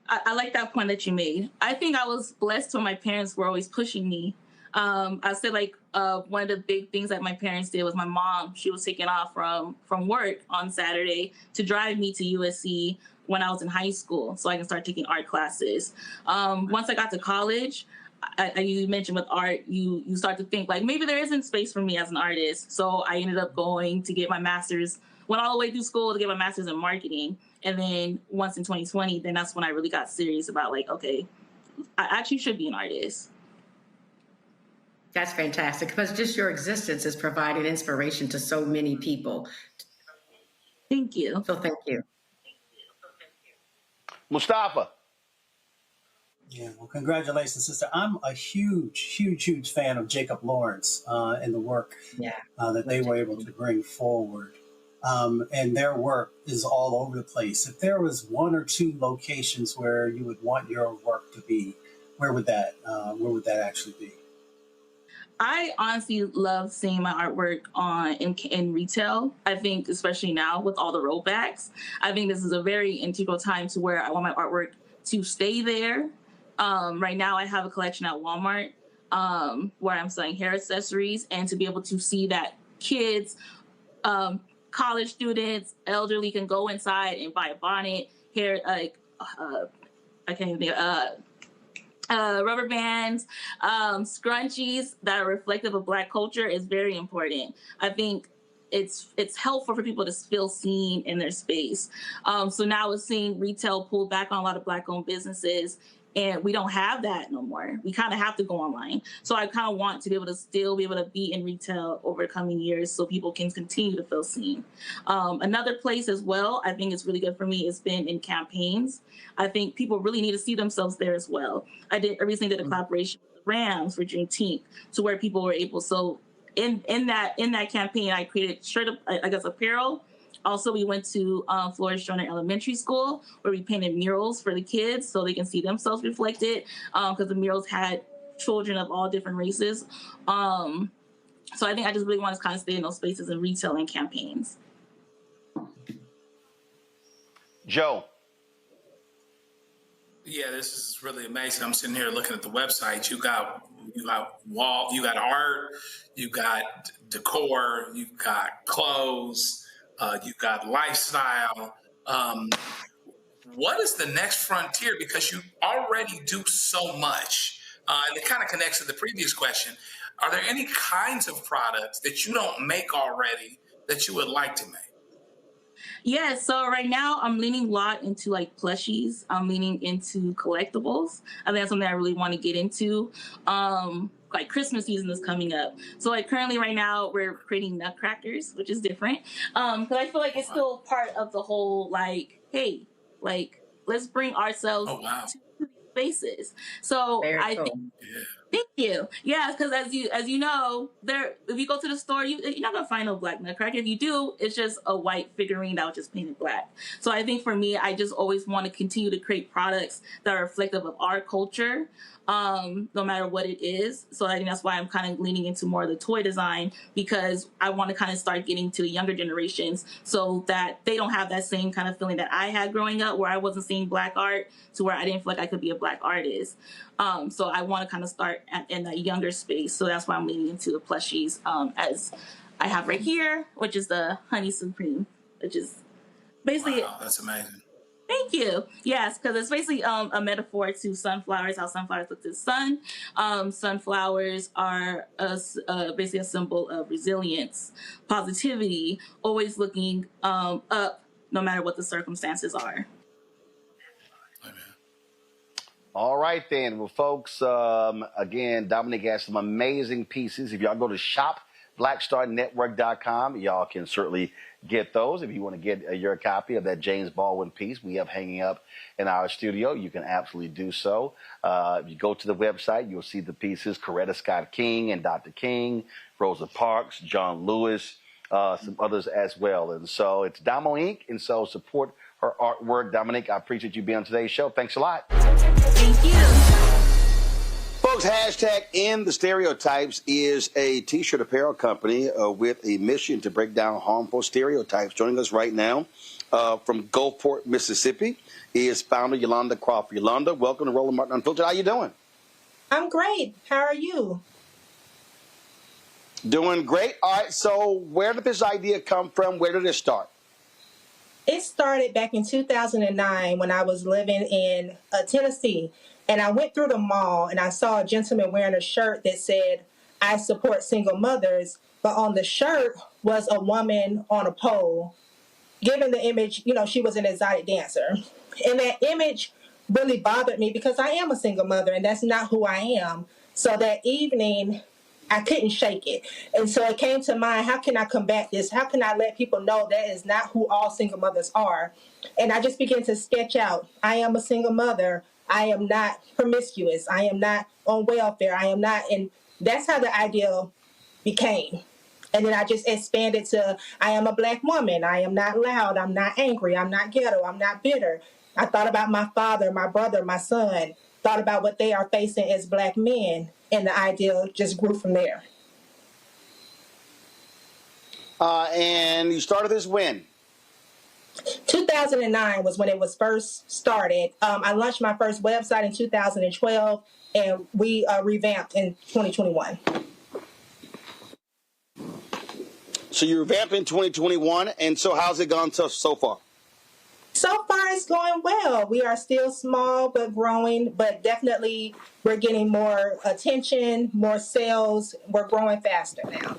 I like that point that you made. I think I was blessed when my parents were always pushing me. I said one of the big things that my parents did was my mom, she was taking off from work on Saturday to drive me to USC when I was in high school so I can start taking art classes. Once I got to college, you mentioned with art, you start to think like maybe there isn't space for me as an artist. So I ended up going to get my master's, went all the way through school to get my master's in marketing. And then once in 2020, then that's when I really got serious about like, okay, I actually should be an artist. That's fantastic, because just your existence is providing inspiration to so many people. Thank you. So thank you. Mustafa. Yeah, well, congratulations, sister. I'm a huge fan of Jacob Lawrence and the work that they were able to bring forward. And their work is all over the place. If there was one or two locations where you would want your work to be, where would that actually be? I honestly love seeing my artwork in retail. I think especially now with all the rollbacks, I think this is a very integral time to where I want my artwork to stay there. Right now I have a collection at Walmart where I'm selling hair accessories, and to be able to see that kids, college students, elderly can go inside and buy a bonnet, hair, I can't even think, rubber bands, scrunchies that are reflective of Black culture is very important. I think it's helpful for people to feel seen in their space. So now we're seeing retail pull back on a lot of Black-owned businesses, and we don't have that no more. We kind of have to go online. So I kind of want to be able to still be able to be in retail over the coming years so people can continue to feel seen. Another place as well, I think it's really good for me, has been in campaigns. I think people really need to see themselves there as well. I recently did a collaboration with the Rams for Juneteenth, to where people were able, so in that campaign, I created apparel. Also, we went to Flores Joyner Elementary School, where we painted murals for the kids so they can see themselves reflected, because the murals had children of all different races. So I think I just really want to kind of stay in those spaces of retail and campaigns. Joe. Yeah, this is really amazing. I'm sitting here looking at the website. You got wall, you got art, you got decor, you got clothes, you got lifestyle. What is the next frontier? Because you already do so much, and it kind of connects to the previous question. Are there any kinds of products that you don't make already that you would like to make? Yeah, so right now I'm leaning a lot into like plushies. I'm leaning into collectibles. I think that's something I really want to get into. Like Christmas season is coming up. So like currently right now we're creating nutcrackers, which is different. Because I feel like it's still part of the whole like, hey, like let's bring ourselves to spaces. So I think thank you. Yeah, because as you know, if you go to the store, you're not gonna find no black nutcracker. If you do, it's just a white figurine that was just painted black. So I think for me, I just always want to continue to create products that are reflective of our culture, no matter what it is. So I think that's why I'm kind of leaning into more of the toy design, because I want to kind of start getting to the younger generations so that they don't have that same kind of feeling that I had growing up, where I wasn't seeing black art to where I didn't feel like I could be a black artist. So I want to kind of start in that younger space. So that's why I'm leaning into the plushies, as I have right here, which is the Honey Supreme, which is basically... Wow, that's amazing. Thank you. Yes, because it's basically a metaphor to sunflowers, how sunflowers look to the sun. Sunflowers are basically a symbol of resilience, positivity, always looking up no matter what the circumstances are. All right, then. Well, folks, again, Dominique has some amazing pieces. If y'all go to shopblackstarnetwork.com, y'all can certainly get those. If you want to get your copy of that James Baldwin piece we have hanging up in our studio, you can absolutely do so. If you go to the website, you'll see the pieces, Coretta Scott King and Dr. King, Rosa Parks, John Lewis, some others as well. And so it's Domo Inc., and so support her artwork. Dominique, I appreciate you being on today's show. Thanks a lot. Thank you. Folks, hashtag End the Stereotypes is a T-shirt apparel company with a mission to break down harmful stereotypes. Joining us right now from Gulfport, Mississippi, is founder Yolanda Crawford. Yolanda, welcome to Roland Martin Unfiltered. How you doing? I'm great. How are you? Doing great. All right, so where did this idea come from? Where did it start? It started back in 2009 when I was living in Tennessee. And I went through the mall and I saw a gentleman wearing a shirt that said, "I support single mothers." But on the shirt was a woman on a pole, giving the image, she was an exotic dancer. And that image really bothered me because I am a single mother and that's not who I am. So that evening, I couldn't shake it. And so it came to mind, how can I combat this? How can I let people know that is not who all single mothers are? And I just began to sketch out, I am a single mother. I am not promiscuous. I am not on welfare. I am not. And that's how the idea became. And then I just expanded to, I am a Black woman. I am not loud. I'm not angry. I'm not ghetto. I'm not bitter. I thought about my father, my brother, my son, thought about what they are facing as Black men. And the idea just grew from there. And you started this when? 2009 was when it was first started. I launched my first website in 2012, and we revamped in 2021. So you revamped in 2021, and so how's it gone so far? So far, it's going well. We are still small but growing, but definitely we're getting more attention, more sales. We're growing faster now.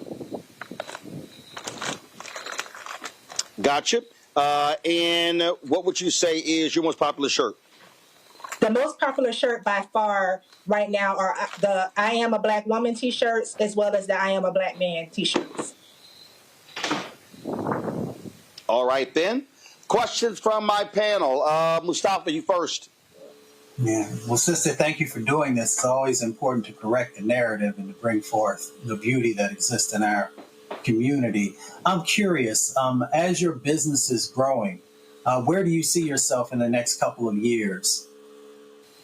Gotcha. And what would you say is your most popular shirt? The most popular shirt by far right now are the I Am a Black Woman t-shirts as well as the I Am a Black Man t-shirts. All right, then. Questions from my panel. Mustafa, you first. Yeah. Well, sister, thank you for doing this. It's always important to correct the narrative and to bring forth the beauty that exists in our community. I'm curious, as your business is growing, where do you see yourself in the next couple of years?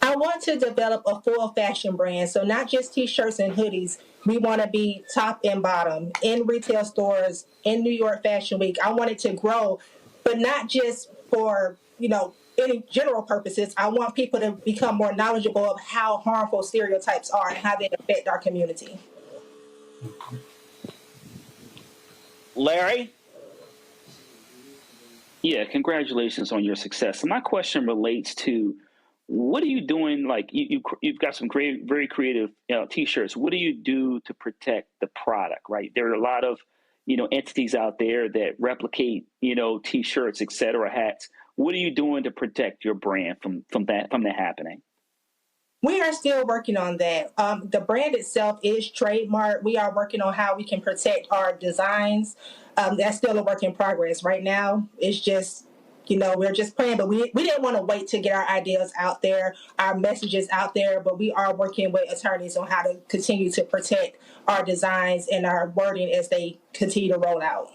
I I want to develop a full fashion brand. So not just t-shirts and hoodies. We want to be top and bottom in retail stores, in New York Fashion Week. I want it to grow, but not just for, any general purposes. I want people to become more knowledgeable of how harmful stereotypes are and how they affect our community. Larry? Yeah, congratulations on your success. So my question relates to, what are you doing? Like you've got some great, very creative T-shirts. What do you do to protect the product? Right, there are a lot of entities out there that replicate T-shirts, etc., hats. What are you doing to protect your brand from that happening? We are still working on that. The brand itself is trademarked. We are working on how we can protect our designs. That's still a work in progress. Right now, it's just, we're just playing, but we didn't want to wait to get our ideas out there, our messages out there, but we are working with attorneys on how to continue to protect our designs and our wording as they continue to roll out.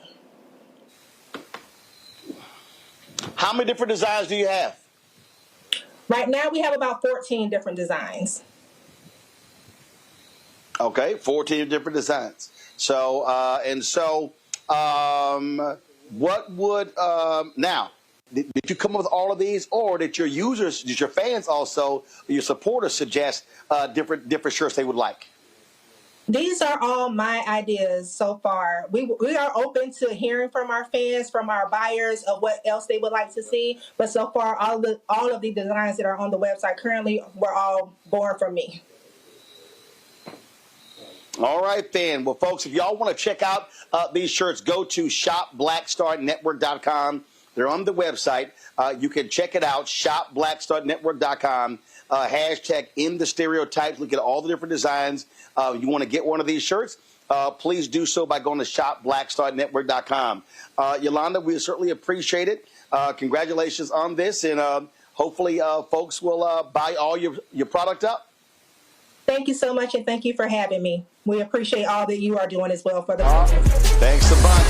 How many different designs do you have? Right now, we have about 14 different designs. Okay, 14 different designs. So, what would, now, did you come up with all of these, or did your users, did your fans also, your supporters suggest different shirts they would like? These are all my ideas so far. We are open to hearing from our fans, from our buyers, of what else they would like to see. But so far, all of the designs that are on the website currently were all born from me. All right, then. Well, folks, if y'all want to check out these shirts, go to shopblackstarnetwork.com. They're on the website. You can check it out, shopblackstarnetwork.com. Hashtag in the stereotypes. Look at all the different designs. You want to get one of these shirts, please do so by going to shopblackstarnetwork.com. Yolanda, we certainly appreciate it. Congratulations on this, and hopefully folks will buy all your product up. Thank you so much, and thank you for having me. We appreciate all that you are doing as well for the Thanks a bunch.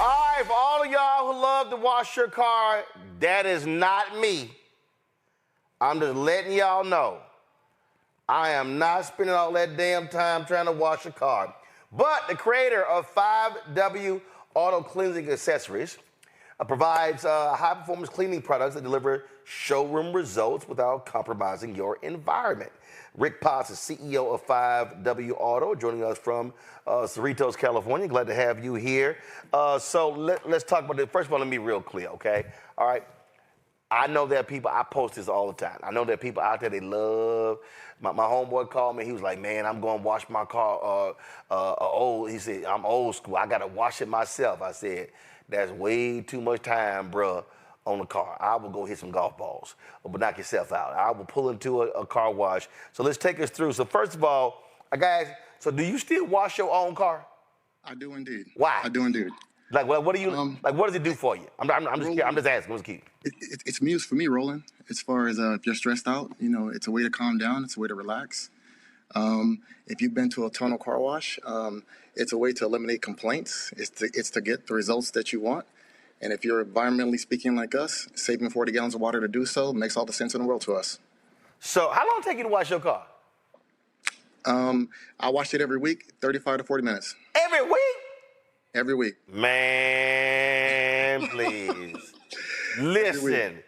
All right, for all of y'all who love to wash your car, that is not me. I'm just letting y'all know. I am not spending all that damn time trying to wash a car. But the creator of 5W Auto Cleansing Accessories provides high-performance cleaning products that deliver showroom results without compromising your environment. Rick Potts is CEO of 5W Auto, joining us from Cerritos, California. Glad to have you here. So let's talk about this. First of all, let me be real clear, okay? All right. I know there are people, I post this all the time. I know there are people out there, they love, my homeboy called me, he was like, man, I'm going to wash my car he said, I'm old school, I got to wash it myself. I said, that's way too much time, bruh, on the car. I will go hit some golf balls, but knock yourself out. I will pull into a car wash. So let's take us through. So first of all, guys, so do you still wash your own car? I do indeed. Why? I do indeed. Like, what do you, what does it do for you? I'm just asking, what's key? It's muse for me, Roland. As far as if you're stressed out, it's a way to calm down. It's a way to relax. If you've been to a tonal car wash, it's a way to eliminate complaints. It's to get the results that you want. And if you're environmentally speaking like us, saving 40 gallons of water to do so makes all the sense in the world to us. So how long does it take you to wash your car? I wash it every week, 35 to 40 minutes. Every week? Every week. Man, please. Listen,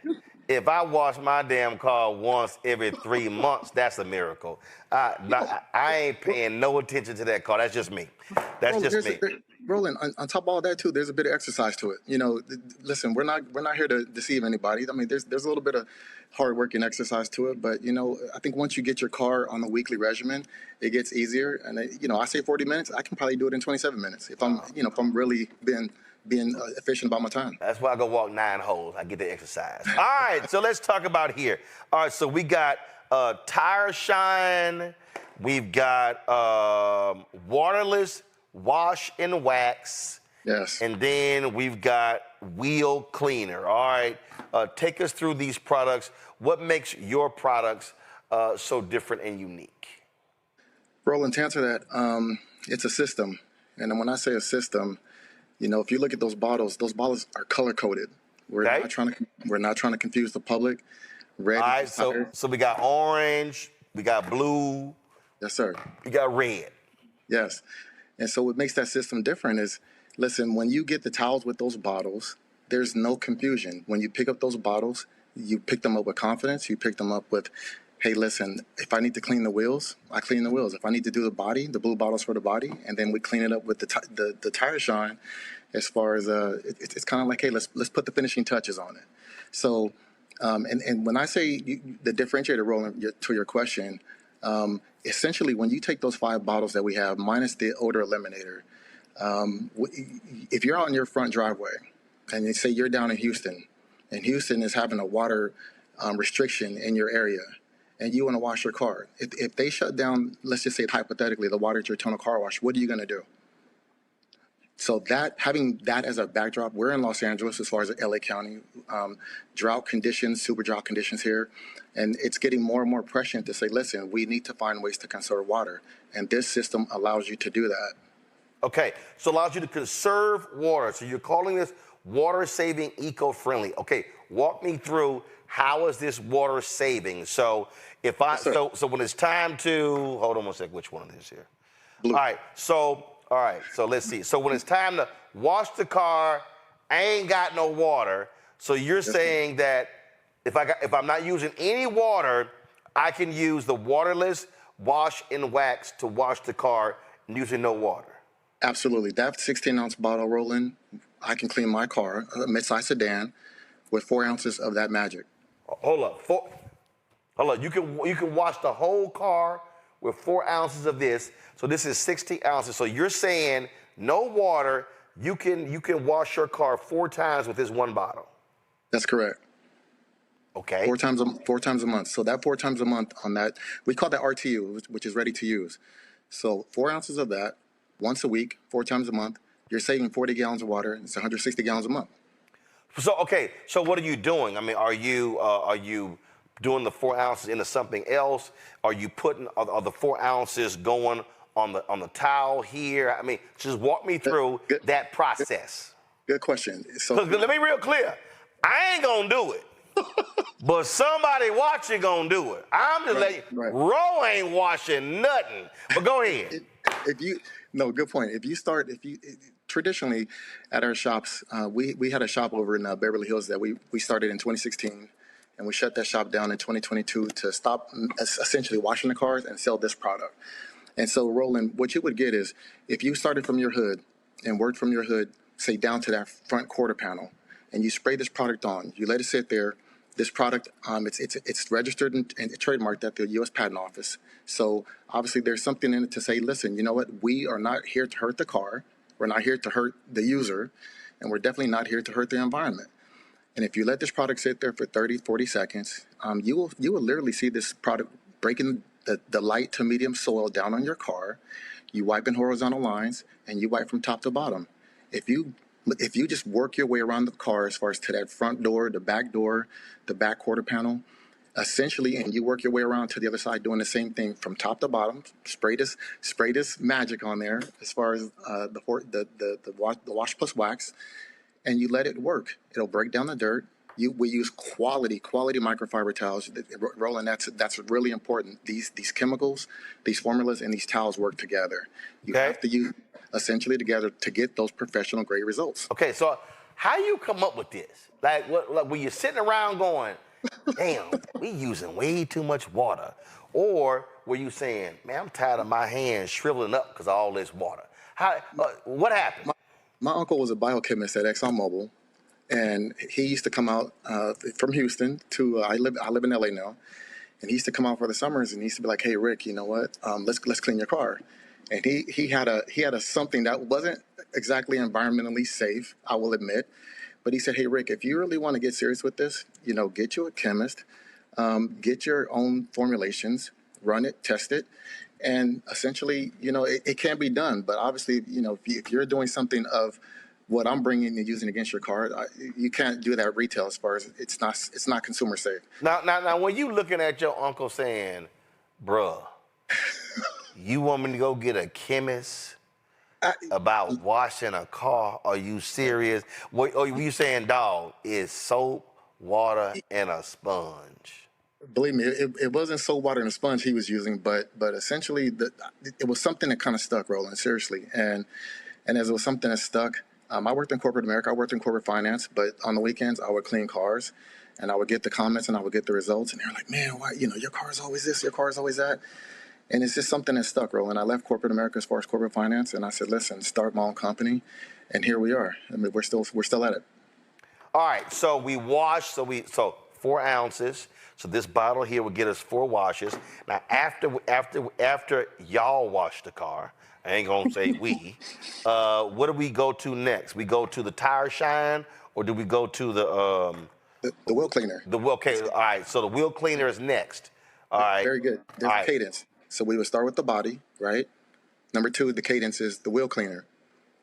if I wash my damn car once every 3 months, that's a miracle. I ain't paying no attention to that car. That's just me. That's just me. Roland, on top of all that too, there's a bit of exercise to it. Listen, we're not here to deceive anybody. I mean, there's a little bit of hard work and exercise to it, but I think once you get your car on the weekly regimen, it gets easier. And I say 40 minutes, I can probably do it in 27 minutes if I'm really being efficient about my time. That's why I go walk 9 holes. I get the exercise. All right, so let's talk about here. All right, so we got Tire Shine. We've got waterless wash and wax. Yes. And then we've got wheel cleaner. All right, take us through these products. What makes your products so different and unique? Roland, to answer that, it's a system. And then when I say a system, if you look at those bottles are color coded. We're not trying to confuse the public. Red. All right, so we got orange, we got blue. Yes, sir. We got red. Yes. And so what makes that system different is, listen, when you get the towels with those bottles, there's no confusion. When you pick up those bottles, you pick them up with confidence. You pick them up with, hey, listen, if I need to clean the wheels, I clean the wheels. If I need to do the body, the blue bottles for the body, and then we clean it up with the tire shine. As far as it's kind of like, hey, let's put the finishing touches on it. So, and when I say the differentiator, Roland, to your question, essentially when you take those 5 bottles that we have minus the odor eliminator, if you're out in your front driveway and you say you're down in Houston, and Houston is having a water restriction in your area, and you want to wash your car, if they shut down, let's just say hypothetically, the water at your tunnel car wash, what are you going to do? So that, having that as a backdrop, we're in Los Angeles as far as LA County, drought conditions, super drought conditions here. And it's getting more and more prescient to say, listen, we need to find ways to conserve water. And this system allows you to do that. Okay, so allows you to conserve water. So you're calling this water saving, eco-friendly. Okay, walk me through how is this water saving? So if I, yes, so when it's time to, hold on one second, which one is here? Blue. All right, so let's see. So when it's time to wash the car, I ain't got no water. So you're saying that if I'm not using any water, I can use the waterless wash and wax to wash the car using no water. Absolutely. That 16-ounce bottle, Roland, I can clean my car, a mid-size sedan, with 4 ounces of that magic. Hold up. You can wash the whole car with 4 ounces of this. So this is 60 ounces. So you're saying no water, you can wash your car 4 times with this one bottle. That's correct. Okay. 4 times a month. So that 4 times a month on that, we call that RTU, which is ready to use. So 4 ounces of that once a week, 4 times a month. You're saving 40 gallons of water. It's 160 gallons a month. So okay. So what are you doing? I mean, are you doing the 4 ounces into something else? Are you putting are the 4 ounces going on the towel here? I mean, just walk me through that process. Good question. So let me be real clear. I ain't gonna do it, but somebody watching gonna do it. I'm just letting you. Ro ain't washing nothing. But go ahead. Good point. Traditionally at our shops, we had a shop over in Beverly Hills that we started in 2016. And we shut that shop down in 2022 to stop essentially washing the cars and sell this product. And so, Roland, what you would get is if you started from your hood and worked from your hood, say down to that front quarter panel, and you spray this product on, you let it sit there. This product, it's registered and trademarked at the U.S. Patent Office. So obviously there's something in it to say, listen, you know what? We are not here to hurt the car. We're not here to hurt the user. And we're definitely not here to hurt the environment. And if you let this product sit there for 30, 40 seconds, you will literally see this product breaking the light to medium soil down on your car. You wipe in horizontal lines, and you wipe from top to bottom. If you just work your way around the car as far as to that front door, the back quarter panel, essentially, and you work your way around to the other side doing the same thing from top to bottom, spray this magic on there as far as the wash plus wax, and you let it work. It'll break down the dirt. We use quality microfiber towels. Roland, that's really important. These chemicals, these formulas, and these towels work together. You have to use essentially together to get those professional grade results. Okay, so how you come up with this? Like when you're sitting around going, damn, we using way too much water. Or were you saying, man, I'm tired of my hands shriveling up because of all this water? What happened? My uncle was a biochemist at ExxonMobil, and he used to come out from Houston to I live in LA now, and he used to come out for the summers, and he used to be like, hey Rick, you know what? Let's clean your car. And he had a something that wasn't exactly environmentally safe, I will admit, but he said, hey Rick, if you really want to get serious with this, get you a chemist, get your own formulations, run it, test it. And essentially, it can be done. But obviously, if you're doing something of what I'm bringing and using against your car, you can't do that at retail as far as it's not consumer safe. Now, when you looking at your uncle saying, bruh, you want me to go get a chemist about washing a car? Are you serious? Or were you saying, dog, it's soap, water, and a sponge? Believe me, it wasn't soap water and a sponge he was using, but essentially it was something that kind of stuck, Roland, seriously. And as it was something that stuck, I worked in corporate America, I worked in corporate finance, but on the weekends I would clean cars, and I would get the comments and I would get the results, and they're like, man, why, your car is always this, your car is always that. And it's just something that stuck, Roland. I left corporate America as far as corporate finance, and I said, listen, start my own company, and here we are. I mean, we're still at it. All right, so we washed, so 4 ounces. So this bottle here will get us 4 washes. Now after y'all wash the car, I ain't gonna say we, what do we go to next? We go to the tire shine, or do we go to the wheel cleaner? The wheel cleaner. All right, so the wheel cleaner is next. All right. Very good. There's a cadence. So we would start with the body, right? Number 2, the cadence is the wheel cleaner,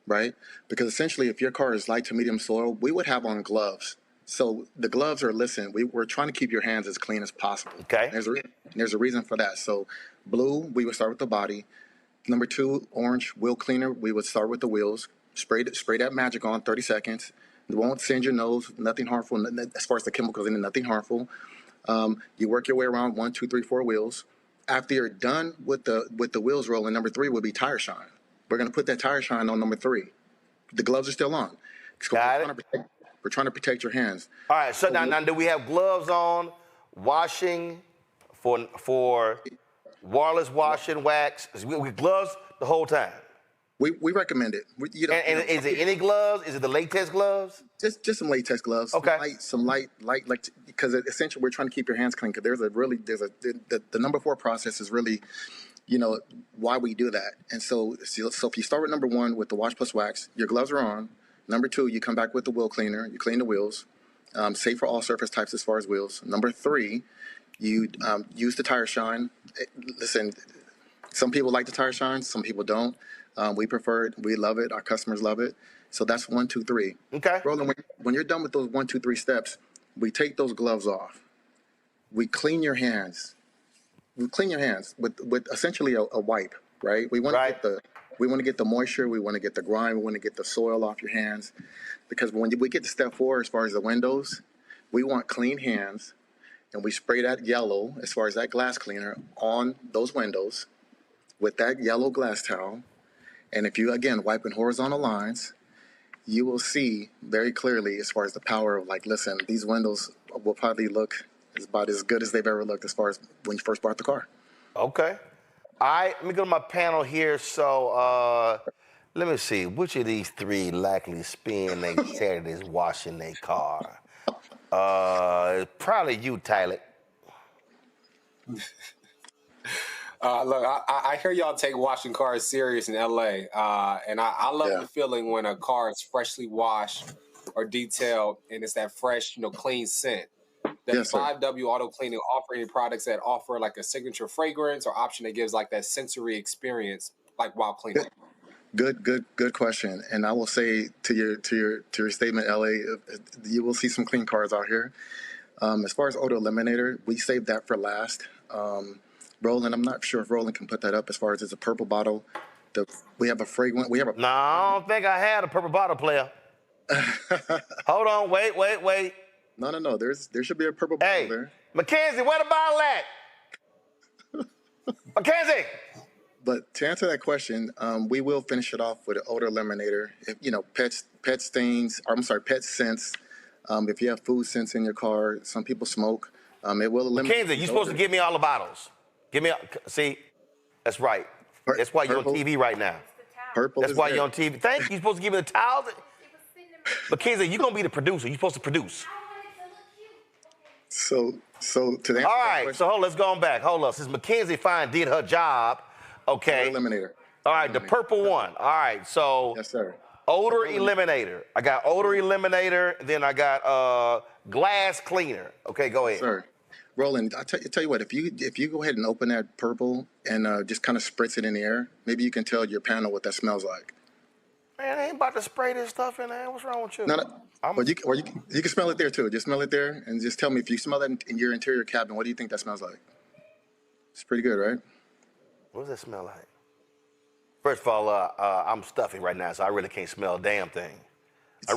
right? Because essentially, if your car is light to medium soil, we would have on gloves. So the gloves are, listen, we're trying to keep your hands as clean as possible. Okay. There's a reason for that. So blue, we would start with the body. Number 2, orange, wheel cleaner, we would start with the wheels. Spray that magic on 30 seconds. It won't singe your nose, nothing harmful. As far as the chemicals in it, nothing harmful. You work your way around 1, 2, 3, 4 wheels. After you're done with the wheels rolling, number 3 would be tire shine. We're going to put that tire shine on number 3. The gloves are still on. We're trying to protect your hands. All right, so now do we have gloves on, washing for wireless washing, wax? We gloves the whole time? We recommend it. Is it any gloves? Is it the latex gloves? Just some latex gloves. Okay. Some light, because essentially we're trying to keep your hands clean. Because the number 4 process is really, why we do that. And so if you start with number 1 with the wash plus wax, your gloves are on. Number 2, you come back with the wheel cleaner. You clean the wheels. Safe for all surface types as far as wheels. Number 3, you use the tire shine. Listen, some people like the tire shine. Some people don't. We prefer it. We love it. Our customers love it. So that's 1, 2, 3. Okay. Roland, when you're done with those 1, 2, 3 steps, we take those gloves off. We clean your hands. We clean your hands with essentially a wipe, right? We want to get the moisture. We want to get the grime. We want to get the soil off your hands. Because when we get to step 4, as far as the windows, we want clean hands, and we spray that yellow, as far as that glass cleaner, on those windows with that yellow glass towel. And if you, again, wipe in horizontal lines, you will see very clearly as far as the power of, listen, these windows will probably look about as good as they've ever looked as far as when you first bought the car. Okay. All right, let me go to my panel here. So let me see, which of these 3 likely spend their Saturdays washing their car? Probably you, Tyler. Look, I hear y'all take washing cars serious in LA, and I love the feeling when a car is freshly washed or detailed, and it's that fresh, clean scent. Does 5W Auto Cleaning offer any products that offer a signature fragrance or option that gives that sensory experience, while cleaning? Good question. And I will say to your statement, LA, you will see some clean cars out here. As far as odor eliminator, we saved that for last. Roland, I'm not sure if Roland can put that up. As far as it's a purple bottle, we have a fragrant. No, I don't think I had a purple bottle, player. Hold on, wait. No. There should be a purple bottle there. Mackenzie, where the bottle at? Mackenzie. But to answer that question, we will finish it off with an odor eliminator. If, pet scents. If you have food scents in your car, some people smoke. It will eliminate. Mackenzie, you're supposed to give me all the bottles. See, that's right. That's why you're on TV right now. Purple. That's why you're on TV. Thank you. You're supposed to give me the towels. Mackenzie, you're gonna be the producer. You're supposed to produce. So to answer all right. So let's go on back. Hold up. Since Mackenzie fine did her job, okay. Odor eliminator. All right, the purple one. All right. So yes, sir. Odor eliminator. I got odor eliminator. Then I got glass cleaner. Okay, go ahead. Sir. Roland, I tell you what, if you go ahead and open that purple and just kind of spritz it in the air, maybe you can tell your panel what that smells like. Man, I ain't about to spray this stuff in there. What's wrong with you? No. Or you can smell it there too. Just smell it there and just tell me if you smell that in your interior cabin, what do you think that smells like? It's pretty good, right? What does that smell like? First of all, I'm stuffy right now, so I really can't smell a damn thing. I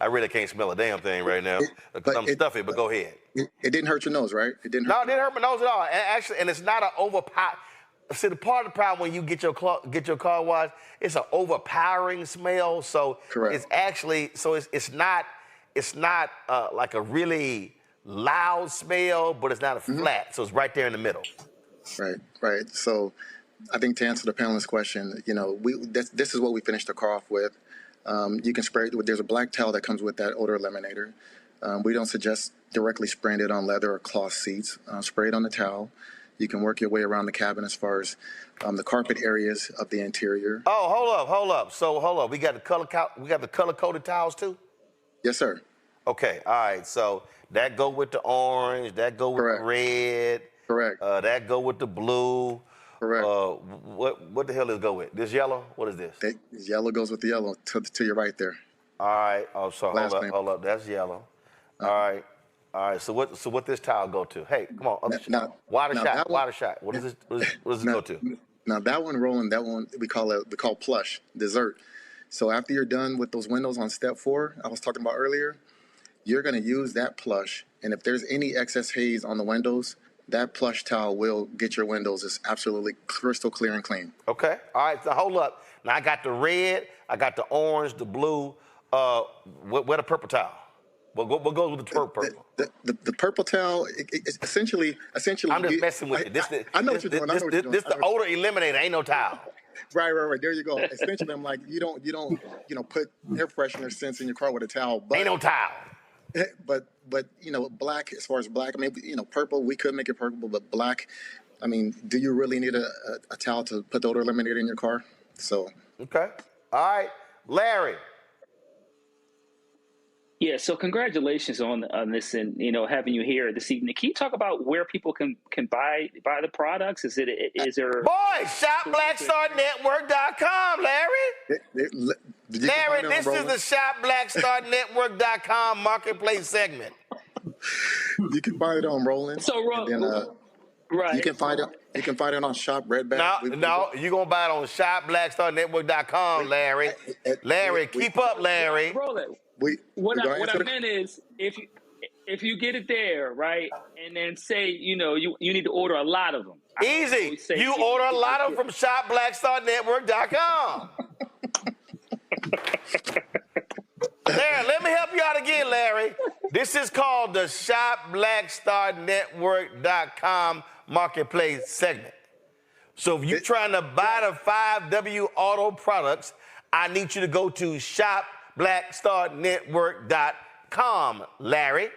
really can't smell a damn thing right now because I'm stuffy. But go ahead. It didn't hurt your nose, right? It didn't. No, it didn't hurt my nose at all. And actually, and it's not an overpower. See, the part of the problem when you get your car washed, it's an overpowering smell. So Correct. it's actually it's not like a really loud smell, but it's not a flat. So it's right there in the middle. Right. So I think to answer the panelist question, this is what we finished the car off with. You can spray it. There's a black towel that comes with that odor eliminator. We don't suggest directly spraying it on leather or cloth seats. Spray it on the towel. You can work your way around the cabin as far as the carpet areas of the interior. Oh, hold up. So hold up. We got the color coded towels too? Yes, sir. Okay. All right. So that go with the orange. That go with the red. Correct. That go with the blue. Correct. What the hell does go with this yellow? What is this? Yellow goes with the yellow to your right there. All right. Oh, so hold up. That's yellow. All right. So what this towel go to? Hey, come on. Water shot. What does it go to? Now that one, Roland, we call plush dessert. So after you're done with those windows on step 4, I was talking about earlier, you're going to use that plush, and if there's any excess haze on the windows, that plush towel will get your windows as absolutely crystal clear and clean. Okay. All right. So hold up. Now I got the red, I got the orange, the blue. Where the purple towel? What goes with the purple? The purple towel, essentially. I'm just messing with you. I know what you're doing. This the odor eliminator. Ain't no towel. Right. There you go. Essentially, I'm like, you don't put air freshener scents in your car with a towel. But, ain't no towel. But black, as far as black, I mean, purple, we could make it purple, but black, I mean, do you really need a towel to put the odor eliminator in your car? So. Okay. All right. Larry. Yeah, so congratulations on this and having you here this evening. Can you talk about where people can buy the products? Is there ShopBlackStarNetwork.com, Larry? Larry, this is the ShopBlackStarNetwork.com marketplace segment. You can buy it on Roland. So right. You can find it on Shop Redback. No, you're gonna buy it on ShopBlackStarNetwork.com, Larry. Larry, keep up, Larry. Roland. What I meant is if you get it there, right, and then say you need to order a lot of them. Easy. You order a lot of them from ShopBlackStarNetwork.com. Larry, let me help you out again, Larry. This is called the ShopBlackStarNetwork.com marketplace segment. So if you're trying to buy the 5W Auto products, I need you to go to ShopBlackStarNetwork.com, Larry.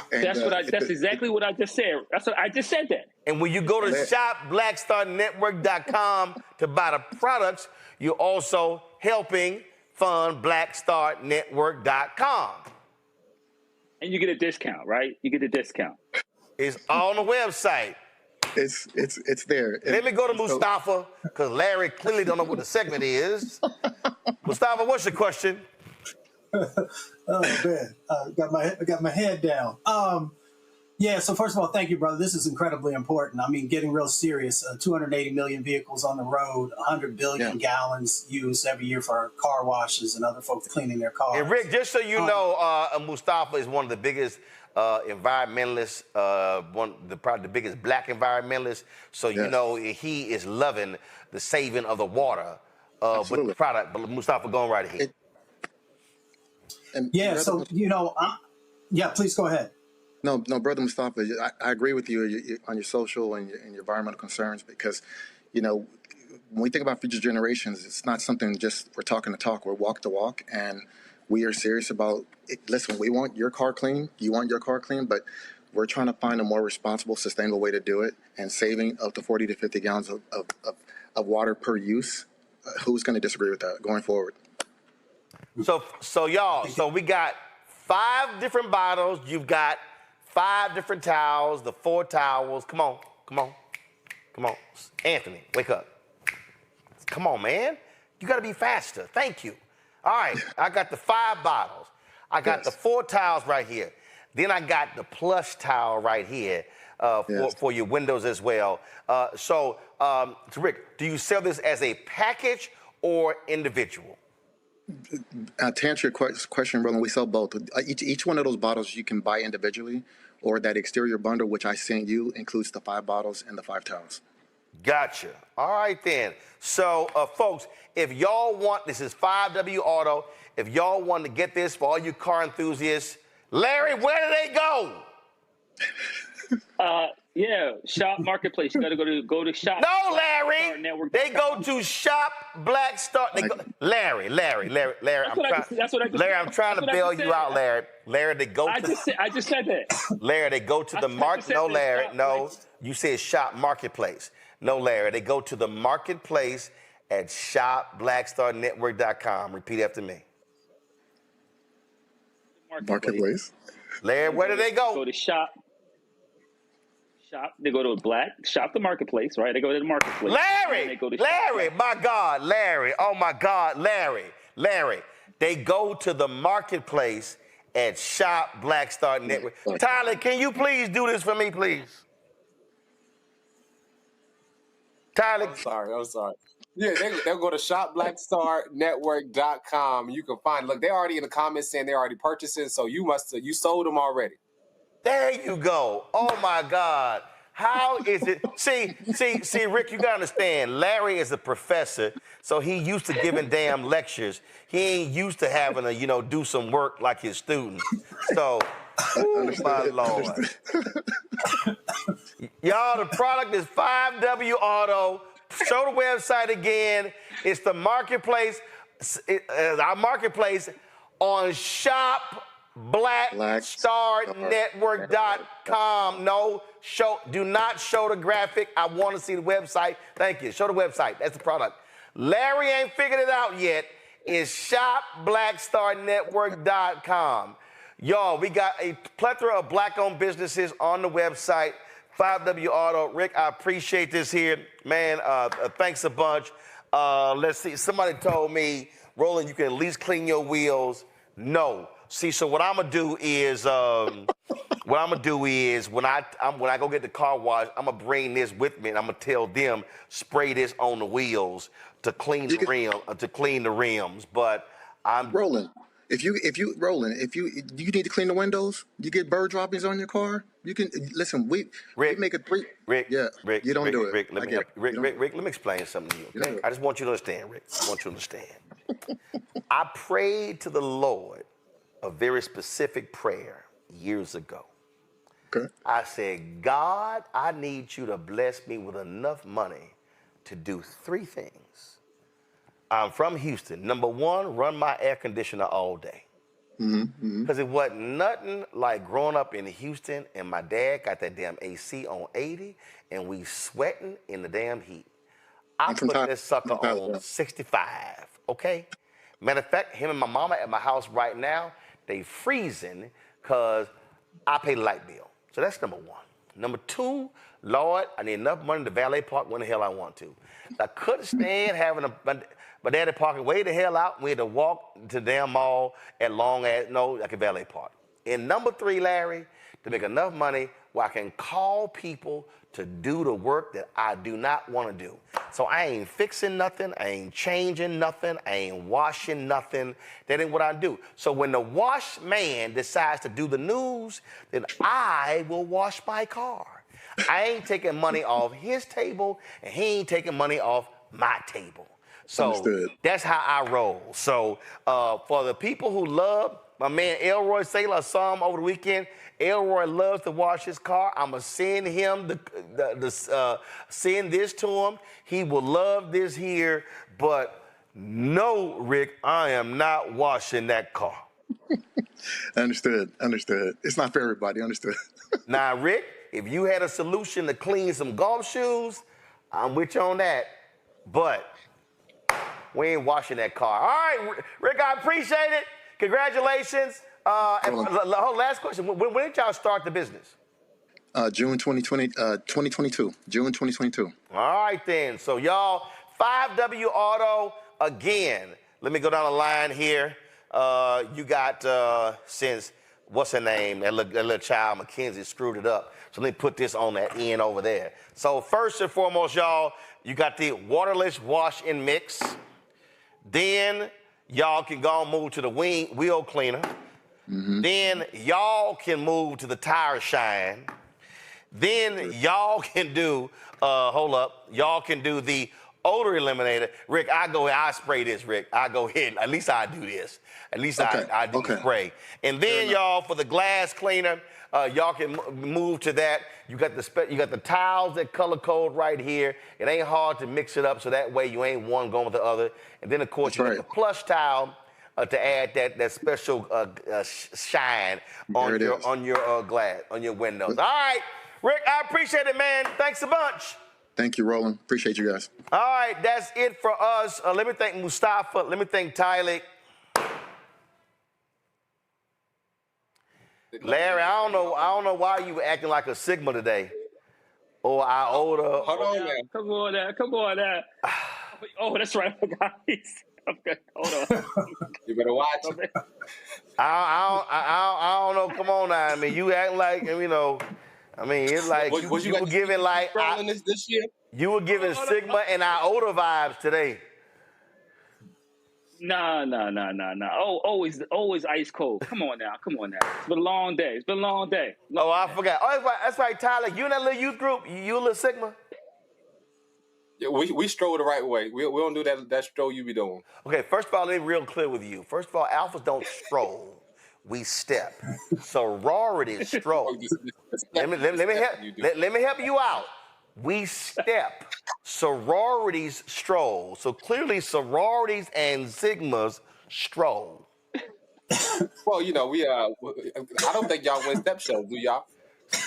That's exactly what I just said. I just said that. And when you go to ShopBlackStarNetwork.com to buy the products, you're also helping fund BlackStarNetwork.com. And you get a discount, right? You get a discount. It's on the website. It's there. Let me go to Mustafa, because Larry clearly don't know what the segment is. Mustafa, what's your question? Oh man, got my head down. So first of all, thank you, brother. This is incredibly important. I mean, getting real serious. 280 million vehicles on the road, 100 billion gallons used every year for car washes and other folks cleaning their cars. And Rick, just so you know, Mustafa is one of the biggest environmentalists, probably the biggest black environmentalist. So you know he is loving the saving of the water with the product. But Mustafa, going right ahead. Please go ahead. No, Brother Mustafa, I agree with you on your social and your environmental concerns because, when we think about future generations, it's not something just we're talking the talk, we're walk the walk, and we are serious about it. Listen, we want your car clean, you want your car clean, but we're trying to find a more responsible, sustainable way to do it, and saving up to 40 to 50 gallons of water per use. Who's going to disagree with that going forward? So y'all, we got 5 different bottles. You've got 5 different towels, the 4 towels. Come on. Anthony, wake up. Come on, man. You got to be faster. Thank you. All right, I got the 5 bottles. I got the 4 towels right here. Then I got the plush towel right here for your windows as well. So Rick, do you sell this as a package or individual? To answer your question, Roland, we sell both. Each one of those bottles you can buy individually, or that exterior bundle, which I sent you, includes the 5 bottles and the 5 towels. Gotcha. All right, then. So, folks, if y'all want, this is 5W Auto. If y'all want to get this for all you car enthusiasts, Larry, where do they go? Yeah, Shop Marketplace. You got to go to Shop. No, Larry. They go to Shop Black Star. Larry. I'm trying to bail you out, Larry. Larry, they go to. I just said that. Larry, they go to the market. No, Larry, no. You said Shop Marketplace. No, Larry, they go to the marketplace at shopblackstarnetwork.com. Repeat after me. Marketplace. Larry, where do they go? Go to Shop. They go to Shop the Marketplace, right? They go to the Marketplace. Larry, my God, Larry. Oh, my God, Larry. They go to the Marketplace at Shop Black Star Network. Tyler, can you please do this for me, please? Tyler. I'm sorry. Yeah, they'll go to shopblackstarnetwork.com. You can find, look, they're already in the comments saying they're already purchasing, so you sold them already. There you go. Oh, my God. How is it? See, Rick, you got to understand, Larry is a professor, so he used to giving damn lectures. He ain't used to having to, do some work like his students. So, my Lord. Y'all, the product is 5W Auto. Show the website again. It's the marketplace, our marketplace on shopblackstarnetwork.com. No, do not show the graphic. I want to see the website. Thank you. Show the website. That's the product. Larry ain't figured it out yet. It's shopblackstarnetwork.com. Y'all, we got a plethora of black-owned businesses on the website. 5W Auto. Rick, I appreciate this here. Man, thanks a bunch. Let's see. Somebody told me, Roland, you can at least clean your wheels. No. See, so what I'm gonna do is, when I go get the car wash, I'm gonna bring this with me, and I'm gonna tell them spray this on the wheels to clean the rims. But I'm Roland. If you need to clean the windows, you get bird droppings on your car. You can listen. We make a 3. Rick, yeah, Rick, you don't do it. Rick, let me let me explain something to you. Okay? I just want you to understand, Rick. I want you to understand. I prayed to the Lord a very specific prayer years ago. Okay. I said, God, I need you to bless me with enough money to do 3 things. I'm from Houston. Number 1, run my air conditioner all day. Because it wasn't nothing like growing up in Houston and my dad got that damn AC on 80 and we sweating in the damn heat. I put this sucker on 65, okay? Matter of fact, him and my mama at my house right now, they freezing because I pay the light bill. So that's number 1. Number 2, Lord, I need enough money to valet park when the hell I want to. I couldn't stand having my daddy parking way the hell out. We had to walk to the damn mall at I could valet park. And number 3, Larry, to make enough money where I can call people to do the work that I do not want to do. So I ain't fixing nothing. I ain't changing nothing. I ain't washing nothing. That ain't what I do. So when the wash man decides to do the news, then I will wash my car. I ain't taking money off his table, and he ain't taking money off my table. So that's how I roll. So for the people who love, my man Elroy Saylor, I saw him over the weekend. Elroy loves to wash his car. I'm going to send him send this to him. He will love this here. But no, Rick, I am not washing that car. Understood. It's not for everybody. Understood. Now, Rick, if you had a solution to clean some golf shoes, I'm with you on that. But we ain't washing that car. All right, Rick, I appreciate it. Congratulations. Last question. When did y'all start the business? June 2022. June 2022. All right, then. So, y'all, 5W Auto, again, let me go down the line here. You got, what's her name? That little child, Mackenzie, screwed it up. So let me put this on that end over there. So first and foremost, y'all, you got the waterless wash and mix. Then y'all can go and move to the wheel cleaner. Then y'all can move to the tire shine. Then y'all can do, y'all can do the odor eliminator. Rick, I spray this, Rick. I go ahead, at least I do this. At least I do the spray. And then y'all, for the glass cleaner, y'all can move to that. You got the tiles that color code right here. It ain't hard to mix it up so that way you ain't one going with the other. And then of course you got the plush tile to add that special shine on your glass, on your windows. All right, Rick, I appreciate it, man. Thanks a bunch. Thank you, Roland. Appreciate you guys. All right, that's it for us. Let me thank Mustafa. Let me thank Tylik. Larry, I don't know why you were acting like a Sigma today. Or our older. Hold on now. Come on now. Oh, that's right. I forgot. Okay, hold on. You better watch it. I don't know. Come on now. I mean, you act like, you know, I mean, it's like you were giving like this year? You were giving Sigma and Iota vibes today. Nah. Oh, always ice cold. Come on now. It's been a long day. Oh, I forgot. Oh, that's right, Tyler. You in that little youth group? You a little Sigma? Yeah, we stroll the right way. We don't do that stroll you be doing. Okay, first of all, let me be real clear with you. First of all, alphas don't stroll. We step. Sororities stroll. Let me help you out. We step. Sororities stroll. So clearly sororities and Sigmas stroll. Well, you know, I don't think y'all win step shows, do y'all?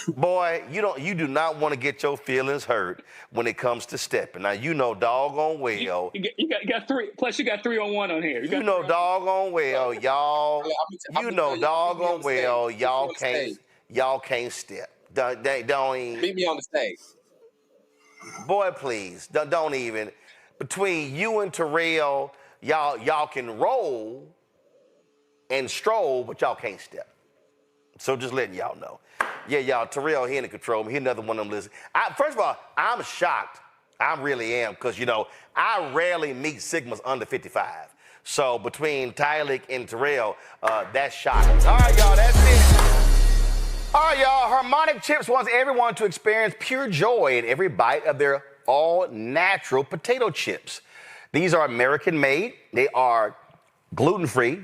Boy, you do not want to get your feelings hurt when it comes to stepping. Now you know doggone well. You got three. Plus you got 3-on-1 on here. You know doggone well, y'all. You know doggone well, y'all can't step. Don't even. Meet me on the stage. Boy, please don't even. Between you and Terrell, y'all can roll and stroll, but y'all can't step. So just letting y'all know. Yeah, y'all, Terrell, he in the control. He another one of them listeners. First of all, I'm shocked. I really am, because, you know, I rarely meet Sigmas under 55. So between Tylik and Terrell, that's shocking. All right, y'all, that's it. All right, y'all, Harmonic Chips wants everyone to experience pure joy in every bite of their all-natural potato chips. These are American-made. They are gluten-free,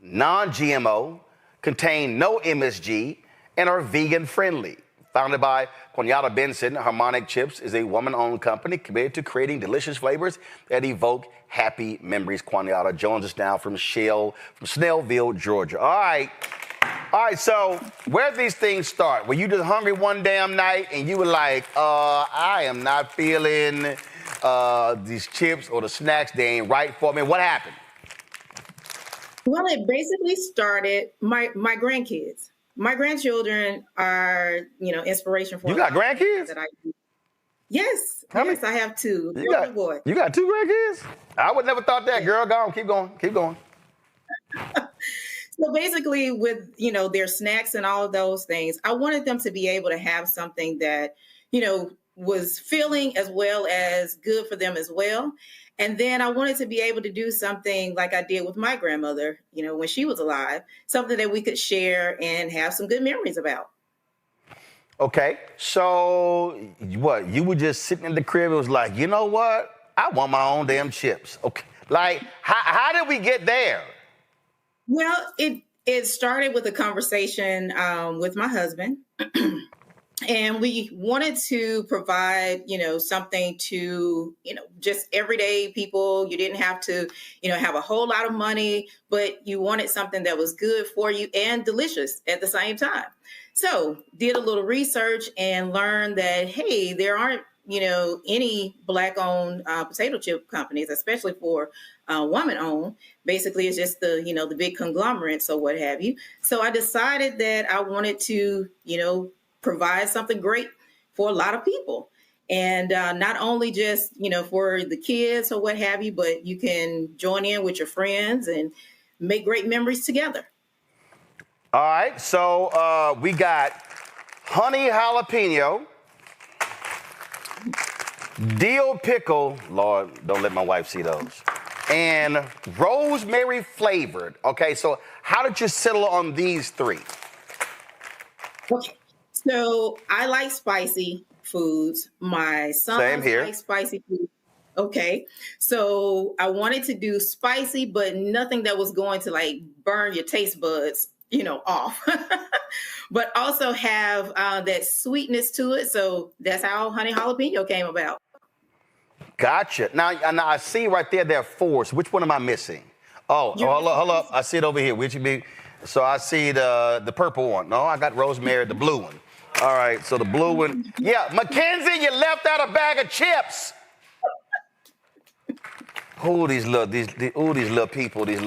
non-GMO, contain no MSG, and are vegan-friendly. Founded by Quanyata Benson, Harmonic Chips is a woman-owned company committed to creating delicious flavors that evoke happy memories. Quanyata joins us now from Snellville, Georgia. All right, so where did these things start? Were you just hungry one damn night and you were like, I am not feeling these chips or the snacks, they ain't right for me? What happened? Well, it basically started my grandkids. My grandchildren are, inspiration for you. Got grandkids? Yes, I have two. You got two grandkids? I would never thought that, girl. Go on, keep going. So basically, with their snacks and all of those things, I wanted them to be able to have something that was filling as well as good for them as well. And then I wanted to be able to do something like I did with my grandmother, when she was alive, something that we could share and have some good memories about. Okay, so what? You were just sitting in the crib and was like, you know what? I want my own damn chips. Okay, like how did we get there? Well, it started with a conversation with my husband. And we wanted to provide, something to, just everyday people. You didn't have to, have a whole lot of money, but you wanted something that was good for you and delicious at the same time. So did a little research and learned that, hey, there aren't, any Black-owned potato chip companies, especially for woman-owned. Basically, it's just the big conglomerates or what have you. So I decided that I wanted to, provide something great for a lot of people. And not only just, for the kids or what have you, but you can join in with your friends and make great memories together. All right, so we got honey jalapeno, dill pickle. Lord, don't let my wife see those. and rosemary flavored. Okay, so how did you settle on these three? Okay. So I like spicy foods. My son likes spicy food. Okay. So I wanted to do spicy, but nothing that was going to like burn your taste buds, off. But also have that sweetness to it. So that's how honey jalapeno came about. Gotcha. Now I see right there are four. So which one am I missing? Oh, hold up. I see it over here. Which would be? So I see the purple one. No, I got rosemary, the blue one. All right, so the blue one. Yeah, Mackenzie, you left out a bag of chips. These little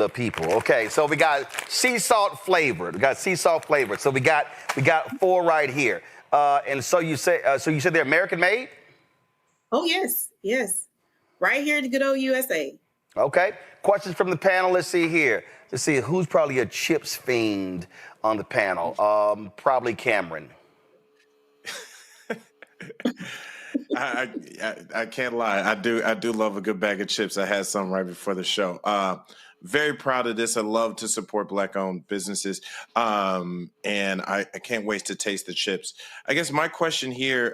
people. Okay, so we got sea salt flavored. So we got four right here. And so you said they're American made? Oh yes. Right here in the good old USA. Okay. Questions from the panel. Let's see here. Let's see who's probably a chips fiend on the panel. Probably Cameron. I can't lie. I do love a good bag of chips. I had some right before the show. Very proud of this. I love to support Black-owned businesses, and I can't wait to taste the chips. I guess my question here,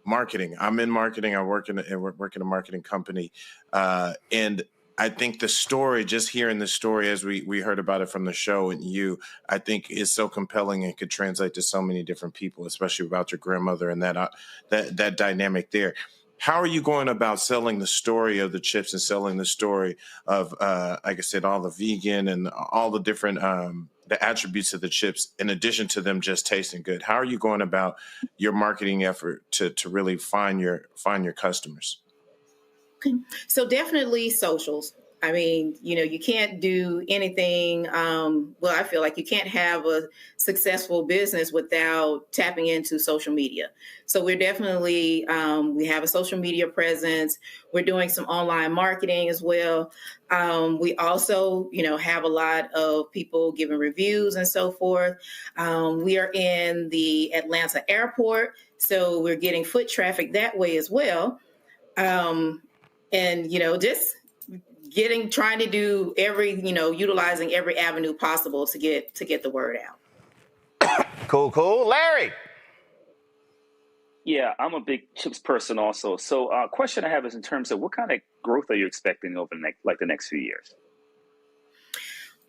marketing. I'm in marketing. I work in a marketing company, and I think the story, just hearing the story as we heard about it from the show and I think is so compelling and could translate to so many different people, especially about your grandmother and that dynamic there. How are you going about selling the story of the chips and selling the story of, like I said, all the vegan and all the different the attributes of the chips, in addition to them just tasting good? How are you going about your marketing effort to really find your customers? Okay. So definitely socials. I mean, you can't do anything. I feel like you can't have a successful business without tapping into social media. So we're definitely, we have a social media presence. We're doing some online marketing as well. We also, have a lot of people giving reviews and so forth. We are in the Atlanta airport, so we're getting foot traffic that way as well. And, just trying to do utilizing every avenue possible to get the word out. Cool. Larry. Yeah, I'm a big chips person also. So question I have is in terms of what kind of growth are you expecting over the next few years?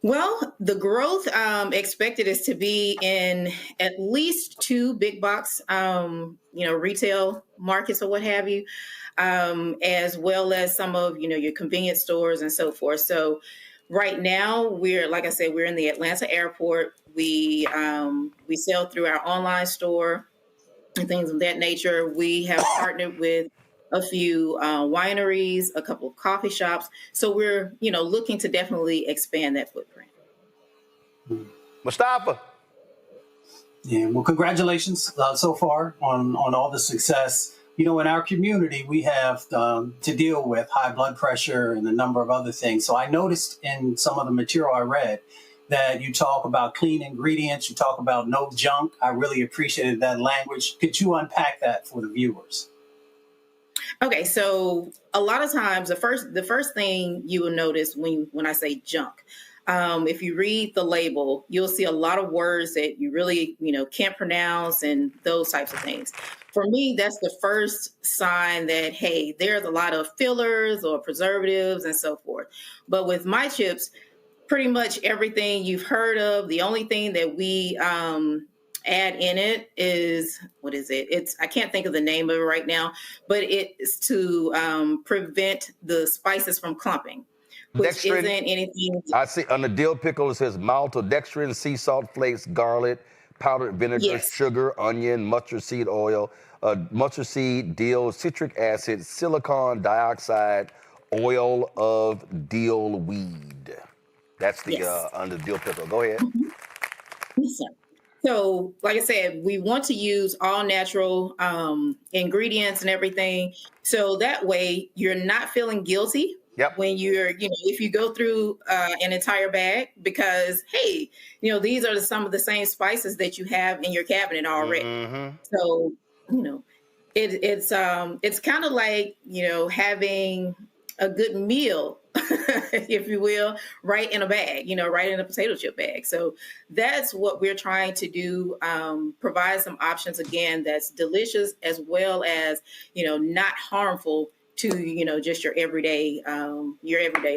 Well, the growth expected is to be in at least 2 big box, retail markets or what have you, as well as some of, your convenience stores and so forth. So right now we're in the Atlanta airport. We sell through our online store and things of that nature. We have partnered with a few wineries, a couple of coffee shops. So we're, looking to definitely expand that footprint. Mustafa. Yeah, well, congratulations so far on all the success. In our community, we have to deal with high blood pressure and a number of other things. So I noticed in some of the material I read that you talk about clean ingredients, you talk about no junk. I really appreciated that language. Could you unpack that for the viewers? Okay, so a lot of times the first thing you will notice when I say junk, if you read the label, you'll see a lot of words that you really can't pronounce and those types of things. For me, that's the first sign that, hey, there's a lot of fillers or preservatives and so forth. But with my chips, pretty much everything you've heard of. The only thing that we add in it is, what is it? I can't think of the name of it right now, but it's to prevent the spices from clumping, which isn't anything. I see on the dill pickle it says maltodextrin, sea salt flakes, garlic, powdered vinegar, sugar, onion, mustard seed oil, mustard seed, dill, citric acid, silicon dioxide, oil of dill weed. That's the under dill pickle. Go ahead. Yes, sir. So, like I said, we want to use all natural ingredients and everything. So that way you're not feeling guilty when you're, if you go through an entire bag, because, hey, these are some of the same spices that you have in your cabinet already. Mm-hmm. So, it's kind of like, having a good meal if you will, right in a bag, right in a potato chip bag. So that's what we're trying to do, provide some options, again, that's delicious as well as, not harmful to, just your everyday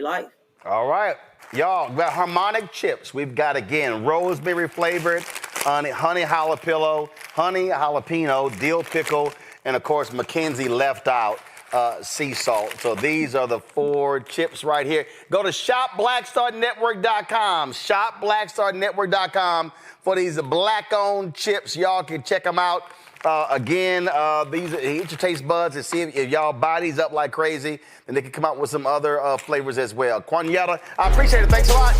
life. All right, y'all, we got harmonic chips. We've got, again, rosemary flavored, honey jalapeno, dill pickle, and of course, Mackenzie left out sea salt. So these are the 4 chips right here. Go to shopblackstarnetwork.com, shopblackstarnetwork.com for these black-owned chips. Y'all can check them out. Again, these hit your taste buds and see if y'all buy these up like crazy, and they can come out with some other flavors as well. Quanietta, I appreciate it. Thanks a lot.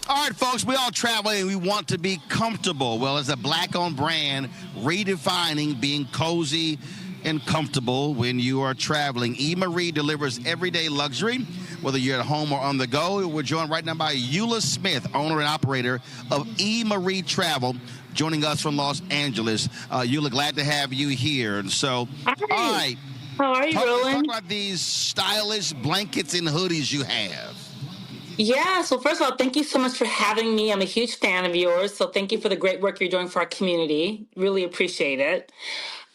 All right, folks, we all travel and we want to be comfortable. Well, as a black-owned brand, redefining being cozy and comfortable when you are traveling. E. Marie delivers everyday luxury, whether you're at home or on the go. We're joined right now by Eula Smith, owner and operator of E. Marie Travel, joining us from Los Angeles. Eula, glad to have you here. And so, Hi. all right. How are you, Roland? Talk about these stylish blankets and hoodies you have. Yeah, so first of all, thank you so much for having me. I'm a huge fan of yours, so thank you for the great work you're doing for our community. Really appreciate it.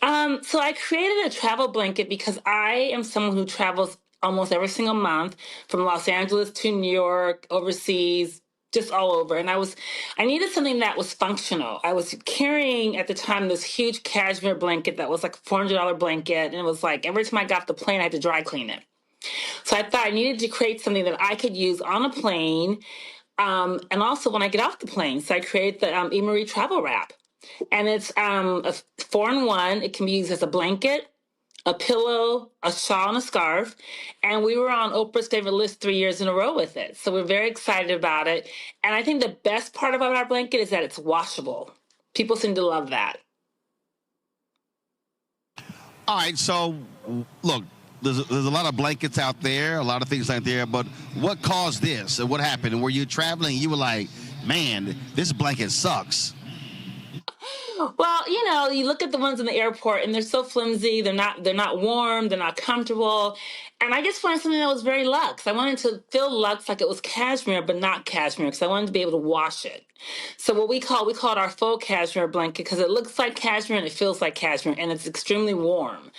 So I created a travel blanket because I am someone who travels almost every single month from Los Angeles to New York, overseas, just all over. And I needed something that was functional. I was carrying at the time this huge cashmere blanket that was like a $400 blanket. And it was like every time I got off the plane, I had to dry clean it. So I thought I needed to create something that I could use on a plane and also when I get off the plane. So I created the E. Marie Travel Wrap. And it's a 4-in-1. It can be used as a blanket, a pillow, a shawl, and a scarf. And we were on Oprah's favorite list 3 years in a row with it. So we're very excited about it. And I think the best part about our blanket is that it's washable. People seem to love that. All right, so look, there's a lot of blankets out there, a lot of things out there, but what caused this? What happened? Were you traveling? You were like, man, this blanket sucks. Well, you look at the ones in the airport and they're so flimsy. They're not warm. They're not comfortable. And I just wanted something that was very luxe. I wanted to feel luxe like it was cashmere, but not cashmere because I wanted to be able to wash it. So what we call it our faux cashmere blanket because it looks like cashmere and it feels like cashmere and it's extremely warm.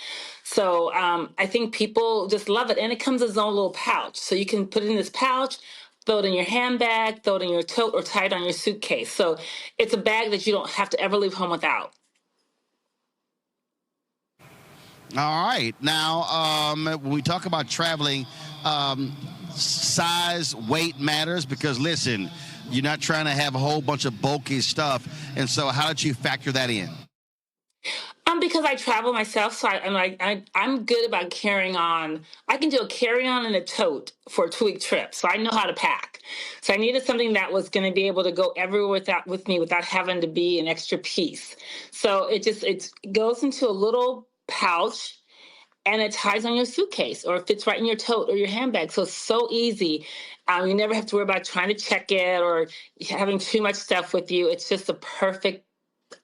So I think people just love it. And it comes in its own little pouch. So you can put it in this pouch, throw it in your handbag, throw it in your tote, or tie it on your suitcase. So it's a bag that you don't have to ever leave home without. All right. Now, when we talk about traveling, size, weight matters because, listen, you're not trying to have a whole bunch of bulky stuff. And so how did you factor that in? Because I travel myself, so I'm good about carrying on. I can do a carry-on and a tote for a 2-week trip, so I know how to pack. So I needed something that was going to be able to go everywhere with me without having to be an extra piece. So it goes into a little pouch, and it ties on your suitcase, or it fits right in your tote or your handbag. So it's so easy. You never have to worry about trying to check it or having too much stuff with you. It's just a perfect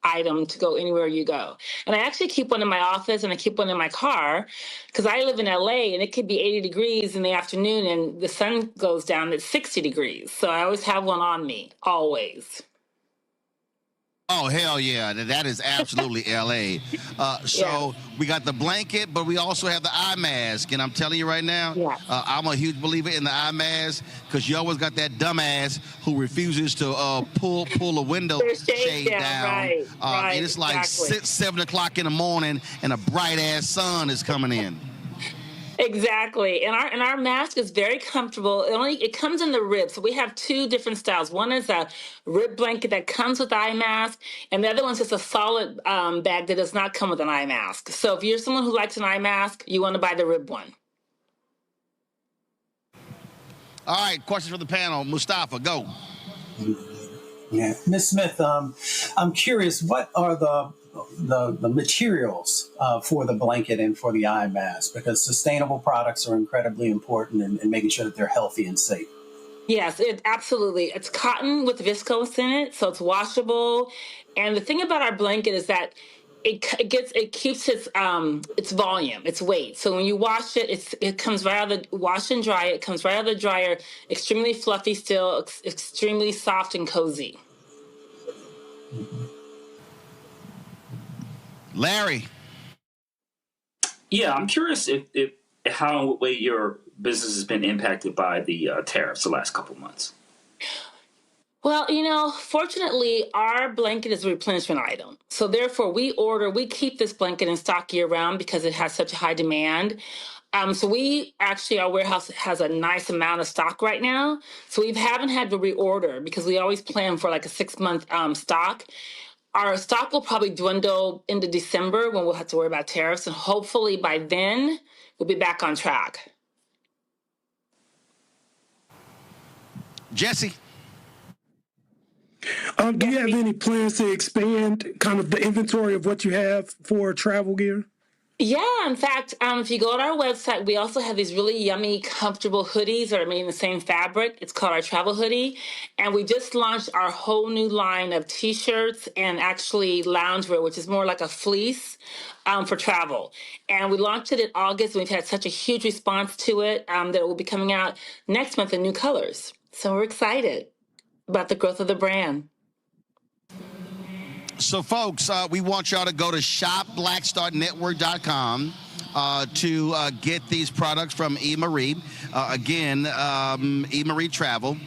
item to go anywhere you go. And I actually keep one in my office and I keep one in my car because I live in LA and it could be 80 degrees in the afternoon and the sun goes down at 60 degrees. So I always have one on me, always. Oh, hell yeah. That is absolutely LA. So we got the blanket, but we also have the eye mask. And I'm telling you right now, I'm a huge believer in the eye mask because you always got that dumbass who refuses to pull a window shade down. Right, and it's like exactly. 7 o'clock in the morning and a bright-ass sun is coming in. Exactly. And our mask is very comfortable. It comes in the rib. So we have 2 different styles. One is a rib blanket that comes with the eye mask, and the other one's just a solid bag that does not come with an eye mask. So if you're someone who likes an eye mask, you want to buy the rib one. All right, questions for the panel. Mustafa, go. Yeah, Ms. Smith, I'm curious, what are the materials for the blanket and for the eye mask? Because sustainable products are incredibly important in making sure that they're healthy and safe. Yes, absolutely. It's cotton with viscose in it, so it's washable. And the thing about our blanket is that it keeps its volume, its weight. So when you wash it, it comes right out of the wash and dry. It comes right out of the dryer, extremely fluffy still, extremely soft and cozy. Larry. Yeah, I'm curious if how and what way your business has been impacted by the tariffs the last couple of months. Well, fortunately, our blanket is a replenishment item. So therefore, we keep this blanket in stock year round because it has such a high demand. So our warehouse has a nice amount of stock right now. So we haven't had to reorder because we always plan for like a 6-month stock. Our stock will probably dwindle into December when we'll have to worry about tariffs. And hopefully by then, we'll be back on track. Jesse. Do you have any plans to expand kind of the inventory of what you have for travel gear? Yeah, in fact, if you go on our website, we also have these really yummy, comfortable hoodies that are made in the same fabric. It's called our travel hoodie. And we just launched our whole new line of T-shirts and actually loungewear, which is more like a fleece for travel. And we launched it in August, and we've had such a huge response to it that it will be coming out next month in new colors. So we're excited about the growth of the brand. So, folks, we want y'all to go to shopblackstarnetwork.com to get these products from E. Marie. Again, E. Marie Travel.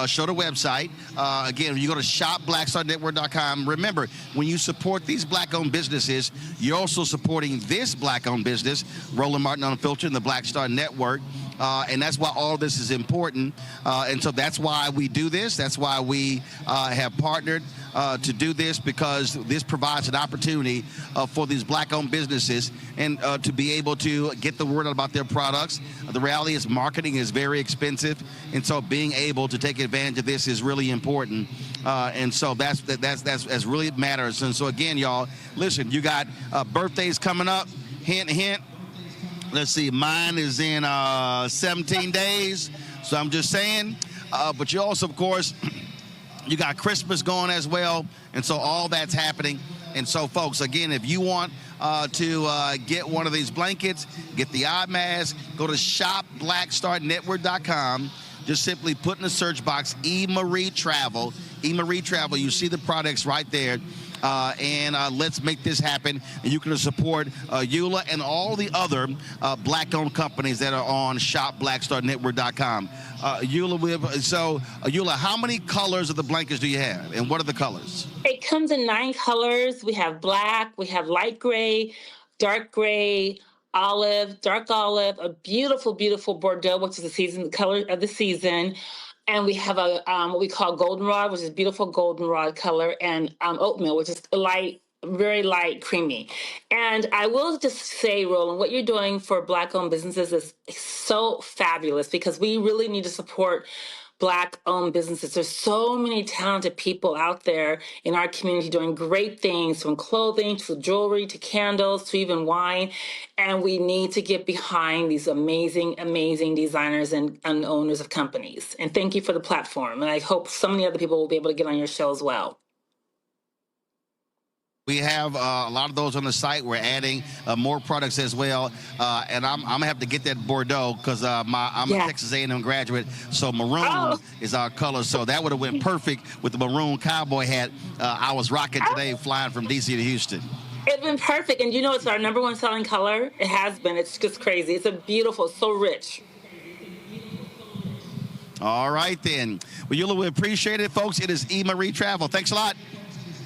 Show the website. Again, you go to shopblackstarnetwork.com. Remember, when you support these Black-owned businesses, you're also supporting this Black-owned business, Roland Martin Unfiltered, and the Black Star Network. And that's why all this is important. And so that's why we do this. That's why we have partnered to do this, because this provides an opportunity for these Black-owned businesses and to be able to get the word out about their products. The reality is marketing is very expensive. And so being able to take advantage of this is really important. And so that's really matters. And so, again, y'all, listen, you got birthdays coming up. Hint, hint. Let's see, mine is in 17 days, so I'm just saying. But you also, of course, you got Christmas going as well, and so all that's happening. And so, folks, again, if you want to get one of these blankets, get the eye mask, go to shopblackstarnetwork.com. Just simply put in the search box E. Marie Travel. E. Marie Travel, you see the products right there. And let's make this happen. And you can support Eula and all the other Black-owned companies that are on shopblackstarnetwork.com. Eula, how many colors of the blankets do you have, and what are the colors? It comes in 9 colors. We have black, we have light gray, dark gray, olive, dark olive, a beautiful, beautiful Bordeaux, which is the color of the season. And we have a what we call goldenrod, which is beautiful goldenrod color, and oatmeal, which is light, very light, creamy. And I will just say, Roland, what you're doing for Black-owned businesses is so fabulous, because we really need to support Black-owned businesses. There's so many talented people out there in our community doing great things, from clothing to jewelry to candles to even wine. And we need to get behind these amazing, amazing designers and owners of companies. And thank you for the platform. And I hope so many other people will be able to get on your show as well. We have a lot of those on the site. We're adding more products as well. And I'm going to have to get that Bordeaux, because I'm a Texas A&M graduate. So maroon is our color. So that would have went perfect with the maroon cowboy hat I was rocking today flying from D.C. to Houston. It's been perfect. And it's our #1 selling color. It has been. It's just crazy. It's a beautiful, so rich. All right, then. Well, Eula, we appreciate it, folks. It is E. Marie Travel. Thanks a lot.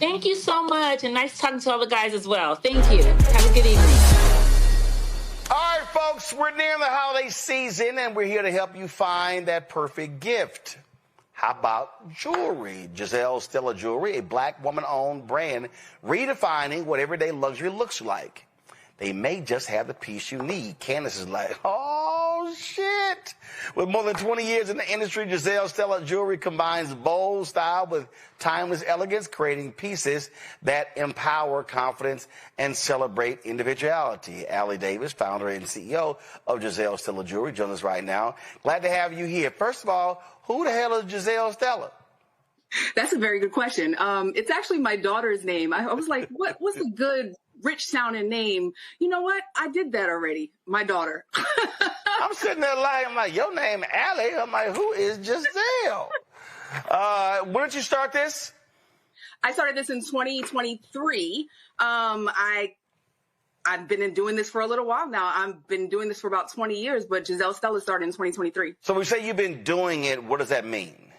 Thank you so much, and nice talking to all the guys as well. Thank you. Have a good evening. All right, folks, we're near the holiday season, and we're here to help you find that perfect gift. How about jewelry? Jazelle Stella Jewelry, a Black woman-owned brand, redefining what everyday luxury looks like. They may just have the piece you need. Candace is like, oh, shit. With more than 20 years in the industry, Jazelle Stella Jewelry combines bold style with timeless elegance, creating pieces that empower confidence and celebrate individuality. Allie Davis, founder and CEO of Jazelle Stella Jewelry, joins us right now. Glad to have you here. First of all, who the hell is Jazelle Stella? That's a very good question. It's actually my daughter's name. I was like, what's a good rich sounding name. You know what? I did that already. My daughter. I'm sitting there I'm like, your name Allie. I'm like, who is Jazelle? When did you start this? I started this in 2023. I've been doing this for a little while now. I've been doing this for about 20 years, but Jazelle Stella started in 2023. So when we say you've been doing it, what does that mean?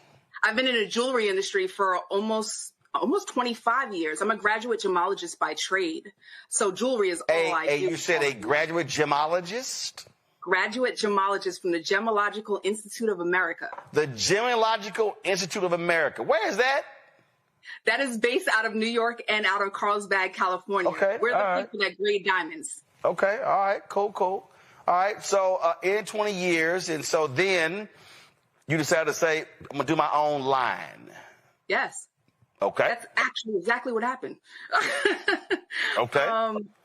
I've been in the jewelry industry for almost 25 years. I'm a graduate gemologist by trade. So jewelry is all I do. You said a graduate gemologist? Graduate gemologist from the Gemological Institute of America. The Gemological Institute of America. Where is that? That is based out of New York and out of Carlsbad, California. Okay, We're the people that grade diamonds. Okay, all right, cool. All right, so in 20 years, and so then you decided to say, I'm going to do my own line. Yes. Okay. That's actually exactly what happened. Okay.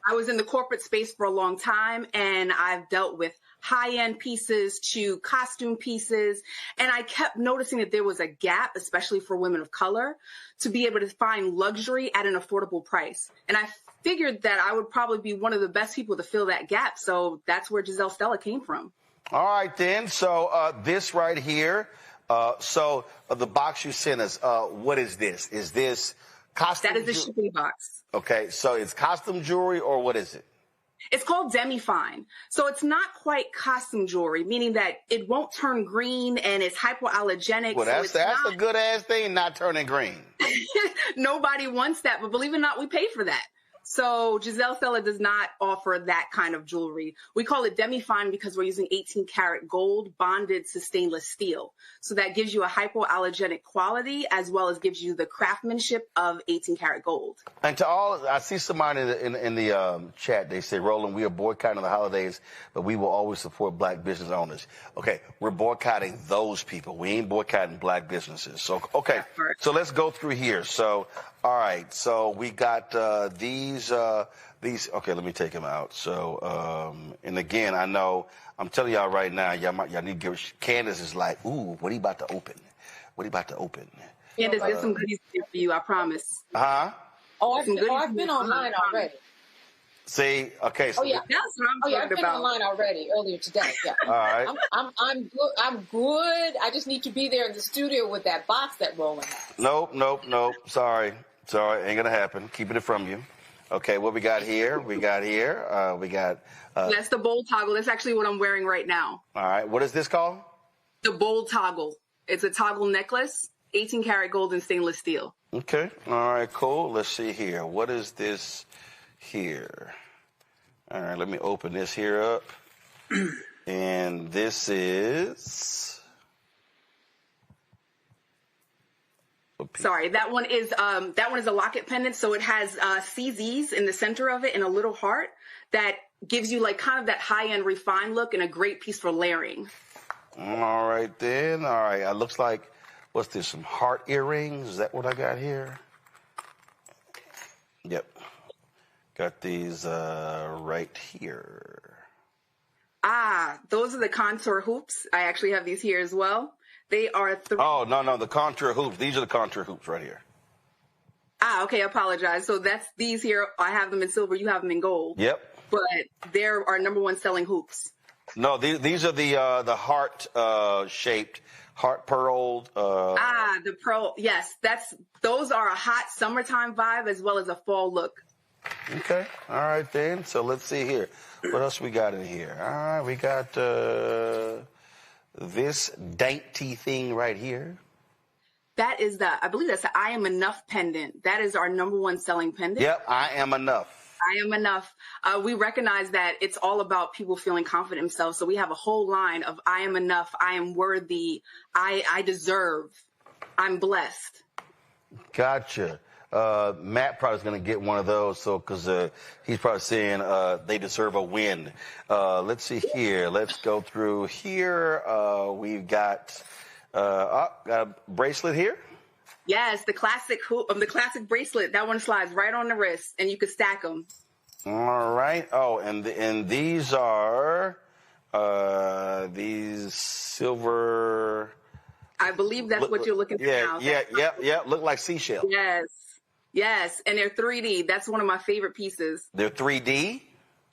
I was in the corporate space for a long time, and I've dealt with high-end pieces to costume pieces, and I kept noticing that there was a gap, especially for women of color, to be able to find luxury at an affordable price. And I figured that I would probably be one of the best people to fill that gap, so that's where Jazelle Stella came from. All right, then. So this right here, the box you sent us, what is this? Is this costume? That is the shipping box. Okay, so it's costume jewelry, or what is it? It's called demi-fine. So it's not quite costume jewelry, meaning that it won't turn green and it's hypoallergenic. Well, that's a good-ass thing, not turning green. Nobody wants that, but believe it or not, we pay for that. So Jazelle Stella does not offer that kind of jewelry. We call it demi-fine because we're using 18 karat gold bonded to stainless steel. So that gives you a hypoallergenic quality as well as gives you the craftsmanship of 18 karat gold. And to all, I see somebody in the chat, they say, Roland, we are boycotting the holidays, but we will always support black business owners. Okay, we're boycotting those people. We ain't boycotting black businesses. So, okay, so let's go through here. So, all right, so we got these, okay, let me take them out. So, and again, I know, I'm telling y'all right now, y'all need to give, Candace is like, ooh, what are you about to open? What are you about to open? Candace, there's some goodies here for you, I promise. Huh? I've been online already. See, okay. So that's what I'm talking about. I've been online already earlier today. Yeah. All right. I'm good. I'm good. I just need to be there in the studio with that box that Roland has. Nope. Sorry, ain't gonna happen. Keeping it from you. Okay, what we got here? We got. That's the bold toggle. That's actually what I'm wearing right now. All right. What is this called? The bold toggle. It's a toggle necklace, 18 karat gold and stainless steel. Okay. All right. Cool. Let's see here. What is this here? All right. Let me open this here up. And this is. Sorry, that one is a locket pendant. So it has CZs in the center of it and a little heart that gives you like kind of that high-end refined look and a great piece for layering. All right then. All right. It looks like, what's this? Some heart earrings. Is that what I got here? Yep. Got these right here. Those are the contour hoops. I actually have these here as well. They are Oh, no, the contour hoops. These are the contour hoops right here. Okay, I apologize. So that's these here. I have them in silver. You have them in gold. Yep. But they're our #1 selling hoops. No, these are the heart shaped, heart pearled. The pearl. Yes, those are a hot summertime vibe as well as a fall look. Okay. All right then. So let's see here. What else we got in here? All right, we got this dainty thing right here. That is I believe that's the I Am Enough pendant. That is our #1 selling pendant. Yep, I am enough. I am enough. We recognize that it's all about people feeling confident in themselves. So we have a whole line of I am enough, I am worthy, I deserve, I'm blessed. Gotcha. Matt probably is going to get one of those, so because he's probably saying they deserve a win. Let's see here. Let's go through here. We've got a bracelet here. Yes, the classic bracelet. That one slides right on the wrist, and you can stack them. All right. Oh, and these are these silver. I believe that's what you're looking for now. Yeah. Look like seashells. Yes. Yes, and they're 3D. That's one of my favorite pieces. They're 3D?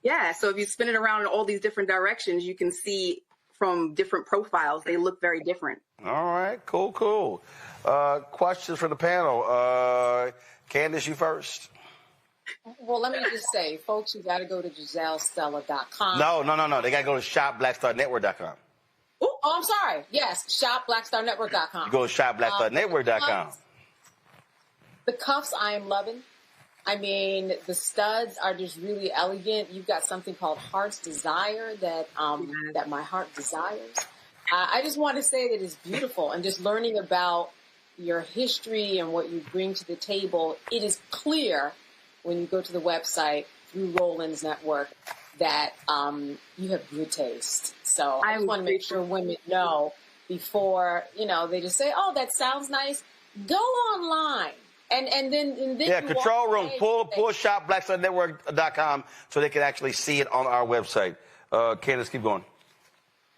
Yeah, so if you spin it around in all these different directions, you can see from different profiles. They look very different. All right, cool. Questions for the panel. Candace, you first. Well, let me just say, folks, you got to go to JazelleStella.com. No. They got to go to shopblackstarnetwork.com. Oh, I'm sorry. Yes, shopblackstarnetwork.com. You go to shopblackstarnetwork.com. The cuffs I am loving. I mean, the studs are just really elegant. You've got something called Heart's Desire that my heart desires. I just want to say that it's beautiful, and just learning about your history and what you bring to the table. It is clear when you go to the website through Roland's network that you have good taste. So I just want to make sure women know before, they just say, oh, that sounds nice. Go online. And then control room. Pull shopblackstarnetwork.com so they can actually see it on our website. Candace, keep going.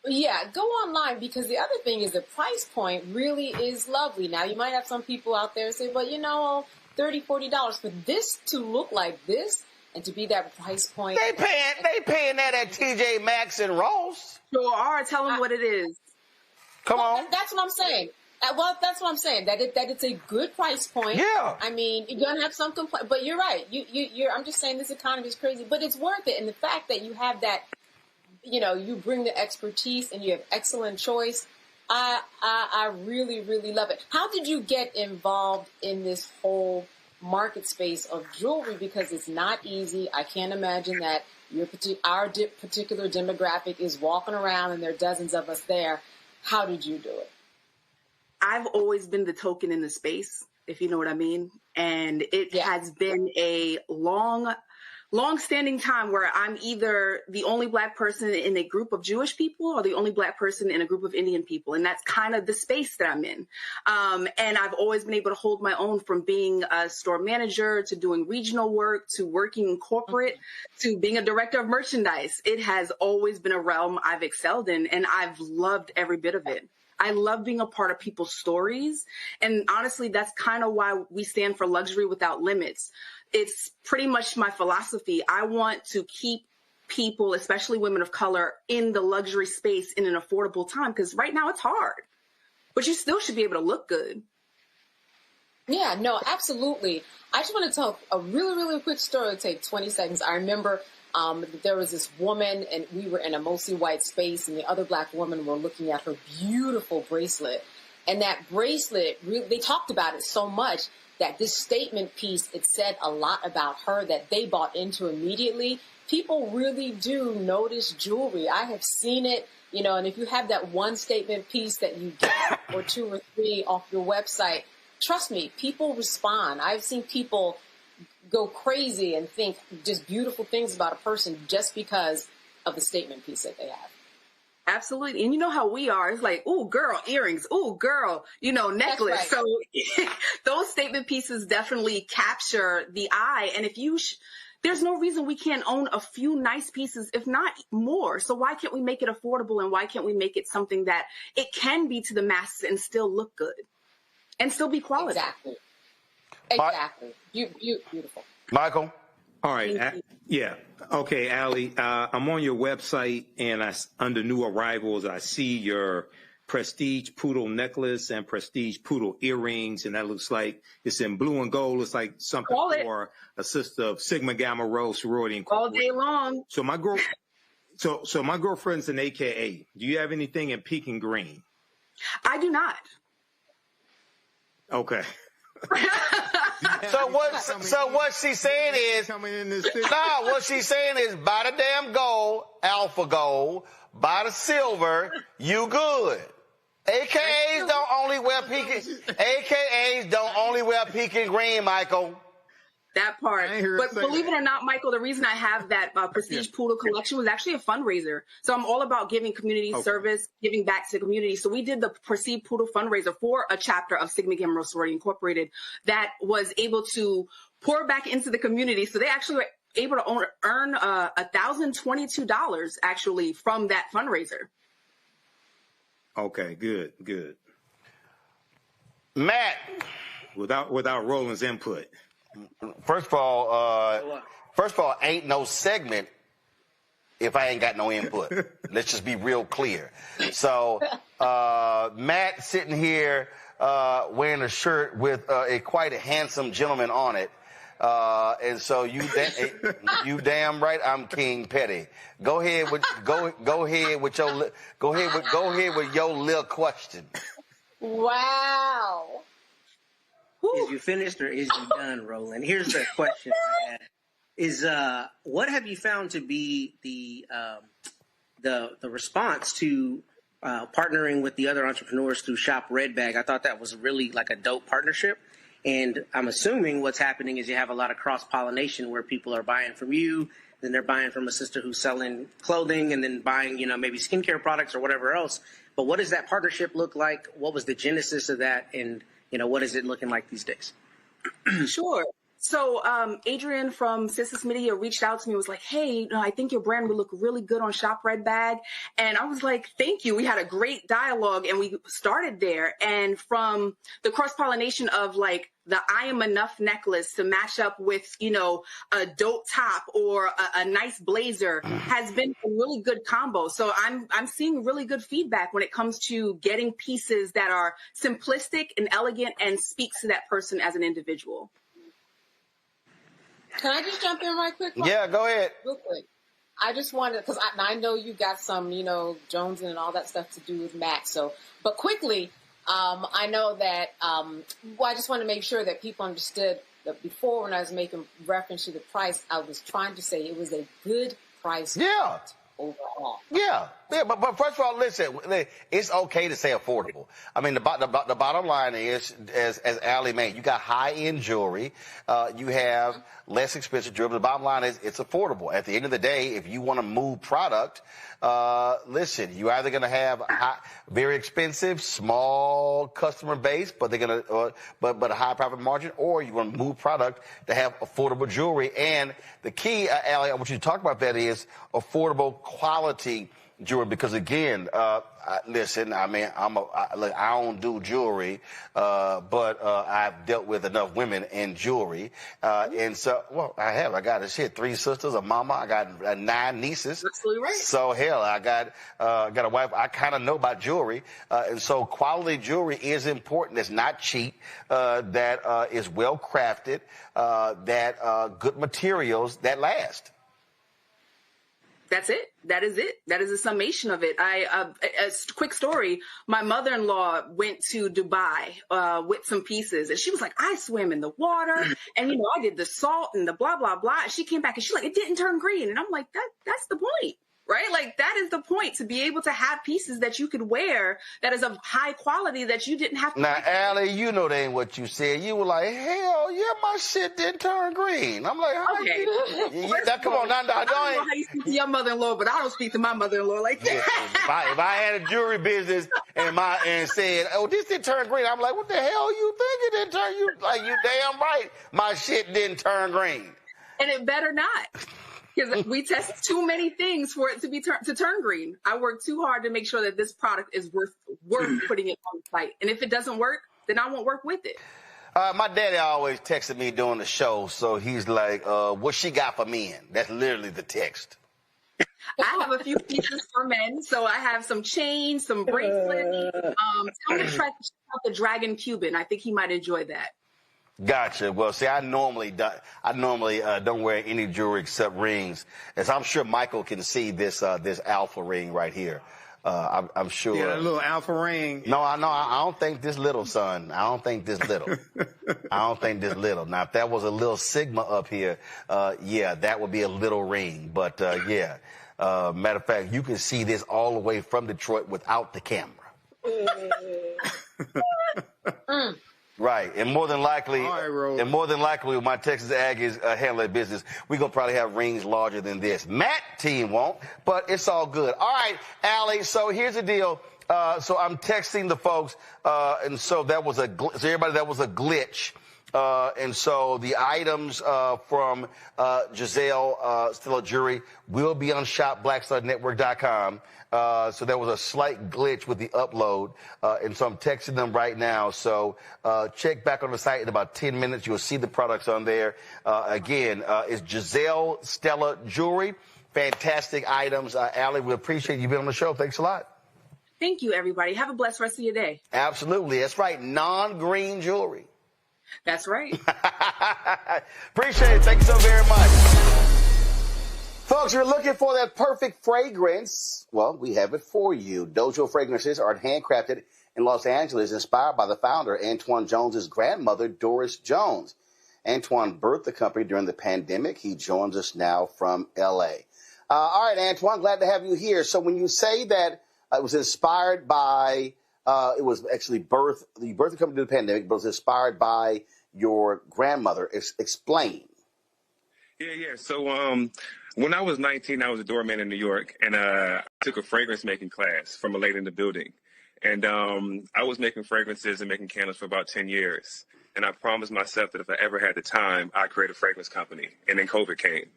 Yeah, go online, because the other thing is the price point really is lovely. Now, you might have some people out there say, but $30, $40 for this to look like this and to be that price point. They paying that at TJ Maxx and Ross. Sure are. Tell them what it is. Come on. That's what I'm saying. Well, that's what I'm saying. That it's a good price point. Yeah. I mean, you're gonna have some complaint, but you're right. I'm just saying this economy is crazy, but it's worth it. And the fact that you have that, you bring the expertise and you have excellent choice. I really, really love it. How did you get involved in this whole market space of jewelry? Because it's not easy. I can't imagine that our particular demographic is walking around and there are dozens of us there. How did you do it? I've always been the token in the space, if you know what I mean. And it has been a long-standing time where I'm either the only Black person in a group of Jewish people or the only Black person in a group of Indian people. And that's kind of the space that I'm in. And I've always been able to hold my own, from being a store manager to doing regional work to working in corporate to being a director of merchandise. It has always been a realm I've excelled in, and I've loved every bit of it. I love being a part of people's stories. And honestly, that's kind of why we stand for Luxury Without Limits. It's pretty much my philosophy. I want to keep people, especially women of color, in the luxury space in an affordable time, because right now it's hard, but you still should be able to look good. Yeah, no, absolutely. I just want to tell a really, really quick story. It'll take 20 seconds. I remember there was this woman, and we were in a mostly white space, and the other Black women were looking at her beautiful bracelet. And that bracelet, they talked about it so much that this statement piece, it said a lot about her that they bought into immediately. People really do notice jewelry. I have seen it, and if you have that one statement piece that you get or two or three off your website, trust me, people respond. I've seen people go crazy and think just beautiful things about a person just because of the statement piece that they have. Absolutely. And you know how we are. It's like, ooh, girl, earrings. Ooh, girl, necklace. Right. So those statement pieces definitely capture the eye. And if there's no reason we can't own a few nice pieces, if not more. So why can't we make it affordable, and why can't we make it something that it can be to the masses and still look good and still be quality? Exactly. Beautiful. Michael? All right. Yeah. Okay, Allie, I'm on your website, and under new arrivals, I see your Prestige Poodle necklace and Prestige Poodle earrings, and that looks like it's in blue and gold. It's like something for a sister of Sigma Gamma Rho sorority incorporated. All day long. So my girlfriend's an AKA. Do you have anything in pink and green? I do not. Okay. So what she's saying is, what she's saying is, buy the damn gold, alpha gold, buy the silver, you good. AKAs don't only wear pink and green, Michael. That part. But believe it or not, Michael, the reason I have that Prestige Poodle collection was actually a fundraiser. So I'm all about giving community service, giving back to the community. So we did the Prestige Poodle fundraiser for a chapter of Sigma Gamma Rho sorority incorporated that was able to pour back into the community. So they actually were able to earn $1,022 actually from that fundraiser. Okay, good. Matt. Without Roland's input. First of all, ain't no segment if I ain't got no input. Let's just be real clear. So, Matt sitting here wearing a shirt with a quite a handsome gentleman on it. And so you damn right I'm King Petty. Go ahead with your little question. Wow. Is you finished or is you done, Roland? Here's the question I had. Is what have you found to be the response to partnering with the other entrepreneurs through Shop Red Bag? I thought that was really like a dope partnership. And I'm assuming what's happening is you have a lot of cross-pollination where people are buying from you, then they're buying from a sister who's selling clothing, and then buying, maybe skincare products or whatever else. But what does that partnership look like? What was the genesis of that? And, what is it looking like these days? Sure. So Adrian from Sisters Media reached out to me and was like, hey, I think your brand would look really good on Shop Red Bag. And I was like, thank you. We had a great dialogue and we started there. And from the cross-pollination of like the I Am Enough necklace to match up with, a dope top or a nice blazer has been a really good combo. So I'm seeing really good feedback when it comes to getting pieces that are simplistic and elegant and speaks to that person as an individual. Can I just jump in right quick? Yeah, go ahead. Real quick. I just wanted, because I know you got some, Jones and all that stuff to do with Mac. But quickly, I know that, I just want to make sure that people understood that before when I was making reference to the price, I was trying to say it was a good price. Yeah. Overall. Yeah, but first of all, listen, it's okay to say affordable. I mean, the bottom line is, as Allie made, you got high-end jewelry, you have less expensive jewelry. The bottom line is it's affordable. At the end of the day, if you want to move product, listen, you're either going to have very expensive, small customer base, but they're going to, but a high profit margin, or you want to move product to have affordable jewelry. And the key, Allie, I want you to talk about that is affordable quality jewelry, because again, listen, I mean, I don't do jewelry, but I've dealt with enough women in jewelry, and so, I got 3 sisters, a mama, I got 9 nieces. Absolutely right. So hell, I got a wife. I kind of know about jewelry, and so quality jewelry is important. It's not cheap. That is well crafted. That good materials that last. That's it. That is it. That is a summation of it. A quick story. My mother-in-law went to Dubai with some pieces, and she was like, I swim in the water, and I did the salt and the blah blah blah. And she came back and she's like, it didn't turn green, and I'm like, that's the point. Right? Like, that is the point, to be able to have pieces that you could wear that is of high quality that you didn't have to. Now, Allie, that ain't what you said. You were like, hell yeah, my shit didn't turn green. I'm like, how okay. Now, come on. I don't know how you speak to your mother-in-law, but I don't speak to my mother-in-law like that. If I had a jewelry business and said, oh, this didn't turn green, I'm like, what the hell you think it didn't turn? You damn right, my shit didn't turn green. And it better not. Because we test too many things for it to turn green. I work too hard to make sure that this product is worth putting it on the site. And if it doesn't work, then I won't work with it. My daddy always texted me during the show, so he's like, what she got for men? That's literally the text. I have a few pieces for men. So I have some chains, some bracelets. Tell him to try out the Dragon Cuban. I think he might enjoy that. Gotcha. Well, see, I normally don't wear any jewelry except rings, as I'm sure Michael can see this alpha ring right here. I'm sure. Yeah, a little alpha ring. No, I don't think this little, son. I don't think this little. Now, if that was a little Sigma up here, yeah, that would be a little ring. But yeah, matter of fact, you can see this all the way from Detroit without the camera. Right, and more than likely, when my Texas Aggies handle their business, we're gonna probably have rings larger than this. Matt team won't, but it's all good. All right, Allie. So here's the deal. So I'm texting the folks, and so that was a glitch. And so the items from Jazelle, Stella Jewelry, will be on shopblackstarnetwork.com. So there was a slight glitch with the upload. And so I'm texting them right now. So check back on the site in about 10 minutes. You'll see the products on there. Again, it's Jazelle Stella Jewelry. Fantastic items. Allie, we appreciate you being on the show. Thanks a lot. Thank you, everybody. Have a blessed rest of your day. Absolutely. That's right. Non-green jewelry. That's right. Appreciate it. Thank you so very much. Folks, you're looking for that perfect fragrance. Well, we have it for you. Dojo Fragrances are handcrafted in Los Angeles, inspired by the founder, Antoine Jones's grandmother, Doris Jones. Antoine birthed the company during the pandemic. He joins us now from L.A. All right, Antoine, glad to have you here. So when you say that it was inspired by, it was actually you birthed the company during the pandemic, but it was inspired by your grandmother. Explain. Yeah. So when I was 19, I was a doorman in New York, and I took a fragrance making class from a lady in the building. And I was making fragrances and making candles for about 10 years. And I promised myself that if I ever had the time, I'd create a fragrance company. And then COVID came,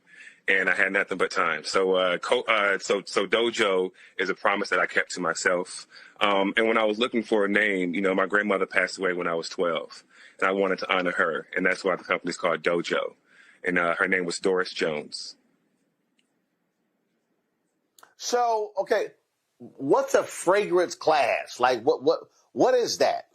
and I had nothing but time. So Dojo is a promise that I kept to myself. And when I was looking for a name, my grandmother passed away when I was 12, and I wanted to honor her. And that's why the company's called Dojo. And her name was Doris Jones. So, okay, what's a fragrance class? Like, what is that?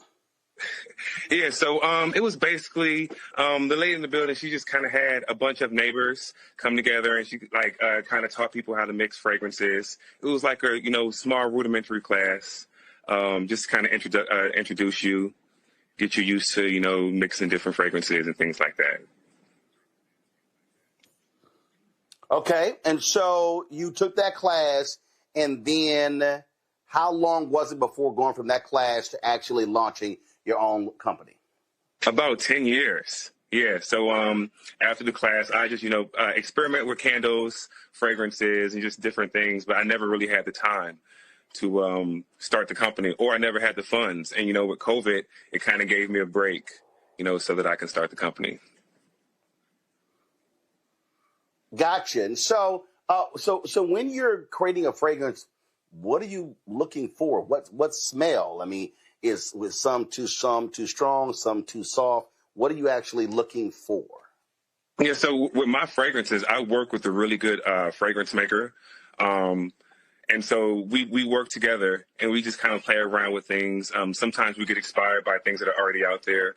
Yeah, so it was basically the lady in the building. She just kind of had a bunch of neighbors come together, and she kind of taught people how to mix fragrances. It was like a small rudimentary class, just kind of introduce you, get you used to mixing different fragrances and things like that. Okay, and so you took that class, and then how long was it before going from that class to actually launching your own company? About 10 years. Yeah. So after the class, I just, experiment with candles, fragrances, and just different things. But I never really had the time to start the company, or I never had the funds. And, with COVID, it kind of gave me a break, so that I can start the company. Gotcha. And so when you're creating a fragrance, what are you looking for? What smell? I mean, is with some too strong, some too soft? What are you actually looking for? Yeah, so with my fragrances, I work with a really good fragrance maker. And so we work together, and we just kind of play around with things. Sometimes we get inspired by things that are already out there.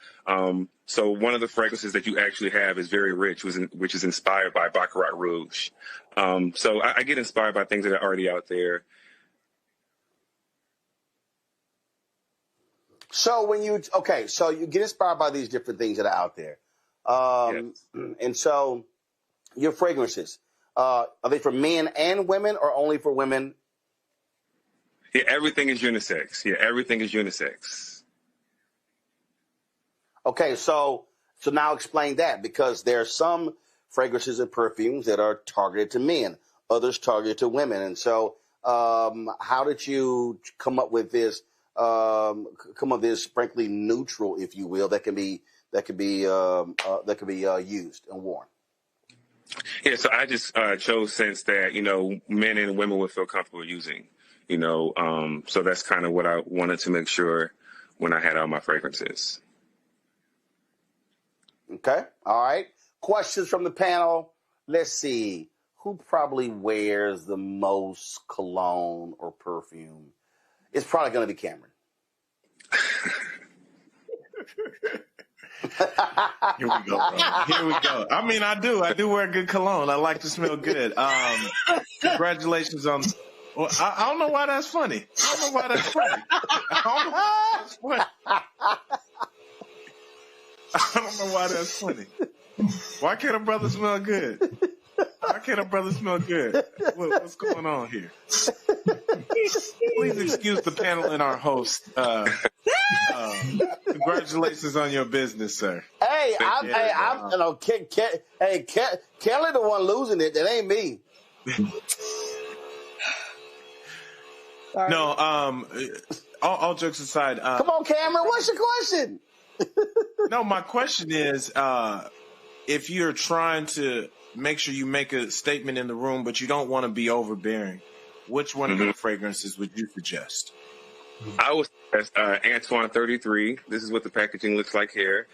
So one of the fragrances that you actually have is very rich, which is inspired by Baccarat Rouge. So I get inspired by things that are already out there. So so you get inspired by these different things that are out there. Yes. And so your fragrances, are they for men and women, or only for women? Yeah, everything is unisex. Everything is unisex. Okay, so now explain that, because there are some fragrances and perfumes that are targeted to men, others targeted to women. And so how did you come up with this? Frankly neutral, if you will, that can be used and worn. Yeah, so I just chose scents that men and women would feel comfortable using. So that's kind of what I wanted to make sure when I had all my fragrances. Okay, all right. Questions from the panel. Let's see, who probably wears the most cologne or perfume? It's probably going to be Cameron. Here we go, bro. Here we go. I mean, I do wear good cologne. I like to smell good. Congratulations on. Well, I don't know why that's funny. I don't know why that's funny. Why can't a brother smell good? What's going on here? Please excuse the panel and our host. Congratulations on your business, sir. Hey, Kelly the one losing it. That ain't me. No, all jokes aside. Come on, Cameron. What's your question? No, my question is, if you're trying to make sure you make a statement in the room, but you don't want to be overbearing, which one of the fragrances would you suggest? I would suggest Antoine 33. This is what the packaging looks like here.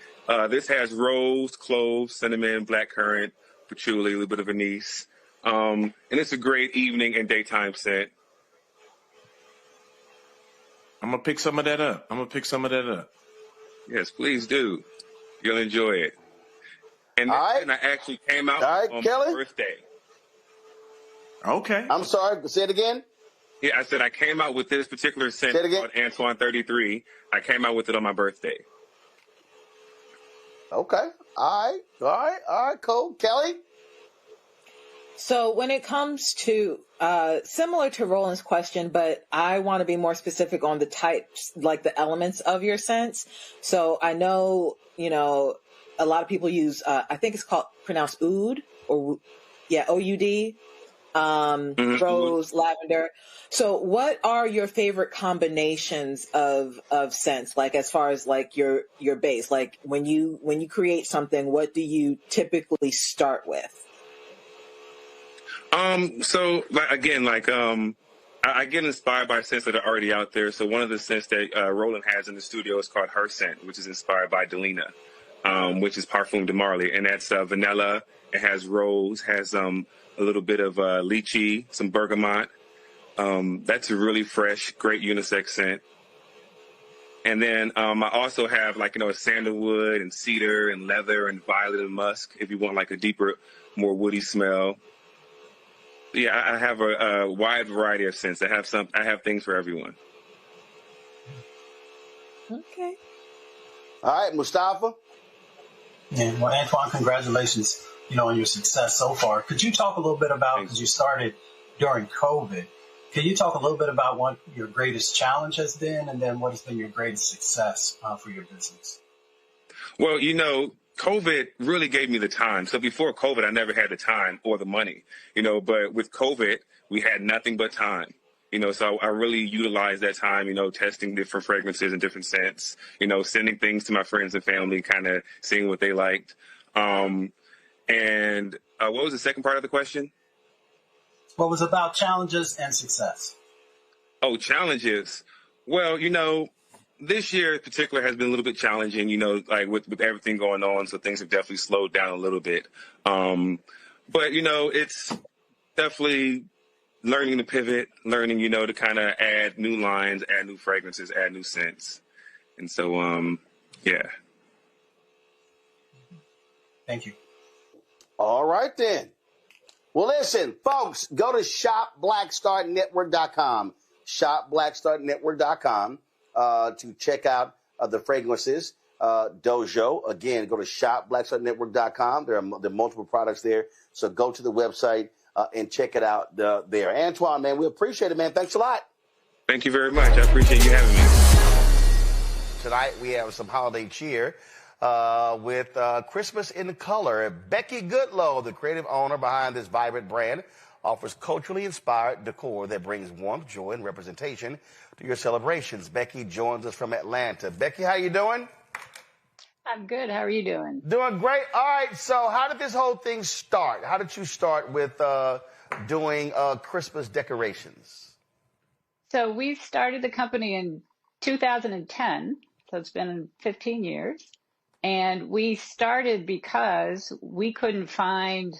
This has rose, cloves, cinnamon, blackcurrant, patchouli, a little bit of anise. And it's a great evening and daytime scent. I'm going to pick some of that up. Yes, please do. You'll enjoy it. And I actually came out on my birthday. Okay. I'm sorry. Say it again. Yeah, I said I came out with this particular scent called Antoine 33. I came out with it on my birthday. Okay. All right, cool. Kelly? So when it comes to, similar to Roland's question, but I want to be more specific on the types, like the elements of your scents. So I know, a lot of people use, I think it's pronounced oud, O-U-D, rose, lavender. So what are your favorite combinations of scents? Like as far as like your base, like when you create something, what do you typically start with? So I get inspired by scents that are already out there. So one of the scents that Roland has in the studio is called Her Scent, which is inspired by Delina, which is Parfum de Marly, and that's vanilla. It has rose, has a little bit of lychee, some bergamot. That's a really fresh, great unisex scent. And then I also have a sandalwood and cedar and leather and violet and musk if you want like a deeper, more woody smell. Yeah, I have a wide variety of scents. I have things for everyone. Okay. All right, Mustafa. Yeah, well, Antoine, congratulations, on your success so far. Could you talk a little bit about, because you started during COVID, can you talk a little bit about what your greatest challenge has been, and then what has been your greatest success for your business? Well, COVID really gave me the time. So before COVID, I never had the time or the money, but with COVID, we had nothing but time, so I really utilized that time, testing different fragrances and different scents, sending things to my friends and family, kind of seeing what they liked. And what was the second part of the question? What was about challenges and success? Oh, challenges. Well, this year in particular has been a little bit challenging, like with everything going on. So things have definitely slowed down a little bit. But, it's definitely learning to pivot, learning, to kind of add new lines, add new fragrances, add new scents. And so, yeah. Thank you. All right, then. Well, listen, folks, go to shopblackstarnetwork.com, shopblackstarnetwork.com. To check out the fragrances, Dojo. Again, go to shopblackstarnetwork.com. There are multiple products there. So go to the website and check it out there. Antoine, man, we appreciate it, man. Thanks a lot. Thank you very much. I appreciate you having me. Tonight we have some holiday cheer with Christmas in Color. Becky Goodlow, the creative owner behind this vibrant brand, offers culturally inspired decor that brings warmth, joy, and representation to your celebrations. Becky joins us from Atlanta. Becky, how you doing? I'm good. How are you doing? Doing great. All right. So how did this whole thing start? How did you start with doing Christmas decorations? So we started the company in 2010. So it's been 15 years. And we started because we couldn't find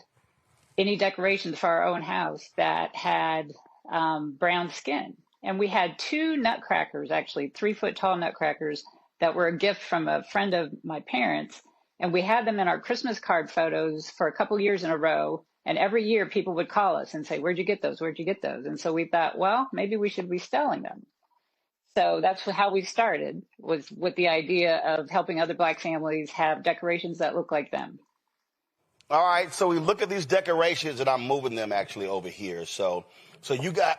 any decorations for our own house that had brown skin. And we had two nutcrackers, actually 3-foot tall nutcrackers that were a gift from a friend of my parents. And we had them in our Christmas card photos for a couple years in a row. And every year people would call us and say, "Where'd you get those? Where'd you get those?" And so we thought, well, maybe we should be selling them. So that's how we started, was with the idea of helping other Black families have decorations that look like them. All right, so we look at these decorations, and I'm moving them actually over here. So you got,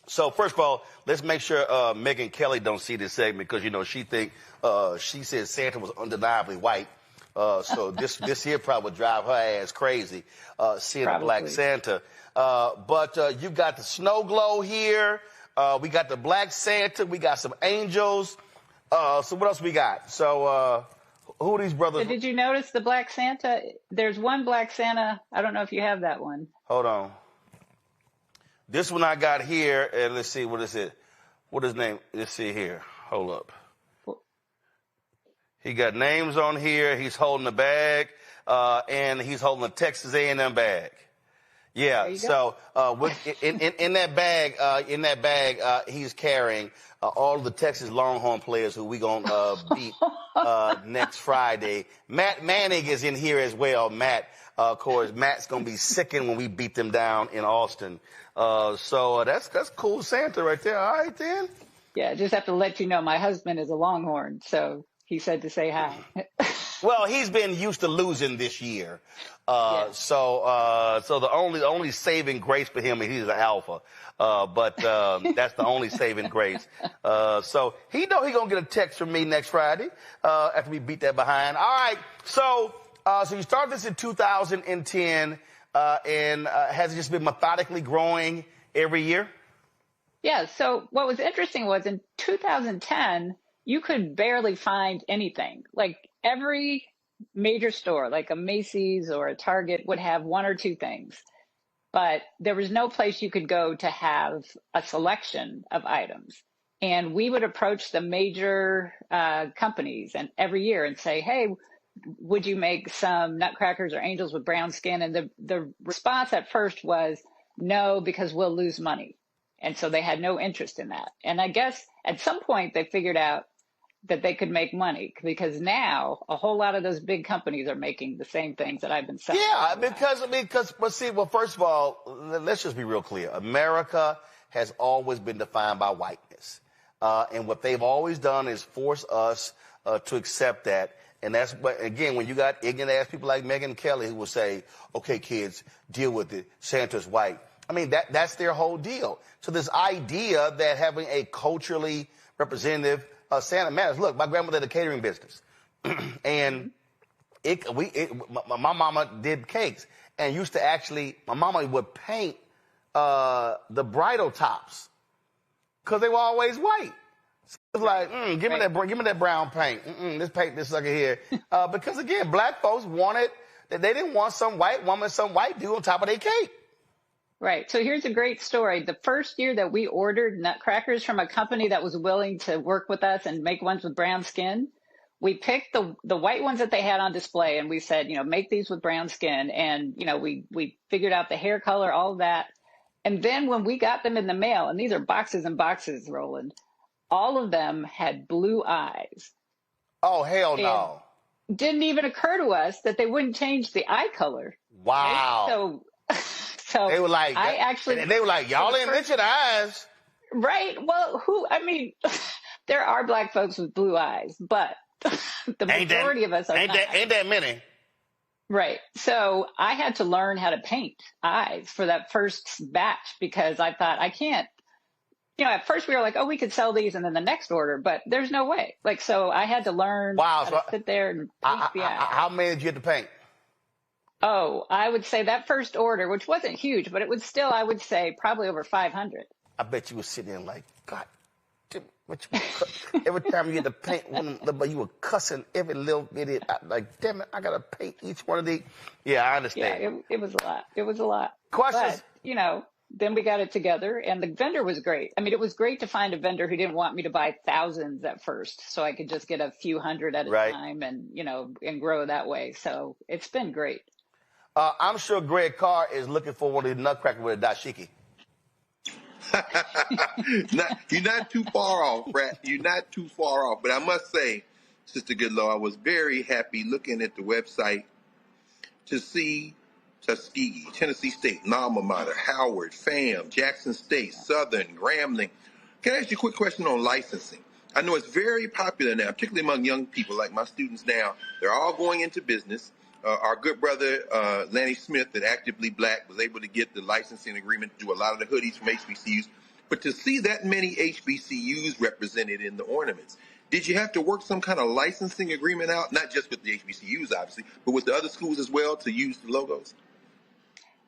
so first of all, let's make sure Megan Kelly don't see this segment because, she said Santa was undeniably white. So this here probably would drive her ass crazy, seeing a Black Santa. But you got the snow glow here. We got the Black Santa. We got some angels. So what else we got? So who are these brothers? So did you notice the Black Santa? There's one Black Santa. I don't know if you have that one. Hold on. This one I got here, and let's see, what is it? What is his name? Let's see here. Hold up. He got names on here. He's holding a bag, and he's holding a Texas A&M bag. Yeah. So in that bag, he's carrying all of the Texas Longhorn players who we gonna beat next Friday. Matt Manning is in here as well. Matt, of course, Matt's gonna be sickened when we beat them down in Austin. So that's cool, Santa right there. All right then. Yeah, just have to let you know my husband is a Longhorn, so he said to say hi. Well, he's been used to losing this year. So the only saving grace for him is he's an alpha. But that's the only saving grace. So he know he gonna get a text from me next Friday after we beat that behind. All right. So you started this in 2010, and has it just been methodically growing every year? Yeah. So what was interesting was in 2010, you could barely find anything. Like every major store, like a Macy's or a Target, would have one or two things. But there was no place you could go to have a selection of items. And we would approach the major companies and every year and say, hey, would you make some nutcrackers or angels with brown skin? And the response at first was no, because we'll lose money. And so they had no interest in that. And I guess at some point they figured out that they could make money, because now a whole lot of those big companies are making the same things that I've been selling. Yeah, well, first of all, let's just be real clear. America has always been defined by whiteness. And what they've always done is force us to accept that. And that's, but again, when you got ignorant ass people like Megyn Kelly who will say, okay, kids, deal with it. Santa's white. I mean, that's their whole deal. So this idea that having a culturally representative Santa matters. Look, my grandmother had a catering business, and my mama did cakes, and used to actually, my mama would paint the bridal tops because they were always white. So it's like, give me that brown paint. Let's paint this sucker here, because again, black folks wanted that they didn't want some white woman, some white dude on top of their cake. Right. So here's a great story. The first year that we ordered nutcrackers from a company that was willing to work with us and make ones with brown skin, we picked the white ones that they had on display, and we said, make these with brown skin. And, we figured out the hair color, all of that. And then when we got them in the mail, and these are boxes and boxes, Roland, all of them had blue eyes. Oh, hell no. And didn't even occur to us that they wouldn't change the eye color. Wow. Right? So they were like, y'all ain't mentioned eyes. Right. Well, there are black folks with blue eyes, but the majority of us are not. Ain't that many. Right. So I had to learn how to paint eyes for that first batch, because I thought I can't, at first we were like, oh, we could sell these and then the next order, but there's no way. So I had to learn how to sit there and paint the eyes. How many did you have to paint? Oh, I would say that first order, which wasn't huge, but it was still, I would say, probably over 500. I bet you were sitting there like, God, every time you had to paint one, but you were cussing every little bit. Like, damn it, I got to paint each one of these. Yeah, I understand. Yeah, it was a lot. It was a lot. Questions? But, then we got it together, and the vendor was great. I mean, it was great to find a vendor who didn't want me to buy thousands at first, so I could just get a few hundred at a time and, and grow that way. So it's been great. I'm sure Greg Carr is looking for one of the nutcracker with a dashiki. You're not too far off, Rat. You're not too far off. But I must say, Sister Goodlaw, I was very happy looking at the website to see Tuskegee, Tennessee State, Alma Mater, Howard, FAM, Jackson State, Southern, Grambling. Can I ask you a quick question on licensing? I know it's very popular now, particularly among young people like my students now. They're all going into business. Our good brother, Lanny Smith, at Actively Black, was able to get the licensing agreement to do a lot of the hoodies from HBCUs. But to see that many HBCUs represented in the ornaments, did you have to work some kind of licensing agreement out, not just with the HBCUs, obviously, but with the other schools as well to use the logos?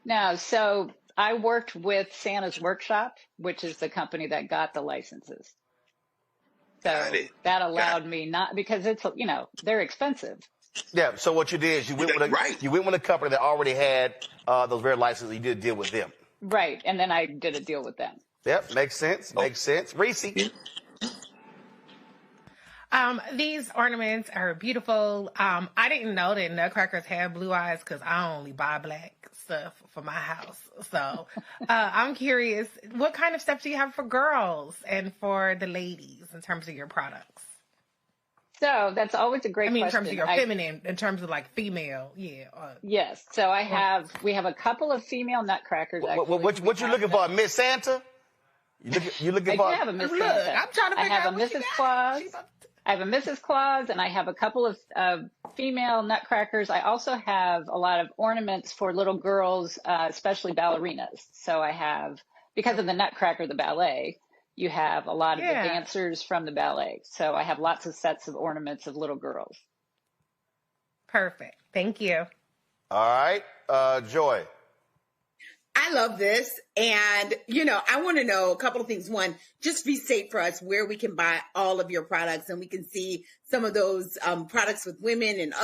No, so I worked with Santa's Workshop, which is the company that got the licenses. So that allowed me not, because it's, they're expensive. Yeah. So what you did is you went with a company that already had those very licenses. You did a deal with them. Right. And then I did a deal with them. Yep. Makes sense. Makes sense. Reese. These ornaments are beautiful. I didn't know that Nutcrackers had blue eyes because I only buy black stuff for my house. So I'm curious, what kind of stuff do you have for girls and for the ladies in terms of your products? So that's always a great question. In terms of your feminine, in terms of like female, yeah. Yes. So we have a couple of female Nutcrackers. What you looking for, Miss Santa? You looking for? I do have a Miss Santa. I'm trying to figure out I have a Mrs. Claus. I have a Mrs. Claus, and I have a couple of female Nutcrackers. I also have a lot of ornaments for little girls, especially ballerinas. So I have, because of the Nutcracker, the ballet, you have a lot of the dancers from the ballet. So I have lots of sets of ornaments of little girls. Perfect. Thank you. All right. Joy. I love this. And, I want to know a couple of things. One, just be safe for us where we can buy all of your products and we can see some of those products with women and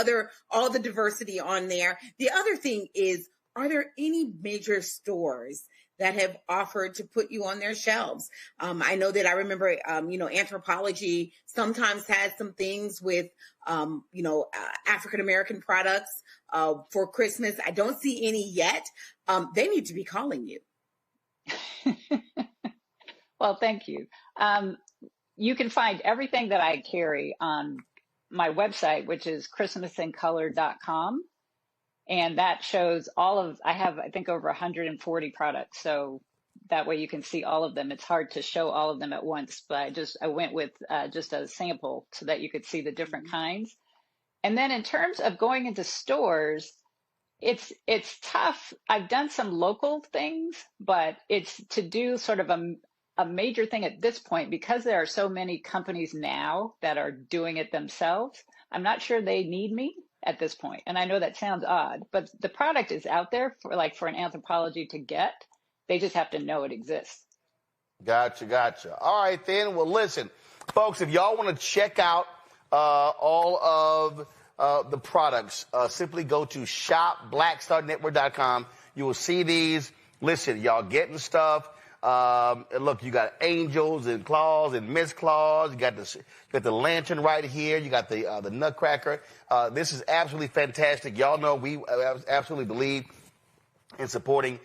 all the diversity on there. The other thing is, are there any major stores that have offered to put you on their shelves? I know that I remember, Anthropologie sometimes has some things with, African-American products for Christmas. I don't see any yet. They need to be calling you. Well, thank you. You can find everything that I carry on my website, which is christmasincolor.com. And that shows I have, I think, over 140 products. So that way you can see all of them. It's hard to show all of them at once, but I went with just a sample so that you could see the different kinds. And then in terms of going into stores, it's tough. I've done some local things, but it's to do sort of a major thing at this point, because there are so many companies now that are doing it themselves. I'm not sure they need me at this point. And I know that sounds odd, but the product is out there for an Anthropologie to get. They just have to know it exists. Gotcha. All right, then. Well, listen, folks, if y'all want to check out all of the products, simply go to shopblackstarnetwork.com. You will see these. Listen, y'all getting stuff. Look, you got angels and claws and Miss Claus. You got the lantern right here. You got the Nutcracker. This is absolutely fantastic. Y'all know we absolutely believe in supporting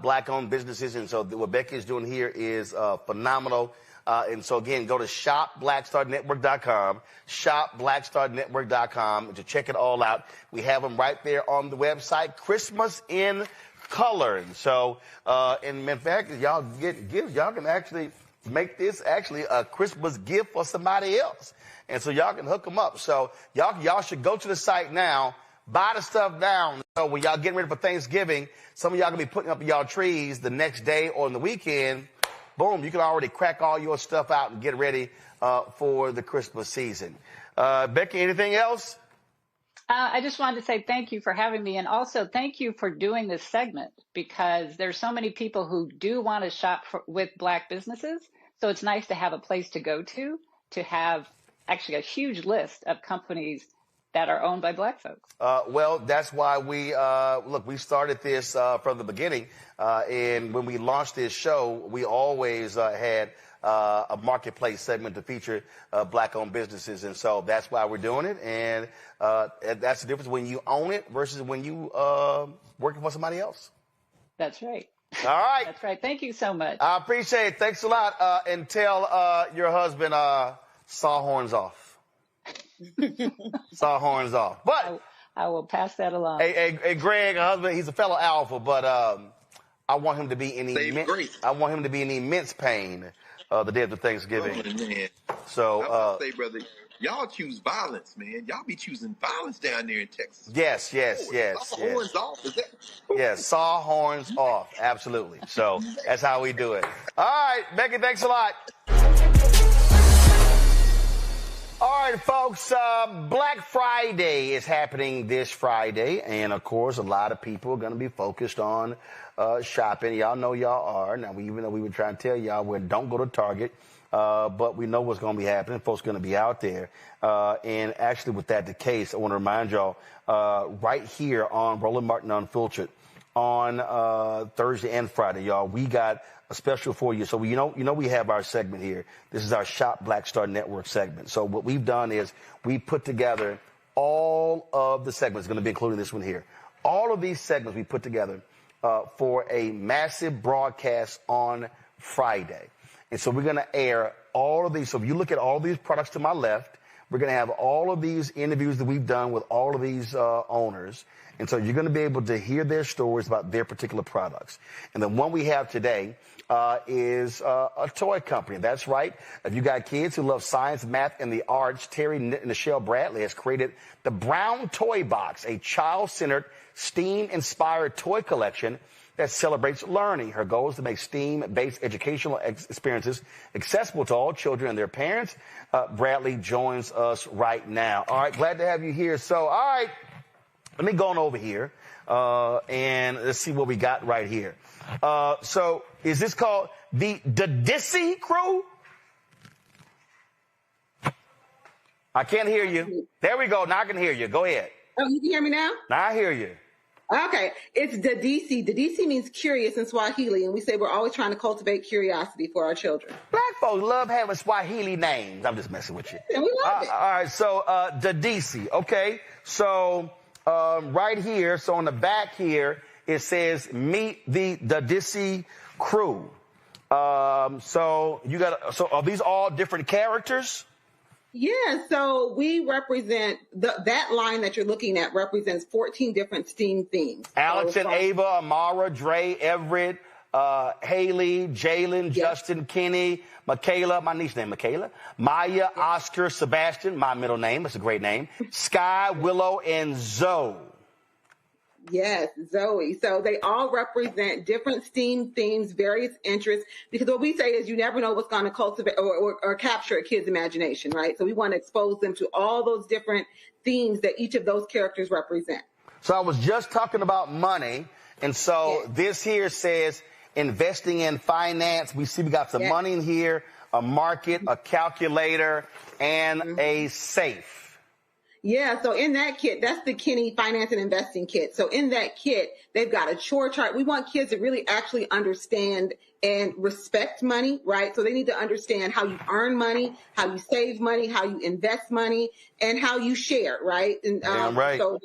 black-owned businesses, and so what Becky is doing here is phenomenal. And so again, go to shopblackstarnetwork.com, shopblackstarnetwork.com to check it all out. We have them right there on the website. Christmas in color. And so, and in fact, y'all get gifts. Y'all can actually make this actually a Christmas gift for somebody else. And so y'all can hook them up. So y'all should go to the site now, buy the stuff down. So when y'all getting ready for Thanksgiving, some of y'all gonna be putting up y'all trees the next day or on the weekend. Boom, you can already crack all your stuff out and get ready for the Christmas season. Becky, anything else? I just wanted to say thank you for having me, and also thank you for doing this segment, because there's so many people who do want to shop with Black businesses. So it's nice to have a place to go to have actually a huge list of companies that are owned by Black folks. Well, that's why we started this from the beginning. And when we launched this show, we always had a marketplace segment to feature Black-owned businesses. And so that's why we're doing it. And that's the difference when you own it versus when you working for somebody else. That's right. All right. That's right. Thank you so much. I appreciate it. Thanks a lot. And tell your husband saw horns off. Saw horns off. But I will pass that along. Hey, Greg, husband, he's a fellow alpha, but I want him to be in immense pain the day after Thanksgiving. Oh, man. So I say, brother, y'all choose violence, man. Y'all be choosing violence down there in Texas. Yes. Saw horns off. Is that? Yes, saw horns off. Absolutely. So that's how we do it. All right, Becky, thanks a lot. All right, folks, Black Friday is happening this Friday, and, of course, a lot of people are going to be focused on shopping. Y'all know y'all are. Now, even though we were trying to tell y'all, don't go to Target, but we know what's going to be happening. Folks going to be out there. And actually, with that the case, I want to remind y'all right here on Roland Martin Unfiltered on Thursday and Friday, y'all, we got a special for you. So, you know, we have our segment here. This is our Shop Black Star Network segment. So what we've done is we put together all of the segments, going to be including this one here. All of these segments we put together for a massive broadcast on Friday. And so we're going to air all of these. So if you look at all these products to my left, we're going to have all of these interviews that we've done with all of these owners. And so you're going to be able to hear their stories about their particular products. And the one we have today is a toy company. That's right. If you got kids who love science, math, and the arts, Terry Nichelle Bradley has created the Brown Toy Box, a child-centered, STEAM-inspired toy collection that celebrates learning. Her goal is to make STEAM-based educational experiences accessible to all children and their parents. Bradley joins us right now. All right, glad to have you here. So, all right, let me go on over here, and let's see what we got right here. So, is this called the Dissy Crew? I can't hear you. There we go. Now I can hear you. Go ahead. Oh, you can hear me now? Now I hear you. Okay, it's Dadisi. Dadisi means curious in Swahili, and we say we're always trying to cultivate curiosity for our children. Black folks love having Swahili names. I'm just messing with you. Yeah, we love it. All right, so Dadisi. Okay, so right here, so on the back here, it says meet the Dadisi crew. So you got. So are these all different characters? Yeah, so we represent that line that you're looking at represents 14 different STEAM themes. Alex so, and Ava, Amara, Dre, Everett, Haley, Jalen, Justin, Kenny, Michaela, my niece named Michaela, Maya, Oscar, Sebastian, my middle name, that's a great name, Sky, Willow, and Zoe. Yes, Zoe. So they all represent different STEAM themes, various interests, because what we say is you never know what's going to cultivate or capture a kid's imagination, right? So we want to expose them to all those different themes that each of those characters represent. So I was just talking about money, and so this here says investing in finance. We see we got some money in here, a market, a calculator, and a safe. Yeah, so in that kit, that's the Kenny Finance and Investing Kit. So in that kit, they've got a chore chart. We want kids to really actually understand and respect money, right? So they need to understand how you earn money, how you save money, how you invest money, and how you share, right? And right. So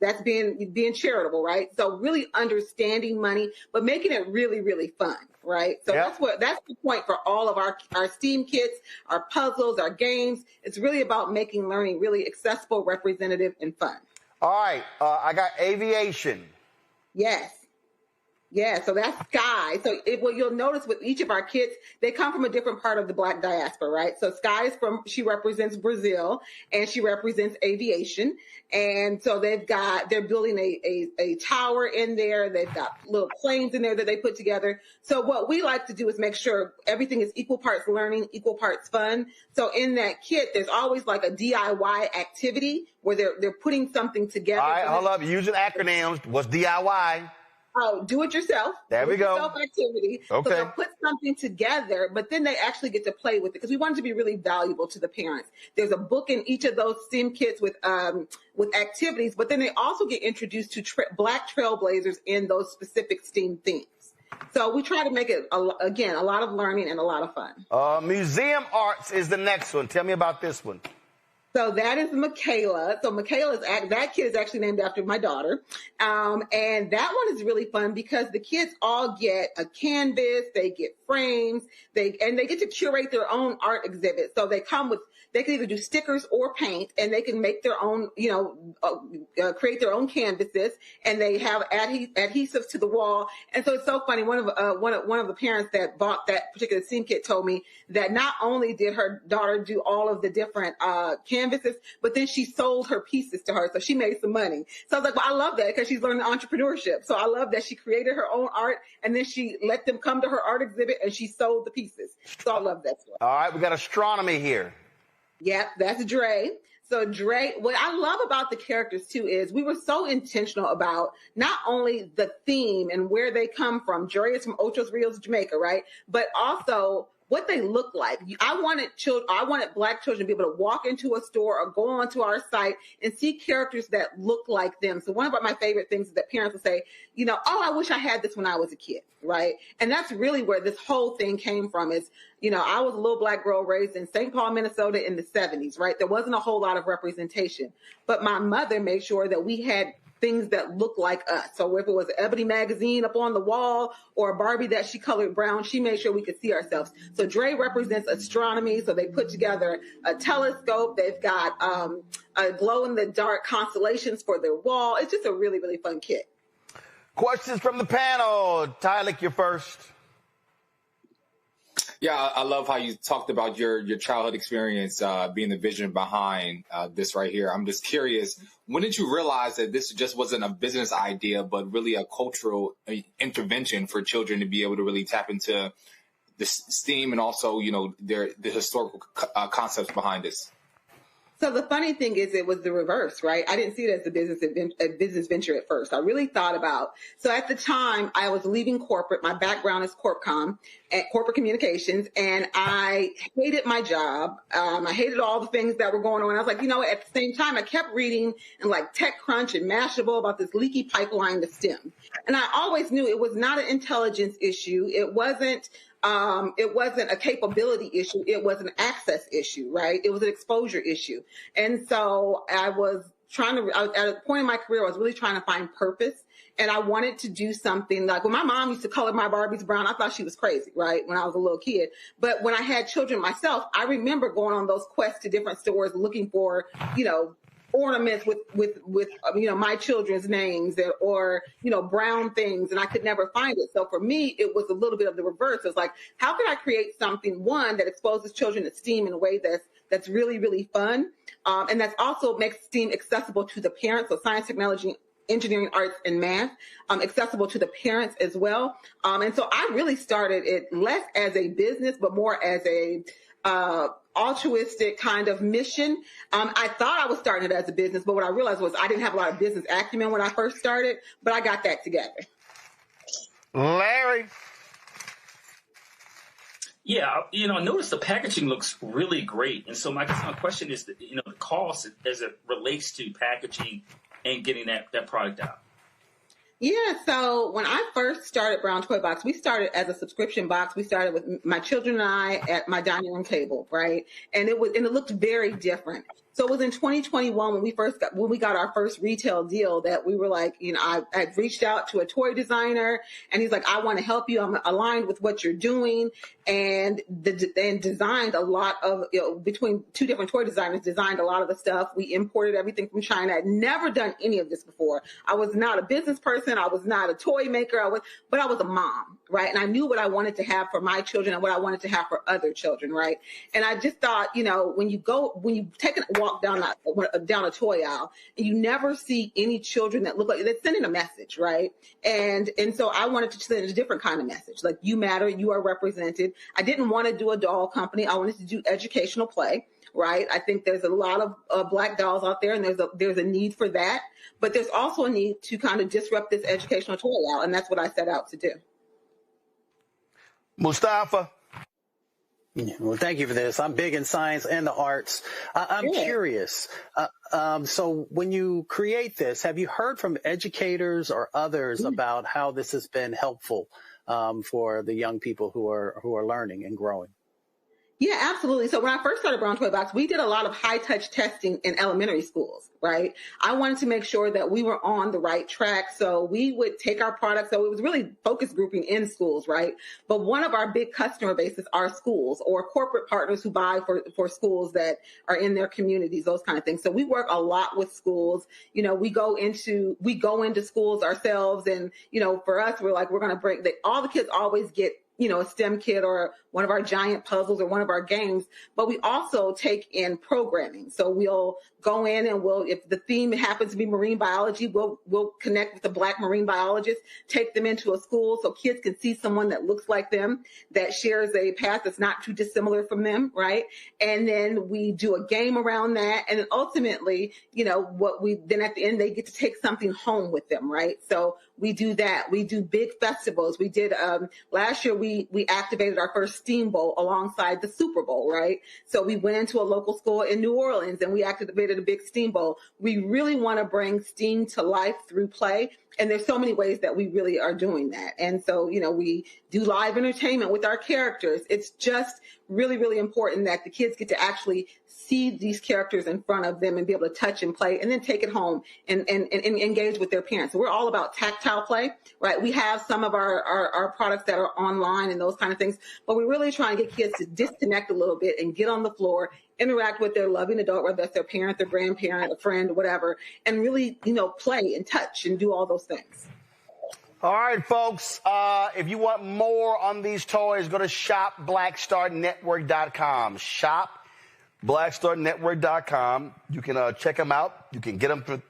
that's being charitable, right? So really understanding money, but making it really, really fun, right? So that's the point for all of our STEAM kits, our puzzles, our games. It's really about making learning really accessible, representative, and fun. All right, I got aviation. Yes. Yeah, so that's Sky. So what you'll notice with each of our kits, they come from a different part of the Black diaspora, right? So Sky she represents Brazil, and she represents aviation. And so they're building a tower in there. They've got little planes in there that they put together. So what we like to do is make sure everything is equal parts learning, equal parts fun. So in that kit, there's always like a DIY activity where they're putting something together. All right, hold up. Using acronyms. What's DIY? Oh, do it yourself. There we go. Self-activity. Okay. So they'll put something together, but then they actually get to play with it because we want it to be really valuable to the parents. There's a book in each of those STEM kits with activities, but then they also get introduced to Black trailblazers in those specific STEAM themes. So we try to make it, again, a lot of learning and a lot of fun. Museum arts is the next one. Tell me about this one. So that is Michaela. So that kid is actually named after my daughter. And that one is really fun because the kids all get a canvas, they get frames, they get to curate their own art exhibit. So they can either do stickers or paint, and they can make their own, create their own canvases, and they have adhesives to the wall. And so it's so funny. One of the parents that bought that particular STEAM kit told me that not only did her daughter do all of the different canvases, but then she sold her pieces to her, so she made some money. So I was like, well, I love that because she's learning entrepreneurship. So I love that she created her own art, and then she let them come to her art exhibit, and she sold the pieces. So I love that story. All right, we got astronomy here. Yep, that's Dre. So Dre, what I love about the characters too is we were so intentional about not only the theme and where they come from. Dre is from Ocho Rios, Jamaica, right? But also what they look like. I wanted Black children to be able to walk into a store or go onto our site and see characters that look like them. So one of my favorite things is that parents will say, I wish I had this when I was a kid, right? And that's really where this whole thing came from is, I was a little Black girl raised in St. Paul, Minnesota in the 70s, right? There wasn't a whole lot of representation, but my mother made sure that we had things that look like us. So if it was an Ebony magazine up on the wall or a Barbie that she colored brown, she made sure we could see ourselves. So Dre represents astronomy. So they put together a telescope. They've got a glow-in-the-dark constellations for their wall. It's just a really, really fun kit. Questions from the panel. Tyler, you're first. Yeah, I love how you talked about your childhood experience being the vision behind this right here. I'm just curious, when did you realize that this just wasn't a business idea, but really a cultural intervention for children to be able to really tap into the STEAM and also, the historical concepts behind this? So the funny thing is it was the reverse, right? I didn't see it as a business venture at first. I really thought about, so at the time I was leaving corporate. My background is corpcom at corporate communications, and I hated my job. I hated all the things that were going on. I was like, at the same time, I kept reading and like TechCrunch and Mashable about this leaky pipeline to STEM. And I always knew it was not an intelligence issue. It wasn't a capability issue. It was an access issue, right? It was an exposure issue. And so I was at a point in my career, I was really trying to find purpose. And I wanted to do something like when my mom used to color my Barbies brown, I thought she was crazy, right? When I was a little kid. But when I had children myself, I remember going on those quests to different stores looking for, ornaments with my children's names or brown things, and I could never find it. So for me, it was a little bit of the reverse. It was like, how can I create something, one, that exposes children to STEAM in a way that's really, really fun, and that's also makes STEAM accessible to the parents, so science, technology, engineering, arts, and math, accessible to the parents as well. And so I really started it less as a business, but more as a altruistic kind of mission. I thought I was starting it as a business, but what I realized was I didn't have a lot of business acumen when I first started, but I got that together. Larry. Yeah, I noticed the packaging looks really great. And so my question is, the cost as it relates to packaging and getting that product out. Yeah, so when I first started Brown Toy Box, we started as a subscription box. We started with my children and I at my dining room table, right? And it looked very different. So it was in 2021 when we got our first retail deal that we were like, I had reached out to a toy designer and he's like, I want to help you. I'm aligned with what you're doing. And designed a lot of, between two different toy designers, designed a lot of the stuff. We imported everything from China. I'd never done any of this before. I was not a business person. I was not a toy maker. But I was a mom, right? And I knew what I wanted to have for my children and what I wanted to have for other children, right? And I just thought, when you take a walk down a toy aisle and you never see any children that look like they're sending a message, right? And so I wanted to send a different kind of message, like you matter, you are represented. I didn't want to do a doll company. I wanted to do educational play, right? I think there's a lot of Black dolls out there, and there's a need for that. But there's also a need to kind of disrupt this educational toy aisle, and that's what I set out to do. Mustafa. Well, thank you for this. I'm big in science and the arts. I'm curious. So when you create this, have you heard from educators or others about how this has been helpful for the young people who are learning and growing? Yeah, absolutely. So when I first started Brown Toy Box, we did a lot of high-touch testing in elementary schools, right? I wanted to make sure that we were on the right track. So we would take our products. So it was really focus grouping in schools, right? But one of our big customer bases are schools or corporate partners who buy for schools that are in their communities, those kind of things. So we work a lot with schools. We go into schools ourselves. And, for us, we're going to bring all the kids always get a STEM kit or one of our giant puzzles or one of our games, but we also take in programming. So we'll go in and if the theme happens to be marine biology, we'll connect with a Black marine biologist, take them into a school so kids can see someone that looks like them, that shares a path that's not too dissimilar from them, right? And then we do a game around that. And then ultimately, then at the end, they get to take something home with them, right? So we do that. We do big festivals. We did, last year, we activated our first Steam Bowl alongside the Super Bowl, right? So we went into a local school in New Orleans and we activated a big Steam Bowl. We really want to bring STEAM to life through play. And there's so many ways that we really are doing that. And so, we do live entertainment with our characters. It's just really, really important that the kids get to actually see these characters in front of them and be able to touch and play and then take it home and engage with their parents. So we're all about tactile play, right? We have some of our products that are online and those kind of things, but we're really trying to get kids to disconnect a little bit and get on the floor, interact with their loving adult, whether that's their parent, their grandparent, a friend, whatever, and really, play and touch and do all those things. All right, folks. If you want more on these toys, go to shopblackstarnetwork.com. Shopblackstarnetwork.com. You can check them out. You can get them through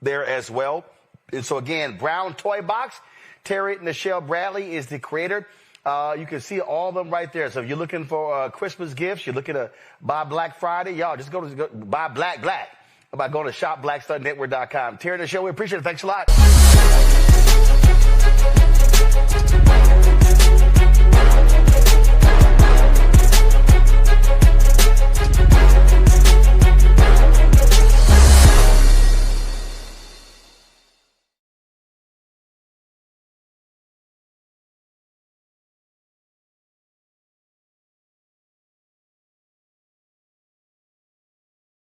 there as well. And so, again, Brown Toy Box. Terry Nichelle Bradley is the creator. You can see all of them right there. So if you're looking for Christmas gifts, you're looking to buy Black Friday, y'all just go buy Black by going to shopblackstarnetwork.com. Terry Nichelle, we appreciate it. Thanks a lot.